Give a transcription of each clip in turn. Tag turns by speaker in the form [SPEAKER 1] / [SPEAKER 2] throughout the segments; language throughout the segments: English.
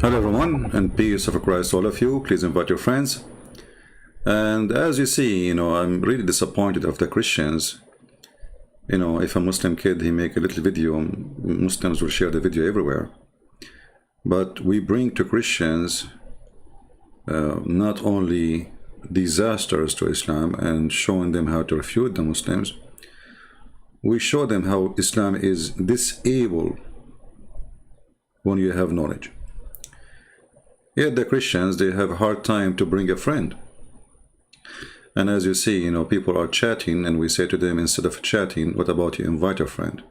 [SPEAKER 1] Hello everyone, and peace of Christ all of you. Please invite your friends. And as you see, I'm really disappointed of the Christians. If a Muslim kid, he make a little video, Muslims will share the video everywhere. But we bring to Christians not only disasters to Islam and showing them how to refute the Muslims, we show them how Islam is disabled when you have knowledge. Yet the Christians, they have a hard time to bring a friend. And as you see, people are chatting, and we say to them, instead of chatting, what about you invite a friend?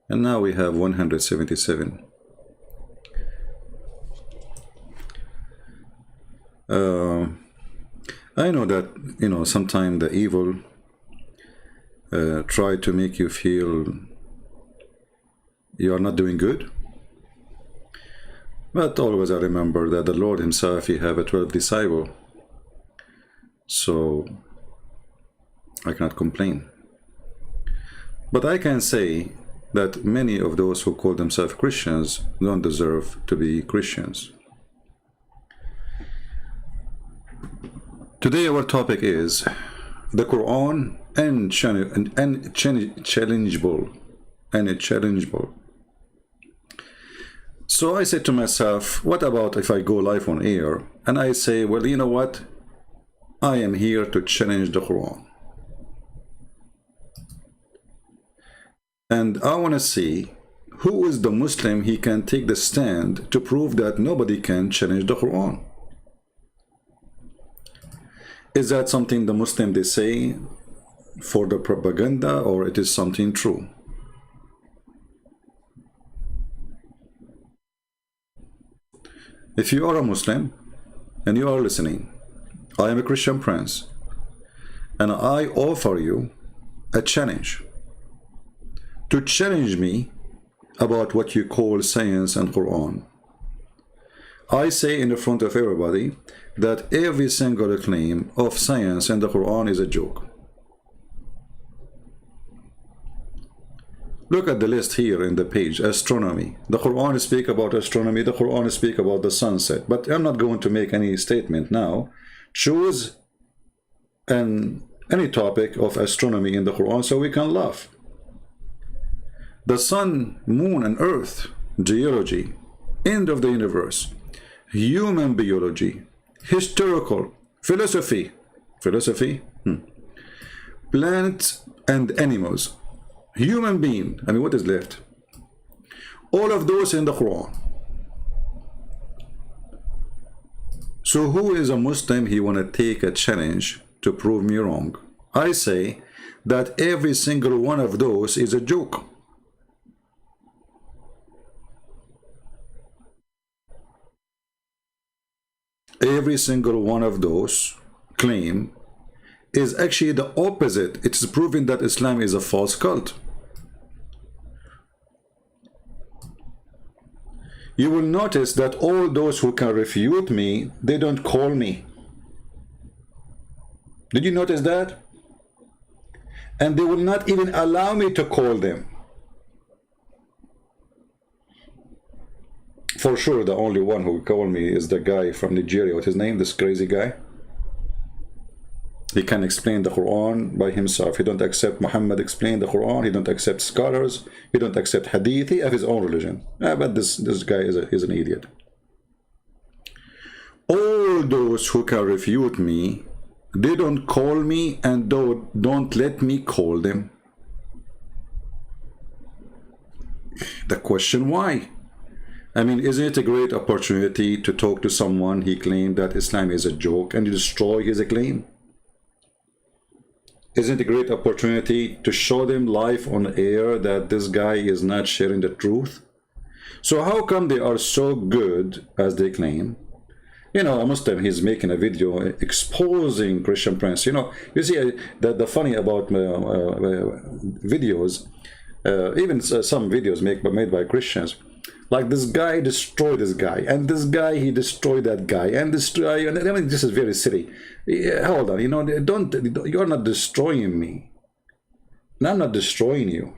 [SPEAKER 1] And now we have 177. I know that, sometimes the evil try to make you feel you are not doing good. But always I remember that the Lord himself, he have a 12 disciple. So I cannot complain. But I can say that many of those who call themselves Christians don't deserve to be Christians. Today our topic is the Quran unchallengeable. So I said to myself, what about if I go live on air and I say, well, you know what? I am here to challenge the Quran. And I want to see who is the Muslim he can take the stand to prove that nobody can challenge the Quran. Is that something the Muslim they say for the propaganda, or it is something true? If you are a Muslim and you are listening, I am a Christian prince, and I offer you a challenge to challenge me about what you call science and Quran. I say in the front of everybody that every single claim of science and the Quran is a joke. Look at the list here in the page, astronomy. The Quran speaks about astronomy, the Quran speaks about the sunset. But I'm not going to make any statement now. Choose any topic of astronomy in the Quran so we can laugh. The sun, moon, and earth, geology, end of the universe, human biology, historical, philosophy, plants and animals, human being, what is left? All of those in the Quran. So who is a Muslim he want to take a challenge to prove me wrong? I say that every single one of those is a joke. Every single one of those claim is actually the opposite. It is proving that Islam is a false cult. You will notice that all those who can refute me, they don't call me. Did you notice that? And they will not even allow me to call them. For sure, the only one who will call me is the guy from Nigeria. What's his name? This crazy guy. He can explain the Quran by himself. He don't accept Muhammad explain the Quran. He don't accept scholars. He don't accept hadith. He has his own religion. But this guy is an idiot. All those who can refute me, they don't call me and don't let me call them. The question why? Isn't it a great opportunity to talk to someone he claimed that Islam is a joke and you destroy his claim? Isn't it a great opportunity to show them live on air that this guy is not sharing the truth? So how come they are so good as they claim? A Muslim, he's making a video exposing Christian Prince. You see the funny about videos, even some videos made by Christians, like this guy destroyed this guy, and this guy he destroyed that guy, and destroy. And this is very silly. Hold on, you're not destroying me. And I'm not destroying you.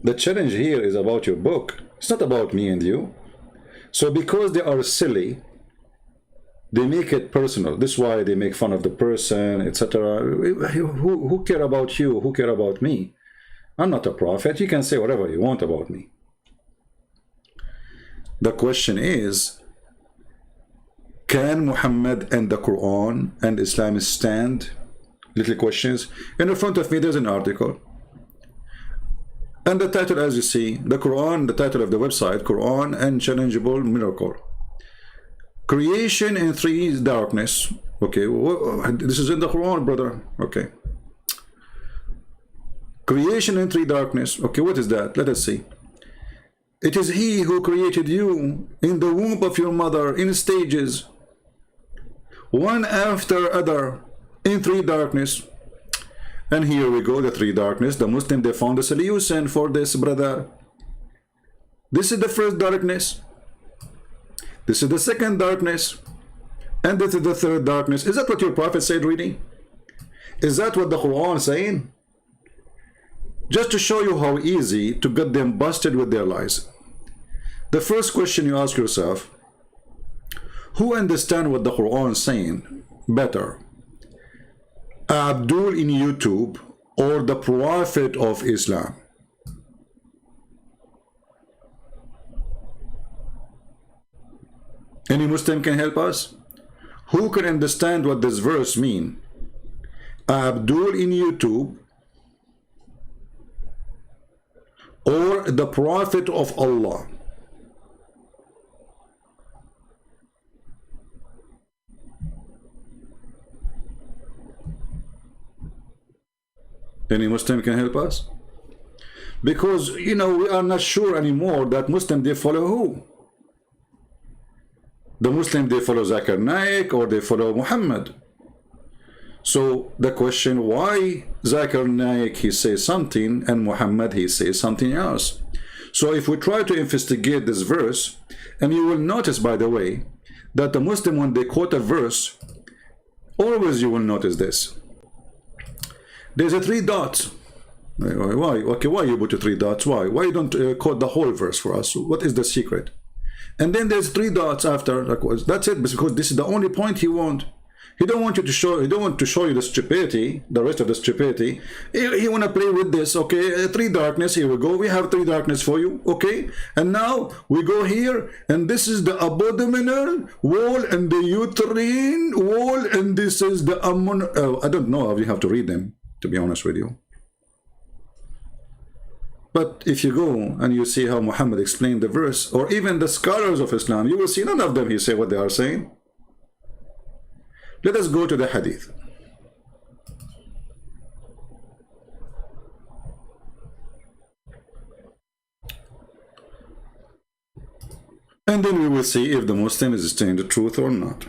[SPEAKER 1] The challenge here is about your book. It's not about me and you. So because they are silly, they make it personal. This is why they make fun of the person, etc. Who care about you? Who care about me? I'm not a prophet. You can say whatever you want about me. The question is, can Muhammad and the Quran and Islam stand? Little questions. In front of me there's an article. And the title, as you see, the Quran, the title of the website, Quran Unchallengeable Miracle. Creation in three darkness. Okay, this is in the Quran, brother. Okay. Creation in three darkness. Okay, what is that? Let us see. It is He who created you in the womb of your mother in stages, one after other, in three darkness. And here we go, the three darkness. The Muslim, they found a solution for this, brother. This is the first darkness. This is the second darkness. And this is the third darkness. Is that what your prophet said, really? Is that what the Quran is saying? Just to show you how easy to get them busted with their lies. The first question you ask yourself, who understands what the Quran is saying better? Abdul in YouTube or the Prophet of Islam? Any Muslim can help us? Who can understand what this verse means? Abdul in YouTube or the Prophet of Allah? Any Muslim can help us? Because, you know, we are not sure anymore that Muslim, they follow who? The Muslim, they follow Zakir Naik or they follow Muhammad. So the question, why Zakir Naik, he says something, and Muhammad, he says something else? So if we try to investigate this verse, and you will notice, by the way, that the Muslim, when they quote a verse, always you will notice this. There's a three dots. Why? Okay, why you put the three dots? Why? Why you don't quote the whole verse for us? What is the secret? And then there's three dots after. Like, that's it. Because this is the only point he wants. He don't want you to show. He don't want to show you the stupidity, the rest of the stupidity. He want to play with this. Okay, three darkness. Here we go. We have three darkness for you. Okay, and now we go here, and this is the abdominal wall and the uterine wall, and this is the I don't know how you have to read them, to be honest with you. But if you go and you see how Muhammad explained the verse, or even the scholars of Islam, you will see none of them he say what they are saying. Let us go to the hadith. And then we will see if the Muslim is saying the truth or not.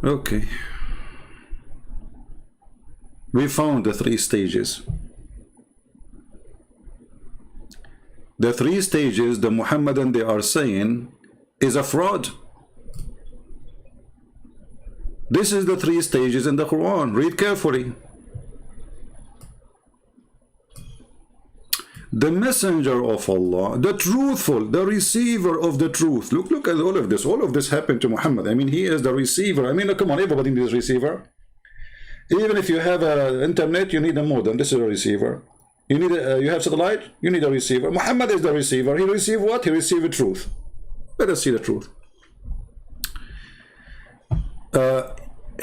[SPEAKER 1] Okay, we found the three stages. The three stages the Muhammadan they are saying is a fraud. This is the three stages in the Quran. Read carefully. The messenger of Allah, the truthful, the receiver of the truth. Look at all of this. All of this happened to Muhammad. I mean, he is the receiver. I mean, come on, everybody needs a receiver. Even if you have an internet, you need a modem. This is a receiver. You need you have satellite, you need a receiver. Muhammad is the receiver. He received what? He received truth. Let us see the truth.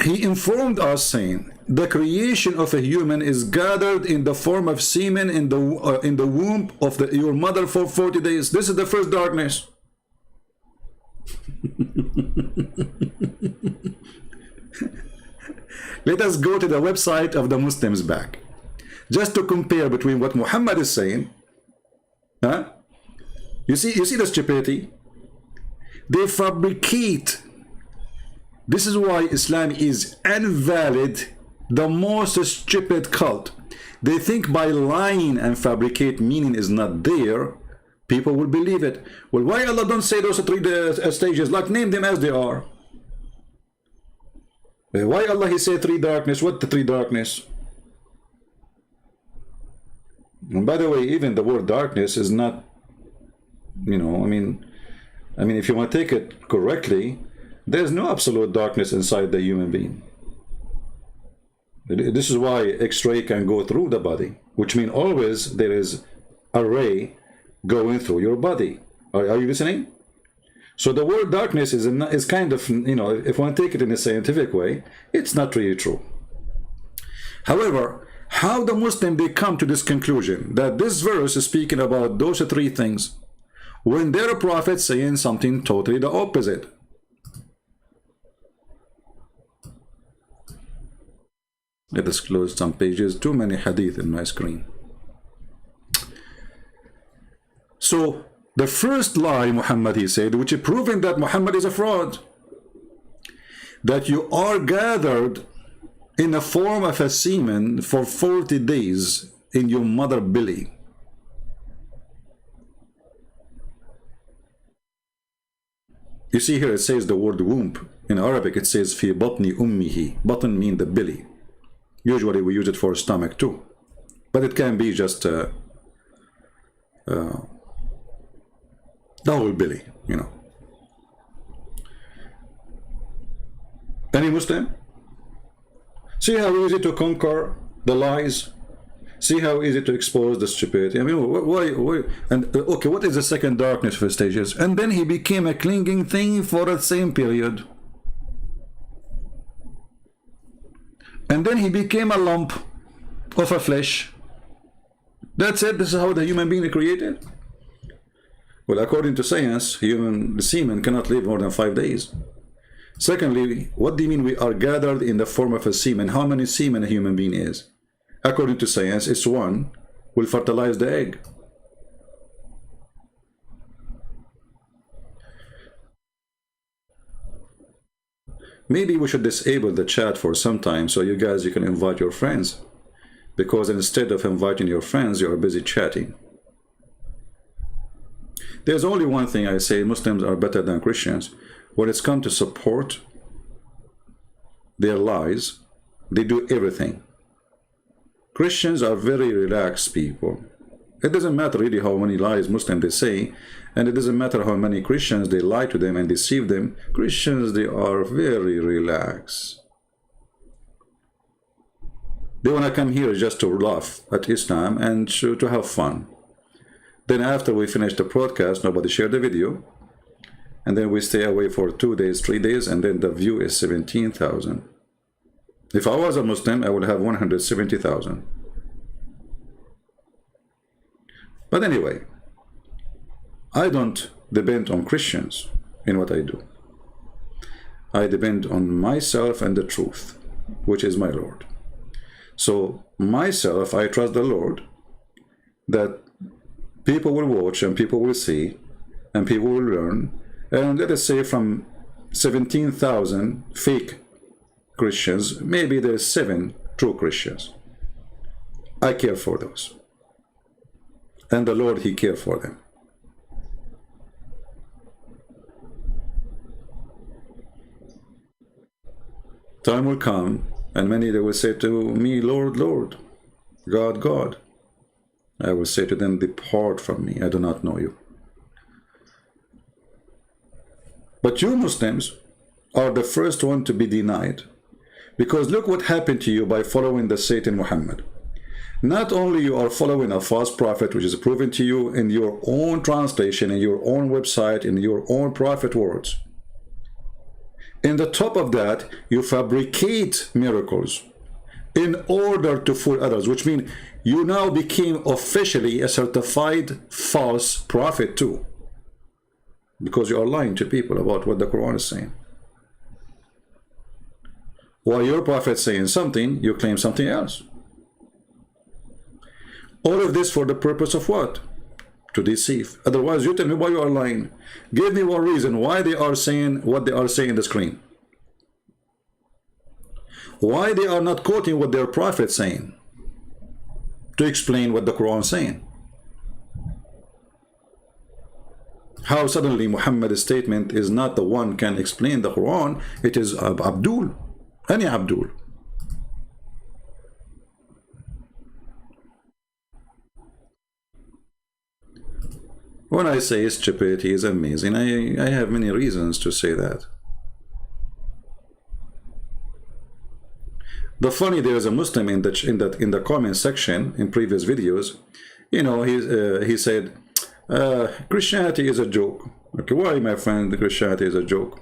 [SPEAKER 1] He informed us saying, the creation of a human is gathered in the form of semen in the womb of your mother for 40 days. This is the first darkness. Let us go to the website of the Muslims back, just to compare between what Muhammad is saying. Huh? You see the stupidity? They fabricate. This is why Islam is invalid, the most stupid cult. They think by lying and fabricate meaning is not there, people will believe it. Well, why Allah don't say those three stages? Like, name them as they are. Why Allah He say three darkness? What the three darkness? And by the way, even the word darkness is not, you know, I mean, if you want to take it correctly, there's no absolute darkness inside the human being. This is why X-ray can go through the body, which means always there is a ray going through your body. Are you listening? So the word darkness is kind of, you know, if one take it in a scientific way, it's not really true. However, how the Muslim they come to this conclusion that this verse is speaking about those three things when their prophet saying something totally the opposite? Let us close some pages. Too many hadith in my screen. So the first lie Muhammad he said, which is proving that Muhammad is a fraud, that you are gathered in the form of a semen for 40 days in your mother belly. You see here it says the word womb. In Arabic it says fi batni ummihi. Batn mean the belly. Usually we use it for stomach too, but it can be just the whole belly, you know. Any Muslim? See how easy to conquer the lies? See how easy to expose the stupidity? I mean, why? And okay, what is the second darkness for stages? And then he became a clinging thing for the same period. And then he became a lump of a flesh. That's it. This is how the human being is created. Well, according to science, human semen cannot live more than 5 days. Secondly, what do you mean we are gathered in the form of a semen? How many semen a human being is? According to science, it's one will fertilize the egg. Maybe we should disable the chat for some time so you can invite your friends, because instead of inviting your friends, you are busy chatting. There's only one thing I say: Muslims are better than Christians. When it's come to support their lies, they do everything. Christians are very relaxed people. It doesn't matter really how many lies Muslims they say, and it doesn't matter how many Christians they lie to them and deceive them. Christians, they are very relaxed. They want to come here just to laugh at Islam and to have fun. Then after we finish the broadcast, nobody share the video, and then we stay away for 2 days, 3 days, and then the view is 17,000. If I was a Muslim, I would have 170,000. But anyway, I don't depend on Christians in what I do. I depend on myself and the truth, which is my Lord. So myself, I trust the Lord that people will watch and people will see and people will learn. And let us say from 17,000 fake Christians, maybe there's 7 true Christians. I care for those. And the Lord, He cares for them. Time will come, and many they will say to me, Lord, Lord, God, God. I will say to them, depart from me, I do not know you. But you Muslims are the first one to be denied. Because look what happened to you by following the Satan Muhammad. Not only you are following a false prophet, which is proven to you in your own translation, in your own website, in your own prophet words. In the top of that, you fabricate miracles in order to fool others, which means you now became officially a certified false prophet too. Because you are lying to people about what the Quran is saying. While your prophet is saying something, you claim something else. All of this for the purpose of what? To deceive. Otherwise, you tell me why you are lying. Give me one reason why they are saying what they are saying in the screen. Why they are not quoting what their prophet is saying. to explain what the Quran is saying. How suddenly Muhammad's statement is not the one can explain the Quran, it is Abdul, any Abdul. When I say stupidity is amazing, I have many reasons to say that. The funny, there is a Muslim in the comment section in previous videos. You know, he said, Christianity is a joke. Okay, why, my friend, Christianity is a joke?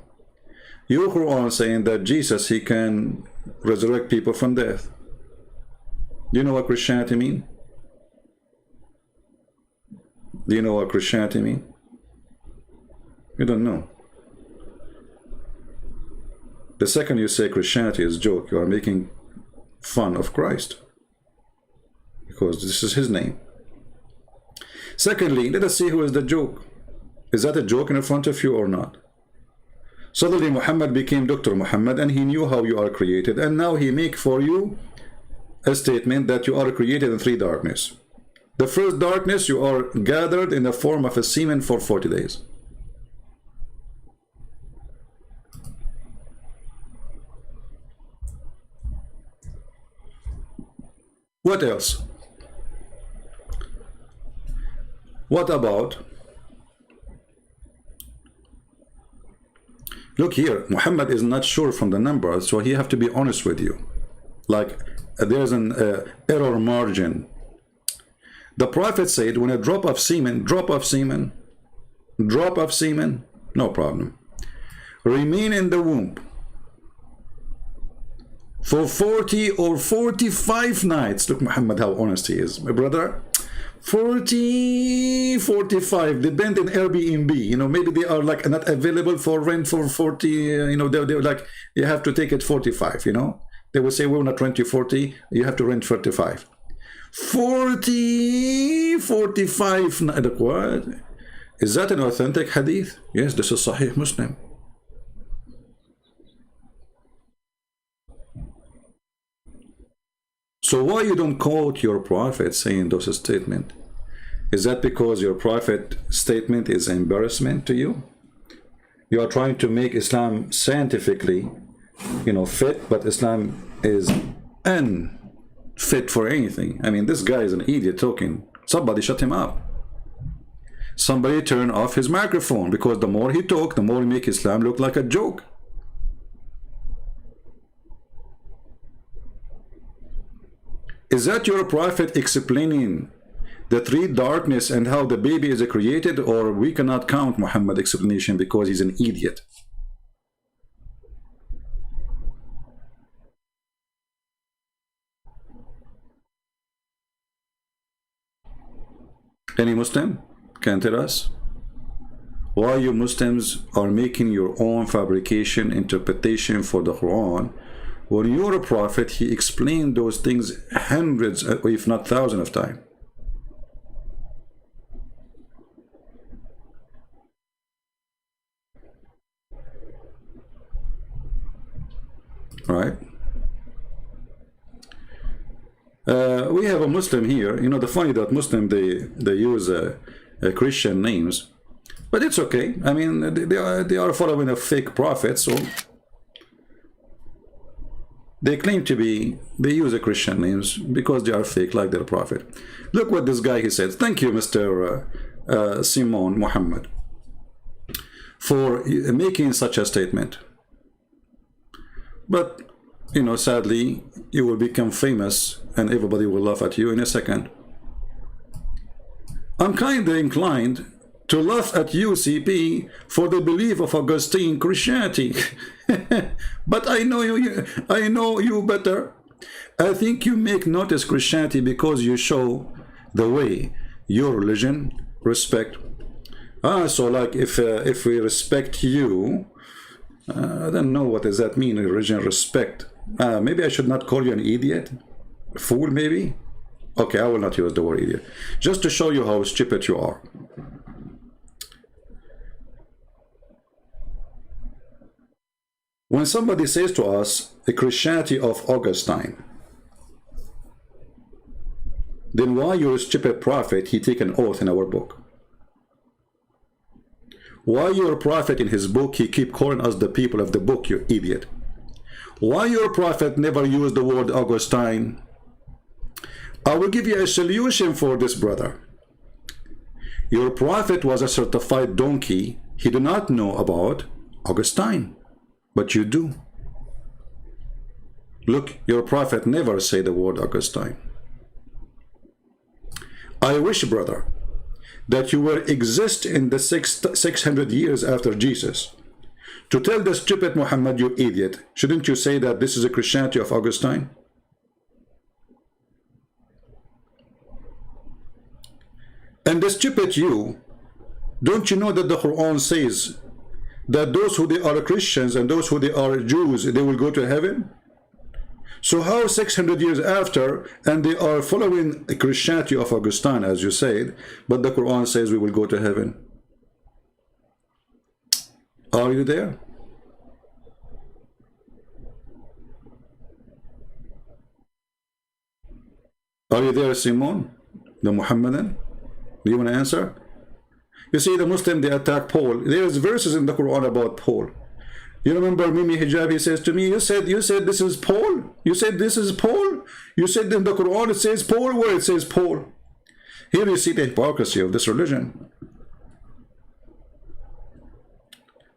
[SPEAKER 1] Your Quran saying that Jesus, he can resurrect people from death. Do you know what Christianity mean? Do you know what Christianity mean? You don't know. The second you say Christianity is a joke, you are making fun of Christ, because this is his name. Secondly, let us see who is the joke. Is that a joke in front of you or not? Suddenly Muhammad became Dr. Muhammad, and he knew how you are created, and now he make for you a statement that you are created in three darkness. The first darkness, you are gathered in the form of a semen for 40 days. What else? What about, look here, Muhammad is not sure from the numbers, so he have to be honest with you. Like there's an error margin. The Prophet said when a drop of semen, no problem, remain in the womb for 40 or 45 nights. Look, Muhammad, how honest he is, my brother. 40, 45, depend on Airbnb. You know, maybe they are like not available for rent for 40. You know, they're like, you have to take it 45. You know, they will say we're not rent you 40. You have to rent 35. 40, 45. What? Is that an authentic hadith? Yes, this is Sahih Muslim. So why you don't quote your prophet saying those statements? Is that because your prophet statement is embarrassment to you? You are trying to make Islam scientifically, you know, fit, but Islam is unfit for anything. I mean, this guy is an idiot talking. Somebody shut him up. Somebody turn off his microphone, because the more he talk, the more he make Islam look like a joke. Is that your prophet explaining the three darkness and how the baby is created, or we cannot count Muhammad's explanation because he's an idiot? Any Muslim can tell us why you Muslims are making your own fabrication interpretation for the Quran, when your prophet, he explained those things hundreds, if not thousands of times. Right? We have a Muslim here. You know, the funny that Muslim, they use Christian names, but it's okay. I mean, they are following a fake prophet, so they claim to be, they use the Christian names because they are fake like their prophet. Look what this guy, he said. Thank you, Mr. Simon Muhammad, for making such a statement. But, you know, sadly, you will become famous and everybody will laugh at you in a second. I'm kind of inclined to laugh at you, CP, for the belief of Augustine Christianity. But I know you better. I think you make notice Christianity because you show the way your religion respect. So like if we respect you, I don't know what does that mean, religion respect. Maybe I should not call you an idiot, a fool maybe. Okay, I will not use the word idiot, just to show you how stupid you are. When somebody says to us the Christianity of Augustine, then why your stupid prophet, he take an oath in our book? Why your prophet in his book, he keep calling us the people of the book, you idiot? Why your prophet never used the word Augustine? I will give you a solution for this, brother. Your prophet was a certified donkey. He did not know about Augustine, but you do. Look, your prophet never said the word Augustine. I wish, brother, that you will exist in the 600 years after Jesus to tell the stupid Muhammad, you idiot, shouldn't you say that this is a Christianity of Augustine? And the stupid you, don't you know that the Quran says that those who they are Christians and those who they are Jews, they will go to heaven? So how 600 years after, and they are following the Christianity of Augustine, as you said, but the Quran says we will go to heaven? Are you there? Are you there, Simon, the Muhammadan? Do you want to answer? You see, the Muslim, they attack Paul. There's verses in the Quran about Paul. You remember Mimi Hijab, he says to me, you said this is Paul? You said this is Paul? You said in the Quran it says Paul, where it says Paul? Here you see the hypocrisy of this religion.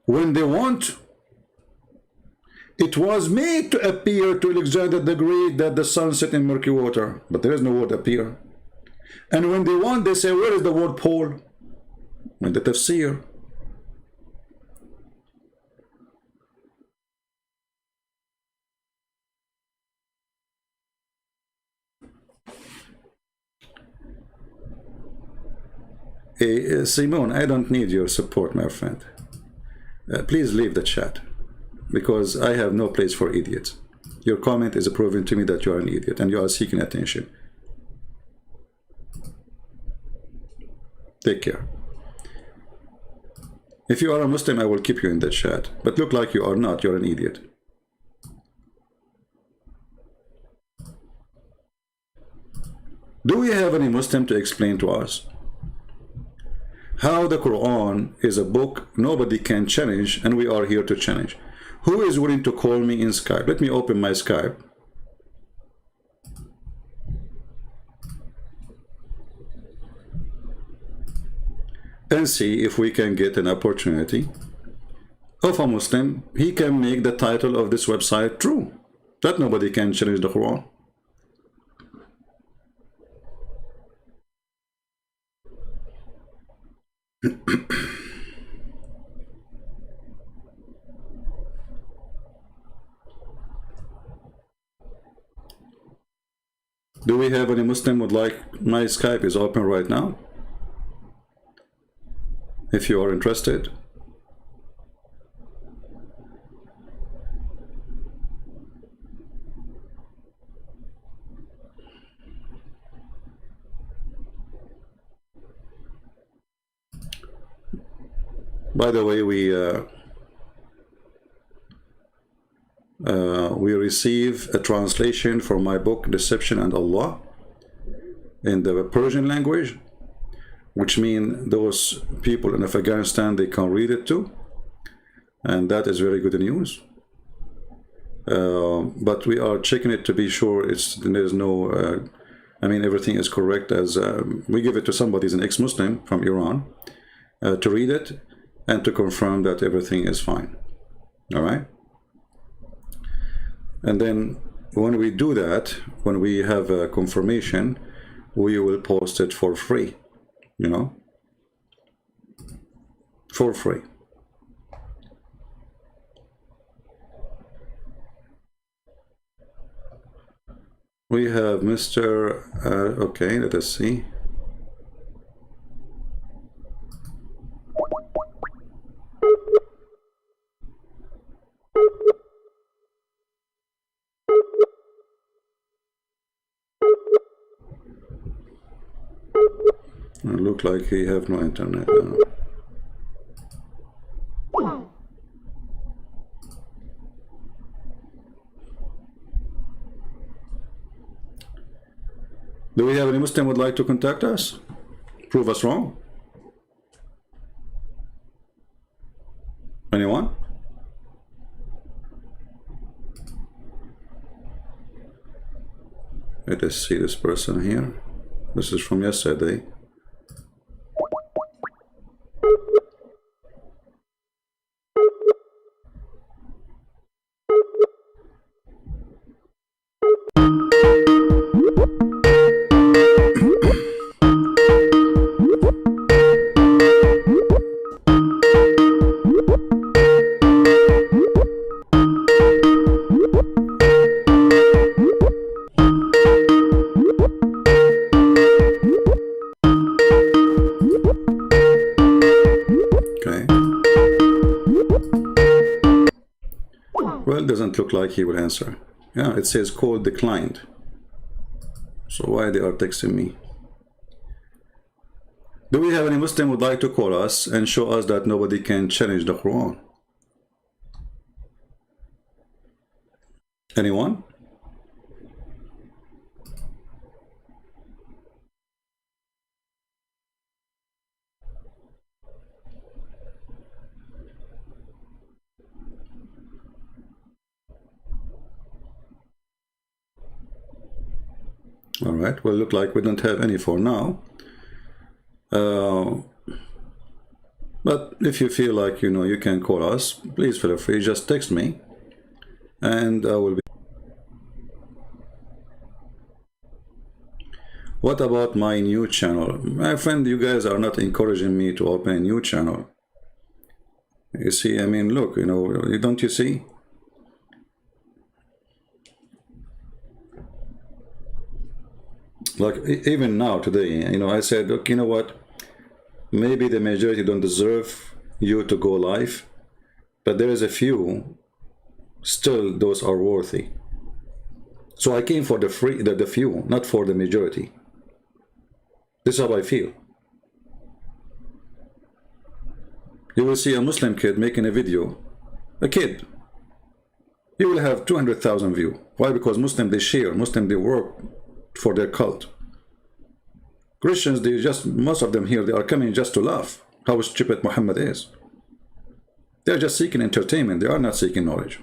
[SPEAKER 1] When they want, it was made to appear to Alexander the Great that the sun set in murky water, but there is no word appear. And when they want, they say, where is the word Paul? In the tafsir. Simon, I don't need your support, my friend. Please leave the chat, because I have no place for idiots. Your comment is proving to me that you are an idiot and you are seeking attention. Take care. If you are a Muslim, I will keep you in the chat, but look like you are not, you're an idiot. Do we have any Muslim to explain to us how the Quran is a book nobody can challenge, and we are here to challenge? Who is willing to call me in Skype? Let me open my Skype. And see if we can get an opportunity of a Muslim. He can make the title of this website true, that nobody can challenge the Quran. Do we have any Muslim would like? My Skype is open right now, if you are interested. By the way, we receive a translation for my book Deception and Allah in the Persian language, which means those people in Afghanistan, they can read it too, and that is very good news. But we are checking it to be sure there's no I mean, everything is correct, as we give it to somebody who's an ex-Muslim from Iran to read it and to confirm that everything is fine. All right? And then when we do that, when we have a confirmation, we will post it for free, you know, for free. We have Mr. Okay, let us see. It look like he have no internet. Do we have any Muslim would like to contact us? Prove us wrong? Anyone? Let us see this person here. This is from yesterday. Well, doesn't look like he will answer. Yeah, it says call declined. So why they are texting me? Do we have any Muslim would like to call us and show us that nobody can challenge the Quran? Anyone? All right, well, look like we don't have any for now. But if you feel like, you know, you can call us, please feel free, just text me and I will be. What about my new channel? My friend, you guys are not encouraging me to open a new channel. You see, I mean, look, you know, don't you see? Like, even now, today, you know, I said, look, you know what? Maybe the majority don't deserve you to go live, but there is a few, still those are worthy. So I came for the few, not for the majority. This is how I feel. You will see a Muslim kid making a video, a kid. He will have 200,000 views. Why? Because Muslim, they share, Muslim, they work for their cult. Christians, they just, most of them here, they are coming just to laugh how stupid Muhammad is. They are just seeking entertainment, they are not seeking knowledge.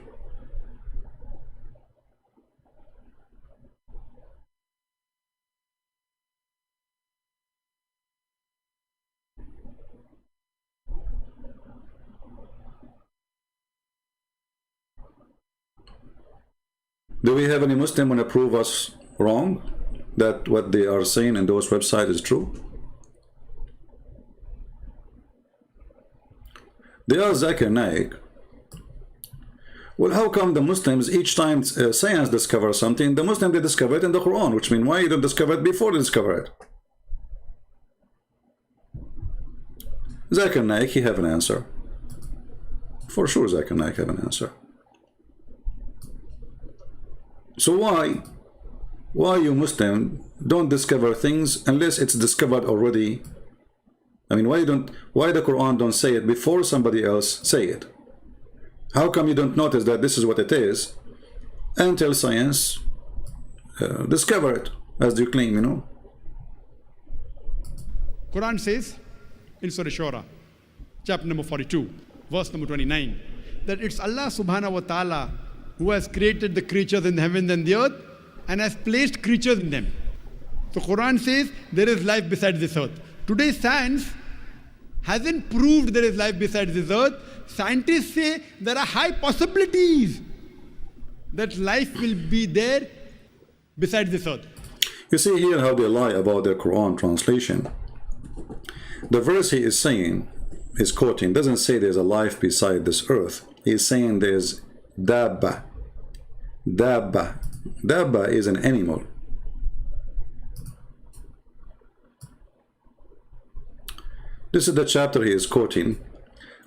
[SPEAKER 1] Do we have any Muslim want to prove us wrong? That what they are saying in those websites is true? They are Zakir Naik. Well, how come the Muslims, each time science discovers something, the Muslims, they discover it in the Quran, which means why you don't discover it before they discover it? Zakir Naik, he have an answer. For sure, Zakir Naik have an answer. So why you Muslim don't discover things unless it's discovered already? I mean, why the Quran don't say it before somebody else say it? How come you don't notice that this is what it is until science discover it, as you claim, you know?
[SPEAKER 2] Quran says in Surah Shura, chapter number 42, verse number 29, that it's Allah subhanahu wa ta'ala who has created the creatures in the heavens and the earth and has placed creatures in them. So Quran says there is life beside this earth. Today science hasn't proved there is life beside this earth. Scientists say there are high possibilities that life will be there beside this earth.
[SPEAKER 1] You see here how they lie about their Quran translation. The verse he is saying, is quoting, doesn't say there's a life beside this earth. He's saying there's dabba. Dabba. Dabba is an animal. This is the chapter he is quoting.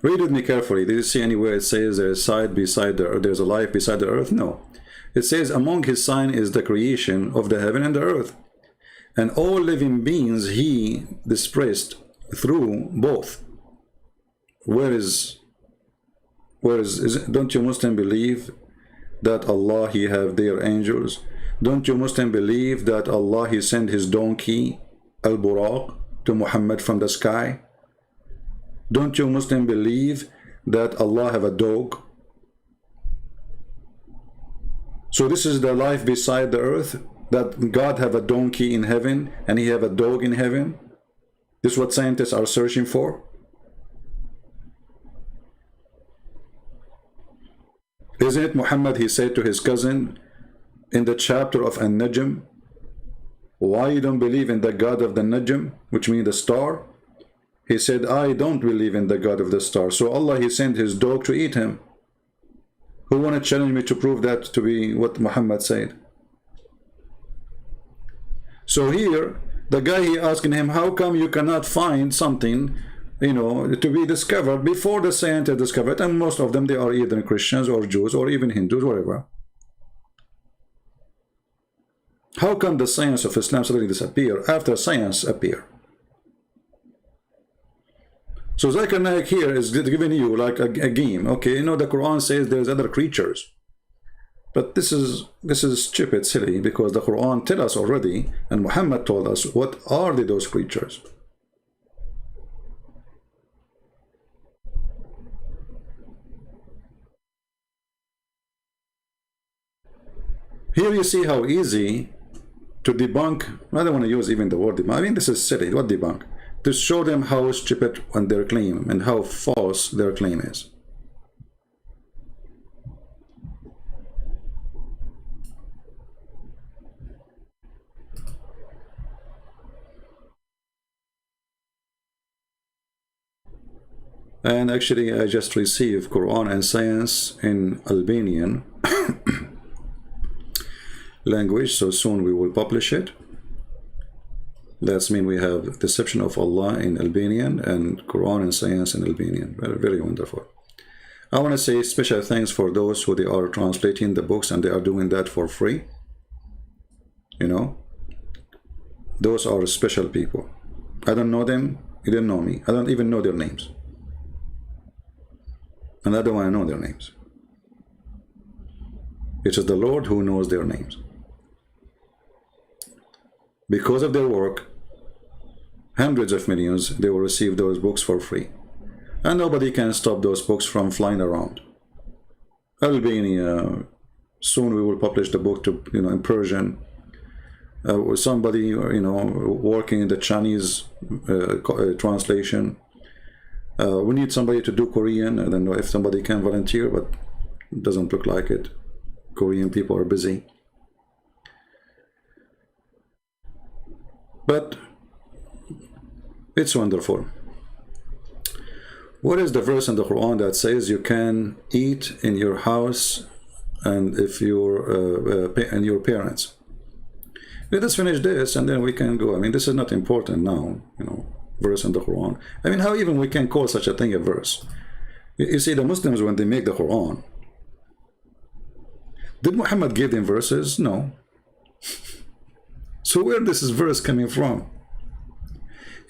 [SPEAKER 1] Read with me carefully. Did you see anywhere it says there's there's a life beside the earth? No. It says among his sign is the creation of the heaven and the earth, and all living beings he dispersed through both. Don't you Muslim believe that Allah, he have their angels? Don't you Muslim believe that Allah he sent his donkey Al-Buraq to Muhammad from the sky? Don't you Muslim believe that Allah have a dog? So this is the life beside the earth, that God have a donkey in heaven and he have a dog in heaven? This is what scientists are searching for. Isn't it Muhammad, he said to his cousin in the chapter of An-Najm, why you don't believe in the God of the Najm, which means the star? He said, I don't believe in the God of the star. So Allah, he sent his dog to eat him. Who want to challenge me to prove that to be what Muhammad said? So here, the guy, he asking him, how come you cannot find something, you know, to be discovered before the scientists discovered? And most of them, they are either Christians or Jews or even Hindus, whatever. How come the science of Islam suddenly disappear after science appear? So Zakir Naik here is giving you like a game. Okay, you know, the Quran says there's other creatures. But this is stupid, silly, because the Quran tell us already, and Muhammad told us, what are those creatures? Here you see how easy to debunk. I don't want to use even the word debunk. I mean, this is silly. What debunk? To show them how stupid on their claim and how false their claim is. And actually, I just received Quran and Science in Albanian language, so soon we will publish it. That's mean we have Deception of Allah in Albanian and Quran and Science in Albanian. Very, very wonderful. I want to say special thanks for those who they are translating the books, and they are doing that for free. You know, those are special people. I don't know them. You didn't know me. I don't even know their names. And I don't want to know their names. It is the Lord who knows their names. Because of their work, hundreds of millions, they will receive those books for free. And nobody can stop those books from flying around. Albania, soon we will publish the book to, you know, in Persian. Somebody, you know, working in the Chinese translation. We need somebody to do Korean. I don't know if somebody can volunteer, but it doesn't look like it. Korean people are busy. But it's wonderful. What is the verse in the Quran that says you can eat in your house and if and your parents? Let us finish this and then we can go. I mean, this is not important now, you know, verse in the Quran. I mean, how even we can call such a thing a verse? You see, the Muslims, when they make the Quran, did Muhammad give them verses? No. So where this is verse coming from?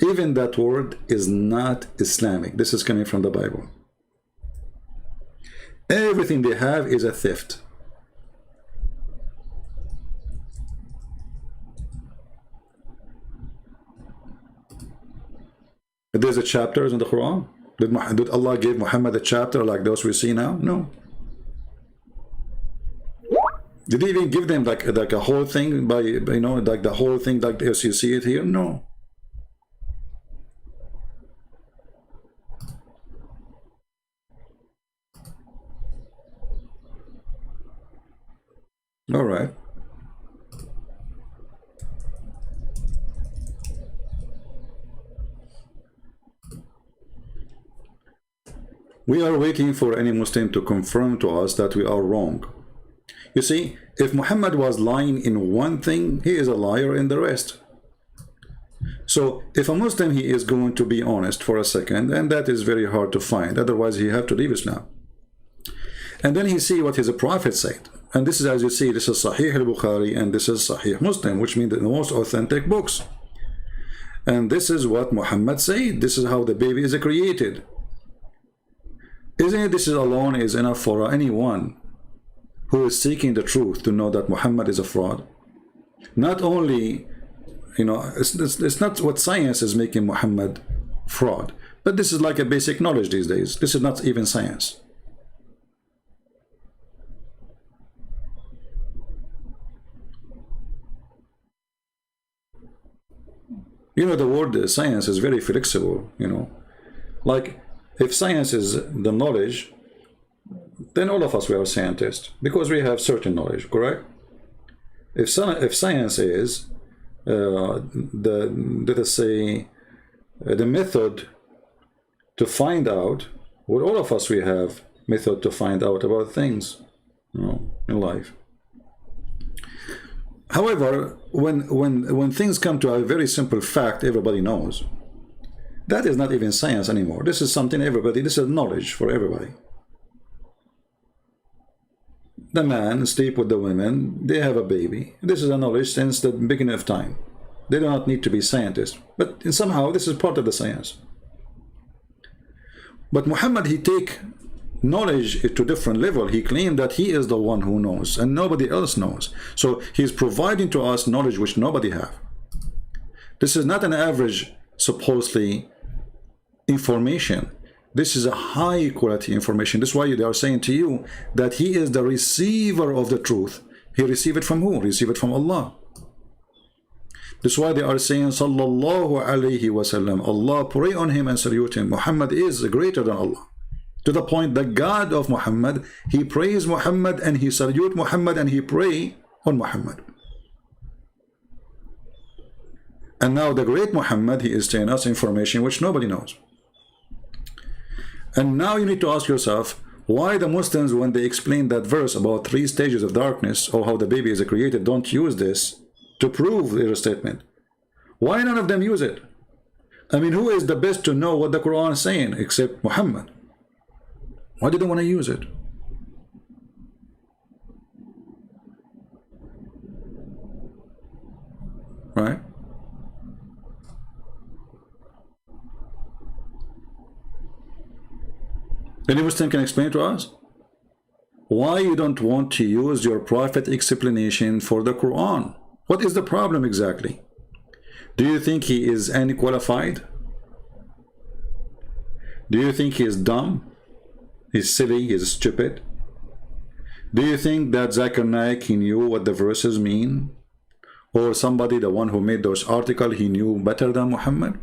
[SPEAKER 1] Even that word is not Islamic. This is coming from the Bible. Everything they have is a theft. There's a chapters in the Quran. Did Allah give Muhammad a chapter like those we see now? No. Did he even give them like a whole thing by, you know, like the whole thing like as you see it here? No. All right. We are waiting for any Muslim to confirm to us that we are wrong. You see, if Muhammad was lying in one thing, he is a liar in the rest. So if a Muslim, he is going to be honest for a second, and that is very hard to find, otherwise he have to leave Islam. And then he see what his prophet said. And this is, as you see, this is Sahih al-Bukhari and this is Sahih Muslim, which means the most authentic books. And this is what Muhammad said. This is how the baby is created. Isn't it this is alone is enough for anyone who is seeking the truth to know that Muhammad is a fraud? Not only, it's not what science is making Muhammad fraud, but this is like a basic knowledge these days. This is not even science. The word science is very flexible, like if science is the knowledge, then all of us, we are scientists because we have certain knowledge, correct? If science is let us say, the method to find out, well, all of us, we have method to find out about things, in life. However, when things come to a very simple fact everybody knows, that is not even science anymore. This is something this is knowledge for everybody. The man sleep with the women, they have a baby. This is a knowledge since the beginning of time. They do not need to be scientists, but somehow this is part of the science. But Muhammad, he take knowledge to different level. He claimed that he is the one who knows and nobody else knows. So he's providing to us knowledge which nobody have. This is not an average, supposedly, information. This is a high quality information. This is why they are saying to you that he is the receiver of the truth. He received it from who? Receive it from Allah. This is why they are saying Sallallahu Alaihi Wasallam, Allah pray on him and salute him. Muhammad is greater than Allah. To the point that God of Muhammad, he praise Muhammad and he salute Muhammad and he pray on Muhammad. And now the great Muhammad, he is telling us information which nobody knows. And now you need to ask yourself, why the Muslims, when they explain that verse about 3 stages of darkness or how the baby is created, don't use this to prove their statement? Why none of them use it? I mean, who is the best to know what the Quran is saying except Muhammad? Why do they want to use it? Right? Any Muslim can explain to us why you don't want to use your prophet explanation for the Quran. What is the problem exactly? Do you think he is unqualified? Do you think he is dumb? He's silly, he's stupid? Do you think that Zakir Naik, he knew what the verses mean? Or somebody, the one who made those articles, he knew better than Muhammad?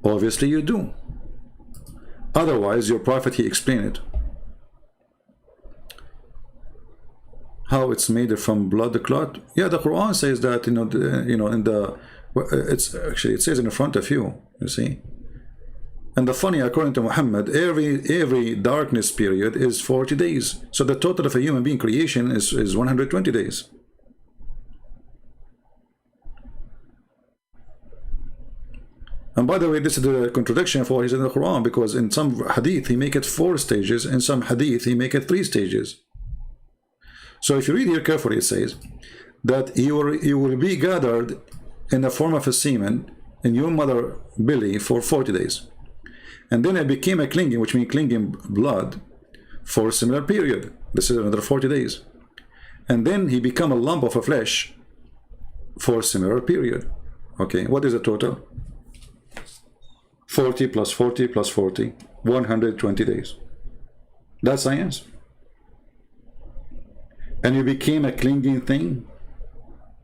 [SPEAKER 1] Obviously you do. Otherwise, your prophet, he explained it. How it's made from blood clot? Yeah, the Quran says that, it's actually, it says in front of you, you see. And the funny, according to Muhammad, every darkness period is 40 days. So the total of a human being creation is 120 days. And by the way, this is the contradiction for what he said in the Quran, because in some hadith he make it 4 stages, in some hadith he make it 3 stages. So if you read here carefully, it says that you will be gathered in the form of a semen in your mother belly for 40 days. And then it became a clinging, which means clinging blood, for a similar period. This is another 40 days. And then he become a lump of a flesh for a similar period. Okay, what is the total? 40 plus 40 plus 40, 120 days. That's science. And you became a clinging thing,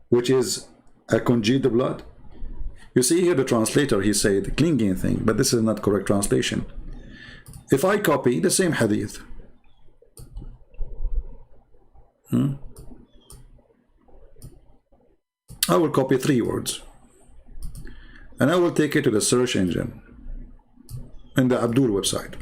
[SPEAKER 1] which is a congealed blood. You see here the translator, he said clinging thing, but this is not correct translation. If I copy the same hadith, I will copy 3 words, and I will take it to the search engine in the Abdul website.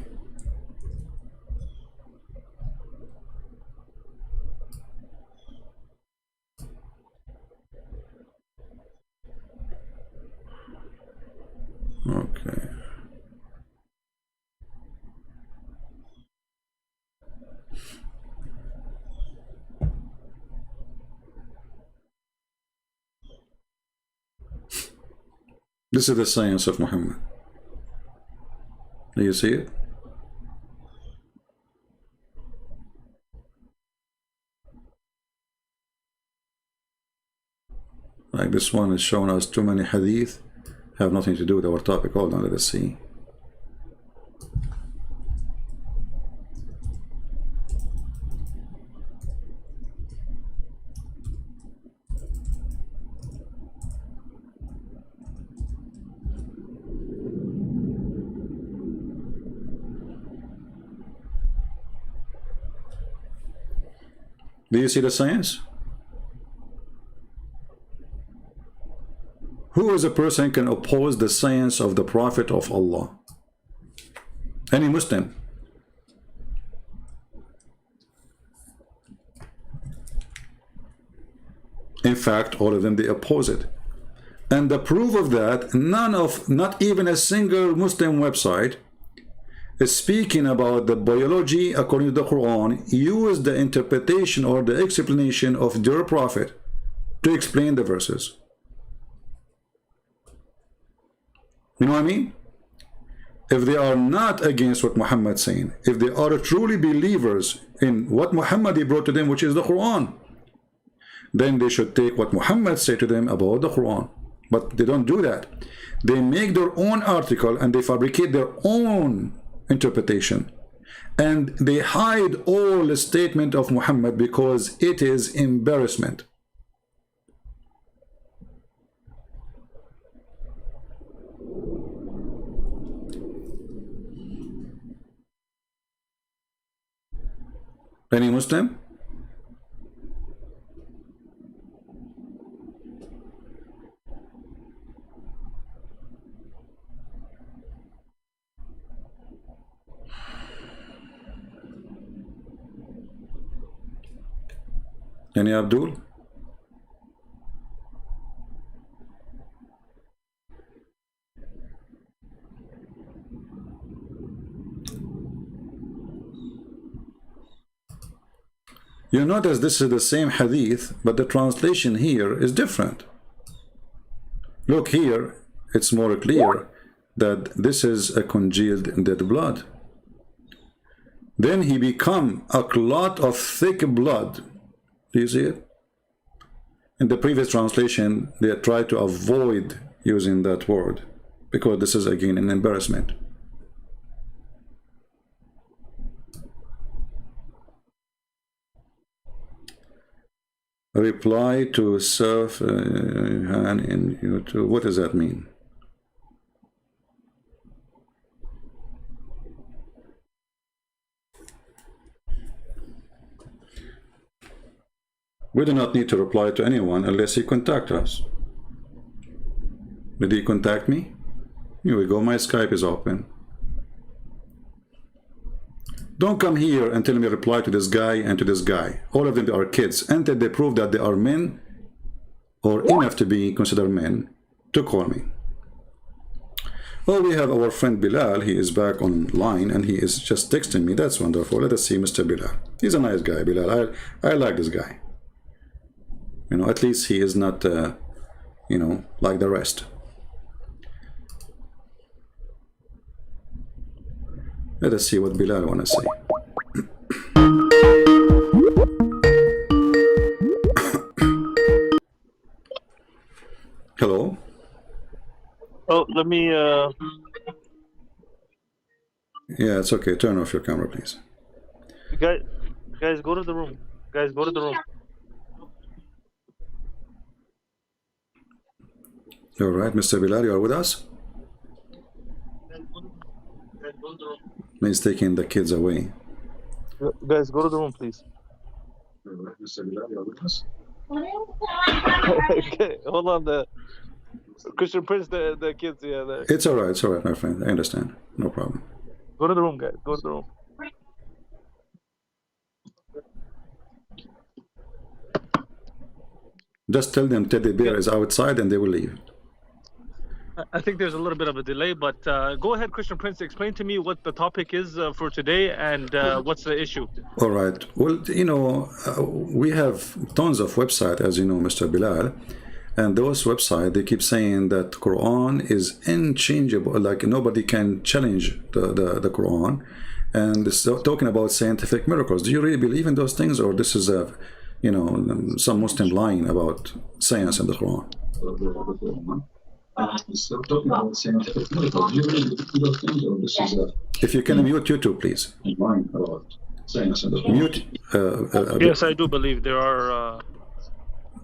[SPEAKER 1] Okay. This is the science of Muhammad. Do you see it? Like this one is showing us too many hadith, have nothing to do with our topic. Hold on, let us see. Do you see the science? Who is a person can oppose the science of the Prophet of Allah? Any Muslim. In fact, all of them, they oppose it. And the proof of that, not even a single Muslim website is speaking about the biology according to the Quran, use the interpretation or the explanation of their Prophet to explain the verses. You know what I mean? If they are not against what Muhammad is saying, if they are truly believers in what Muhammad brought to them, which is the Quran, then they should take what Muhammad said to them about the Quran. But they don't do that. They make their own article and they fabricate their own interpretation, and they hide all the statement of Muhammad because it is embarrassment. Any Muslim? Any Abdul? You notice this is the same hadith, but the translation here is different. Look here, it's more clear that this is a congealed dead blood. Then he become a clot of thick blood. Do you see it? In the previous translation, they tried to avoid using that word because this is again an embarrassment. A reply to surf in YouTube. What does that mean? We do not need to reply to anyone unless he contacts us. Did he contact me? Here we go, my Skype is open. Don't come here and tell me reply to this guy and to this guy. All of them are kids until they prove that they are men or enough to be considered men to call me. Well, we have our friend Bilal. He is back online and he is just texting me. That's wonderful. Let us see Mr. Bilal. He's a nice guy, Bilal. I like this guy. You know, at least he is not, you know, like the rest. Let us see what Bilal want to say. Hello?
[SPEAKER 3] Oh, let me,
[SPEAKER 1] Yeah, it's okay. Turn off your camera, please.
[SPEAKER 3] guys, go to the room. Guys, go to the room.
[SPEAKER 1] All right, Mr. Bilal, you are with us? He's taking the kids away.
[SPEAKER 3] Guys, go to the room, please.
[SPEAKER 1] Mr. Bilal, you are with us?
[SPEAKER 3] Okay, hold on. The Christian Prince, the kids, yeah.
[SPEAKER 1] It's all right, my friend. I understand. No problem.
[SPEAKER 3] Go to the room, guys. Go to the room.
[SPEAKER 1] Just tell them Teddy Bear is outside and they will leave.
[SPEAKER 3] I think there's a little bit of a delay, but go ahead, Christian Prince. Explain to me what the topic is for today and what's the issue.
[SPEAKER 1] All right. Well, you know, we have tons of websites, as you know, Mr. Bilal, and those websites, they keep saying that Quran is unchangeable, like nobody can challenge the Quran, and it's talking about scientific miracles. Do you really believe in those things, or this is a, you know, some Muslim lying about science in the Quran? talking about scientific miracle. Do you really believe those things, or this is a... If you can mute YouTube, please. Mute.
[SPEAKER 3] Yes, I do believe there are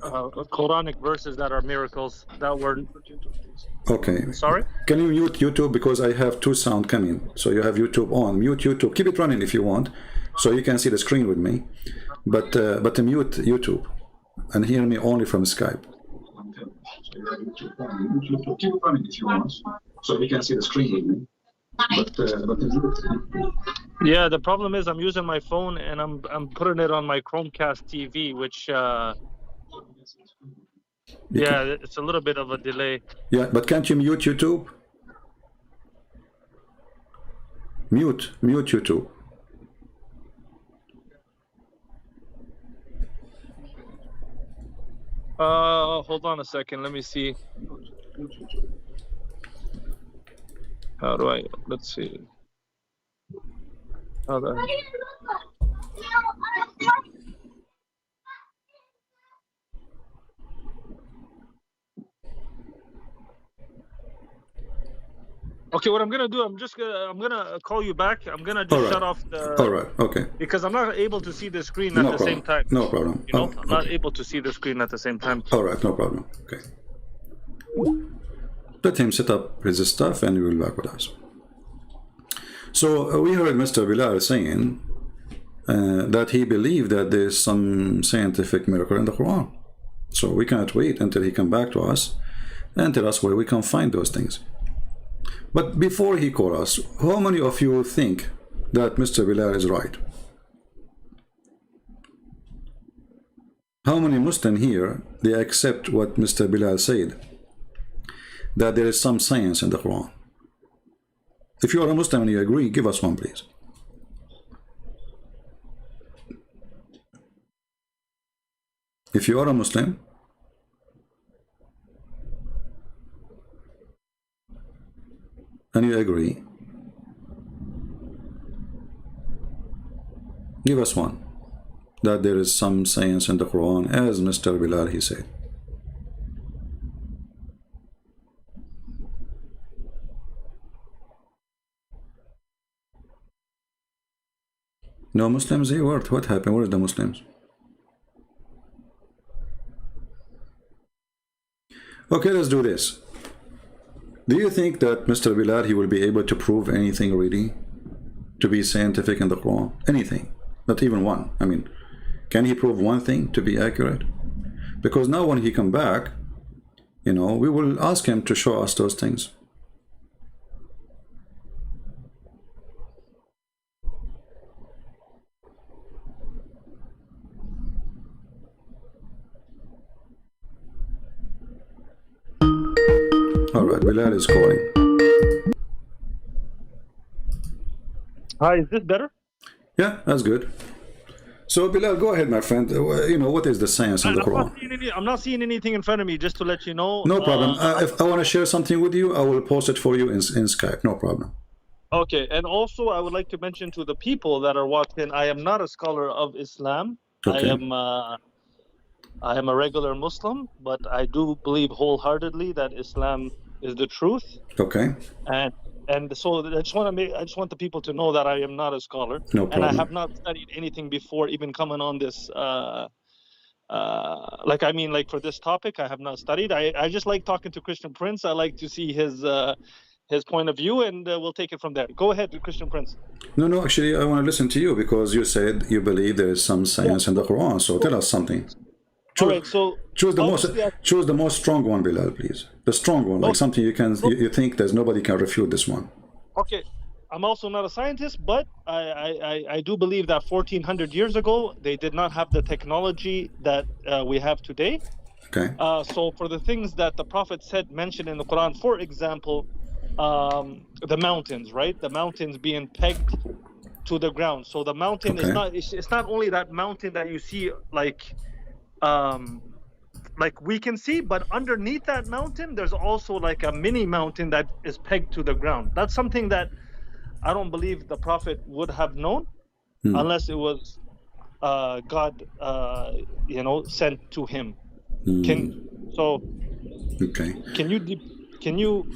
[SPEAKER 3] Quranic verses that are miracles that were...
[SPEAKER 1] Okay.
[SPEAKER 3] Sorry?
[SPEAKER 1] Can you mute YouTube, because I have two sound coming. So you have YouTube on. Mute YouTube. Keep it running if you want, so you can see the screen with me. But mute YouTube and hear me only from Skype. Keep it running if you want, so you can see the screen with me.
[SPEAKER 3] Yeah, the problem is I'm using my phone and I'm putting it on my Chromecast TV, which yeah, it's a little bit of a delay.
[SPEAKER 1] Yeah, but can't you mute YouTube? Mute YouTube.
[SPEAKER 3] Hold on a second. Let me see. How do I? Let's see. How do I... Okay, what I'm gonna do, I'm gonna call you back. I'm gonna just shut off the...
[SPEAKER 1] All right, okay.
[SPEAKER 3] Because I'm not able to see the screen at the same time.
[SPEAKER 1] No problem.
[SPEAKER 3] You know, I'm not able to see the screen at the same time.
[SPEAKER 1] All right, no problem. Okay. Let him set up his stuff and he will be back with us. So we heard Mr. Bilal saying that he believed that there's some scientific miracle in the Quran. So we cannot wait until he comes back to us and tell us where we can find those things. But before he calls us, how many of you think that Mr. Bilal is right? How many Muslims here, they accept what Mr. Bilal said, that there is some science in the Quran? If you are a Muslim and you agree, give us one, please. If you are a Muslim, and you agree, give us one, that there is some science in the Quran, as Mr. Bilal he said. No Muslims here? What happened? Where are the Muslims? Okay, let's do this. Do you think that Mr. Bilal, he will be able to prove anything really to be scientific in the Quran? Anything? Not even one. I mean, can he prove one thing to be accurate? Because now when he come back, you know, we will ask him to show us those things. All right, Bilal is calling.
[SPEAKER 3] Hi, is this better?
[SPEAKER 1] Yeah, that's good. So Bilal, go ahead, my friend. You know, what is the science in the Quran?
[SPEAKER 3] I'm not seeing anything in front of me, just to let you know.
[SPEAKER 1] No problem. If I want to share something with you, I will post it for you in Skype. No problem.
[SPEAKER 3] Okay, and also I would like to mention to the people that are watching, I am not a scholar of Islam.
[SPEAKER 1] Okay.
[SPEAKER 3] I am a regular Muslim, but I do believe wholeheartedly that Islam is the truth.
[SPEAKER 1] Okay.
[SPEAKER 3] And so I just want the people to know that I am not a scholar.
[SPEAKER 1] No problem.
[SPEAKER 3] And I have not studied anything before even coming on this. Like for this topic, I have not studied. I just like talking to Christian Prince. I like to see his point of view, and we'll take it from there. Go ahead, Christian Prince.
[SPEAKER 1] No, actually, I want to listen to you because you said you believe there is some science in the Quran. So tell us something. Choose the most strong one, Bilal, please. The strong one, like something you think there's nobody can refute this one.
[SPEAKER 3] Okay, I'm also not a scientist, but I do believe that 1400 years ago they did not have the technology that we have today.
[SPEAKER 1] Okay.
[SPEAKER 3] So for the things that the Prophet mentioned in the Quran, for example, the mountains, right? The mountains being pegged to the ground. So the mountain is not. It's not only that mountain that you see like we can see, but underneath that mountain there's also like a mini mountain that is pegged to the ground. That's something that I don't believe the Prophet would have known unless it was God sent to him.
[SPEAKER 1] Okay.
[SPEAKER 3] Can you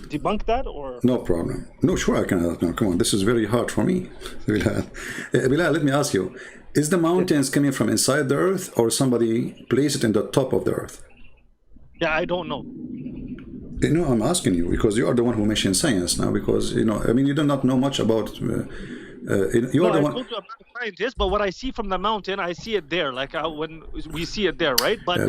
[SPEAKER 3] debunk that, or?
[SPEAKER 1] No problem. No, sure I can. No, come on. This is very hard for me. Bilal, Bilal, let me ask you. Is the mountains coming from inside the earth, or somebody placed it in the top of the earth?
[SPEAKER 3] Yeah, I don't know.
[SPEAKER 1] You know, I'm asking you because you are the one who mentioned science now. Because you know, I mean, you do not know much about. You are the
[SPEAKER 3] I
[SPEAKER 1] one.
[SPEAKER 3] told you I'm not a scientist, but what I see from the mountain, I see it there. Like when we see it there, right? But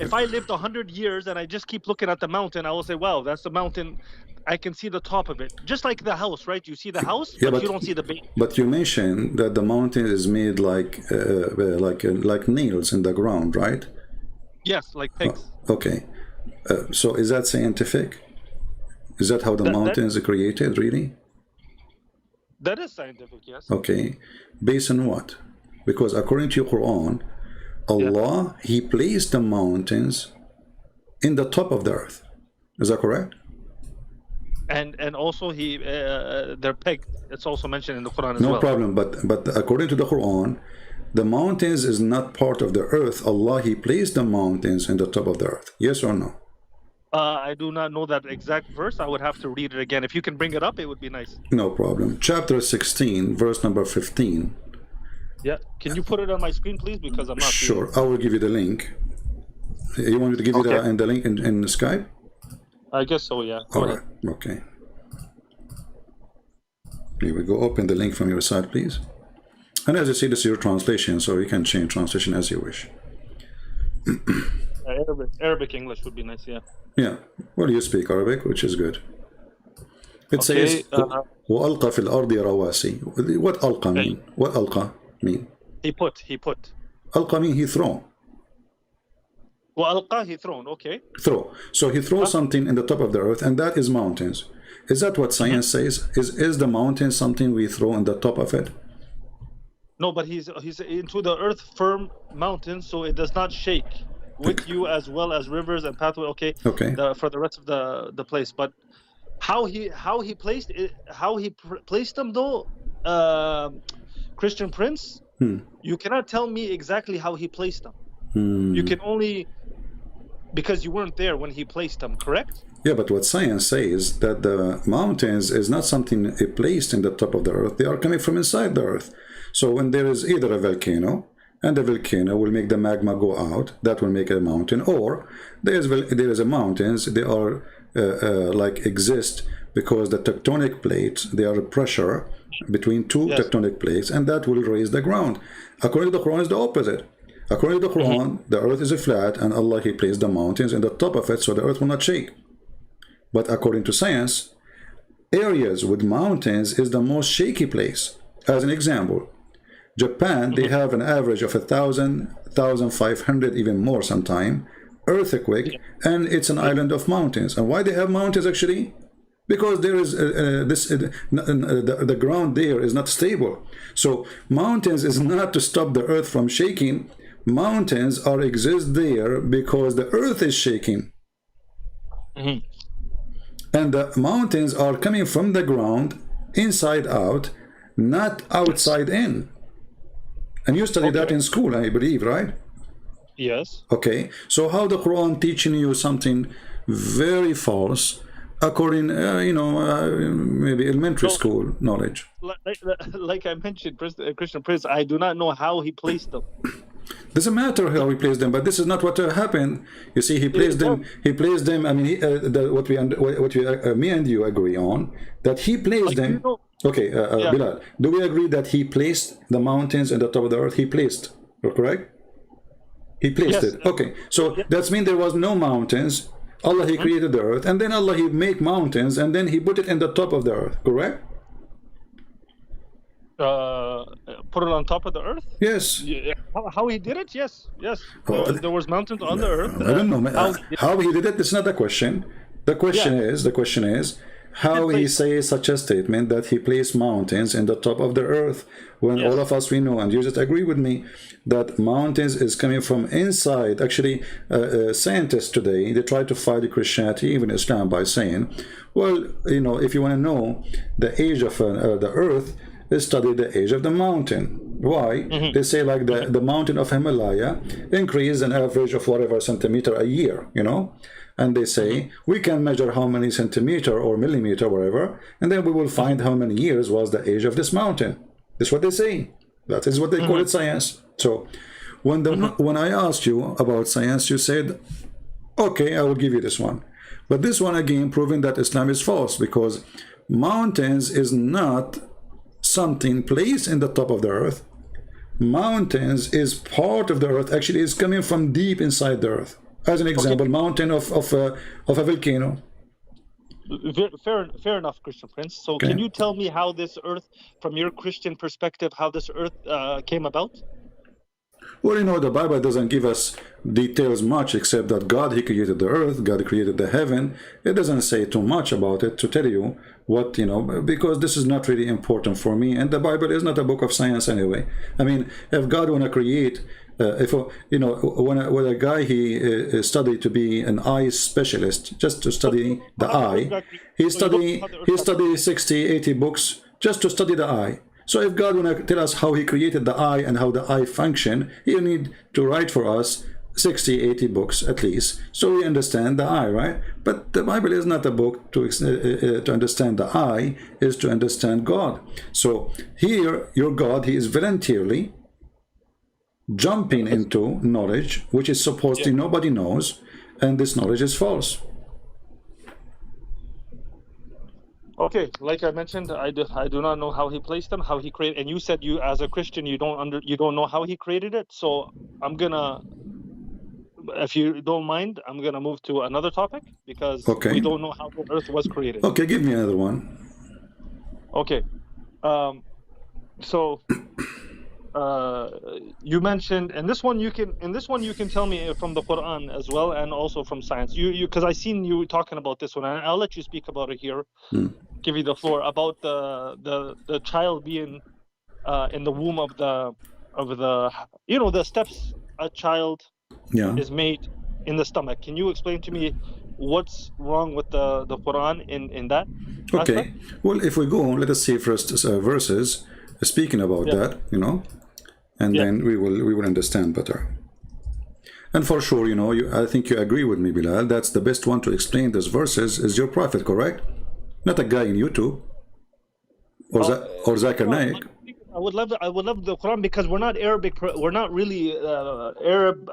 [SPEAKER 3] if I lived 100 years and I just keep looking at the mountain, I will say, "Wow, that's the mountain." I can see the top of it, just like the house, right? You see the house,
[SPEAKER 1] Yeah,
[SPEAKER 3] but you don't see the base.
[SPEAKER 1] But you mentioned that the mountain is made like nails in the ground, right?
[SPEAKER 3] Yes, like pigs.
[SPEAKER 1] Okay. So is that scientific? Is that how the mountains are created, really?
[SPEAKER 3] That is scientific, yes.
[SPEAKER 1] Okay. Based on what? Because according to your Quran, Allah, He placed the mountains in the top of the earth. Is that correct?
[SPEAKER 3] And also they're pegged. It's also mentioned in the Quran as well.
[SPEAKER 1] No problem. But according to the Quran, the mountains is not part of the earth. Allah, He placed the mountains in the top of the earth. Yes or no?
[SPEAKER 3] I do not know that exact verse. I would have to read it again. If you can bring it up, it would be nice.
[SPEAKER 1] No problem. Chapter 16, verse number 15.
[SPEAKER 3] Yeah. Can you put it on my screen, please? Because I'm not
[SPEAKER 1] Sure. I will give you the link. You want me to give you the link in Skype?
[SPEAKER 3] I guess so, yeah.
[SPEAKER 1] All right. Okay. Here we go. Open the link from your side, please. And as you see, this is your translation, so you can change translation as you wish.
[SPEAKER 3] Arabic English would be nice, yeah.
[SPEAKER 1] Yeah. Well, you speak Arabic, which is good. It says, وَأَلْقَى فِي الْأَرْضِ رَوَاسِي. What أَلْقَى mean? What أَلْقَى mean?
[SPEAKER 3] He put.
[SPEAKER 1] أَلْقَى mean he thrown.
[SPEAKER 3] وَأَلْقَى, he thrown, okay.
[SPEAKER 1] Throw. So he throws something in the top of the earth, and that is mountains. Is that what science says? Is the mountain something we throw in the top of it?
[SPEAKER 3] No, but he's into the earth firm mountain, so it does not shake with you, as well as rivers and pathway. Okay. For the rest of the place, but how he placed it, placed them though, Christian Prince, you cannot tell me exactly how he placed them. You can only, because you weren't there when he placed them, correct?
[SPEAKER 1] Yeah, but what science says that the mountains is not something placed in the top of the earth. They are coming from inside the earth. So when there is either a volcano, and the volcano will make the magma go out, that will make a mountain, or there is a mountains, they are like exist because the tectonic plates, they are a pressure between two tectonic plates, and that will raise the ground. According to the Quran, it's the opposite. According to the Quran, the earth is flat, and Allah, He placed the mountains in the top of it, so the earth will not shake. But according to science, areas with mountains is the most shaky place. As an example, Japan, they have an average of 1,000, 1,500, even more sometime, earthquake, and it's an island of mountains. And why they have mountains actually? Because there is the ground there is not stable. So mountains is not to stop the earth from shaking. Mountains exist there because the earth is shaking. And the mountains are coming from the ground inside out, not outside in. And you studied that in school, I believe, right?
[SPEAKER 3] Yes.
[SPEAKER 1] Okay. So how the Quran teaching you something very false, according, maybe elementary school knowledge?
[SPEAKER 3] Like I mentioned, Christian Prince, I do not know how he placed them.
[SPEAKER 1] Doesn't matter how he placed them, but this is not what happened. You see, he placed them. He placed them. I mean, me and you agree on that he placed them. Okay, Bilal, do we agree that he placed the mountains in the top of the earth? He placed, correct? He placed it. Okay, so that means there was no mountains. Allah, He created the earth, and then Allah, He make mountains, and then He put it in the top of the earth, correct?
[SPEAKER 3] Put it on top of the earth?
[SPEAKER 1] Yes.
[SPEAKER 3] How he did it? Yes. There was mountains on the earth.
[SPEAKER 1] I don't know how he did it. It's not a question. The question is how he says such a statement that he placed mountains in the top of the earth, when all of us we know, and you just agree with me, that mountains is coming from inside. Actually, scientists today, they try to fight Christianity, even Islam, by saying, well, if you want to know the age of the earth, study the age of the mountain. Why? They say like the mountain of Himalaya increase an average of whatever centimeter a year, you know, and they say we can measure how many centimeter or millimeter, whatever, and then we will find how many years was the age of this mountain. That's what they say. That is what they call it, science. So when I asked you about science, you said, okay, I will give you this one. But this one again proving that Islam is false, because mountains is not something placed in the top of the earth. Mountains is part of the earth. Actually, it's coming from deep inside the earth. As an example, mountain of a volcano.
[SPEAKER 3] Fair enough, Christian Prince. So can you tell me how this earth, from your Christian perspective, how this earth came about?
[SPEAKER 1] Well, you know, the Bible doesn't give us details much, except that God, he created the earth, God created the heaven. It doesn't say too much about it to tell you what, you know, because this is not really important for me, and the Bible is not a book of science anyway. I mean, if God want to create, if you know, when a guy he studied to be an eye specialist, just to study the eye, he study 60, 80 books just to study the eye. So if God want to tell us how he created the eye and how the eye function, he'll need to write for us 60, 80 books at least, so we understand the eye, right? But the Bible is not a book to understand the eye, is to understand God. So here, your God, he is voluntarily jumping into knowledge which is supposedly nobody knows, and this knowledge is false.
[SPEAKER 3] Okay, like I mentioned, I do not know how he placed them, how he created, and you said you as a Christian you don't know how he created it. So I'm gonna, if you don't mind, I'm gonna move to another topic, because we don't know how the earth was created.
[SPEAKER 1] Okay, give me another one.
[SPEAKER 3] Okay, so you mentioned, and this one you can tell me from the Quran as well, and also from science. You because I seen you talking about this one, and I'll let you speak about it here. Give you the floor about the child being in the womb of the you know, the steps a child is made in the stomach. Can you explain to me what's wrong with the Quran in that aspect?
[SPEAKER 1] Well, if we go on, let us see first verses speaking about that, you know, and then we will understand better. And for sure, you know, I think you agree with me, Bilal, that's the best one to explain these verses is your prophet, correct? Not a guy in YouTube or Zakir Naik.
[SPEAKER 3] I would love the Quran, because we're not Arabic. We're not really Arab.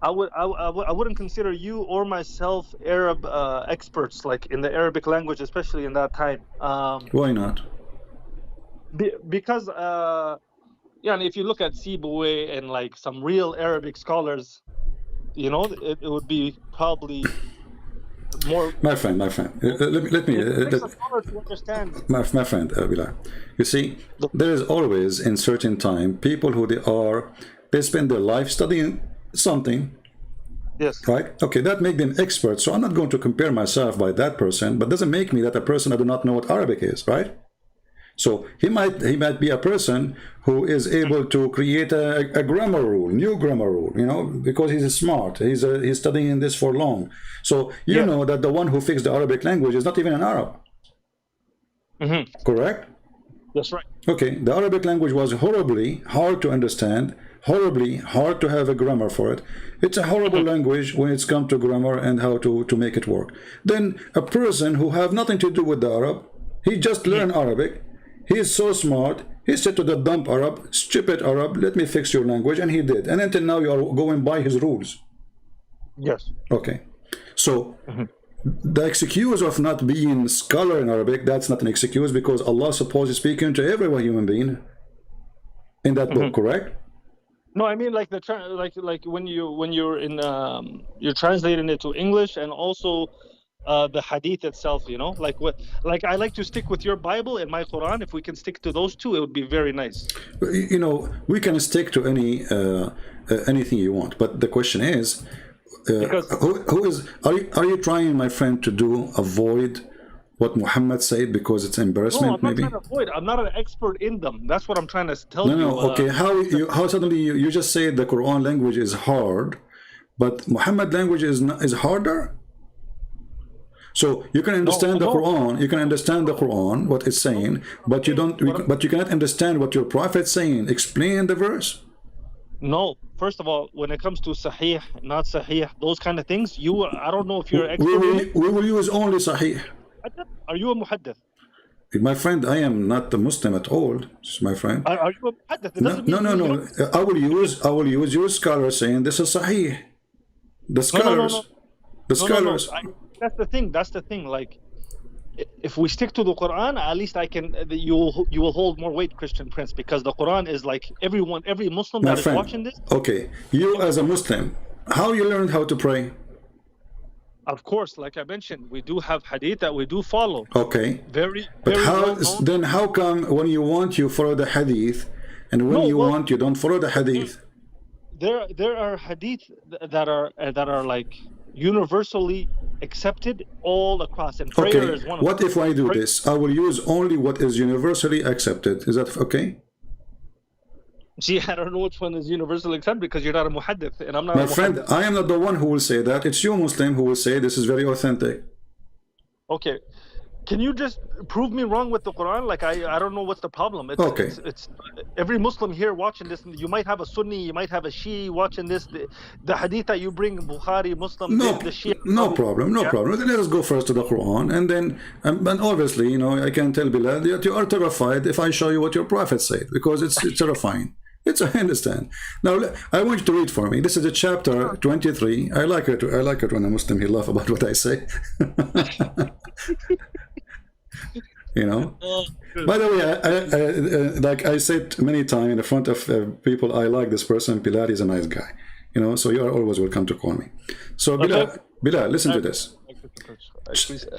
[SPEAKER 3] I wouldn't consider you or myself Arab experts, like in the Arabic language, especially in that time.
[SPEAKER 1] Why not?
[SPEAKER 3] Because and if you look at Sibawayh and like some real Arabic scholars, you know, it would be probably more. My friend,
[SPEAKER 1] my friend, Bilal. You see, there is always in certain time people who they spend their life studying something.
[SPEAKER 3] Yes.
[SPEAKER 1] Right. Okay, that make them experts. So I'm not going to compare myself by that person, but doesn't make me that a person I do not know what Arabic is, right? So he might be a person who is able to create a grammar rule, new grammar rule, you know, because he's smart. He's studying this for long. So you know that the one who fixed the Arabic language is not even an Arab. Correct?
[SPEAKER 3] That's right.
[SPEAKER 1] Okay, the Arabic language was horribly hard to understand, horribly hard to have a grammar for it. It's a horrible language when it's come to grammar and how to make it work. Then a person who have nothing to do with the Arab, he just learned Arabic. He is so smart, he said to the dumb Arab, stupid Arab, let me fix your language, and he did. And until now you are going by his rules.
[SPEAKER 3] Yes.
[SPEAKER 1] Okay. So the excuse of not being scholar in Arabic, that's not an excuse, because Allah supposes speaking to every human being in that book, correct?
[SPEAKER 3] No, I mean like like when you're in you're translating it to English, and also the hadith itself, you know, like I like to stick with your Bible and my Quran. If we can stick to those two, it would be very nice.
[SPEAKER 1] You know, we can stick to anything you want, but the question is, are you trying, my friend, to avoid what Muhammad said because it's embarrassment?
[SPEAKER 3] No, I'm not
[SPEAKER 1] maybe
[SPEAKER 3] trying to avoid. I'm not an expert in them. That's what I'm trying to tell you.
[SPEAKER 1] No, okay. How suddenly you just say the Quran language is hard, but Muhammad language is harder? So you can understand the
[SPEAKER 3] no.
[SPEAKER 1] Quran, you can understand the Quran, what it's saying, but you don't. But you cannot understand what your prophet's saying. Explain the verse.
[SPEAKER 3] No, first of all, when it comes to sahih, not sahih, those kind of things, I don't know if you're an
[SPEAKER 1] We
[SPEAKER 3] expert in it.
[SPEAKER 1] will use only Sahih.
[SPEAKER 3] Are you a muhaddith?
[SPEAKER 1] My friend, I am not a Muslim at all. This is my friend.
[SPEAKER 3] Are you a muhaddith? It
[SPEAKER 1] No,
[SPEAKER 3] doesn't
[SPEAKER 1] no,
[SPEAKER 3] mean
[SPEAKER 1] no,
[SPEAKER 3] you
[SPEAKER 1] no. I will use your scholars saying this is Sahih. The scholars, the scholars.
[SPEAKER 3] That's the thing. That's the thing. Like, if we stick to the Quran, at least I can. You will hold more weight, Christian Prince, because the Quran is like every Muslim
[SPEAKER 1] My
[SPEAKER 3] that
[SPEAKER 1] friend,
[SPEAKER 3] is watching this.
[SPEAKER 1] Okay, you as a Muslim, how you learned how to pray?
[SPEAKER 3] Of course, like I mentioned, we do have hadith that we do follow.
[SPEAKER 1] Okay.
[SPEAKER 3] Very,
[SPEAKER 1] But
[SPEAKER 3] very
[SPEAKER 1] how
[SPEAKER 3] well known.
[SPEAKER 1] then? How come when you want you follow the hadith, and when you want you don't follow the hadith?
[SPEAKER 3] There are hadith that are like universally accepted all across, and prayer is one of
[SPEAKER 1] what
[SPEAKER 3] them.
[SPEAKER 1] if I do this? I will use only what is universally accepted. Is that okay?
[SPEAKER 3] See, I don't know which one is universally accepted because you're not a muhaddith, and I'm not.
[SPEAKER 1] My friend, I am not the one who will say that. It's you, Muslim, who will say this is very authentic.
[SPEAKER 3] Okay, can you just prove me wrong with the Quran? Like I don't know what's the problem. It's every Muslim here watching this. You might have a Sunni, you might have a Shi'i watching this. The hadith that you bring, Bukhari, Muslim, the Shia.
[SPEAKER 1] No problem. Let us go first to the Quran, and then, and obviously, you know, I can tell Bilal that you are terrified if I show you what your prophet said, because it's terrifying. I understand. Now I want you to read for me. This is a chapter 23. I like it. I like it when a Muslim he laugh about what I say. You know. By the way, I like I said many times in front of people, I like this person. Bilal is a nice guy. You know, so you are always welcome to call me. So Bilal, listen to this.
[SPEAKER 3] I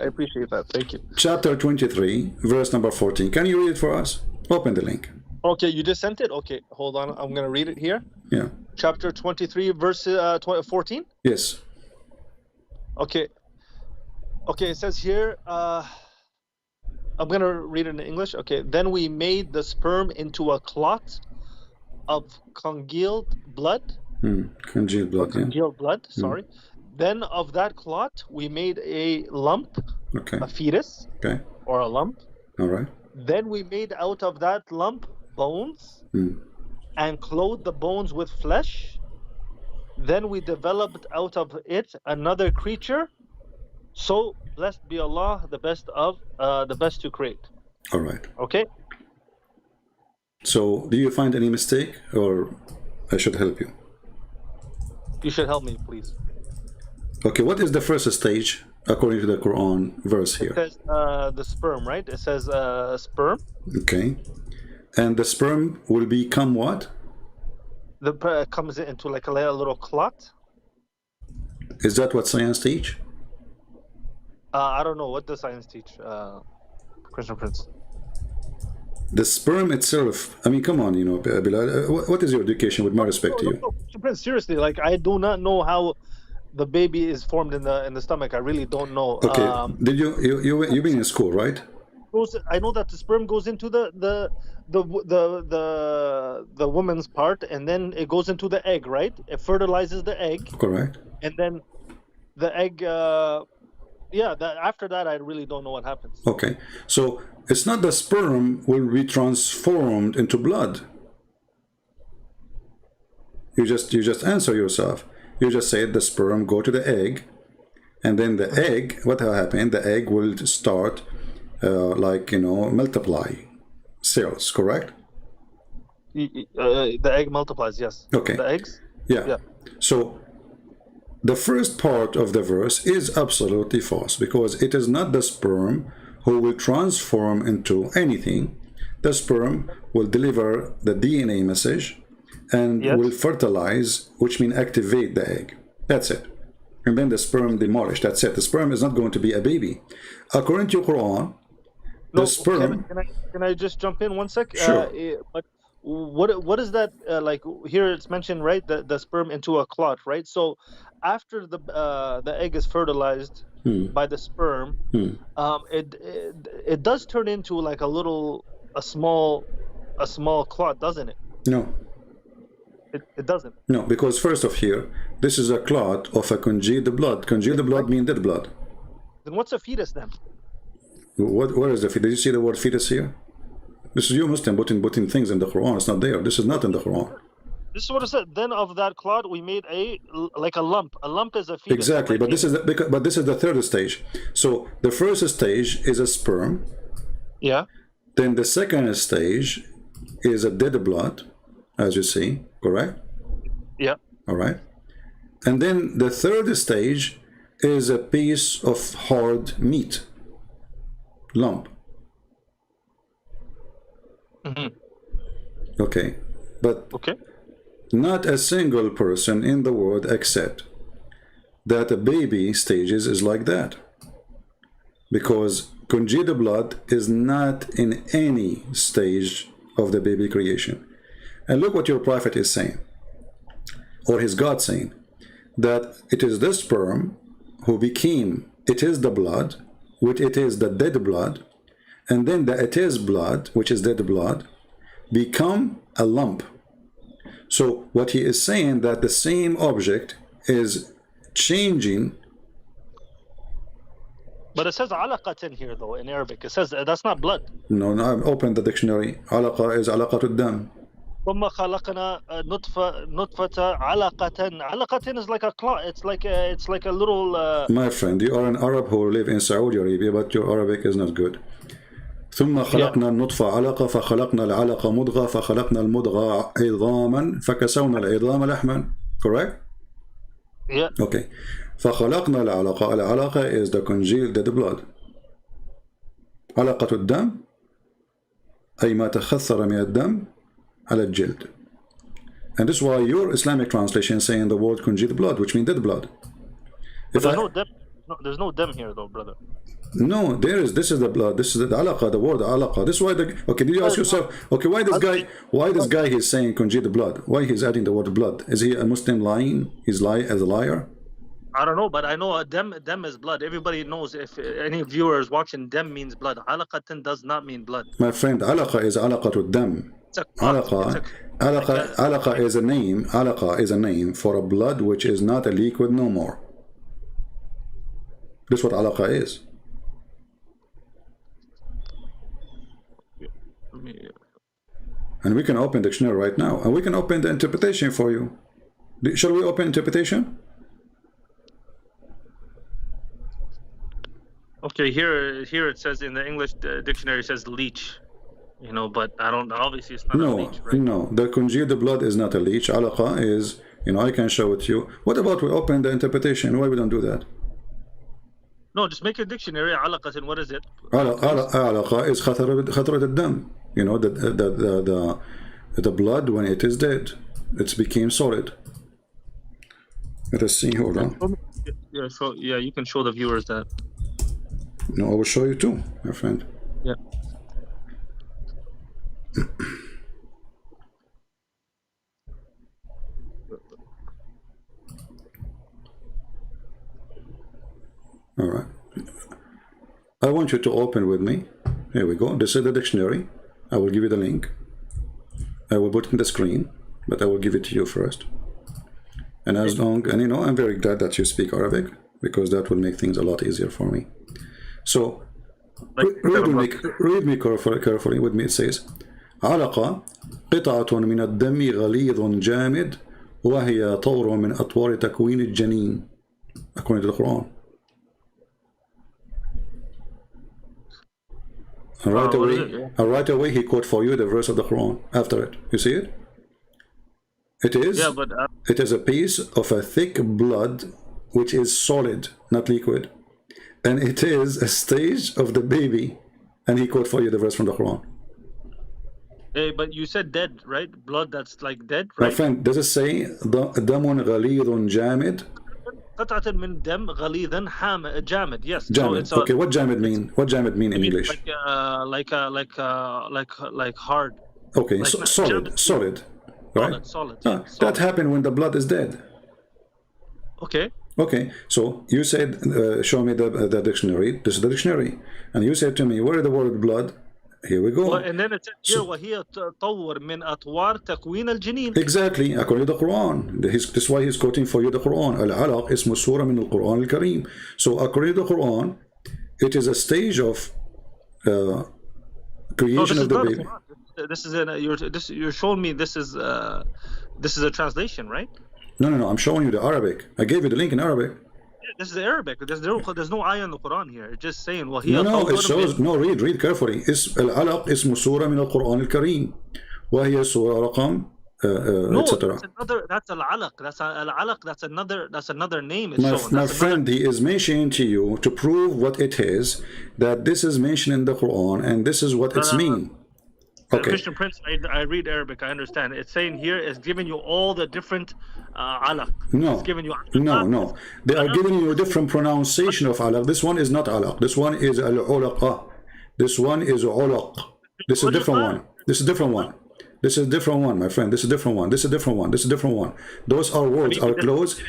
[SPEAKER 3] appreciate that. Thank you.
[SPEAKER 1] Chapter 23, verse number 14. Can you read it for us? Open the link.
[SPEAKER 3] Okay, you just sent it? Okay, hold on. I'm going to read it here.
[SPEAKER 1] Yeah.
[SPEAKER 3] Chapter 23, verse 14?
[SPEAKER 1] Yes.
[SPEAKER 3] Okay. Okay, it says here, I'm going to read it in English. Okay, then we made the sperm into a clot of congealed blood.
[SPEAKER 1] Congealed blood,
[SPEAKER 3] congealed blood, sorry. Then of that clot, we made a lump, a fetus, or a lump.
[SPEAKER 1] All right.
[SPEAKER 3] Then we made out of that lump bones and clothed the bones with flesh. Then we developed out of it another creature. So blessed be Allah, the best to create.
[SPEAKER 1] All right.
[SPEAKER 3] Okay.
[SPEAKER 1] So do you find any mistake, or I should help you?
[SPEAKER 3] You should help me, please.
[SPEAKER 1] Okay, what is the first stage according to the Quran verse here?
[SPEAKER 3] It says the sperm, right? It says sperm.
[SPEAKER 1] Okay. And the sperm will become what?
[SPEAKER 3] Comes into like a little clot.
[SPEAKER 1] Is that what science teach?
[SPEAKER 3] I don't know. What does science teach, Christian Prince?
[SPEAKER 1] The sperm itself, I mean, come on, you know, Bilal, what is your education, with my respect to you?
[SPEAKER 3] No, Christian Prince, seriously, like, I do not know how the baby is formed in the stomach. I really don't know.
[SPEAKER 1] Okay, did you've been in school, right?
[SPEAKER 3] I know that the sperm goes into the woman's part, and then it goes into the egg, right? It fertilizes the egg.
[SPEAKER 1] Correct.
[SPEAKER 3] And then the egg, after that, I really don't know what happens.
[SPEAKER 1] Okay, so it's not the sperm will be transformed into blood. You just answer yourself. You just said the sperm go to the egg, and then the egg, what will happen? The egg will start, multiply cells, correct?
[SPEAKER 3] The egg multiplies, yes.
[SPEAKER 1] Okay.
[SPEAKER 3] The eggs?
[SPEAKER 1] Yeah. So the first part of the verse is absolutely false, because it is not the sperm who will transform into anything. The sperm will deliver the DNA message and will fertilize, which means activate the egg. That's it. And then the sperm demolish. That's it. The sperm is not going to be a baby. According to Quran, the sperm...
[SPEAKER 3] Can I just jump in 1 sec?
[SPEAKER 1] Sure.
[SPEAKER 3] But what is that, like, here it's mentioned, right, the sperm into a clot, right? So after the egg is fertilized by the sperm, it does turn into like a small clot, doesn't it?
[SPEAKER 1] No.
[SPEAKER 3] It doesn't.
[SPEAKER 1] No, because first of here, this is a clot of a congealed blood. Congealed blood means dead blood.
[SPEAKER 3] Then what's a fetus then?
[SPEAKER 1] Where is the fetus? Did you see the word fetus here? This is you Muslim putting things in the Quran. It's not there. This is not in the Quran.
[SPEAKER 3] This is what it said. Then of that clot we made like a lump. A lump is a fetus.
[SPEAKER 1] Exactly, but this is the third stage. So the first stage is a sperm.
[SPEAKER 3] Yeah.
[SPEAKER 1] Then the second stage is a dead blood, as you see, correct?
[SPEAKER 3] Yeah.
[SPEAKER 1] All right. And then the third stage is a piece of hard meat, lump. Okay, but not a single person in the world accept that a baby stages is like that, because congealed blood is not in any stage of the baby creation. And look what your prophet is saying, or his God saying, that it is the sperm who became, it is the blood, which it is the dead blood, and then the it is blood, which is dead blood, become a lump. So what he is saying, that the same object is changing.
[SPEAKER 3] But it says alaqatan here though in Arabic. It says that's not blood.
[SPEAKER 1] No, I've opened the dictionary. Alaqa is alaqatud dam.
[SPEAKER 3] ثم خلقنا نطفة علقة. علقة is like a clot. It's like a little.
[SPEAKER 1] My friend, you are an Arab who live in Saudi Arabia, but your Arabic is not good. ثم خلقنا النطفة علقة فخلقنا العلقة مضغة فخلقنا المضغة عظاما فكسونا العظام لحما. Correct?
[SPEAKER 3] Yeah.
[SPEAKER 1] Okay. فخلقنا العلقة. العلقة is the congealed dead blood. علقة الدم أي ما تخثر من الدم على الجلد. And this is why your Islamic translation is saying the word congealed blood, which means dead blood.
[SPEAKER 3] There's no dem here though, brother.
[SPEAKER 1] No, there is. This is the blood. This is the alaqa, the word alaqa. This is why the. Okay, did you ask yourself? Okay, why this guy is saying congealed blood? Why he's adding the word blood? Is he a Muslim lying? He's lying as a liar?
[SPEAKER 3] I don't know, but I know dem is blood. Everybody knows. If any viewer is watching, dem means blood. Alaqatan does not mean blood.
[SPEAKER 1] My friend, alaqa is alaqatul dam. Alaqa is a name. Alaqa is a name for a blood which is not a liquid no more. This is what alaqa is. And we can open the dictionary right now, and we can open the interpretation for you. Shall we open interpretation?
[SPEAKER 3] Okay, here it says in the English dictionary it says leech, you know, but I don't. Obviously, it's not a leech, right?
[SPEAKER 1] No, the congealed blood is not a leech. Alaqa is, you know, I can show it to you. What about we open the interpretation? Why we don't do that?
[SPEAKER 3] No, just make a dictionary. Alaqatan, what is it?
[SPEAKER 1] Alaqa is khatrat al-dam. You know, the blood when it is dead, it became solid. Let us see. Hold on.
[SPEAKER 3] Yeah, so yeah, you can show the viewers that.
[SPEAKER 1] No, I will show you too, my friend.
[SPEAKER 3] Yeah.
[SPEAKER 1] All right. I want you to open with me. Here we go. This is the dictionary. I will give you the link. I will put it in the screen, but I will give it to you first. And as long, and you know, I'm very glad that you speak Arabic, because that will make things a lot easier for me. So, read me carefully with me. It says, علقة قطعة من الدم غليظ جامد وهي طور من أطوار تكوين الجنين. According to the Quran. And right away he quote for you the verse of the Quran after it. You see it? It is,
[SPEAKER 3] yeah, but,
[SPEAKER 1] it is a piece of a thick blood which is solid, not liquid. And it is a stage of the baby. And he quote for you the verse from the Quran.
[SPEAKER 3] Hey, but you said dead, right? Blood that's like dead, right?
[SPEAKER 1] My friend, does it say دم غليظ جامد?
[SPEAKER 3] قطعة من دم غليظ جامد. Yes.
[SPEAKER 1] جامد.
[SPEAKER 3] So
[SPEAKER 1] okay, what jamid mean? What jamid mean in English?
[SPEAKER 3] Like hard.
[SPEAKER 1] Okay,
[SPEAKER 3] like
[SPEAKER 1] so solid, right?
[SPEAKER 3] Solid.
[SPEAKER 1] That happened when the blood is dead.
[SPEAKER 3] Okay.
[SPEAKER 1] Okay, so you said, show me the dictionary. This is the dictionary. And you said to me, where is the word blood? Here we go.
[SPEAKER 3] Well, and then it says here, وهي طور من أطوار تكوين الجنين.
[SPEAKER 1] Exactly, according to the Quran. This is why he's quoting for you the Quran. Al-alaq ismu surah min al-Quran al-Kareem. So according to the Quran, it is a stage of creation of the baby.
[SPEAKER 3] This is you're showing me this is a translation, right?
[SPEAKER 1] No. I'm showing you the Arabic. I gave you the link in Arabic.
[SPEAKER 3] Yeah, this is Arabic. There's no ayah in the Quran here. It's just saying, well,
[SPEAKER 1] No, it shows. No, read carefully. العلق اسم سورة من القرآن الكريم وهي سورة رقم etc.
[SPEAKER 3] That's al-alaq. That's another name.
[SPEAKER 1] My friend, he is mentioning to you to prove what it is, that this is mentioned in the Quran and this is what it's mean. Okay.
[SPEAKER 3] Christian Prince, I read Arabic. I understand. It's saying here, it's giving you all the different alaq.
[SPEAKER 1] No,
[SPEAKER 3] it's giving you
[SPEAKER 1] no. They are giving you a different pronunciation of alaq. This one is not alaq. This one is al-ulaqa. This one is ulaq. This is a different one. This is a different one. This is a different one, my friend. This is a different one. This is a different one. This is a different one. Those are words, are close.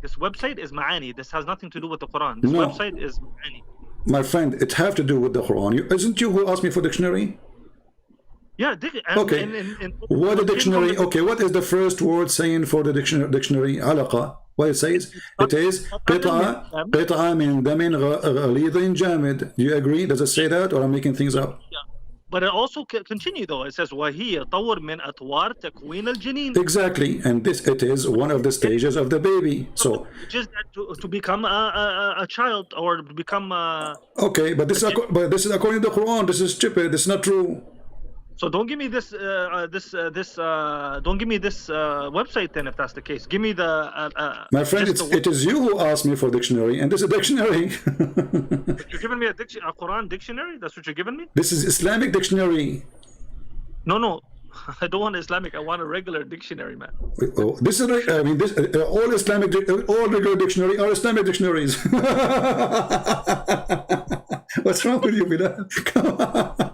[SPEAKER 3] This website is ma'ani. This has nothing to do with the Quran. This website is ma'ani.
[SPEAKER 1] My friend, it have to do with the Quran. Isn't you who asked me for dictionary?
[SPEAKER 3] Yeah.
[SPEAKER 1] Okay. What the dictionary? Okay. What is the first word saying for the dictionary? Alaqa. What it says? It is قطعة من دم غليظ جامد. Do you agree? Does it say that, or I'm making things up?
[SPEAKER 3] Yeah. But it also continue though. It says وهي طور من أطوار تكوين الجنين.
[SPEAKER 1] Exactly, and it is one of the stages of the baby. So
[SPEAKER 3] just to become a child or to become.
[SPEAKER 1] Okay, but this is according to the Quran. This is stupid. This is not true.
[SPEAKER 3] So don't give me this don't give me this website then, if that's the case. Give me the
[SPEAKER 1] my friend, it is you who asked me for dictionary, and this is a dictionary.
[SPEAKER 3] You're giving me a Quran dictionary? That's what you're giving me?
[SPEAKER 1] This is Islamic dictionary.
[SPEAKER 3] No. I don't want Islamic. I want a regular dictionary, man.
[SPEAKER 1] Oh, this is I mean this all regular dictionary are Islamic dictionaries. What's wrong with you, Bilal? Come on.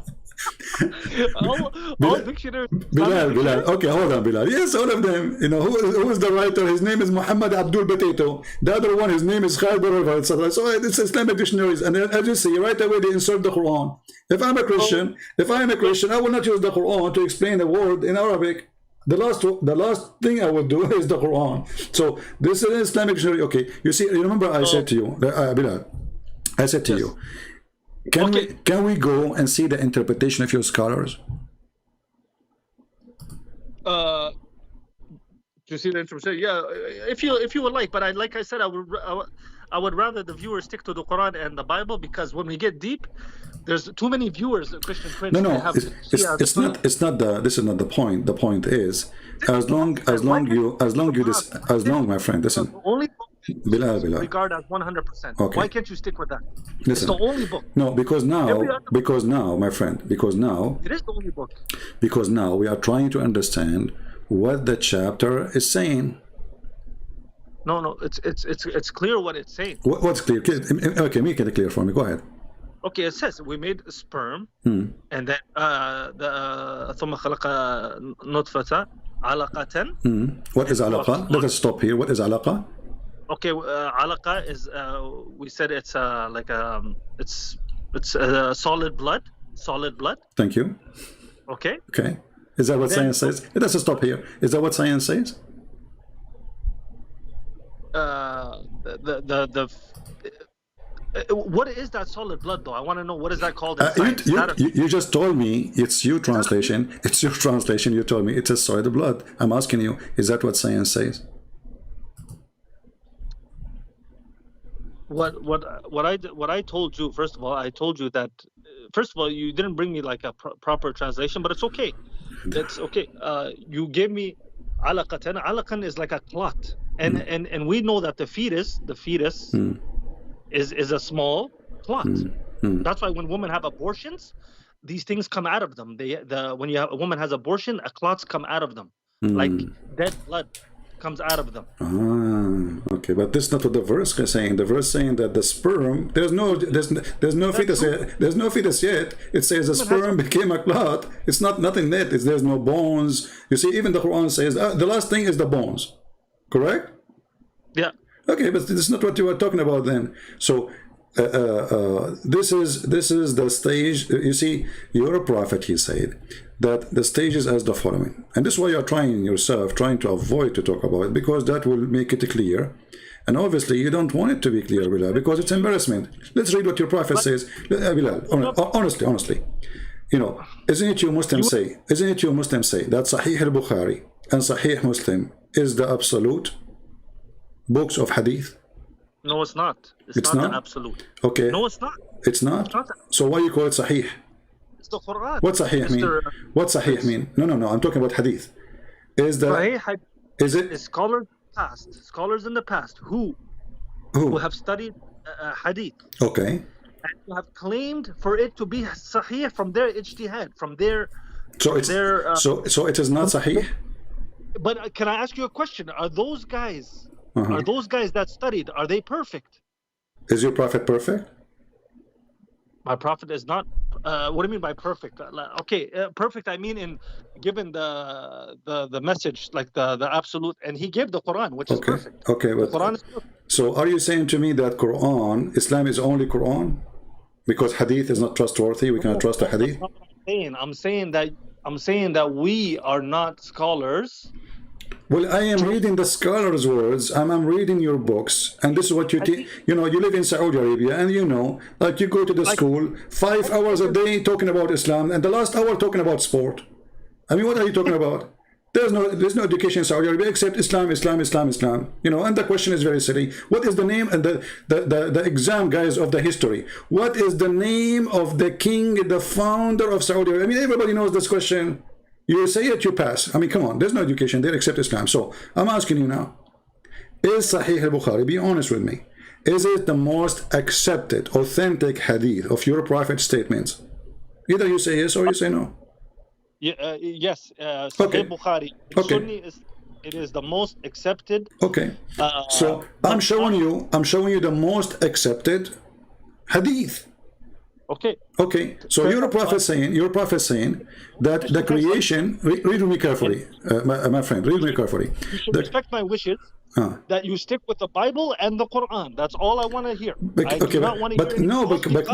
[SPEAKER 3] all dictionaries.
[SPEAKER 1] Bilal. Okay, hold on, Bilal. Yes, all of them. You know who is the writer? His name is Muhammad Abdul Potato. The other one, his name is Khalid Barra, etc. So it's Islamic dictionaries, and as you see, right away they insert the Quran. If I'm a Christian, I will not use the Quran to explain a word in Arabic. The last thing I will do is the Quran. So this is an Islamic dictionary. Okay, you see, you remember I said to you, Bilal, I said to you. Can we go and see the interpretation of your scholars?
[SPEAKER 3] To see the interpretation, yeah, if you would like, but like I said, I would rather the viewers stick to the Quran and the Bible, because when we get deep, there's too many viewers. Christian Prince.
[SPEAKER 1] No, it's not. This is not the point. The point is, as long, my friend, listen.
[SPEAKER 3] Only
[SPEAKER 1] Bilal.
[SPEAKER 3] regard as 100%.
[SPEAKER 1] Okay.
[SPEAKER 3] Why can't you stick with that?
[SPEAKER 1] Listen,
[SPEAKER 3] it's the only book.
[SPEAKER 1] No, because now, my friend,
[SPEAKER 3] it is the only book.
[SPEAKER 1] Because now we are trying to understand what the chapter is saying.
[SPEAKER 3] No, it's clear what it's saying.
[SPEAKER 1] What's clear? Okay, make it clear for me. Go ahead.
[SPEAKER 3] Okay, it says we made sperm, and then ثم خلق نطفة علقة.
[SPEAKER 1] What is alaqa? Let us stop here. What is alaqa?
[SPEAKER 3] Okay, alaqa is we said it's like it's solid blood.
[SPEAKER 1] Thank you.
[SPEAKER 3] Okay.
[SPEAKER 1] Is that what science says? Let us stop here. Is that what science says?
[SPEAKER 3] What is that solid blood though? I want to know, what is that called?
[SPEAKER 1] You just told me it's your translation. It's your translation. You told me it's a solid blood. I'm asking you, is that what science says?
[SPEAKER 3] What I told you, first of all, I told you that you didn't bring me like a proper translation, but it's okay. That's okay. You gave me alaqatan. Alaqan is like a clot, and we know that the fetus is a small clot. That's why when women have abortions, these things come out of them. When a woman has abortion, clots come out of them, like dead blood comes out of them.
[SPEAKER 1] Okay, but this is not what the verse is saying. The verse saying that the sperm, there's no fetus yet. There's no fetus yet. It says the sperm became a clot. It's nothing yet. There's no bones. You see, even the Quran says the last thing is the bones. Correct?
[SPEAKER 3] Yeah.
[SPEAKER 1] Okay, but this is not what you were talking about then. So this is the stage. You see, you're a prophet, he said, that the stage is as the following. And this is why you're trying to avoid to talk about it, because that will make it clear. And obviously you don't want it to be clear, Bilal, because it's embarrassment. Let's read what your Prophet says. Bilal, honestly, you know, isn't it you Muslims say that Sahih al-Bukhari and Sahih Muslim is the absolute books of hadith?
[SPEAKER 3] No, it's not. It's not the absolute.
[SPEAKER 1] Okay.
[SPEAKER 3] No, it's not.
[SPEAKER 1] It's not? So why you call it Sahih?
[SPEAKER 3] It's the Quran.
[SPEAKER 1] What Sahih mean? What Sahih mean? No, I'm talking about hadith. Is it scholars in the past who have studied hadith? Okay.
[SPEAKER 3] And who have claimed for it to be sahih from their ijtihad, from their
[SPEAKER 1] so it is not sahih.
[SPEAKER 3] But can I ask you a question? Are those guys that studied, are they perfect?
[SPEAKER 1] Is your Prophet perfect?
[SPEAKER 3] My Prophet is not. What do you mean by perfect? Okay, perfect. I mean, in given the message, like the absolute, and he gave the Quran, which is perfect.
[SPEAKER 1] Okay, but
[SPEAKER 3] the Quran is perfect.
[SPEAKER 1] So are you saying to me that Islam is only Quran, because hadith is not trustworthy? We cannot trust the hadith.
[SPEAKER 3] That's not what I'm saying that we are not scholars.
[SPEAKER 1] Well, I am reading the scholars' words, and I'm reading your books, and this is what you teach. You know, you live in Saudi Arabia, and you know, like you go to the school 5 hours a day talking about Islam, and the last hour talking about sport. I mean, what are you talking about? There's no education in Saudi Arabia except Islam. You know, and the question is very silly. What is the name and the exam, guys, of the history? What is the name of the king, the founder of Saudi Arabia? I mean, everybody knows this question. You say it, you pass. I mean, come on, there's no education there except Islam. So I'm asking you now, is Sahih al-Bukhari, be honest with me, is it the most accepted, authentic hadith of your Prophet's statements? Either you say yes or you say no.
[SPEAKER 3] Yes. Sahih Bukhari. Sunni it is the most accepted.
[SPEAKER 1] Okay. So I'm showing you the most accepted hadith. Okay. So your Prophet saying that the creation. Read me carefully, my friend. Read me carefully.
[SPEAKER 3] You should respect my wishes. That you stick with the Bible and the Quran. That's all I want to hear.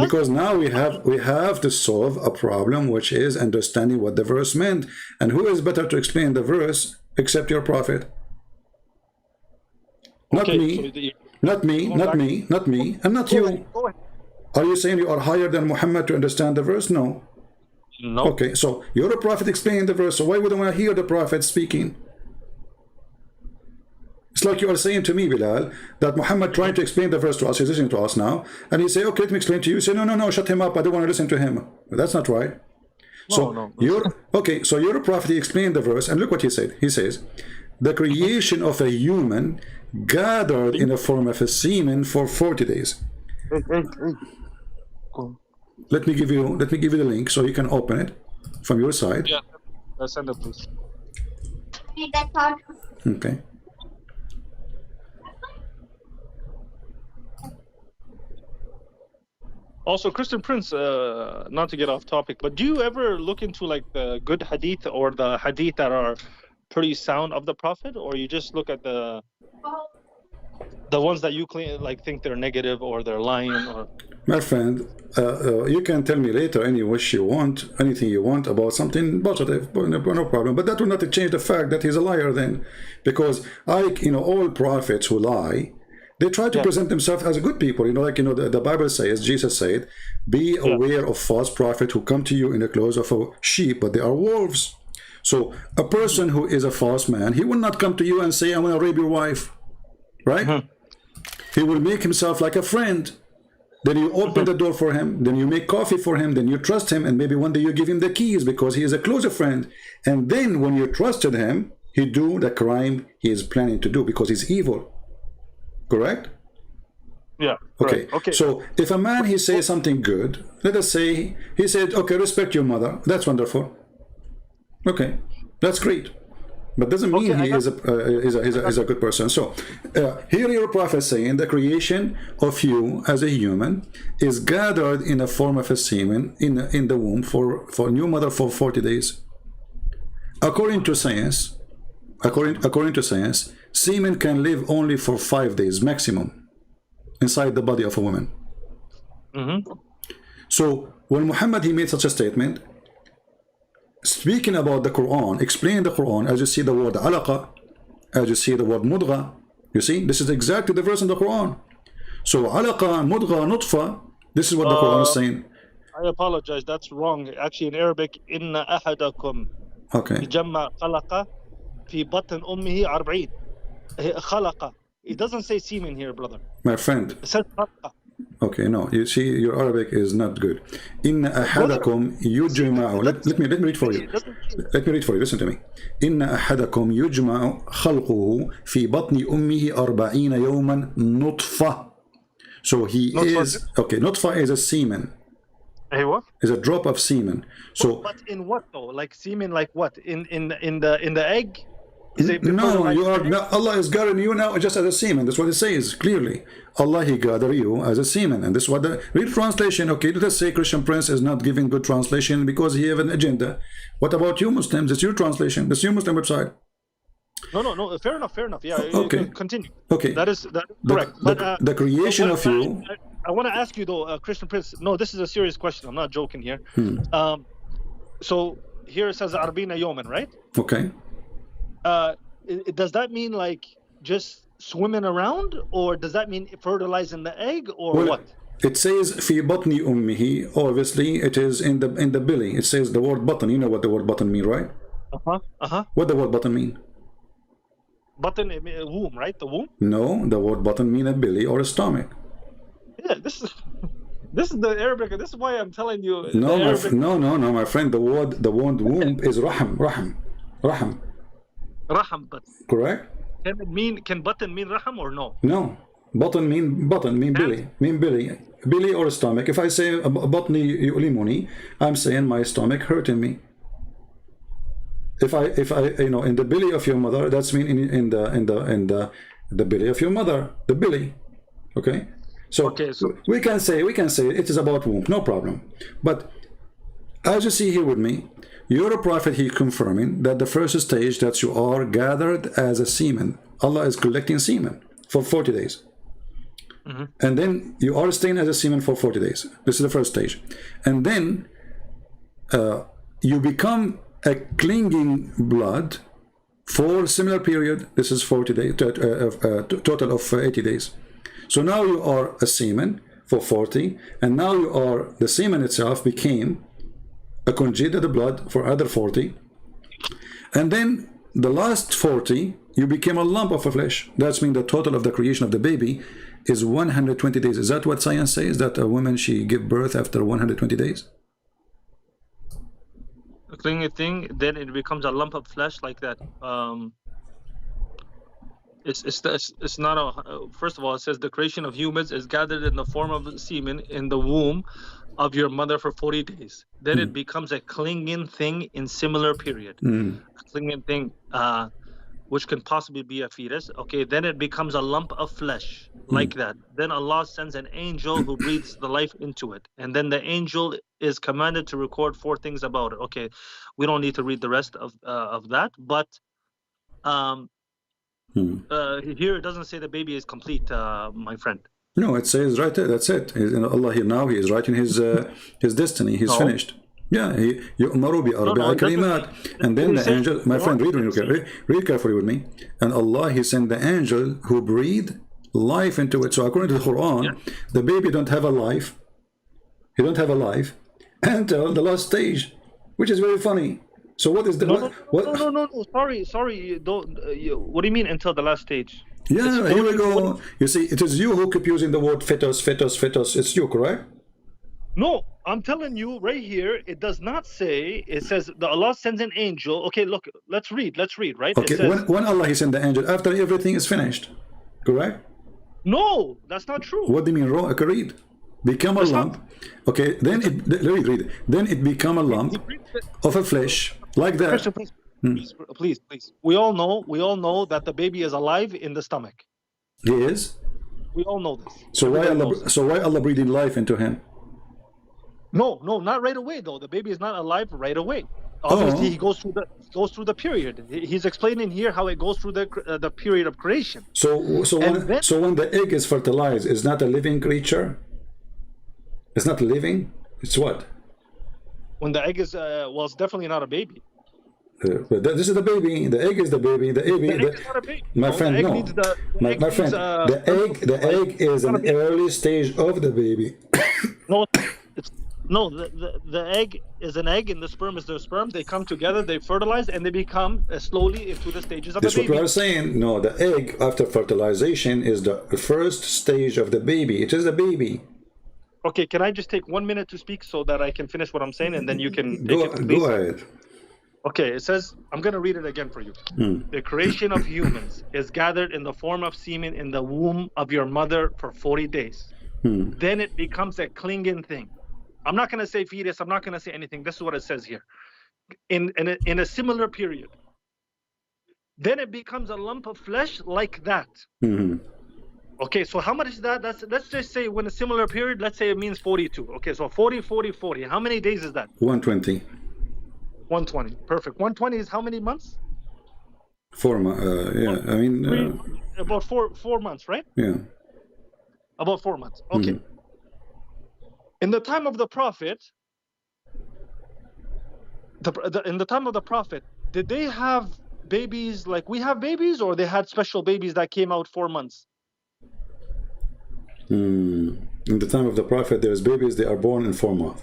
[SPEAKER 1] Because now we have to solve a problem, which is understanding what the verse meant, and who is better to explain the verse except your Prophet? Not me, and not you.
[SPEAKER 3] Go ahead.
[SPEAKER 1] Are you saying you are higher than Muhammad to understand the verse? No. Okay, so you're a prophet explaining the verse, so why wouldn't I hear the Prophet speaking? It's like you are saying to me, Bilal, that Muhammad trying to explain the verse to us, he's listening to us now, and he say, okay, let me explain to you. You say, no, shut him up, I don't want to listen to him. But that's not right. So you're a prophet, he explained the verse, and look what he said. He says, the creation of a human gathered in the form of a semen for 40 days. Let me give you the link so you can open it from your side.
[SPEAKER 3] Yeah, send it, please.
[SPEAKER 1] Okay.
[SPEAKER 3] Also, Christian Prince, not to get off topic, but do you ever look into like the good hadith or the hadith that are pretty sound of the Prophet, or you just look at the ones that you think they're negative or they're lying? Or
[SPEAKER 1] my friend, you can tell me later anything you want about something positive, no problem. But that will not change the fact that he's a liar then, because all prophets who lie, they try to present themselves as good people. The Bible says, Jesus said, be aware of false prophets who come to you in the clothes of a sheep, but they are wolves. So a person who is a false man, he will not come to you and say, I want to rape your wife, right? He will make himself like a friend. Then you open the door for him, then you make coffee for him, then you trust him, and maybe one day you give him the keys because he is a closer friend. And then when you trusted him, he do the crime he is planning to do because he's evil. Correct?
[SPEAKER 3] Yeah.
[SPEAKER 1] Okay.
[SPEAKER 3] Right. Okay.
[SPEAKER 1] So if a man, he says something good, let us say he said, okay, respect your mother. That's wonderful. Okay, that's great. But doesn't mean he is a good person. So here your Prophet saying the creation of you as a human is gathered in the form of a semen in the womb for new mother for 40 days. According to science, semen can live only for 5 days maximum inside the body of a woman. So when Muhammad, he made such a statement, speaking about the Quran, explaining the Quran, as you see the word alaqa, as you see the word mudgha, You see, this is exactly the verse in the Quran. So alaqa, mudgha, nutfa, this is what the Quran is saying.
[SPEAKER 3] I apologize, that's wrong. Actually, in Arabic, inna ahadakum
[SPEAKER 1] Okay.
[SPEAKER 3] jamma khalaqa fi batn ummihi 40. Khalaqa. It doesn't say semen here, brother.
[SPEAKER 1] My friend.
[SPEAKER 3] It says khalaqa.
[SPEAKER 1] Okay, no, you see, your Arabic is not good. Inna ahadakum yujma'u. Let me read for you. Let me read for you. Listen to me. Inna ahadakum yujma'u khalquhu fi batni ummihi 40 yawman nutfa. So he is, okay, nutfa is a semen.
[SPEAKER 3] Hey, what?
[SPEAKER 1] Is a drop of semen. So
[SPEAKER 3] but in what though? Like semen, like what? In the egg? Is it
[SPEAKER 1] no,
[SPEAKER 3] like
[SPEAKER 1] you are not, Allah is gathering you now just as a semen. That's what it says clearly. Allah, He gather you as a semen, and this is what the real translation. Okay, let's say Christian Prince is not giving good translation because he have an agenda. What about you Muslims? It's your translation. That's your Muslim website.
[SPEAKER 3] No. Fair enough. Yeah.
[SPEAKER 1] Okay.
[SPEAKER 3] Continue.
[SPEAKER 1] Okay.
[SPEAKER 3] That is correct.
[SPEAKER 1] The creation of you.
[SPEAKER 3] I want to ask you though, Christian Prince. No, this is a serious question. I'm not joking here. So here it says Arabian Yoman, right?
[SPEAKER 1] Okay.
[SPEAKER 3] Does that mean like just swimming around, or does that mean fertilizing the egg, or what?
[SPEAKER 1] It says fi batni ummihi. Obviously, it is in the belly. It says the word button. You know what the word button mean, right? What the word button mean?
[SPEAKER 3] Button, womb, right? The womb?
[SPEAKER 1] No, the word button mean a belly or a stomach.
[SPEAKER 3] Yeah, this is the Arabic. This is why I'm telling you.
[SPEAKER 1] No, my friend. The word womb is raham.
[SPEAKER 3] Raham, but
[SPEAKER 1] correct?
[SPEAKER 3] Can button mean raham or no?
[SPEAKER 1] No, button mean belly or stomach. If I say batni yu'limuni, I'm saying my stomach hurting me. If I in the belly of your mother, that's mean in the belly of your mother, the belly. Okay. So we can say it is about womb, no problem. But as you see here with me, you're a prophet. He confirming that the first stage that you are gathered as a semen. Allah is collecting semen for 40 days. And then you are staying as a semen for 40 days. This is the first stage. And then you become a clinging blood for a similar period. This is 40 days, total of 80 days. So now you are a semen for 40, and now you are, the semen itself became a congealed blood for other 40, and then the last 40 you became a lump of flesh. That's mean the total of the creation of the baby is 120 days. Is that what science says, that a woman, she give birth after 120 days?
[SPEAKER 3] A clinging thing, then it becomes a lump of flesh like that. It's not a. First of all, it says the creation of humans is gathered in the form of semen in the womb of your mother for 40 days. Then it becomes a clinging thing in similar period. A clinging thing, which can possibly be a fetus. Okay, then it becomes a lump of flesh like that. Then Allah sends an angel who breathes the life into it, and then the angel is commanded to record 4 things about it. Okay, we don't need to read the rest of that, but here it doesn't say the baby is complete, my friend.
[SPEAKER 1] No, it says right there. That's it. Allah here now, He is writing his destiny. He's finished. Yeah, يؤمر بأربع كلمات, and then the angel. My friend, read carefully with me. And Allah, He sent the angel who breathed life into it. So according to the Quran, the baby don't have a life. He don't have a life until the last stage, which is very funny. So what is the
[SPEAKER 3] no, sorry, don't what do you mean until the last stage?
[SPEAKER 1] Yeah, here we go. You see, it is you who keep using the word fetus. It's you, correct?
[SPEAKER 3] No, I'm telling you right here, it does not say. It says the Allah sends an angel. Okay, look, let's read, right?
[SPEAKER 1] Okay,
[SPEAKER 3] it says,
[SPEAKER 1] when Allah, He sent the angel after everything is finished, correct?
[SPEAKER 3] No, that's not true.
[SPEAKER 1] What do you mean wrong? Okay, read. Become a lump. Okay, then read. Then it become a lump of a flesh like that.
[SPEAKER 3] Please. We all know that the baby is alive in the stomach.
[SPEAKER 1] He is.
[SPEAKER 3] We all know this.
[SPEAKER 1] So why Allah breathing life into him?
[SPEAKER 3] No, not right away though. The baby is not alive right away. Obviously, he goes through the period. He's explaining here how it goes through the period of creation.
[SPEAKER 1] So when the egg is fertilized, it's not a living creature. It's not living. It's what?
[SPEAKER 3] When the egg is it's definitely not a baby.
[SPEAKER 1] This is the baby. The egg is the baby. The egg
[SPEAKER 3] is not a baby.
[SPEAKER 1] my
[SPEAKER 3] No,
[SPEAKER 1] friend,
[SPEAKER 3] the egg
[SPEAKER 1] no.
[SPEAKER 3] needs the egg
[SPEAKER 1] My
[SPEAKER 3] needs,
[SPEAKER 1] friend, the egg is an early stage of the baby.
[SPEAKER 3] No, the egg is an egg and the sperm is the sperm. They come together, they fertilize, and they become slowly into the stages of
[SPEAKER 1] That's
[SPEAKER 3] a
[SPEAKER 1] what
[SPEAKER 3] baby.
[SPEAKER 1] we are saying. No, the egg after fertilization is the first stage of the baby. It is the baby.
[SPEAKER 3] Okay, can I just take 1 minute to speak so that I can finish what I'm saying, and then you can take it, please?
[SPEAKER 1] Go ahead.
[SPEAKER 3] Okay, it says, I'm going to read it again for you. The creation of humans is gathered in the form of semen in the womb of your mother for 40 days. Then it becomes a clinging thing. I'm not going to say fetus. I'm not going to say anything. This is what it says here. In a similar period. Then it becomes a lump of flesh like that. Okay, so how much is that? Let's just say when a similar period, let's say it means 42. Okay, so 40, 40, 40. How many days is that?
[SPEAKER 1] 120.
[SPEAKER 3] 120. Perfect. 120 is how many months?
[SPEAKER 1] 4 months. Yeah, I mean...
[SPEAKER 3] about four months, right?
[SPEAKER 1] Yeah.
[SPEAKER 3] About 4 months. Okay. In the time of the Prophet, in the time of the Prophet, did they have babies like we have babies, or they had special babies that came out 4 months?
[SPEAKER 1] In the time of the Prophet, there's babies, they are born in 4 months.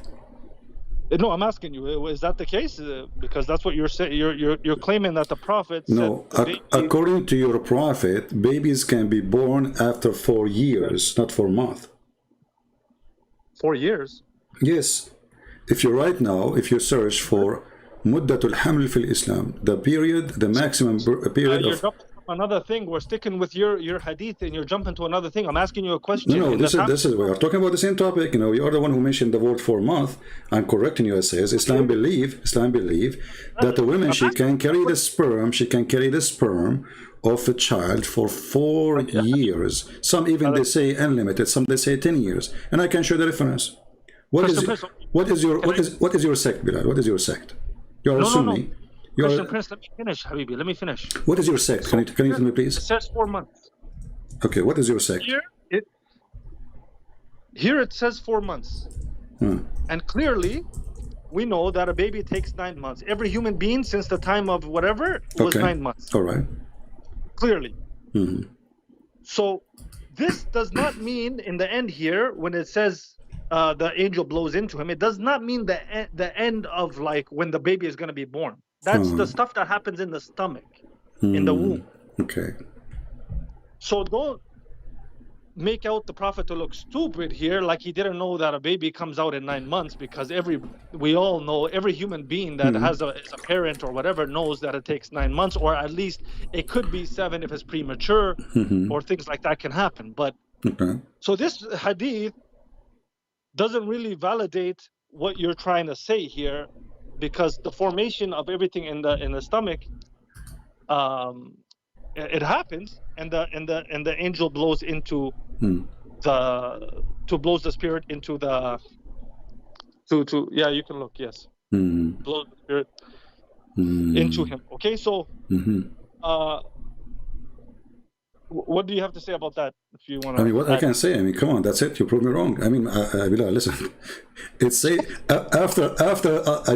[SPEAKER 3] No, I'm asking you, is that the case? Because that's what you're saying. You're claiming that the Prophet
[SPEAKER 1] No,
[SPEAKER 3] said
[SPEAKER 1] according to your Prophet, babies can be born after 4 years, not 4 months.
[SPEAKER 3] 4 years?
[SPEAKER 1] Yes. If you right now, if you search for Muddatul Haml fil Islam, the period, the maximum period
[SPEAKER 3] you're
[SPEAKER 1] of...
[SPEAKER 3] jumping to another thing. We're sticking with your hadith and you're jumping to another thing. I'm asking you a question.
[SPEAKER 1] No, this is we are talking about the same topic. You know, you are the one who mentioned the word 4 months. I'm correcting you. It says Islam believe that a woman, she can carry the sperm of a child for 4 years. Some even they say unlimited, some they say 10 years. And I can show the reference. What is your sect, Bilal? What is your sect? You're a Sunni.
[SPEAKER 3] Christian Prince, let me finish, Habibi. Let me finish.
[SPEAKER 1] What is your sect? Can you tell me, please?
[SPEAKER 3] It says 4 months.
[SPEAKER 1] Okay, what is your sect?
[SPEAKER 3] Here it says 4 months. And clearly, we know that a baby takes 9 months. Every human being since the time of whatever was 9 months.
[SPEAKER 1] All right.
[SPEAKER 3] Clearly. So this does not mean in the end here, when it says the angel blows into him, it does not mean the end of like when the baby is going to be born. That's the stuff that happens in the stomach, in the womb.
[SPEAKER 1] Okay.
[SPEAKER 3] So don't make out the Prophet to look stupid here, like he didn't know that a baby comes out in 9 months, because we all know, every human being that is a parent or whatever knows that it takes 9 months, or at least it could be 7 if it's premature, or things like that can happen. But so this hadith doesn't really validate what you're trying to say here, because the formation of everything in the stomach, it happens, and the angel blows into blows the spirit into the yeah, you can look, yes, blows the spirit into him. Okay, so what do you have to say about that? If you want to,
[SPEAKER 1] I mean, what I can say, I mean, come on, that's it. You proved me wrong. I mean, Bilal, listen. It's say after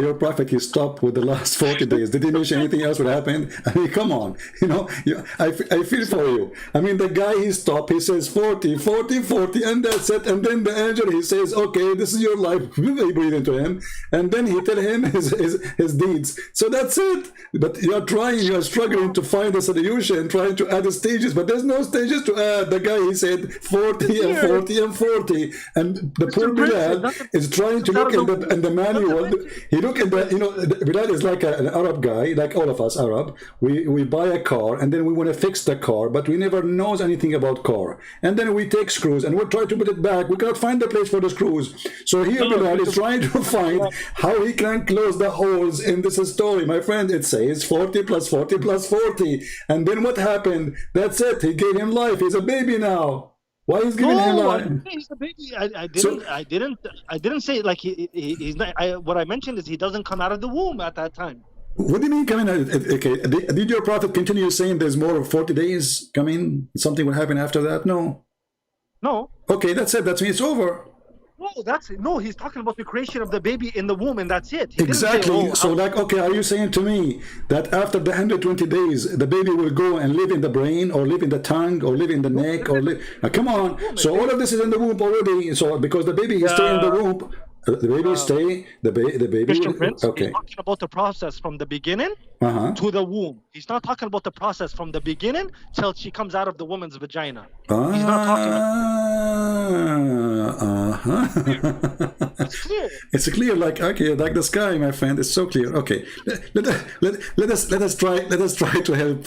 [SPEAKER 1] your Prophet, he stopped with the last 40 days. Did he mention anything else would happen? I mean, come on, you know, I feel for you. I mean, the guy, he stopped. He says 40, 40, 40, and that's it. And then the angel, he says, okay, this is your life. They breathe into him, and then he tell him his deeds. So that's it. But you are struggling to find a solution, trying to add the stages, but there's no stages to add. The guy, he said 40 and 40 and 40, and the poor Bilal is trying to look in the manual. He look in the, you know, Bilal is like an Arab guy, like all of us Arab. We buy a car and then we want to fix the car, but we never knows anything about car. And then we take screws and we try to put it back. We cannot find the place for the screws. So here Bilal is trying to find how he can close the holes in this story. My friend, it says 40 plus 40 plus 40. And then what happened? That's it. He gave him life. He's a baby now. Why is giving him life?
[SPEAKER 3] He's the baby. I didn't say like he's not. What I mentioned is he doesn't come out of the womb at that time.
[SPEAKER 1] What do you mean coming out? Okay, did your Prophet continue saying there's more of 40 days coming? Something will happen after that? No.
[SPEAKER 3] No.
[SPEAKER 1] Okay, that's it. That means it's over.
[SPEAKER 3] No, he's talking about the creation of the baby in the womb, and that's it. He
[SPEAKER 1] Exactly.
[SPEAKER 3] didn't say,
[SPEAKER 1] So, like, okay, are you saying to me that after the 120 days, the baby will go and live in the brain, or live in the tongue, or live in the neck, or live? Come on. So all of this is in the womb already. So because the baby is staying in the womb, the baby stay. The baby.
[SPEAKER 3] Christian Prince,
[SPEAKER 1] okay.
[SPEAKER 3] he's talking about the process from the beginning
[SPEAKER 1] Uh-huh.
[SPEAKER 3] to the womb. He's not talking about the process from the beginning till she comes out of the woman's vagina.
[SPEAKER 1] Ah,
[SPEAKER 3] He's not talking
[SPEAKER 1] uh-huh.
[SPEAKER 3] It's clear.
[SPEAKER 1] It's clear, like, okay, like the sky, my friend. It's so clear. Okay, let us try to help.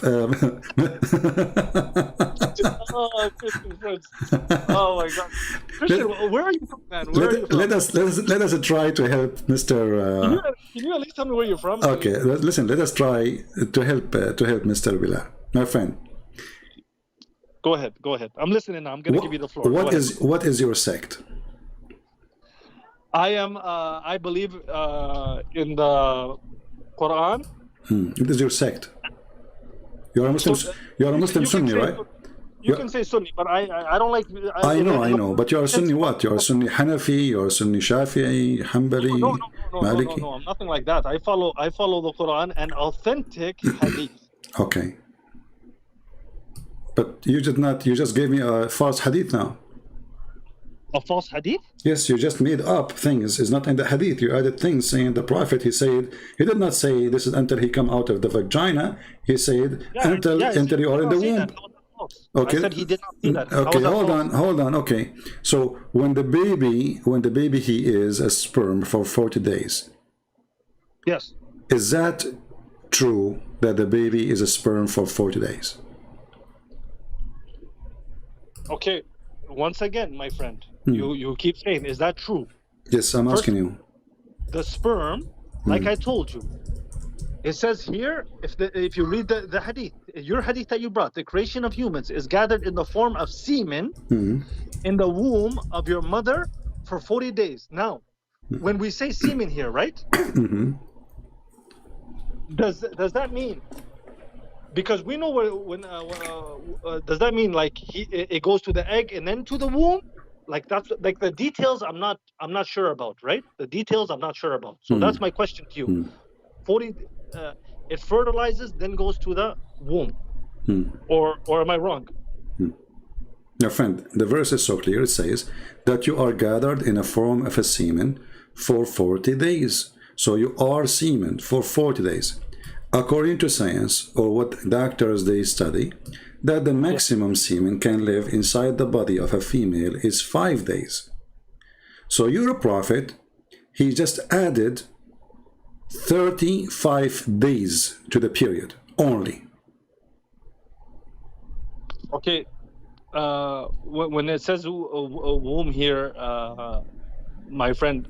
[SPEAKER 3] Oh, Christian Prince. Oh my God, Christian, where are you from, man? Where are you from?
[SPEAKER 1] Let us try to help Mr.
[SPEAKER 3] Can you at least tell me where you're from?
[SPEAKER 1] Okay, listen. Let us try to help Mr. Bilal, my friend.
[SPEAKER 3] Go ahead. I'm listening now. I'm going to give you the floor.
[SPEAKER 1] What is your sect?
[SPEAKER 3] I believe in the Quran.
[SPEAKER 1] What is your sect? You are a Muslim. You are a Muslim Sunni, right?
[SPEAKER 3] You can say Sunni, but I don't like.
[SPEAKER 1] I know. But you are a Sunni what? You are a Sunni Hanafi. You are a Sunni Shafi'i, Hanbali, Maliki.
[SPEAKER 3] No, I'm nothing like that. I follow the Quran and authentic hadith.
[SPEAKER 1] Okay. But you did not. You just gave me a false hadith now.
[SPEAKER 3] A false hadith?
[SPEAKER 1] Yes, you just made up things. It's not in the hadith. You added things saying the prophet. He did not say this is until he come out of the vagina. He said until you are in the womb. Okay.
[SPEAKER 3] I said he did not do that.
[SPEAKER 1] Okay, hold on. Okay, so when the baby he is a sperm for 40 days.
[SPEAKER 3] Yes.
[SPEAKER 1] Is that true that the baby is a sperm for 40 days?
[SPEAKER 3] Okay. Once again, my friend, you keep saying, is that true?
[SPEAKER 1] Yes, I'm asking you.
[SPEAKER 3] The sperm, like I told you, it says here, if you read the hadith, your hadith that you brought, the creation of humans is gathered in the form of semen in the womb of your mother for 40 days. Now, when we say semen here, right? Does that mean? Because we know does that mean like it goes to the egg and then to the womb? Like that's like the details I'm not sure about, right? The details I'm not sure about. So that's my question to you. 40 it fertilizes then goes to the womb. Or am I wrong?
[SPEAKER 1] Now, friend, the verse is so clear. It says that you are gathered in a form of a semen for 40 days. So you are semen for 40 days. According to science, or what doctors they study, that the maximum semen can live inside the body of a female is 5 days. So your prophet, he just added 35 days to the period only.
[SPEAKER 3] Okay. When it says a womb here, my friend,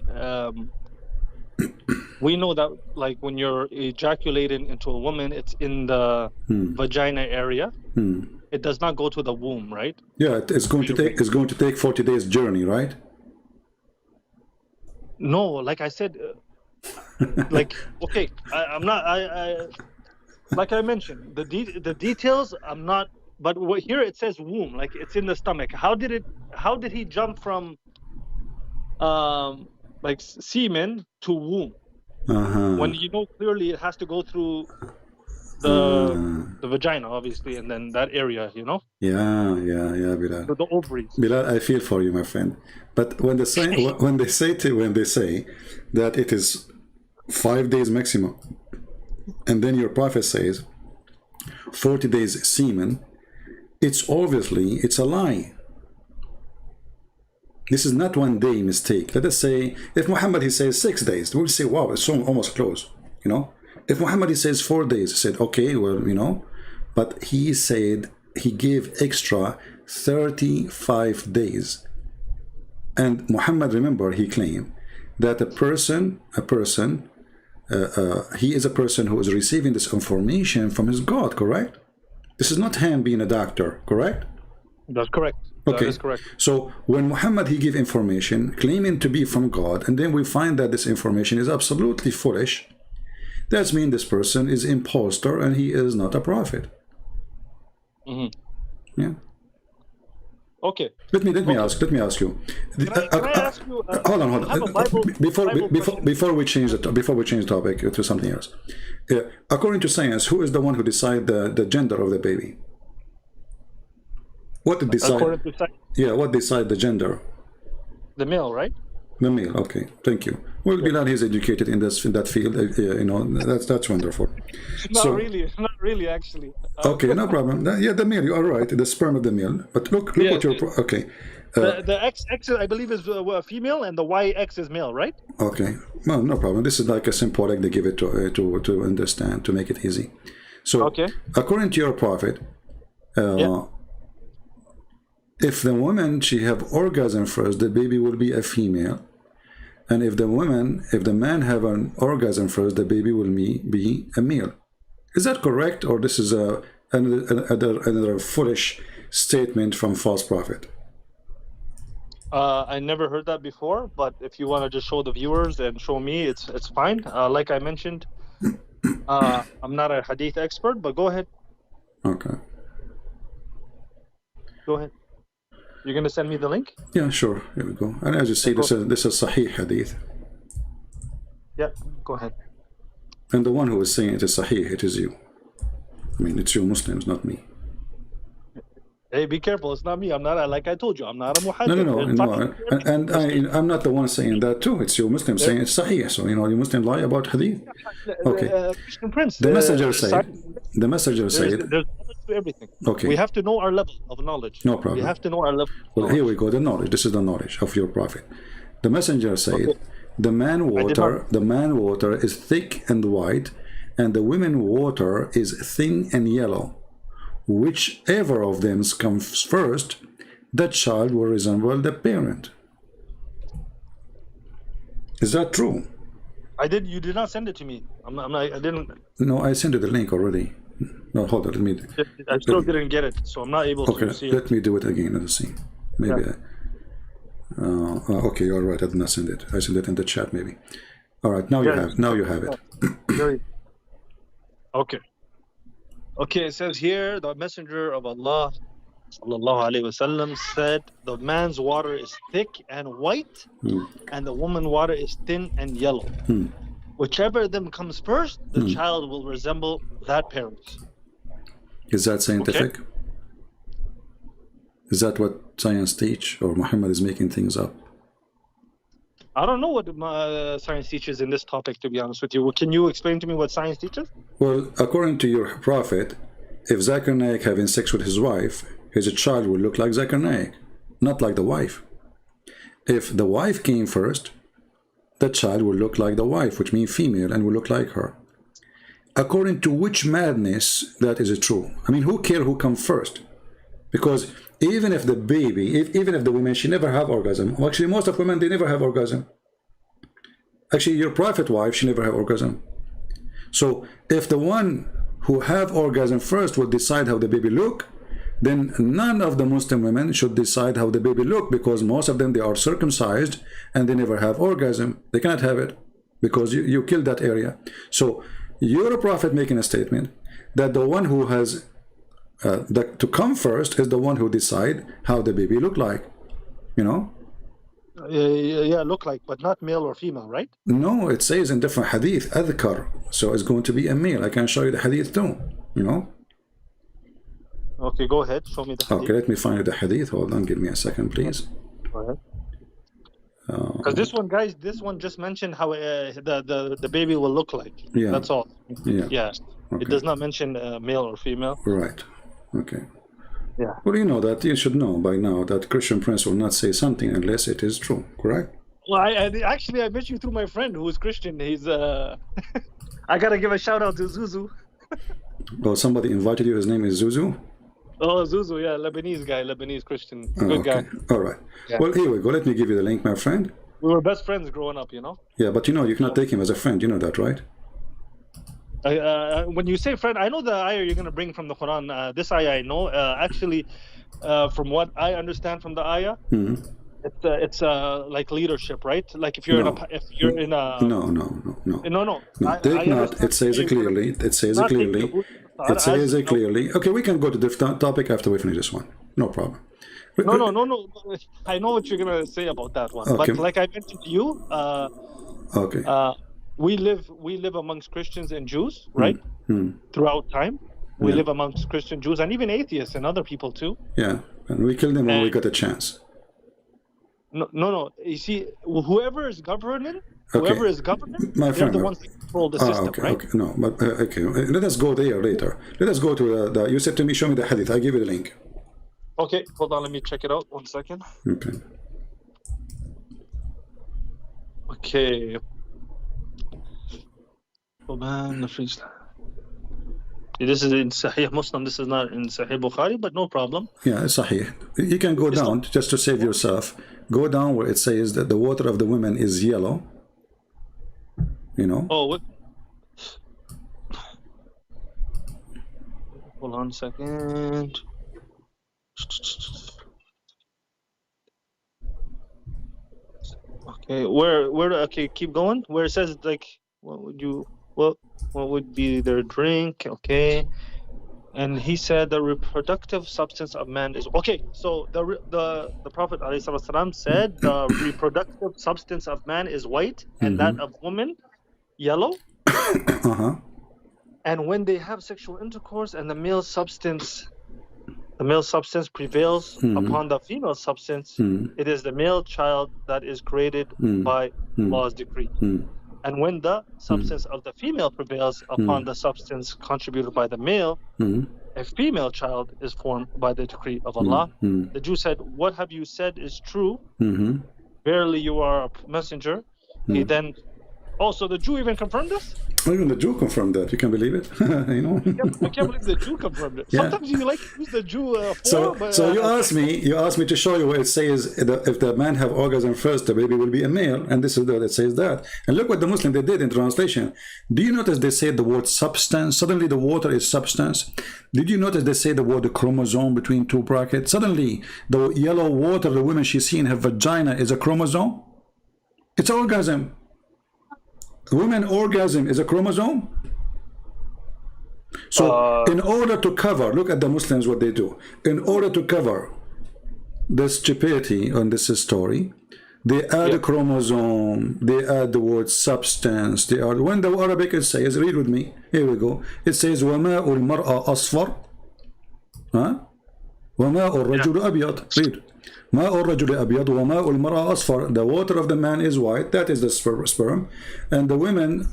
[SPEAKER 3] we know that like when you're ejaculating into a woman, it's in the vagina area. It does not go to the womb, right?
[SPEAKER 1] Yeah, it's going to take 40 days journey, right?
[SPEAKER 3] No, like I said, like okay, I'm not. Like I mentioned, the details I'm not. But here it says womb, like it's in the stomach. How did he jump from like semen to womb? When you know clearly it has to go through the vagina, obviously, and then that area, you know. Yeah,
[SPEAKER 1] Bilal.
[SPEAKER 3] The ovaries.
[SPEAKER 1] Bilal, I feel for you, my friend. But when they say that it is 5 days maximum, and then your prophet says 40 days semen, it's a lie. This is not 1 day mistake. Let us say if Muhammad he says 6 days, we'll say wow, it's so almost close, you know. If Muhammad he says 4 days, he said okay, well, you know, but he said he gave extra 35 days. And Muhammad, remember, he claimed that a person he is a person who is receiving this information from his God, correct? This is not him being a doctor, correct?
[SPEAKER 3] That's correct.
[SPEAKER 1] Okay.
[SPEAKER 3] That is correct.
[SPEAKER 1] So when Muhammad he gave information claiming to be from God, and then we find that this information is absolutely foolish, that means this person is impostor and he is not a prophet. Yeah.
[SPEAKER 3] Okay.
[SPEAKER 1] Let me ask you.
[SPEAKER 3] Can I ask you?
[SPEAKER 1] Hold on.
[SPEAKER 3] I have a Bible question.
[SPEAKER 1] Before we change the topic to something else. According to science, who is the one who decide the gender of the baby? What did decide?
[SPEAKER 3] According to science,
[SPEAKER 1] Yeah, what decide the gender?
[SPEAKER 3] the male, right?
[SPEAKER 1] The male. Okay, thank you. Well, Bilal is educated in that field. You know, that's wonderful.
[SPEAKER 3] Not really, actually.
[SPEAKER 1] Okay, no problem. Yeah, the male. You are right. The sperm of the male. But look
[SPEAKER 3] Yeah,
[SPEAKER 1] what you're. Okay.
[SPEAKER 3] The X I believe is female, and the YX is male, right?
[SPEAKER 1] Okay. Well, no problem. This is like a symbolic they give it to understand, to make it easy. So,
[SPEAKER 3] Okay.
[SPEAKER 1] according to your prophet, if the woman she have orgasm first, the baby will be a female, and if the man have an orgasm first, the baby will be a male. Is that correct, or this is another foolish statement from false prophet?
[SPEAKER 3] I never heard that before, but if you want to just show the viewers and show me, it's fine. Like I mentioned, I'm not a hadith expert, but go ahead.
[SPEAKER 1] Okay.
[SPEAKER 3] Go ahead. You're gonna send me the link?
[SPEAKER 1] Yeah, sure. Here we go. And as you see, this is Sahih hadith.
[SPEAKER 3] Yeah, go ahead.
[SPEAKER 1] And the one who is saying it is Sahih, it is you. I mean, it's you Muslims, not me.
[SPEAKER 3] Hey, be careful. It's not me. I'm not, like I told you, I'm not a muhaddith.
[SPEAKER 1] No. And I'm not the one saying that too. It's you Muslims saying it's Sahih. So, you know, you Muslim lie about hadith. Okay.
[SPEAKER 3] Christian Prince.
[SPEAKER 1] The messenger said,
[SPEAKER 3] There's knowledge to everything.
[SPEAKER 1] Okay.
[SPEAKER 3] We have to know our level of knowledge.
[SPEAKER 1] No problem.
[SPEAKER 3] We have to know our level.
[SPEAKER 1] Well, here we go. The knowledge. This is the knowledge of your prophet. The messenger said, the man water is thick and white, and the women water is thin and yellow. Whichever of them comes first, that child will resemble the parent. Is that true?
[SPEAKER 3] You did not send it to me. I didn't.
[SPEAKER 1] No, I sent you the link already. No, hold on.
[SPEAKER 3] I still didn't get it, so I'm not able to see it.
[SPEAKER 1] Let me do it again. Let's see. Maybe. Okay, you're right. I did not send it. I sent it in the chat, maybe. All right. Now you have it.
[SPEAKER 3] Okay. Okay. It says here, the messenger of Allah, sallallahu alaihi wasallam, said, the man's water is thick and white, and the woman's water is thin and yellow. Whichever of them comes first, the child will resemble that parent.
[SPEAKER 1] Is that scientific? Okay. Is that what science teach, or Muhammad is making things up?
[SPEAKER 3] I don't know what science teaches in this topic, to be honest with you. Can you explain to me what science teaches?
[SPEAKER 1] Well, according to your prophet, if Zakir Naik having sex with his wife, his child will look like Zakir Naik, not like the wife. If the wife came first, the child will look like the wife, which means female, and will look like her. According to which madness that is true? I mean, who cares who comes first? Because even if the baby, even if the woman, she never have orgasm. Well, actually, most of women, they never have orgasm. Actually, your prophet wife, she never have orgasm. So if the one who have orgasm first would decide how the baby look, then none of the Muslim women should decide how the baby look, because most of them, they are circumcised and they never have orgasm. They cannot have it because you killed that area. So you're a prophet making a statement that the one who has to come first is the one who decide how the baby look like, you know?
[SPEAKER 3] Yeah, look like, but not male or female, right?
[SPEAKER 1] No, it says in different hadith, adhkar, so it's going to be a male. I can show you the hadith too, you know?
[SPEAKER 3] Okay, go ahead, show me the hadith.
[SPEAKER 1] Okay, let me find the hadith. Hold on, give me a second, please.
[SPEAKER 3] Go ahead. Because this one, guys, just mentioned how the baby will look like.
[SPEAKER 1] Yeah.
[SPEAKER 3] That's all. Yeah. Okay. It does not mention male or female.
[SPEAKER 1] Right. Okay.
[SPEAKER 3] Yeah.
[SPEAKER 1] Well, you know that you should know by now that Christian Prince will not say something unless it is true, correct?
[SPEAKER 3] Well, I met you through my friend who is Christian. He's I gotta give a shout out to Zuzu.
[SPEAKER 1] Oh, somebody invited you. His name is Zuzu.
[SPEAKER 3] Oh, Zuzu, yeah, Lebanese guy, Lebanese Christian, good guy.
[SPEAKER 1] All right. Yeah. Well, here we go. Let me give you the link, my friend.
[SPEAKER 3] We were best friends growing up, you know.
[SPEAKER 1] Yeah, but you know you cannot take him as a friend. You know that, right?
[SPEAKER 3] When you say friend, I know the ayah you're going to bring from the Quran. This ayah I know. Actually, from what I understand from the ayah, it's like leadership, right? Like if you're in a no.
[SPEAKER 1] It says it clearly. It says it clearly. Okay, we can go to the topic after we finish this one. No problem.
[SPEAKER 3] No. I know what you're gonna say about that one,
[SPEAKER 1] Okay.
[SPEAKER 3] but like I mentioned to you,
[SPEAKER 1] Okay.
[SPEAKER 3] we live amongst Christians and Jews, right? Throughout time, we live amongst Christian Jews and even atheists and other people too.
[SPEAKER 1] Yeah, and we kill them when we got a chance.
[SPEAKER 3] No. You see, whoever is governing,
[SPEAKER 1] Okay. My
[SPEAKER 3] they're
[SPEAKER 1] friend,
[SPEAKER 3] the ones that control the system,
[SPEAKER 1] okay,
[SPEAKER 3] right?
[SPEAKER 1] okay, no, but okay. Let us go there later. Let us go to the. You said to me, show me the hadith. I give you the link.
[SPEAKER 3] Okay, hold on. Let me check it out. 1 second.
[SPEAKER 1] Okay.
[SPEAKER 3] Okay. Oh man, the freestyle. This is in Sahih Muslim. This is not in Sahih Bukhari, but no problem.
[SPEAKER 1] Yeah, it's sahih. You can go down just to save yourself. Go down where it says that the water of the women is yellow. You know.
[SPEAKER 3] Oh, what? Hold on a second. Okay, okay, keep going. Where it says like, what would be their drink? Okay, and he said the reproductive substance of man is okay. So the Prophet ﷺ said the reproductive substance of man is white and that of woman yellow. And when they have sexual intercourse and the male substance prevails upon the female substance, it is the male child that is created by Allah's decree. And when the substance of the female prevails upon the substance contributed by the male, a female child is formed by the decree of Allah. The Jew said, "What have you said is true. Verily you are a messenger." He then, also the Jew even confirmed this?
[SPEAKER 1] Even the Jew confirmed that. You can believe it. You know.
[SPEAKER 3] I can't believe the Jew confirmed it. Sometimes you like to use the Jew but,
[SPEAKER 1] so you asked me to show you where it says that if the man have orgasm first, the baby will be a male, and this is the that says that. And look what the Muslim they did in translation. Do you notice they say the word substance? Suddenly the water is substance. Did you notice they say the word chromosome between two brackets? Suddenly the yellow water the woman she see in her vagina is a chromosome. It's orgasm. Women orgasm is a chromosome. So in order to cover, look at the Muslims what they do. In order to cover the stupidity on this story, they add a chromosome, they add the word substance, they add, when the Arabic it says, read with me, here we go, it says وَمَاءُ الْمَرْأَ أَصْفَرْ وَمَاءُ الرَّجُلُ أَبْيَض. Read. ماء الرجل أبيض وماء المرأة أصفر. The water of the man is white, that is the sperm, and the women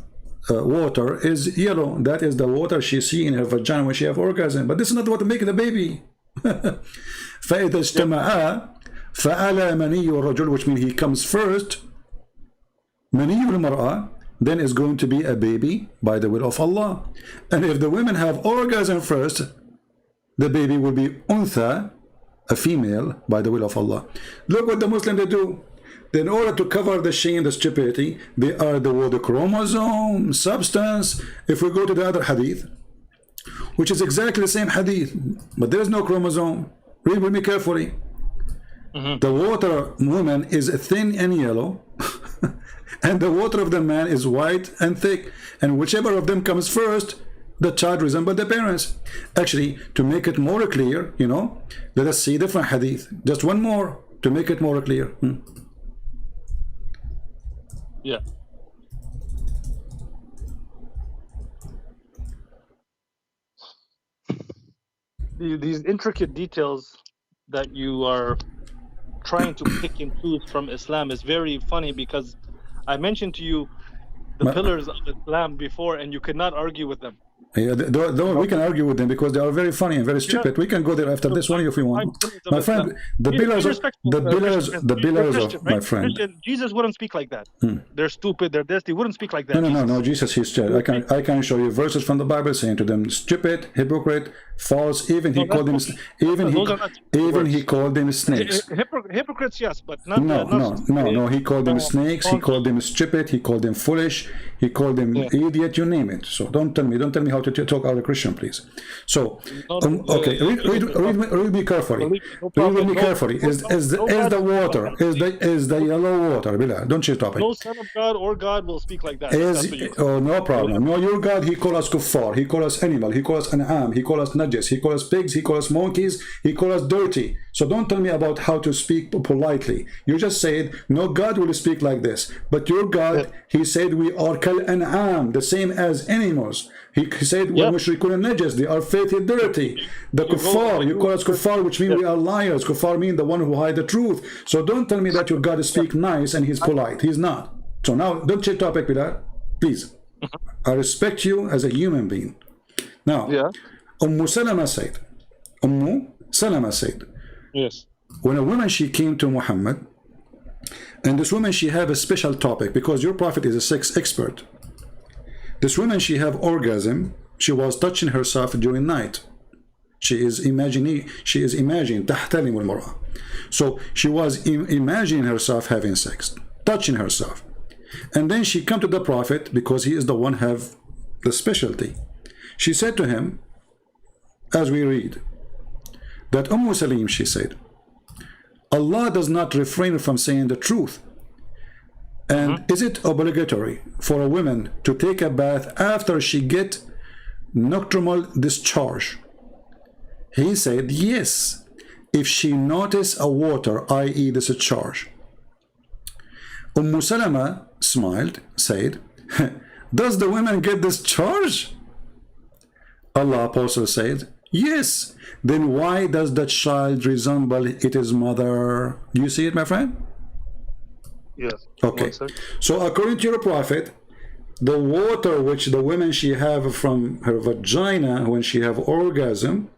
[SPEAKER 1] water is yellow, that is the water she see in her vagina when she have orgasm. But this is not what make the baby. فإذا اجتمعا فعلى مني الرجل, which means he comes first, مني المرأة, then is going to be a baby by the will of Allah. And if the women have orgasm first, the baby will be untha, a female, by the will of Allah. Look what the Muslims they do. In order to cover the shame, the stupidity, they add the word chromosome, substance. If we go to the other hadith, which is exactly the same hadith, but there is no chromosome. Read with me carefully. The water woman is thin and yellow, and the water of the man is white and thick. And whichever of them comes first, the child resembles the parents. Actually, to make it more clear, you know, let us see different hadith. Just one more to make it more clear.
[SPEAKER 3] Yeah. These intricate details that you are trying to pick and choose from Islam is very funny, because I mentioned to you the pillars of Islam before and you could not argue with them.
[SPEAKER 1] Yeah, though we can argue with them because they are very funny and very stupid. We can go there after this one if you want. My friend, the pillars of my friend.
[SPEAKER 3] Jesus wouldn't speak like that. They're stupid, they're this, he wouldn't speak like that.
[SPEAKER 1] No, Jesus, he's I can show you verses from the Bible saying to them, stupid, hypocrite, false, even he called them snakes.
[SPEAKER 3] Hypocrites, yes, but not
[SPEAKER 1] no, he called them snakes, he called them stupid, he called them foolish, he called them idiot, you name it. So don't tell me how to talk out of Christian, please. So okay, read me carefully. Read with me carefully. Is the water is the yellow water, Bilal? Don't you stop it.
[SPEAKER 3] No son of God or God will speak like that.
[SPEAKER 1] No problem. No, your God, he call us kuffar, he call us animal, he call us an'am, he call us najis, he call us pigs, he call us monkeys, he call us dirty. So don't tell me about how to speak politely. You just said, no, God will speak like this. But your God, he said, we are kal an'am, the same as animals. He said, they are filthy, dirty. The kuffar, you call us kuffar, which means we are liars. Kuffar means the one who hide the truth. So don't tell me that your God speaks nice and he's polite. He's not. So now, don't change topic, Bilal. Please. I respect you as a human being. Now, Salama said, Salama said,
[SPEAKER 3] yes,
[SPEAKER 1] when a woman, she came to Muhammad, and this woman, she have a special topic, because your prophet is a sex expert. This woman, she have orgasm. She was touching herself during night. She is imagining, تحتلم المرأة. So she was imagining herself having sex, touching herself. And then she come to the prophet, because he is the one have the specialty. She said to him, as we read, that Salim, she said, Allah does not refrain from saying the truth. And is it obligatory for a woman to take a bath after she get nocturnal discharge? He said, yes, if she notice a water, i.e. discharge. Salama smiled, said, does the woman get discharge? Allah also said, yes. Then why does the child resemble its mother? Do you see it, my friend?
[SPEAKER 3] Yes.
[SPEAKER 1] Okay. So according to your prophet, the water which the women she have from her vagina when she have orgasm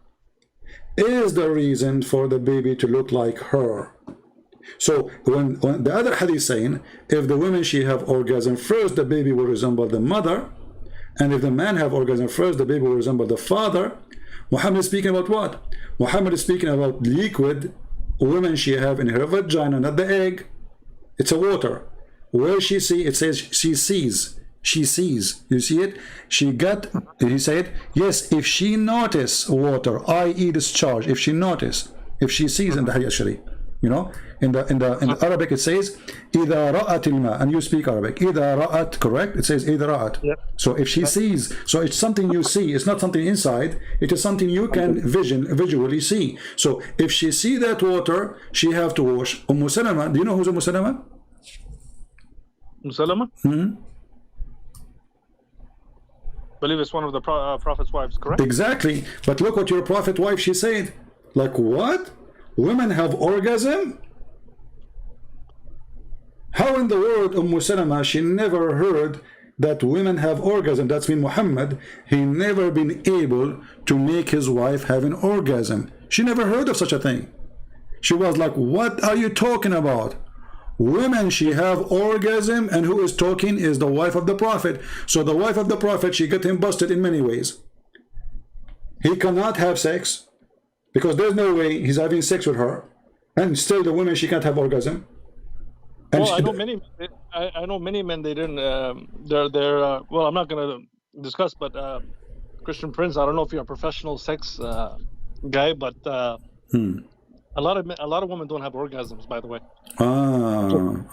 [SPEAKER 1] is the reason for the baby to look like her. So when the other hadith saying, if the women she have orgasm first, the baby will resemble the mother, and if the man have orgasm first, the baby will resemble the father. Muhammad is speaking about what? Muhammad is speaking about liquid women she have in her vagina, not the egg. It's a water. Where she see, it says she sees. She sees. You see it? She got, he said, yes, if she notice water, i.e. discharge, if she notice, if she sees in the Hadith Sharif. You know, in the Arabic it says إذا رأت الماء, and you speak Arabic. إذا رأت, correct? It says إذا رأت.
[SPEAKER 3] Yep.
[SPEAKER 1] So if she sees, so it's something you see. It's not something inside. It is something you can visually see. So if she see that water, she have to wash. Salama, do you know who's Salama?
[SPEAKER 3] Salama? Believe it's one of the prophet's wives, correct?
[SPEAKER 1] Exactly. But look what your prophet wife she said. Like what? Women have orgasm? How in the world Salama, she never heard that women have orgasm? That's mean Muhammad, he never been able to make his wife have an orgasm. She never heard of such a thing. She was like, what are you talking about? Women, she have orgasm, and who is talking is the wife of the prophet. So the wife of the prophet, she got him busted in many ways. He cannot have sex, because there's no way he's having sex with her, and still the women, she can't have orgasm. And
[SPEAKER 3] well, I know many men, they didn't. They're well, I'm not gonna discuss, but Christian Prince, I don't know if you're a professional sex guy, but a lot of women don't have orgasms, by the way.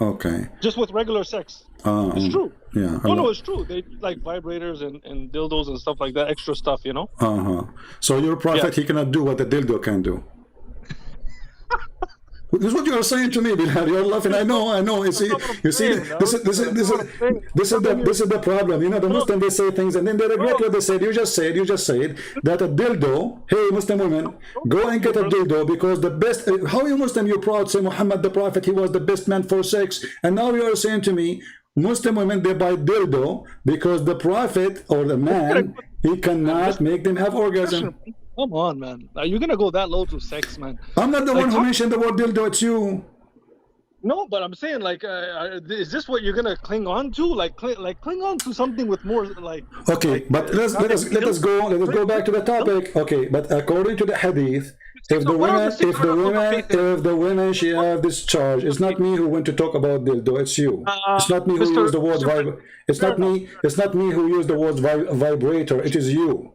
[SPEAKER 1] Okay.
[SPEAKER 3] Just with regular sex. It's true.
[SPEAKER 1] Yeah.
[SPEAKER 3] No, it's true. They like vibrators and dildos and stuff like that, extra stuff, you know.
[SPEAKER 1] So your prophet, he cannot do what the dildo can do. This is what you are saying to me, Bilal. You're laughing. I know. You see, this is the problem. You know, the Muslims, they say things and then they regret what they said. You just said that a dildo. Hey, Muslim women, go and get a dildo, because the best. How you Muslim, you proud say Muhammad the prophet, he was the best man for sex, and now you are saying to me, Muslim women, they buy dildo because the prophet or the man, he cannot make them have orgasm.
[SPEAKER 3] Come on, man. Are you gonna go that low to sex, man?
[SPEAKER 1] I'm not the one who mentioned the word dildo. It's you.
[SPEAKER 3] No, but I'm saying, like, is this what you're gonna cling on to? Like cling on to something with more, like.
[SPEAKER 1] Okay,
[SPEAKER 3] like,
[SPEAKER 1] but let us go back to the topic. Okay, but according to the hadith, if the women she have discharge, it's not me who went to talk about dildo. It's you. It's not me who used the word vibrator. It's not me. It's not me who used the word vibrator. It is you.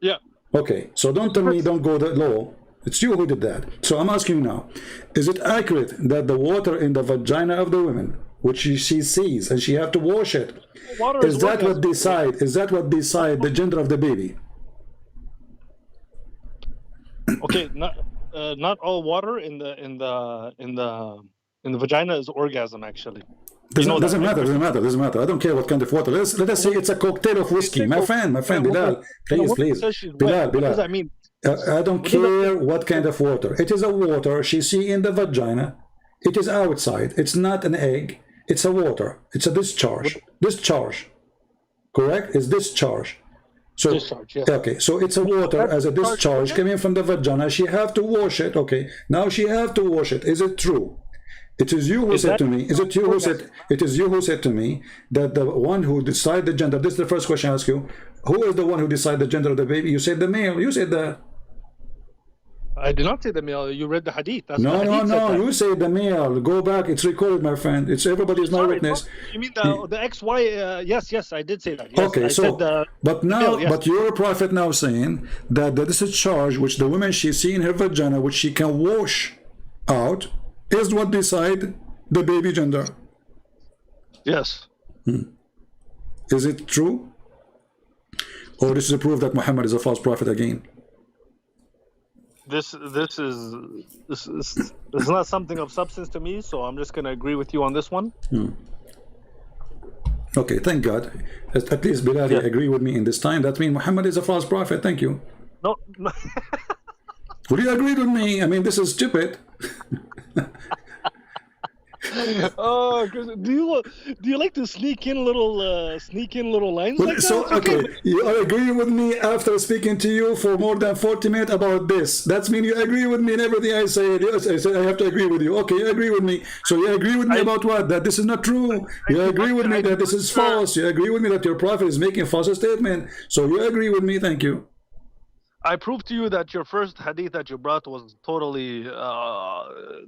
[SPEAKER 3] Yeah.
[SPEAKER 1] Okay, so don't tell me don't go that low. It's you who did that. So I'm asking you now, is it accurate that the water in the vagina of the women, which she sees and she have to wash it, is that what decide the gender of the baby?
[SPEAKER 3] Okay, not all water in the vagina is orgasm. Actually,
[SPEAKER 1] doesn't matter. I don't care what kind of water. Let us say it's a cocktail of whiskey. My friend Bilal, please. Bilal.
[SPEAKER 3] What does that mean?
[SPEAKER 1] I don't care what kind of water. It is a water she see in the vagina. It is outside. It's not an egg. It's a water. It's a discharge. Discharge. Correct? It's discharge. So
[SPEAKER 3] discharge, yes.
[SPEAKER 1] Okay, so it's a water as a discharge coming from the vagina. She have to wash it. Okay, now she have to wash it. Is it true? It is you who said to me. Is it you who said? It is you who said to me that the one who decide the gender. This is the first question I ask you. Who is the one who decide the gender of the baby? You said the male. You said the.
[SPEAKER 3] I did not say the male. You read the hadith. That's
[SPEAKER 1] no. You say the male. Go back. It's recorded, my friend. It's everybody's my witness.
[SPEAKER 3] You mean the XY? Yes, I did say that. Yes,
[SPEAKER 1] okay, but now, yes. But you're a prophet now saying that this is charge which the woman she see in her vagina, which she can wash out, is what decide the baby gender.
[SPEAKER 3] Yes.
[SPEAKER 1] Is it true? Or this is a proof that Muhammad is a false prophet again?
[SPEAKER 3] This is not something of substance to me, so I'm just going to agree with you on this one.
[SPEAKER 1] Okay, thank God. At least Bilal agree with me in this time. That means Muhammad is a false prophet. Thank you.
[SPEAKER 3] No.
[SPEAKER 1] Would you agree with me? I mean, this is stupid.
[SPEAKER 3] Oh, do you like to sneak in little lines like
[SPEAKER 1] so,
[SPEAKER 3] that?
[SPEAKER 1] Okay, you agree with me after speaking to you for more than 40 minutes about this. That means you agree with me in everything I say. Yes, I said I have to agree with you. Okay, you agree with me. So you agree with me about what? That this is not true. You agree with me that this is false. You agree with me that your prophet is making a false statement. So you agree with me. Thank you.
[SPEAKER 3] I proved to you that your first hadith that you brought was totally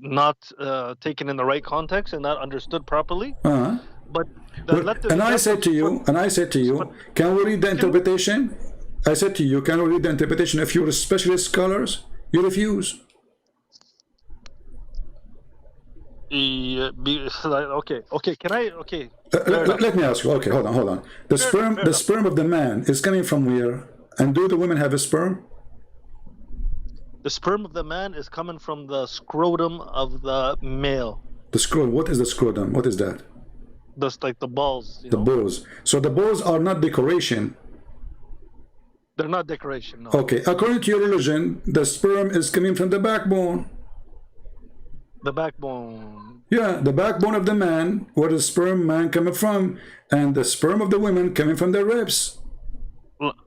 [SPEAKER 3] not taken in the right context and not understood properly. But
[SPEAKER 1] I said to you, can we read the interpretation? I said to you, can we read the interpretation of your specialist scholars? You refuse.
[SPEAKER 3] Okay. Can I? Okay.
[SPEAKER 1] Let me ask you. Okay, hold on. The sperm of the man is coming from where? And do the women have a sperm?
[SPEAKER 3] The sperm of the man is coming from the scrotum of the male.
[SPEAKER 1] The scrotum. What is the scrotum? What is that?
[SPEAKER 3] That's like the balls.
[SPEAKER 1] The balls. So the balls are not decoration.
[SPEAKER 3] They're not decoration. No.
[SPEAKER 1] Okay. According to your religion, the sperm is coming from the backbone.
[SPEAKER 3] The backbone.
[SPEAKER 1] Yeah, the backbone of the man, where the sperm man coming from, and the sperm of the women coming from the ribs.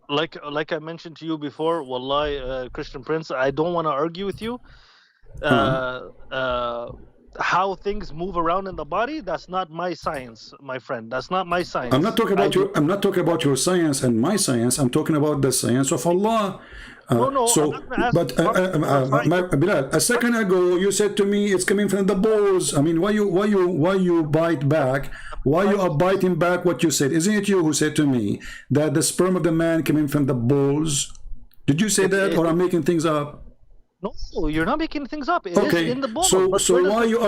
[SPEAKER 3] Like I mentioned to you before, Wallahi, Christian Prince, I don't want to argue with you. How things move around in the body, that's not my science, my friend. That's not my science.
[SPEAKER 1] I'm not talking about your science and my science. I'm talking about the science of Allah.
[SPEAKER 3] No.
[SPEAKER 1] Bilal, a second ago you said to me it's coming from the balls. I mean, why you bite back? Why you are biting back what you said? Isn't it you who said to me that the sperm of the man coming from the balls? Did you say that, or I'm making things up?
[SPEAKER 3] No, you're not making things up. It is in the balls.
[SPEAKER 1] So why you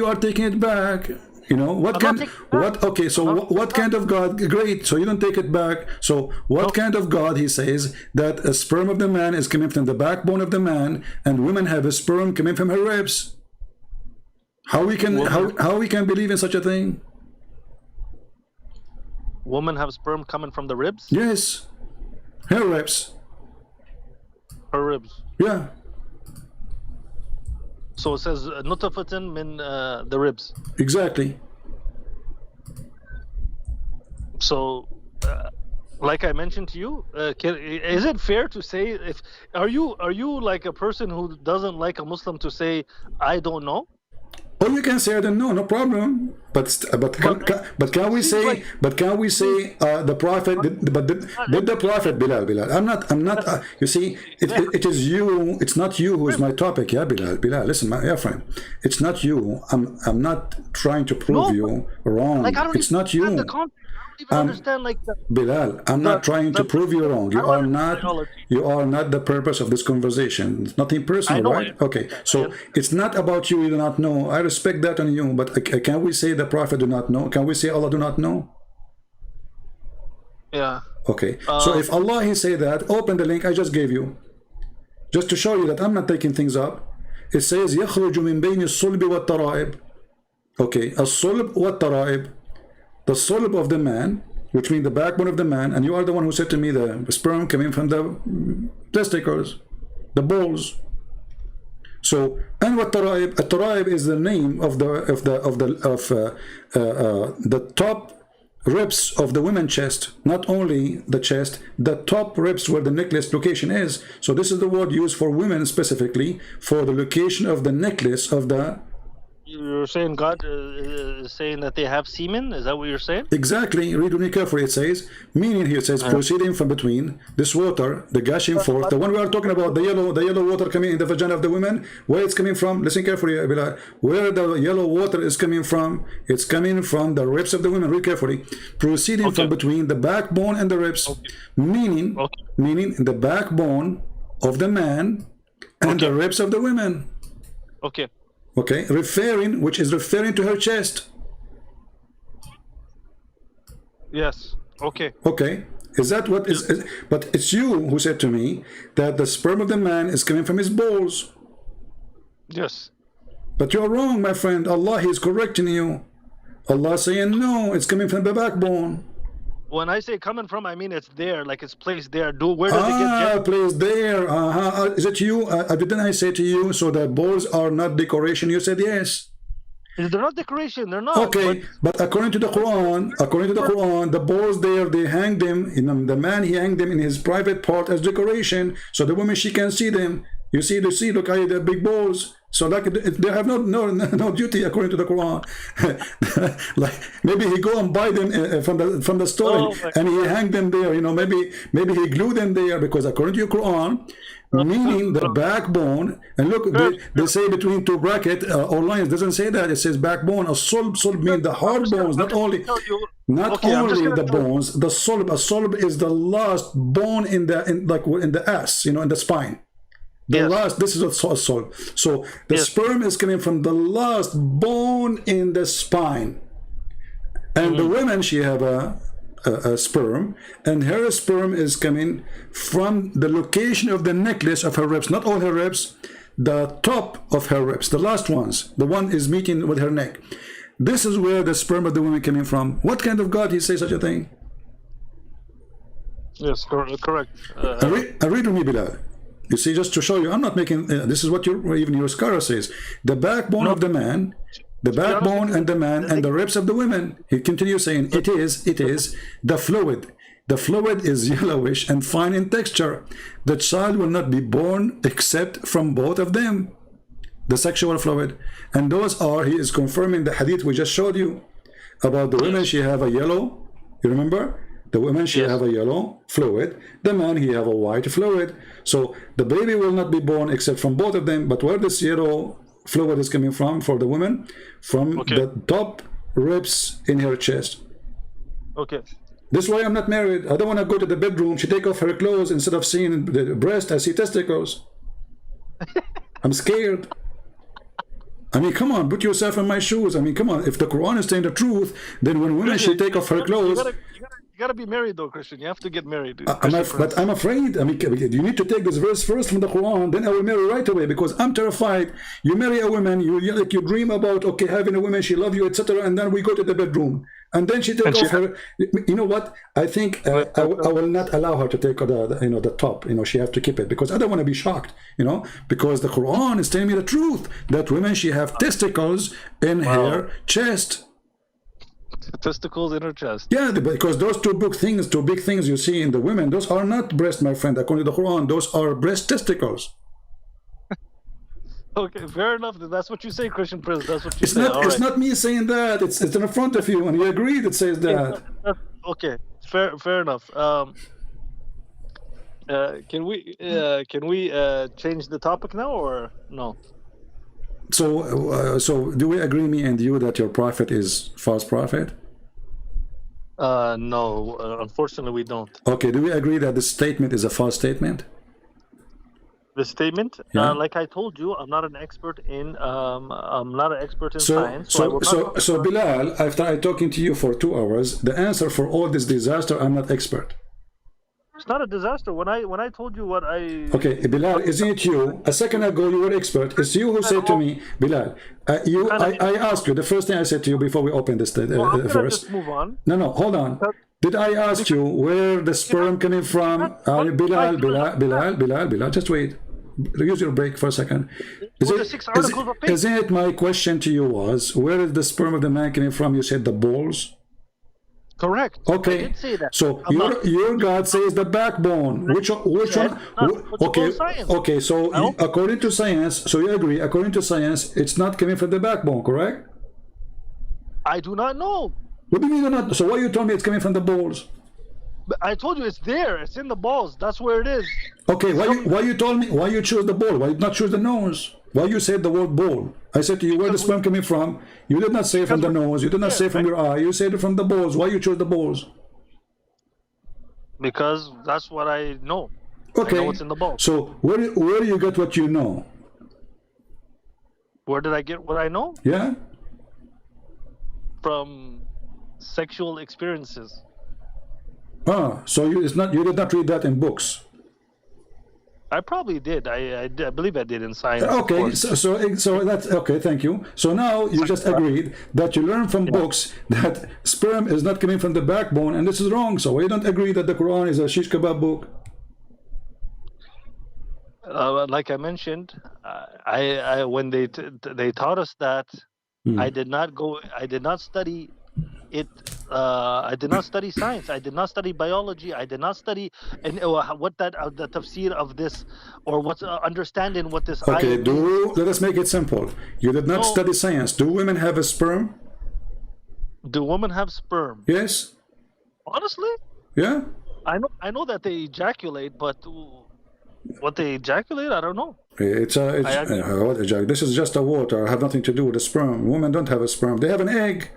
[SPEAKER 1] are taking it back? You know what kind? What? Okay, so what kind of God? Great. So you don't take it back. So what kind of God? He says that a sperm of the man is coming from the backbone of the man, and women have a sperm coming from her ribs. How we can believe in such a thing?
[SPEAKER 3] Women have sperm coming from the ribs?
[SPEAKER 1] Yes, her ribs.
[SPEAKER 3] Her ribs.
[SPEAKER 1] Yeah.
[SPEAKER 3] So it says nutfatan min the ribs.
[SPEAKER 1] Exactly.
[SPEAKER 3] So, like I mentioned to you, is it fair to say are you like a person who doesn't like a Muslim to say I don't know?
[SPEAKER 1] Oh, you can say I don't know, no problem. But can we say the prophet? Did the prophet Bilal? I'm not. You see, it is you. It's not you who is my topic. Yeah, Bilal. Listen, my friend. It's not you. I'm not trying to prove you wrong. It's not you.
[SPEAKER 3] Understand like that.
[SPEAKER 1] Bilal, I'm not trying to prove you wrong. You are not the purpose of this conversation. It's nothing personal, right? Okay, so it's not about you do not know. I respect that on you, but can we say the prophet do not know? Can we say Allah do not know?
[SPEAKER 3] Yeah.
[SPEAKER 1] Okay, so if Allah he say that, open the link I just gave you. just to show you that I'm not taking things up. It says يخرج من بين الصلب والترائب. Okay, الصلب والترائب. The sulb of the man, which means the backbone of the man, and you are the one who said to me the sperm coming from the testicles, the balls. So, and what taraib? A taraib is the name of the top ribs of the women's chest, not only the chest, the top ribs where the necklace location is. So this is the word used for women specifically for the location of the necklace of the.
[SPEAKER 3] You're saying God is saying that they have semen? Is that what you're saying?
[SPEAKER 1] Exactly. Read with me carefully. It says, meaning here it says, proceeding from between this water, the gushing forth, the one we are talking about, the yellow water coming in the vagina of the woman, where it's coming from. Listen carefully, Bilal. Where the yellow water is coming from, it's coming from the ribs of the women. Read carefully. Proceeding from between the backbone and the ribs, meaning the backbone of the man and the ribs of the women.
[SPEAKER 3] Okay.
[SPEAKER 1] Okay, which is referring to her chest.
[SPEAKER 3] Yes. Okay.
[SPEAKER 1] Okay. Is that what is? But it's you who said to me that the sperm of the man is coming from his balls.
[SPEAKER 3] Yes.
[SPEAKER 1] But you're wrong, my friend. Allah is correcting you. Allah saying no, it's coming from the backbone.
[SPEAKER 3] When I say coming from, I mean it's there, like it's placed there. Where does it get?
[SPEAKER 1] Placed there. Is it you? Didn't I say to you? So the balls are not decoration. You said yes.
[SPEAKER 3] They're not decoration. They're not.
[SPEAKER 1] Okay, but according to the Quran, the balls there, they hang them. The man, he hanged them in his private part as decoration, so the woman, she can see them. You see, look at the big balls. So like they have no duty according to the Quran. Like maybe he go and buy them from the store and he hang them there. You know, maybe he glue them there, because according to your Quran, meaning the backbone. And look, they say between two brackets or lines. Doesn't say that. It says backbone. A sulb means the hard bones, not only the bones. The sulb. A sulb is the last bone in the ass. You know, in the spine. This is a sulb. So the sperm is coming from the last bone in the spine, and the woman, she have a sperm, and her sperm is coming from the location of the necklace of her ribs, not all her ribs, the top of her ribs, the last ones, the one is meeting with her neck. This is where the sperm of the woman coming from. What kind of God he say such a thing?
[SPEAKER 3] Yes, correct.
[SPEAKER 1] I read with me, Bilal. You see, just to show you, I'm not making. This is what even your scholar says. The backbone of the man, the backbone and the man, and the ribs of the women. He continues saying, it is the fluid. The fluid is yellowish and fine in texture. The child will not be born except from both of them. The sexual fluid, and those are. He is confirming the hadith we just showed you about the women. She have a yellow. You remember? The woman, she have a yellow fluid. The man, he have a white fluid. So the baby will not be born except from both of them. But where this yellow fluid is coming from for the woman? From the top ribs in her chest. Okay. This is why I'm not married. I don't want to go to the bedroom. She take off her clothes. Instead of seeing the breast, I see testicles. I'm scared. I mean, come on, put yourself in my shoes. I mean, come on. If the Quran is saying the truth, then when women, she take off her clothes.
[SPEAKER 3] You gotta be married though, Christian. You have to get married.
[SPEAKER 1] But I'm afraid. I mean, you need to take this verse first from the Quran, then I will marry right away, because I'm terrified. You marry a woman, you dream about having a woman, she love you, etc., and then we go to the bedroom, and then she take off her. You know what? I think I will not allow her to take the top. You know, she have to keep it, because I don't want to be shocked. You know, because the Quran is telling me the truth that women, she have testicles in her chest.
[SPEAKER 3] Testicles in her chest.
[SPEAKER 1] Yeah, because those two big things you see in the women, those are not breast, my friend. According to the Quran, those are breast testicles.
[SPEAKER 3] Okay, fair enough. That's what you say, Christian Prince. That's what you
[SPEAKER 1] say. It's not me saying that. It's in front of you, and you agreed it says that.
[SPEAKER 3] Okay, fair enough. Can we change the topic now or no?
[SPEAKER 1] So do we agree, me and you, that your prophet is false prophet?
[SPEAKER 3] No, unfortunately we don't.
[SPEAKER 1] Okay, do we agree that this statement is a false statement?
[SPEAKER 3] The statement, like I told you, I'm not an expert in science.
[SPEAKER 1] So Bilal, after I talking to you for 2 hours, the answer for all this disaster, I'm not expert.
[SPEAKER 3] It's not a disaster. When I told you what I
[SPEAKER 1] Okay, Bilal, isn't it you? A second ago, you were expert. It's you who said to me, Bilal. I asked you. The first thing I said to you before we open this verse.
[SPEAKER 3] just move on.
[SPEAKER 1] No, hold on. Did I ask you where the sperm coming from? Bilal, just wait. Use your break for a second. Isn't it my question to you was, where is the sperm of the man coming from? You said the balls.
[SPEAKER 3] Correct.
[SPEAKER 1] Okay.
[SPEAKER 3] I did say that.
[SPEAKER 1] So your God says the backbone. Which one? Okay. So according to science, so you agree? According to science, it's not coming from the backbone, correct?
[SPEAKER 3] I do not know.
[SPEAKER 1] What do you mean not? So why you told me it's coming from the balls?
[SPEAKER 3] But I told you it's there. It's in the balls. That's where it is.
[SPEAKER 1] Okay. Why you told me? Why you choose the ball? Why you not choose the nose? Why you said the word ball? I said to you, where the sperm coming from? You did not say from the nose. You did not say from your eye. You said from the balls. Why you chose the balls?
[SPEAKER 3] Because that's what I know.
[SPEAKER 1] Okay.
[SPEAKER 3] I know what's in the balls.
[SPEAKER 1] So where do you get what you know?
[SPEAKER 3] Where did I get what I know?
[SPEAKER 1] Yeah.
[SPEAKER 3] From sexual experiences.
[SPEAKER 1] So you did not read that in books.
[SPEAKER 3] I probably did. I believe I did in science.
[SPEAKER 1] Okay, so that's okay. Thank you. So now you just agreed that you learn from books that sperm is not coming from the backbone, and this is wrong. So you don't agree that the Quran is a shish kebab book.
[SPEAKER 3] Like I mentioned, I when they taught us that, I did not study it. I did not study science. I did not study biology. I did not study what the tafsir of this, or what's understanding what this.
[SPEAKER 1] Okay, let us make it simple. You did not study science. Do women have a sperm?
[SPEAKER 3] Do women have sperm?
[SPEAKER 1] Yes.
[SPEAKER 3] Honestly?
[SPEAKER 1] Yeah.
[SPEAKER 3] I know that they ejaculate, but what they ejaculate, I don't know.
[SPEAKER 1] This is just a water. Have nothing to do with the sperm. Women don't have a sperm. They have an egg.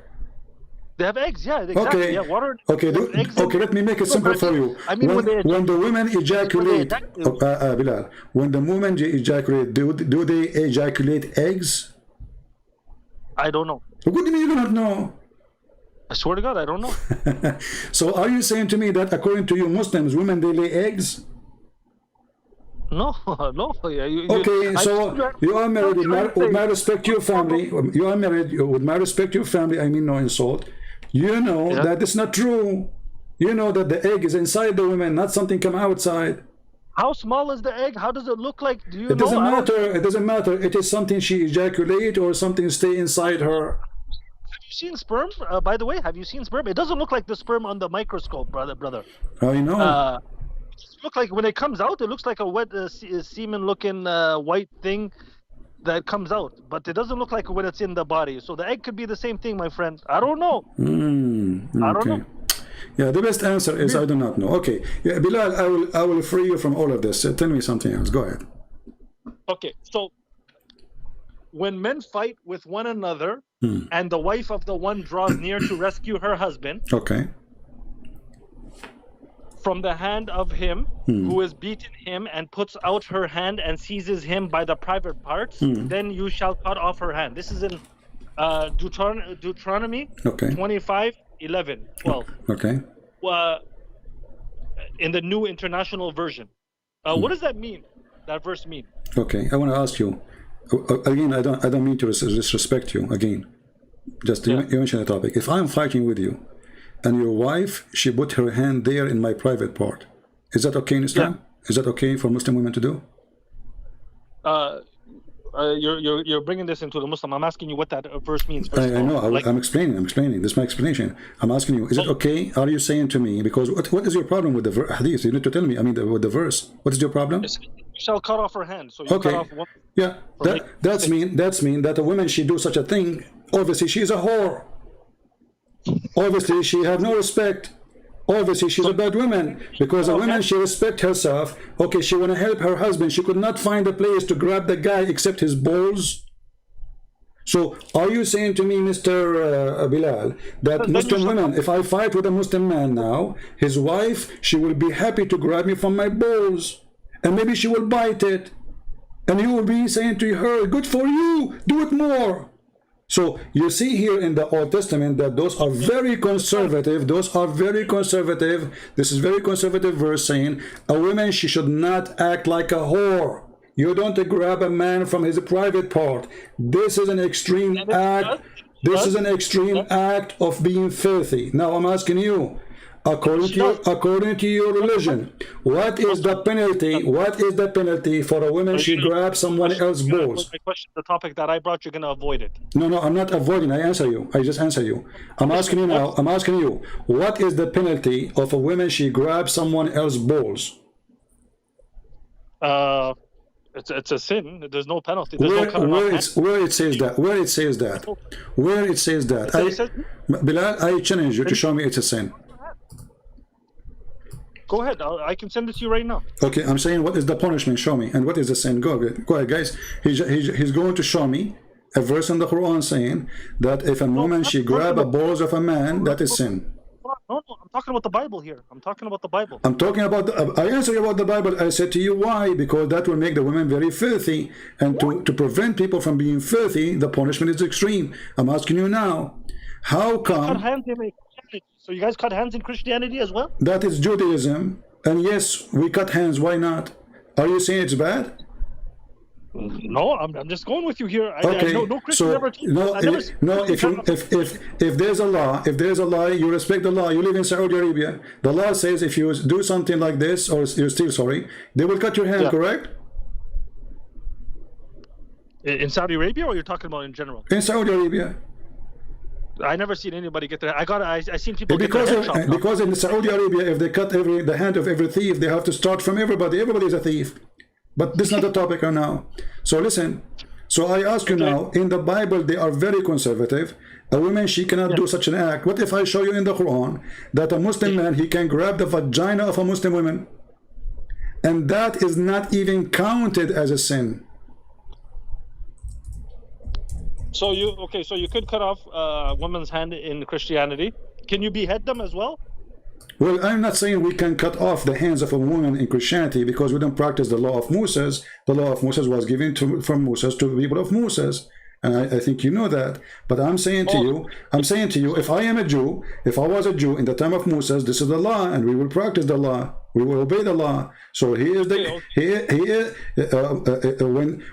[SPEAKER 3] They have eggs, yeah, exactly.
[SPEAKER 1] Okay.
[SPEAKER 3] Yeah, water.
[SPEAKER 1] Okay. Let me make it simple for you.
[SPEAKER 3] I mean,
[SPEAKER 1] when the women ejaculate, Bilal, when the women ejaculate, do they ejaculate eggs?
[SPEAKER 3] I don't know.
[SPEAKER 1] What do you mean you don't know?
[SPEAKER 3] I swear to God, I don't know.
[SPEAKER 1] So are you saying to me that according to you Muslims, women they lay eggs?
[SPEAKER 3] No.
[SPEAKER 1] Okay, so you are married with my respect to your family. You are married with my respect to your family. I mean no insult. You know that it's not true. You know that the egg is inside the woman, not something come outside.
[SPEAKER 3] How small is the egg? How does it look like? Do you know?
[SPEAKER 1] It doesn't matter. It doesn't matter. It is something she ejaculate or something stay inside her.
[SPEAKER 3] Have you seen sperm? By the way, have you seen sperm? It doesn't look like the sperm on the microscope, brother.
[SPEAKER 1] Oh, you know.
[SPEAKER 3] It looks like when it comes out, it looks like a wet semen-looking white thing that comes out, but it doesn't look like when it's in the body. So the egg could be the same thing, my friend. I don't know.
[SPEAKER 1] Okay.
[SPEAKER 3] I don't know.
[SPEAKER 1] Yeah, the best answer is I do not know. Okay, yeah, Bilal, I will free you from all of this. Tell me something else. Go ahead.
[SPEAKER 3] Okay, so when men fight with one another, and the wife of the one draws near to rescue her husband,
[SPEAKER 1] okay,
[SPEAKER 3] from the hand of him who has beaten him, and puts out her hand and seizes him by the private parts, then you shall cut off her hand. This is in Deuteronomy 25:11-12.
[SPEAKER 1] Okay.
[SPEAKER 3] In the New International Version. What does that mean? That verse mean?
[SPEAKER 1] Okay, I want to ask you again. I don't mean to disrespect you again. Just you mentioned the topic. If I'm fighting with you, and your wife, she put her hand there in my private part, is that okay in Islam? Is that okay for Muslim women to do?
[SPEAKER 3] You're bringing this into the Muslim. I'm asking you what that verse means.
[SPEAKER 1] I know. I'm explaining. This is my explanation. I'm asking you, is it okay? Are you saying to me, because what is your problem with the hadith? You need to tell me. I mean, with the verse. What is your problem?
[SPEAKER 3] You shall cut off her hand. So you cut off one.
[SPEAKER 1] Yeah, that's mean that a woman, she do such a thing. Obviously, she's a whore. Obviously, she have no respect. Obviously, she's a bad woman, because a woman, she respect herself. Okay, she want to help her husband. She could not find a place to grab the guy except his balls. So, are you saying to me, Mr. Bilal, that Muslim women, if I fight with a Muslim man now, his wife, she will be happy to grab me from my balls, and maybe she will bite it, and you will be saying to her, good for you, do it more. So you see here in the Old Testament that those are very conservative. Those are very conservative. This is very conservative verse saying a woman, she should not act like a whore. You don't grab a man from his private part. This is an extreme act. This is an extreme act of being filthy. Now I'm asking you, according to your religion, what is the penalty? What is the penalty for a woman she grabs someone else's balls?
[SPEAKER 3] My question, the topic that I brought, you're gonna avoid it.
[SPEAKER 1] No, I'm not avoiding. I answer you. I just answer you. I'm asking you now. I'm asking you, what is the penalty of a woman she grabs someone else's balls?
[SPEAKER 3] It's a sin. There's no penalty. There's
[SPEAKER 1] Where it says that? Where it says that? Where it says that? Bilal, I challenge you to show me it's a sin.
[SPEAKER 3] Go ahead. I can send it to you right now.
[SPEAKER 1] Okay, I'm saying what is the punishment? Show me. And what is the sin? Go ahead, guys. He's going to show me a verse in the Quran saying that if a woman she grab a balls of a man, that is sin.
[SPEAKER 3] No, I'm talking about the Bible here. I'm talking about the Bible.
[SPEAKER 1] I'm talking about I answer you about the Bible. I said to you why, because that will make the women very filthy, and to prevent people from being filthy, the punishment is extreme. I'm asking you now, how come?
[SPEAKER 3] So you guys cut hands in Christianity as well?
[SPEAKER 1] That is Judaism, and yes, we cut hands. Why not? Are you saying it's bad?
[SPEAKER 3] No, I'm just going with you here.
[SPEAKER 1] Okay,
[SPEAKER 3] no Christian
[SPEAKER 1] so
[SPEAKER 3] ever
[SPEAKER 1] if there's a law, you respect the law. You live in Saudi Arabia. The law says if you do something like this, or you steal, sorry, they will cut your hand. Yeah. Correct?
[SPEAKER 3] In Saudi Arabia, or you're talking about in general?
[SPEAKER 1] In Saudi Arabia.
[SPEAKER 3] I never seen anybody get that. I seen people
[SPEAKER 1] because
[SPEAKER 3] get their head chopped
[SPEAKER 1] because in Saudi Arabia, if they cut the hand of every thief, they have to start from everybody. Everybody is a thief. But this is not the topic right now. So listen. So I ask you now, in the Bible, they are very conservative. A woman, she cannot do such an act. What if I show you in the Quran that a Muslim man, he can grab the vagina of a Muslim woman? And that is not even counted as a sin.
[SPEAKER 3] So you could cut off a woman's hand in Christianity. Can you behead them as well?
[SPEAKER 1] Well, I'm not saying we can cut off the hands of a woman in Christianity, because we don't practice the law of Moses. The law of Moses was given from Moses to the people of Moses. And I think you know that. But I'm saying to you, if I am a Jew, if I was a Jew in the time of Moses, this is the law, and we will practice the law. We will obey the law. So he is the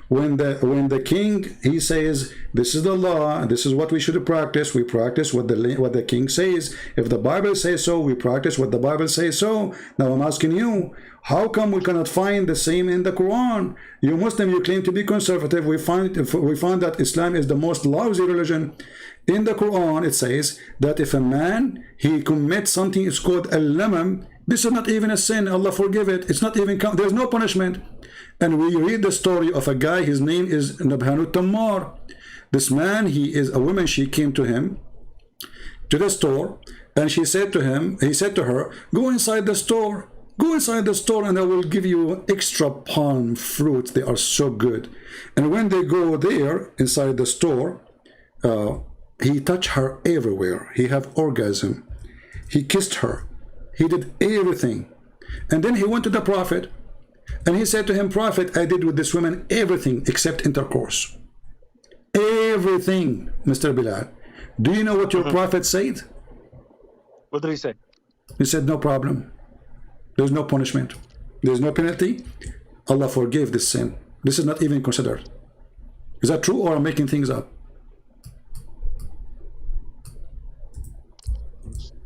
[SPEAKER 1] when the king, he says this is the law, this is what we should practice. We practice what the king says. If the Bible says so, we practice what the Bible says so. Now I'm asking you, how come we cannot find the same in the Quran? You Muslim, you claim to be conservative. We find that Islam is the most lousy religion. In the Quran, it says that if a man he commits something, it's called al-lamam. This is not even a sin. Allah forgive it. It's not even there's no punishment. And we read the story of a guy. His name is Nabhanut Tammar. This man, he is a woman. She came to him to the store, and he said to her, go inside the store. Go inside the store and I will give you extra palm fruits. They are so good. And when they go there inside the store, he touched her everywhere. He had orgasm. He kissed her. He did everything. And then he went to the Prophet and he said to him, Prophet, I did with this woman everything except intercourse. Everything, Mr. Bilal. Do you know what your Prophet said?
[SPEAKER 3] What did he say?
[SPEAKER 1] He said, no problem. There's no punishment. There's no penalty. Allah forgave this sin. This is not even considered. Is that true, or I'm making things up?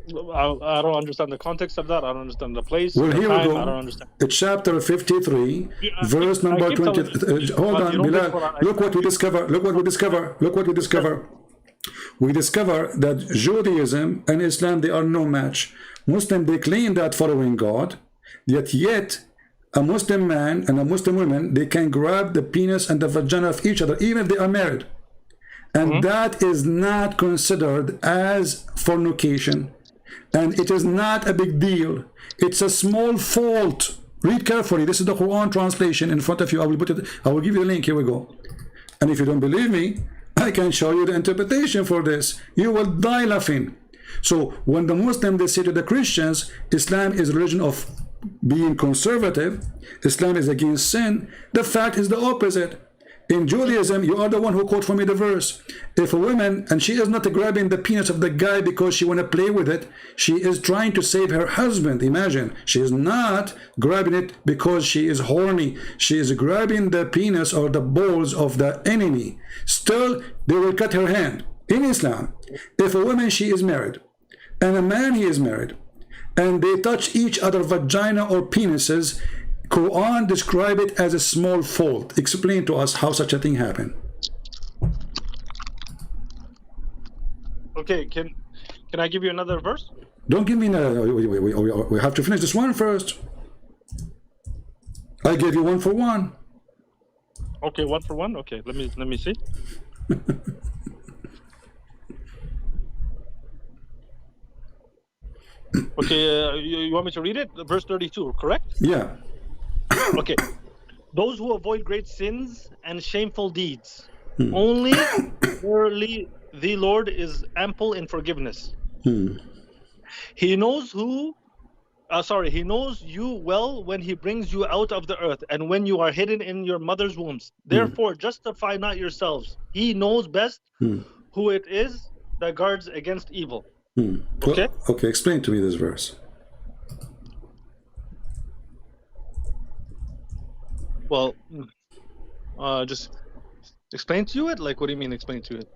[SPEAKER 3] I don't understand the context of that. I don't understand the place.
[SPEAKER 1] Well, here we go.
[SPEAKER 3] I don't understand.
[SPEAKER 1] It's chapter 53, verse number 20. Hold on, Bilal. Look what we discover. Look what we discover. Look what we discover. We discover that Judaism and Islam, they are no match. Muslim, they claim that following God, yet a Muslim man and a Muslim woman, they can grab the penis and the vagina of each other, even if they are married. And that is not considered as fornication. And it is not a big deal. It's a small fault. Read carefully. This is the Quran translation in front of you. I will put it. I will give you the link. Here we go. And if you don't believe me, I can show you the interpretation for this. You will die laughing. So when the Muslims, they say to the Christians, Islam is a religion of being conservative, Islam is against sin, the fact is the opposite. In Judaism, you are the one who quote for me the verse. If a woman, and she is not grabbing the penis of the guy because she want to play with it, she is trying to save her husband. Imagine, she is not grabbing it because she is horny. She is grabbing the penis or the balls of the enemy. Still, they will cut her hand. In Islam, if a woman, she is married, and a man, he is married, and they touch each other vagina or penises, Quran describe it as a small fault. Explain to us how such a thing happened.
[SPEAKER 3] Okay, can I give you another verse?
[SPEAKER 1] Don't give me we have to finish this one first. I gave you one for one.
[SPEAKER 3] Okay, one for one. Okay, let me see. Okay, you want me to read it? Verse 32, correct?
[SPEAKER 1] Yeah.
[SPEAKER 3] Okay. Those who avoid great sins and shameful deeds, only verily the Lord is ample in forgiveness. He knows He knows you well when He brings you out of the earth and when you are hidden in your mother's wombs. Therefore, justify not yourselves. He knows best who it is that guards against evil. Okay?
[SPEAKER 1] Okay, explain to me this verse.
[SPEAKER 3] Well, just explain to you it? Like, what do you mean explain to it?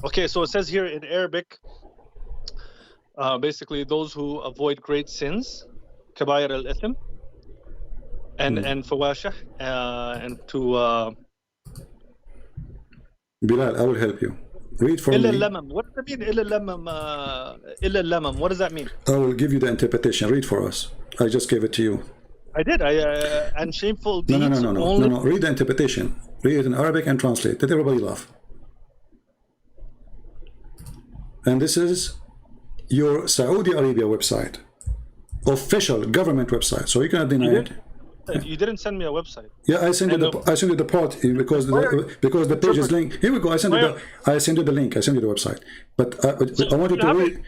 [SPEAKER 3] Okay, so it says here in Arabic, basically those who avoid great sins, kabair al-ithim, and fawashah, and to...
[SPEAKER 1] Bilal, I will help you. Read for me.
[SPEAKER 3] What does it mean? What does that mean?
[SPEAKER 1] I will give you the interpretation. Read for us. I just gave it to you.
[SPEAKER 3] I did. And shameful deeds.
[SPEAKER 1] No. Read the interpretation. Read it in Arabic and translate. Let everybody laugh. And this is your Saudi Arabia website, official government website. So you cannot deny it.
[SPEAKER 3] You didn't send me a website.
[SPEAKER 1] Yeah, I sent you the part because the page is linked. Here we go. I sent you the link. I sent you the website. But I want you to read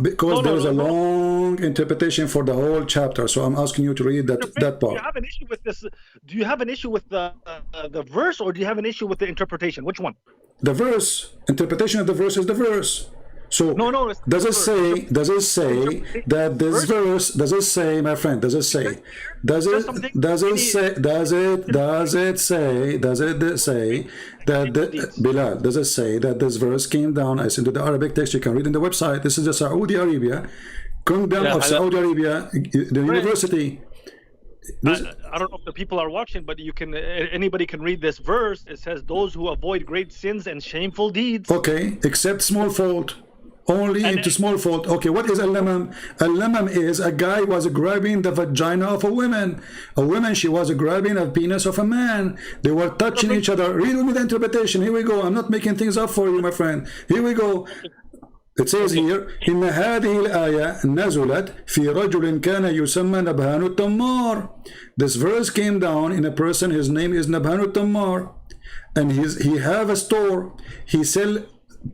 [SPEAKER 1] because there is a long interpretation for the whole chapter. So I'm asking you to read that part.
[SPEAKER 3] Do you have an issue with this? Do you have an issue with the verse, or do you have an issue with the interpretation? Which one?
[SPEAKER 1] The verse. Interpretation of the verse is the verse. So
[SPEAKER 3] no,
[SPEAKER 1] does it say that this verse, does it say, my friend, does it say that Bilal, does it say that this verse came down? I sent you the Arabic text, you can read in the website. This is the Saudi Arabia Kingdom of Saudi Arabia, the university.
[SPEAKER 3] I don't know if the people are watching, but anybody can read this verse. It says those who avoid great sins and shameful deeds.
[SPEAKER 1] Okay, except small fault. Only into small fault. Okay, what is al-lamam? Al-lamam is a guy was grabbing the vagina of a woman. A woman, she was grabbing a penis of a man. They were touching each other. Read with me the interpretation. Here we go. I'm not making things up for you, my friend. Here we go. It says here, إن هذه الآية نزلت في رجل كان يسمى نبهان التمار. This verse came down in a person, his name is Nabhan al-Tammar, and he have a store. He sell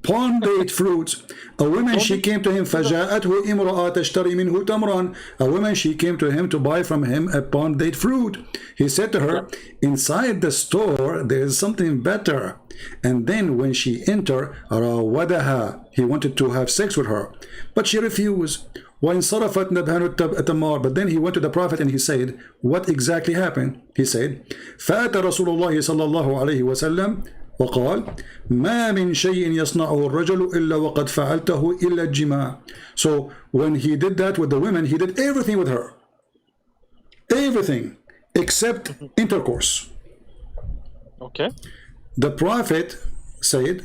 [SPEAKER 1] pond date fruits. A woman, she came to him, فجاءته امرأة تشتري منه تمرا. A woman, she came to him to buy from him a pond date fruit. He said to her, inside the store there is something better. And then when she entered, راودها, he wanted to have sex with her, but she refused. وانصرفت نبهان التمار. But then he went to the Prophet and he said, what exactly happened? He said, فأتى رسول الله صلى الله عليه وسلم وقال ما من شيء يصنعه الرجل إلا وقد فعلته إلا الجماع. So when he did that with the women, he did everything with her, everything except intercourse.
[SPEAKER 3] Okay.
[SPEAKER 1] The Prophet said,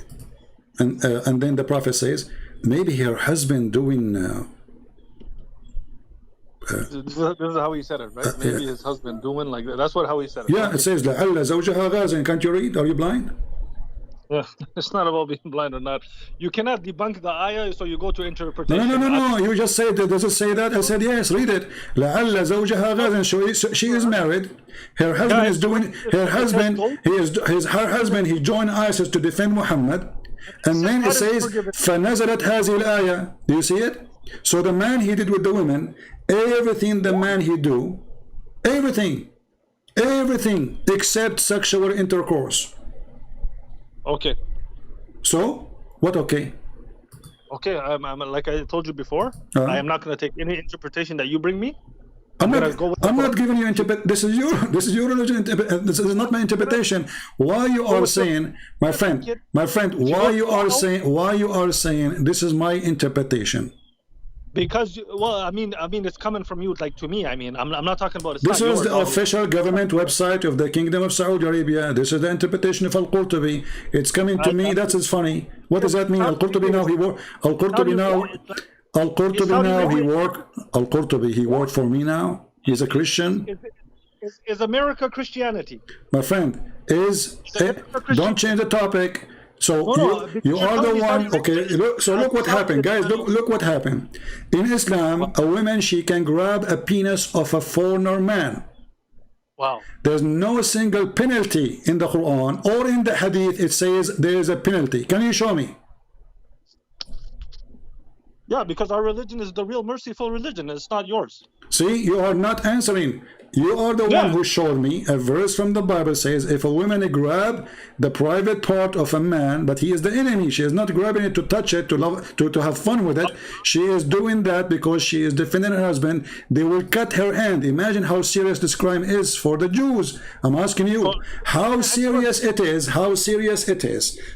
[SPEAKER 1] and then the Prophet says, maybe her husband doing
[SPEAKER 3] this is how he said it, right? Maybe his husband doing like that. That's how he said it.
[SPEAKER 1] Yeah,
[SPEAKER 3] right?
[SPEAKER 1] it says لعل زوجها غازٍ. Can't you read? Are you blind?
[SPEAKER 3] Yeah, it's not about being blind or not. You cannot debunk the ayah, so you go to interpretation.
[SPEAKER 1] No. You just said that. Does it say that? I said yes. Read it. لعل زوجها غازٍ. She is married. Her husband is doing. Her husband. Her husband. He joined ISIS to defend Muhammad. And then it says فنزلت هذه الآية. Do you see it? So the man, he did with the women everything the man he do Everything. Everything except sexual intercourse.
[SPEAKER 3] Okay.
[SPEAKER 1] So, what okay?
[SPEAKER 3] Okay, I'm like I told you before, I am not going to take any interpretation that you bring me.
[SPEAKER 1] I'm
[SPEAKER 3] gonna go with
[SPEAKER 1] not giving you this is your religion. This is not my interpretation. Why you are saying, my friend, why you are saying this is my interpretation?
[SPEAKER 3] Because well, I mean, it's coming from you, like to me. I mean, I'm not talking about.
[SPEAKER 1] This is the official government website of the Kingdom of Saudi Arabia. This is the interpretation of Al-Qurtubi. It's coming to me. That is funny. What does that mean? Al-Qurtubi now he worked for me now. He's a Christian.
[SPEAKER 3] Is America Christianity?
[SPEAKER 1] My friend, don't change the topic. So you are the one. Okay, look what happened, guys. Look what happened. In Islam, a woman, she can grab a penis of a foreigner man.
[SPEAKER 3] Wow.
[SPEAKER 1] There's no single penalty in the Quran or in the Hadith. It says there is a penalty. Can you show me?
[SPEAKER 3] Yeah, because our religion is the real merciful religion. It's not yours.
[SPEAKER 1] See, you are not answering. You are the one who showed me a verse from the Bible says if a woman grab the private part of a man, but he is the enemy, she is not grabbing it to touch it, to have fun with it. She is doing that because she is defending her husband. They will cut her hand. Imagine how serious this crime is for the Jews. I'm asking you, how serious it is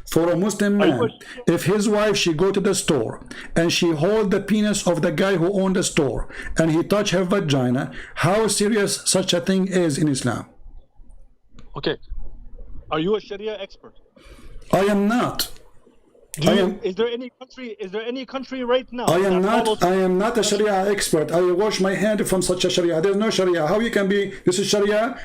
[SPEAKER 1] for a Muslim man if his wife, she go to the store and she hold the penis of the guy who owned the store and he touch her vagina. How serious such a thing is in Islam?
[SPEAKER 3] Okay. Are you a Sharia expert?
[SPEAKER 1] I am not.
[SPEAKER 3] Is there any country right now?
[SPEAKER 1] I am not a Sharia expert. I wash my hand from such a Sharia. There's no Sharia. How you can be? This is Sharia.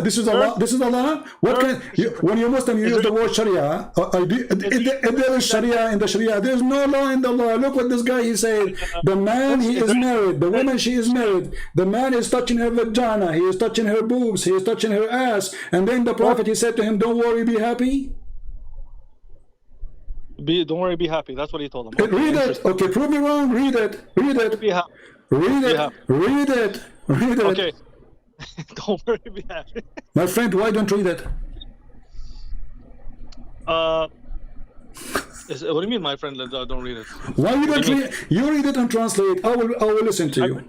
[SPEAKER 1] This is Allah. This is Allah. What can when you're Muslim you use the word Sharia? If there is Sharia in the Sharia, there's no law in the law. Look what this guy he said. The man he is married. The woman she is married. The man is touching her vagina. He is touching her boobs. He is touching her ass. And then the Prophet he said to him, "Don't worry, be happy."
[SPEAKER 3] Don't worry, be happy. That's what he told him.
[SPEAKER 1] Read it. Okay, prove me wrong. Read it. Read it.
[SPEAKER 3] Be happy.
[SPEAKER 1] Read it. Read it. Read it.
[SPEAKER 3] Okay. Don't worry, be happy.
[SPEAKER 1] My friend, why don't read it?
[SPEAKER 3] What do you mean, my friend? Don't read it.
[SPEAKER 1] Why you don't read it? You read it and translate. I will listen to you.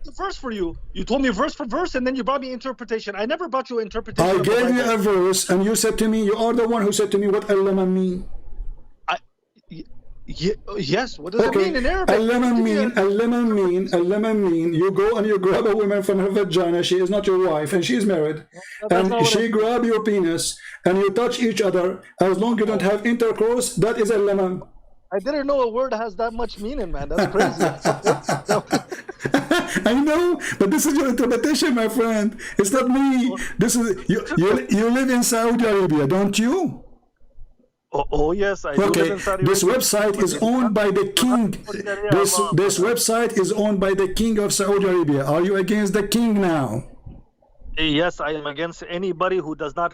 [SPEAKER 3] The verse for you. You told me verse for verse, and then you brought me interpretation. I never brought you interpretation.
[SPEAKER 1] I gave you a verse, and you said to me, you are the one who said to me, what al-lama mean?
[SPEAKER 3] Yes, what does it mean in Arabic?
[SPEAKER 1] Al-lama mean, you go and you grab a woman from her vagina, she is not your wife, and she is married, and she grab your penis, and you touch each other, as long as you don't have intercourse, that is al-lama.
[SPEAKER 3] I didn't know a word has that much meaning, man. That's crazy.
[SPEAKER 1] I know, but this is your interpretation, my friend. It's not me. This is you live in Saudi Arabia, don't you?
[SPEAKER 3] Oh yes, I do.
[SPEAKER 1] Okay, this website is owned by the king. This website is owned by the king of Saudi Arabia. Are you against the king now?
[SPEAKER 3] Yes, I am against anybody who does not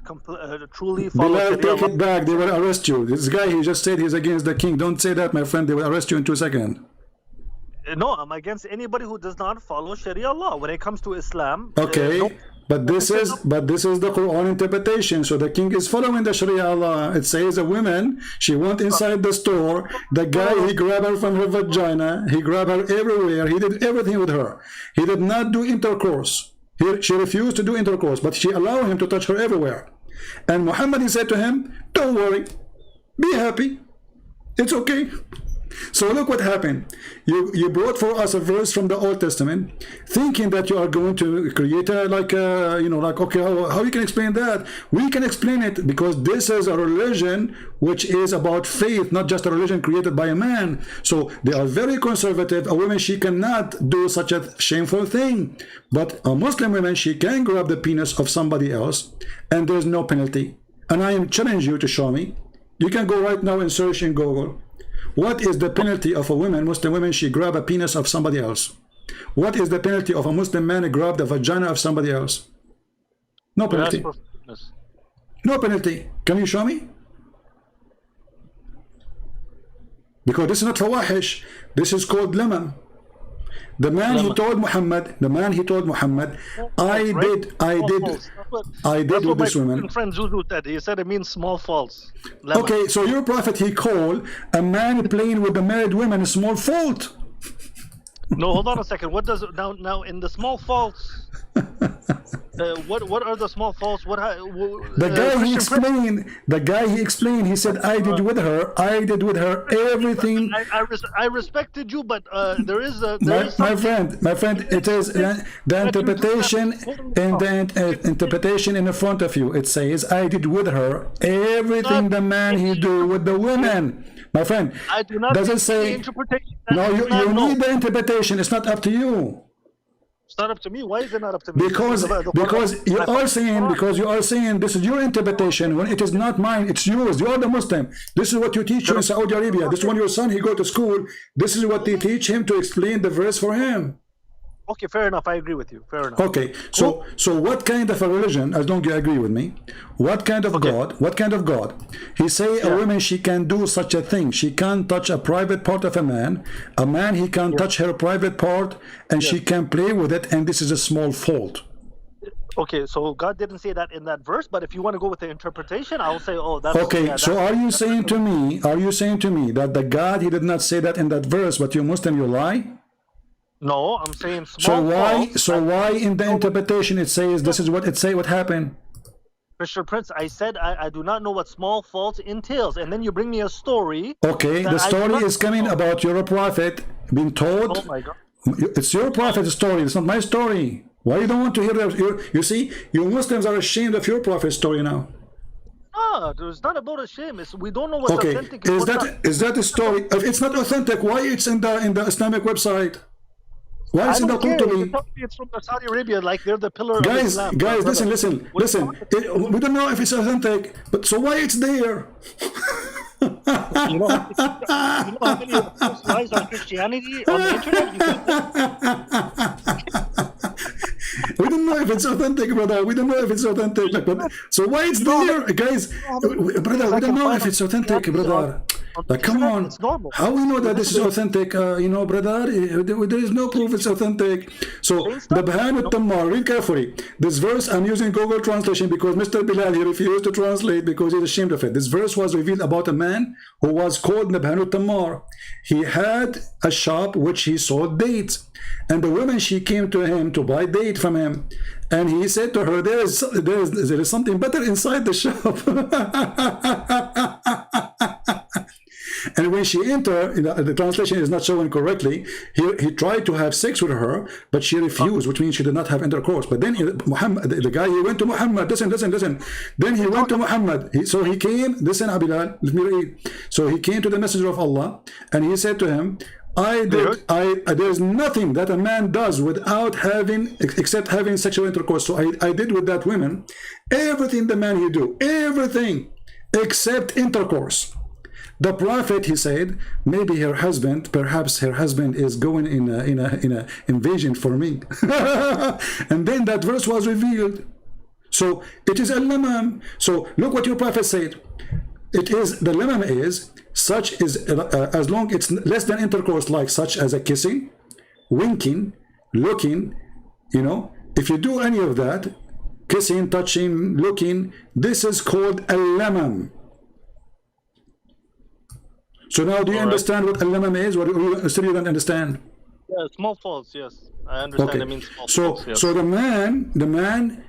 [SPEAKER 3] truly follow
[SPEAKER 1] Bilal,
[SPEAKER 3] Sharia
[SPEAKER 1] take it back. They will arrest you. This guy, he just said he's against the king. Don't say that, my friend. They will arrest you in 2 seconds.
[SPEAKER 3] No, I'm against anybody who does not follow Sharia law. When it comes to Islam,
[SPEAKER 1] okay. But this is the Quran interpretation. So the king is following the Sharia law. It says a woman, she went inside the store. The guy, he grabbed her from her vagina. He grabbed her everywhere. He did everything with her. He did not do intercourse. She refused to do intercourse, but she allowed him to touch her everywhere. And Muhammad, he said to him, don't worry, be happy. It's okay. So look what happened. You brought for us a verse from the Old Testament, thinking that you are going to create a okay, how you can explain that? We can explain it because this is a religion which is about faith, not just a religion created by a man. So they are very conservative. A woman, she cannot do such a shameful thing, but a Muslim woman, she can grab the penis of somebody else, and there's no penalty. And I am challenge you to show me. You can go right now and search in Google. What is the penalty of a woman, Muslim woman, she grab a penis of somebody else? What is the penalty of a Muslim man who grab the vagina of somebody else? No penalty. No penalty. Can you show me? Because this is not fawahish. This is called lamam. The man he told Muhammad, I did with this woman.
[SPEAKER 3] My friend Zuzu said. He said it means small faults. Lemon.
[SPEAKER 1] Okay, so your prophet, he called a man playing with the married women a small fault.
[SPEAKER 3] No, hold on a second. What does now in the small faults? What are the small faults?
[SPEAKER 1] The guy he explained. He said, I did with her everything.
[SPEAKER 3] I respected you, but there is
[SPEAKER 1] my friend. It is the interpretation and the interpretation in the front of you. It says, I did with her everything the man he do with the women. My friend,
[SPEAKER 3] I do not
[SPEAKER 1] does it say?
[SPEAKER 3] Interpretation.
[SPEAKER 1] No, you need the interpretation. It's not up to you.
[SPEAKER 3] It's not up to me. Why is it not up to me?
[SPEAKER 1] Because you are saying this is your interpretation when it is not mine. It's yours. You are the Muslim. This is what you teach you in Saudi Arabia. This is when your son he go to school. This is what they teach him to explain the verse for him.
[SPEAKER 3] Okay, fair enough. I agree with you. Fair enough.
[SPEAKER 1] Okay, so what kind of a religion, as long as you agree with me, what kind of God, he say a woman, she can do such a thing. She can't touch a private part of a man he can touch her private part, and she can play with it, and this is a small fault.
[SPEAKER 3] Okay, so God didn't say that in that verse, but if you want to go with the interpretation, I'll say, oh, that's
[SPEAKER 1] okay.
[SPEAKER 3] Yeah,
[SPEAKER 1] so are you saying to me that the God, he did not say that in that verse, but you Muslim, you lie?
[SPEAKER 3] No, I'm saying small.
[SPEAKER 1] So why in the interpretation it says this is what it say? What happened?
[SPEAKER 3] Mr. Prince, I said I do not know what small faults entails, and then you bring me a story.
[SPEAKER 1] Okay, the story is coming about your prophet being told.
[SPEAKER 3] Oh my God!
[SPEAKER 1] It's your prophet's story. It's not my story. Why you don't want to hear that? You see, you Muslims are ashamed of your prophet's story now.
[SPEAKER 3] No, it's not about a shame. We don't know what's authentic.
[SPEAKER 1] Is that a story? If it's not authentic, why it's in the Islamic website? Why is it the Qurtubi?
[SPEAKER 3] It's from Saudi Arabia, like they're the pillar of Islam.
[SPEAKER 1] Guys, listen. We don't know if it's authentic, but so why it's there?
[SPEAKER 3] You know how many lies on Christianity on the internet?
[SPEAKER 1] We don't know if it's authentic, brother. We don't know if it's authentic. So why it's there, guys? Brother, we don't know if it's authentic, brother. Like, come on. How we know that this is authentic? Brother, there is no proof it's authentic. So, the Bahan Tammar, read carefully. This verse, I'm using Google Translation because Mr. Bilal, he refused to translate because he's ashamed of it. This verse was revealed about a man who was called Bahan Tammar. He had a shop which he sold dates. And the woman, she came to him to buy date from him. And he said to her, there is something better inside the shop. And when she entered, the translation is not showing correctly, he tried to have sex with her, but she refused, which means she did not have intercourse. But then Muhammad, the guy, he went to Muhammad. Listen. Then he went to Muhammad. So he came, listen, Abilal, let me read. So he came to the Messenger of Allah, and he said to him, there's nothing that a man does except having sexual intercourse. So I did with that woman everything the man he do, everything except intercourse. The Prophet, he said, maybe perhaps her husband is going in a invasion for me. And then that verse was revealed. So it is a lamam. So look what your Prophet said. It is, the lamam is, such is, as long it's less than intercourse, like such as a kissing, winking, looking, if you do any of that, kissing, touching, looking, this is called a lamam. So now, do you understand what al-lamam is, or still you don't understand?
[SPEAKER 3] Yeah, small faults, yes. I understand.
[SPEAKER 1] Okay.
[SPEAKER 3] It means small faults, yes.
[SPEAKER 1] So the man,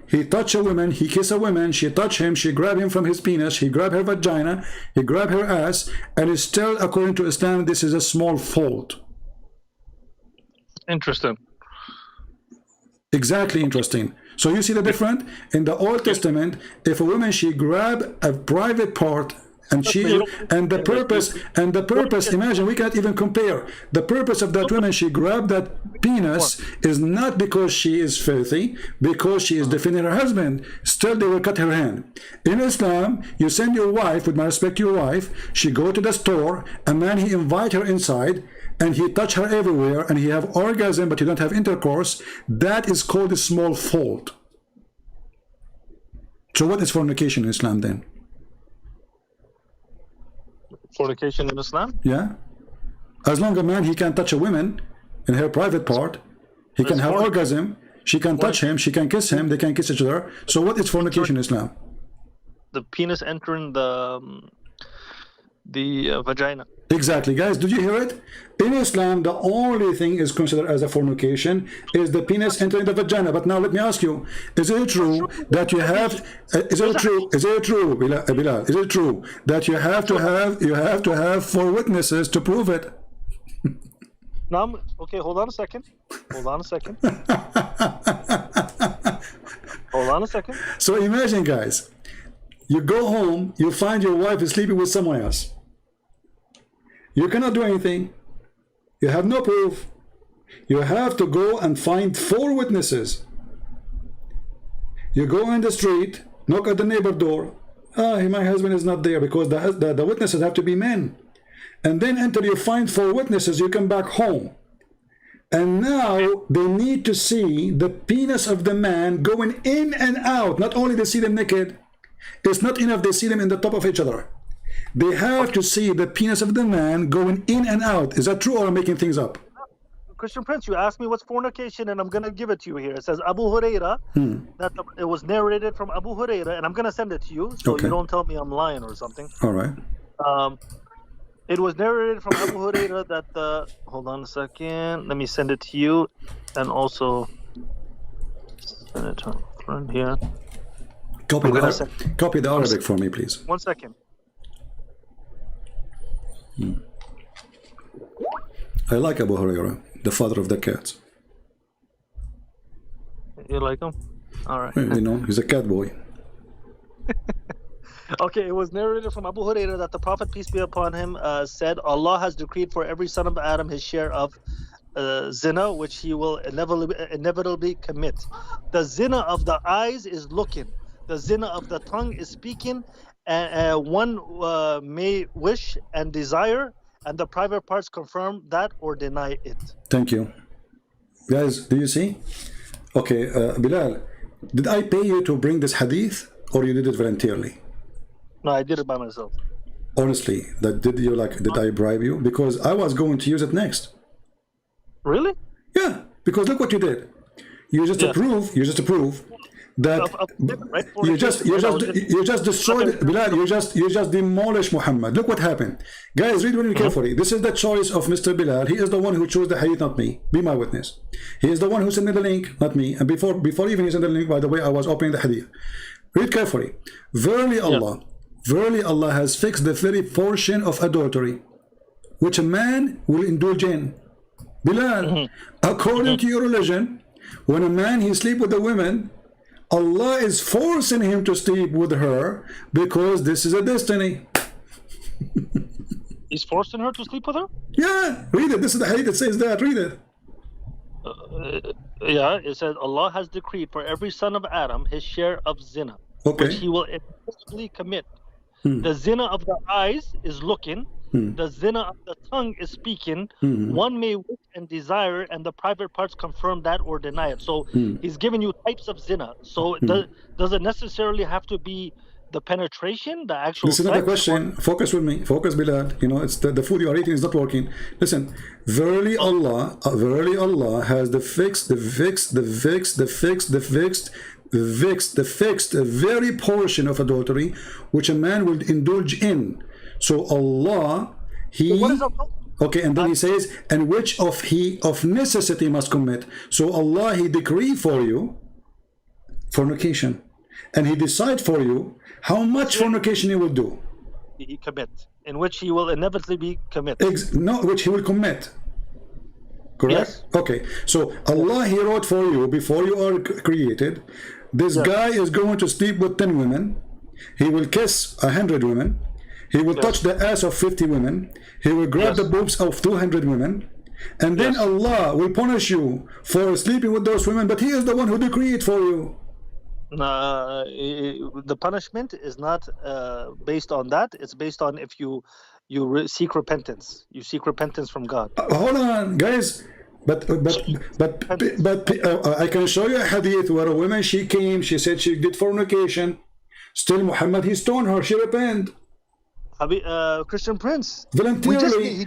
[SPEAKER 1] he touch a woman, he kiss a woman, she touch him, she grab him from his penis, he grab her vagina, he grab her ass, and it's still, according to Islam, this is a small fault.
[SPEAKER 3] Interesting.
[SPEAKER 1] Exactly, interesting. So you see the difference? In the Old Testament, if a woman, she grab a private part, and the purpose, imagine, we can't even compare. The purpose of that woman, she grabbed that penis, is not because she is filthy, because she is defending her husband. Still, they will cut her hand. In Islam, you send your wife, with my respect, your wife, she go to the store, a man, he invite her inside, and he touch her everywhere, and he have orgasm, but he don't have intercourse. That is called a small fault. So what is fornication in Islam then?
[SPEAKER 3] Fornication in Islam?
[SPEAKER 1] Yeah. As long as a man, he can touch a woman, in her private part. He can have orgasm. She can touch him. She can kiss him. They can kiss each other. So what is fornication in Islam?
[SPEAKER 3] The penis entering the vagina.
[SPEAKER 1] Exactly, guys. Did you hear it? In Islam, the only thing is considered as a fornication is the penis entering the vagina. But now let me ask you: is it true that you have? Is it true? Is it true, Bilal? Is it true that you have to have 4 witnesses to prove it?
[SPEAKER 3] Now, okay, hold on a second. Hold on a second. Hold on a second.
[SPEAKER 1] So imagine, guys, you go home, you find your wife is sleeping with someone else. You cannot do anything. You have no proof. You have to go and find 4 witnesses. You go in the street, knock at the neighbor door. My husband is not there, because the witnesses have to be men. And then until you find 4 witnesses, you come back home. And now they need to see the penis of the man going in and out. Not only they see them naked, it's not enough they see them in the top of each other. They have to see the penis of the man going in and out. Is that true, or am I making things up?
[SPEAKER 3] Christian Prince, you asked me what's fornication, and I'm going to give it to you here. It says Abu Huraira, that it was narrated from Abu Huraira, and I'm going to send it to you, so you don't tell me I'm lying or something.
[SPEAKER 1] All right.
[SPEAKER 3] It was narrated from Abu Huraira that hold on a second, let me send it to you, and also send it to a friend here.
[SPEAKER 1] Copy the Arabic for me, please.
[SPEAKER 3] 1 second.
[SPEAKER 1] I like Abu Huraira, the father of the cats.
[SPEAKER 3] You like him? All right.
[SPEAKER 1] You know, he's a cat boy.
[SPEAKER 3] Okay, it was narrated from Abu Huraira that the Prophet, peace be upon him, said, Allah has decreed for every son of Adam his share of zina, which he will inevitably commit. The zina of the eyes is looking. The zina of the tongue is speaking. One may wish and desire, and the private parts confirm that or deny it.
[SPEAKER 1] Thank you. Guys, do you see? Okay, Bilal, did I pay you to bring this hadith, or you did it voluntarily?
[SPEAKER 3] No, I did it by myself.
[SPEAKER 1] Honestly, did I bribe you? Because I was going to use it next.
[SPEAKER 3] Really?
[SPEAKER 1] Yeah, because look what you did. You just approve that you just destroyed Bilal. You just demolished Muhammad. Look what happened, guys. Read very carefully. This is the choice of Mr. Bilal. He is the one who chose the hadith, not me. Be my witness. He is the one who sent me the link, not me. And before even he sent the link, by the way, I was opening the hadith. Read carefully. Verily Allah has fixed the very portion of adultery which a man will indulge in. Bilal, according to your religion, when a man he sleep with a woman, Allah is forcing him to sleep with her because this is a destiny.
[SPEAKER 3] He's forcing her to sleep with her?
[SPEAKER 1] Yeah, read it. This is the hadith that says that. Read it.
[SPEAKER 3] Yeah, it says Allah has decreed for every son of Adam his share of zina, which he will inevitably commit. The zina of the eyes is looking. The zina of the tongue is speaking. One may wish and desire, and the private parts confirm that or deny it. So he's giving you types of zina. So does it necessarily have to be the penetration, the actual
[SPEAKER 1] This is not a question. Focus with me. Focus, Bilal. You know, it's the food you are eating is not working. Listen, verily Allah has the fixed very portion of adultery which a man will indulge in. So Allah, okay, and then he says, and which of necessity must commit. So Allah, he decree for you fornication, and he decide for you how much fornication he will do.
[SPEAKER 3] He commit, in which he will inevitably commit.
[SPEAKER 1] No, which he will commit. Correct?
[SPEAKER 3] Yes.
[SPEAKER 1] Okay, so Allah, he wrote for you before you are created. This guy is going to sleep with 10 women. He will kiss 100 women. He will touch the ass of 50 women. He will grab the boobs of 200 women. And then Allah will punish you for sleeping with those women, but he is the one who decreed for you.
[SPEAKER 3] The punishment is not based on that. It's based on if you seek repentance. You seek repentance from God.
[SPEAKER 1] Hold on, guys. But I can show you a hadith where a woman, she came, she said she did fornication. Still Muhammad, he stoned her. She repented.
[SPEAKER 3] Christian Prince.
[SPEAKER 1] Voluntarily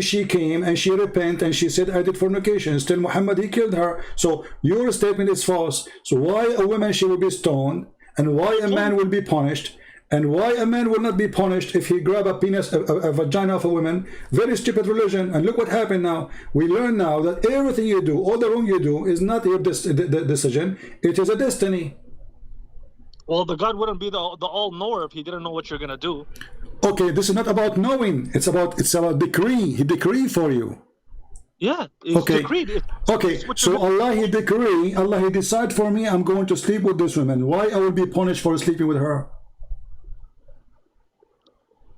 [SPEAKER 1] she came and she repented and she said, I did fornication. Still Muhammad, he killed her. So your statement is false. So why a woman she will be stoned, and why a man will be punished, and why a man will not be punished if he grab a penis, a vagina of a woman? Very stupid religion. And look what happened now. We learn now that everything you do, all the wrong you do, is not your decision. It is a destiny.
[SPEAKER 3] Well, the God wouldn't be the all-knower if he didn't know what you're gonna do.
[SPEAKER 1] Okay, this is not about knowing. It's about decree. He decreed for you.
[SPEAKER 3] Yeah, it's decreed.
[SPEAKER 1] Okay, so Allah he decree, Allah he decide for me, I'm going to sleep with this woman. Why I will be punished for sleeping with her?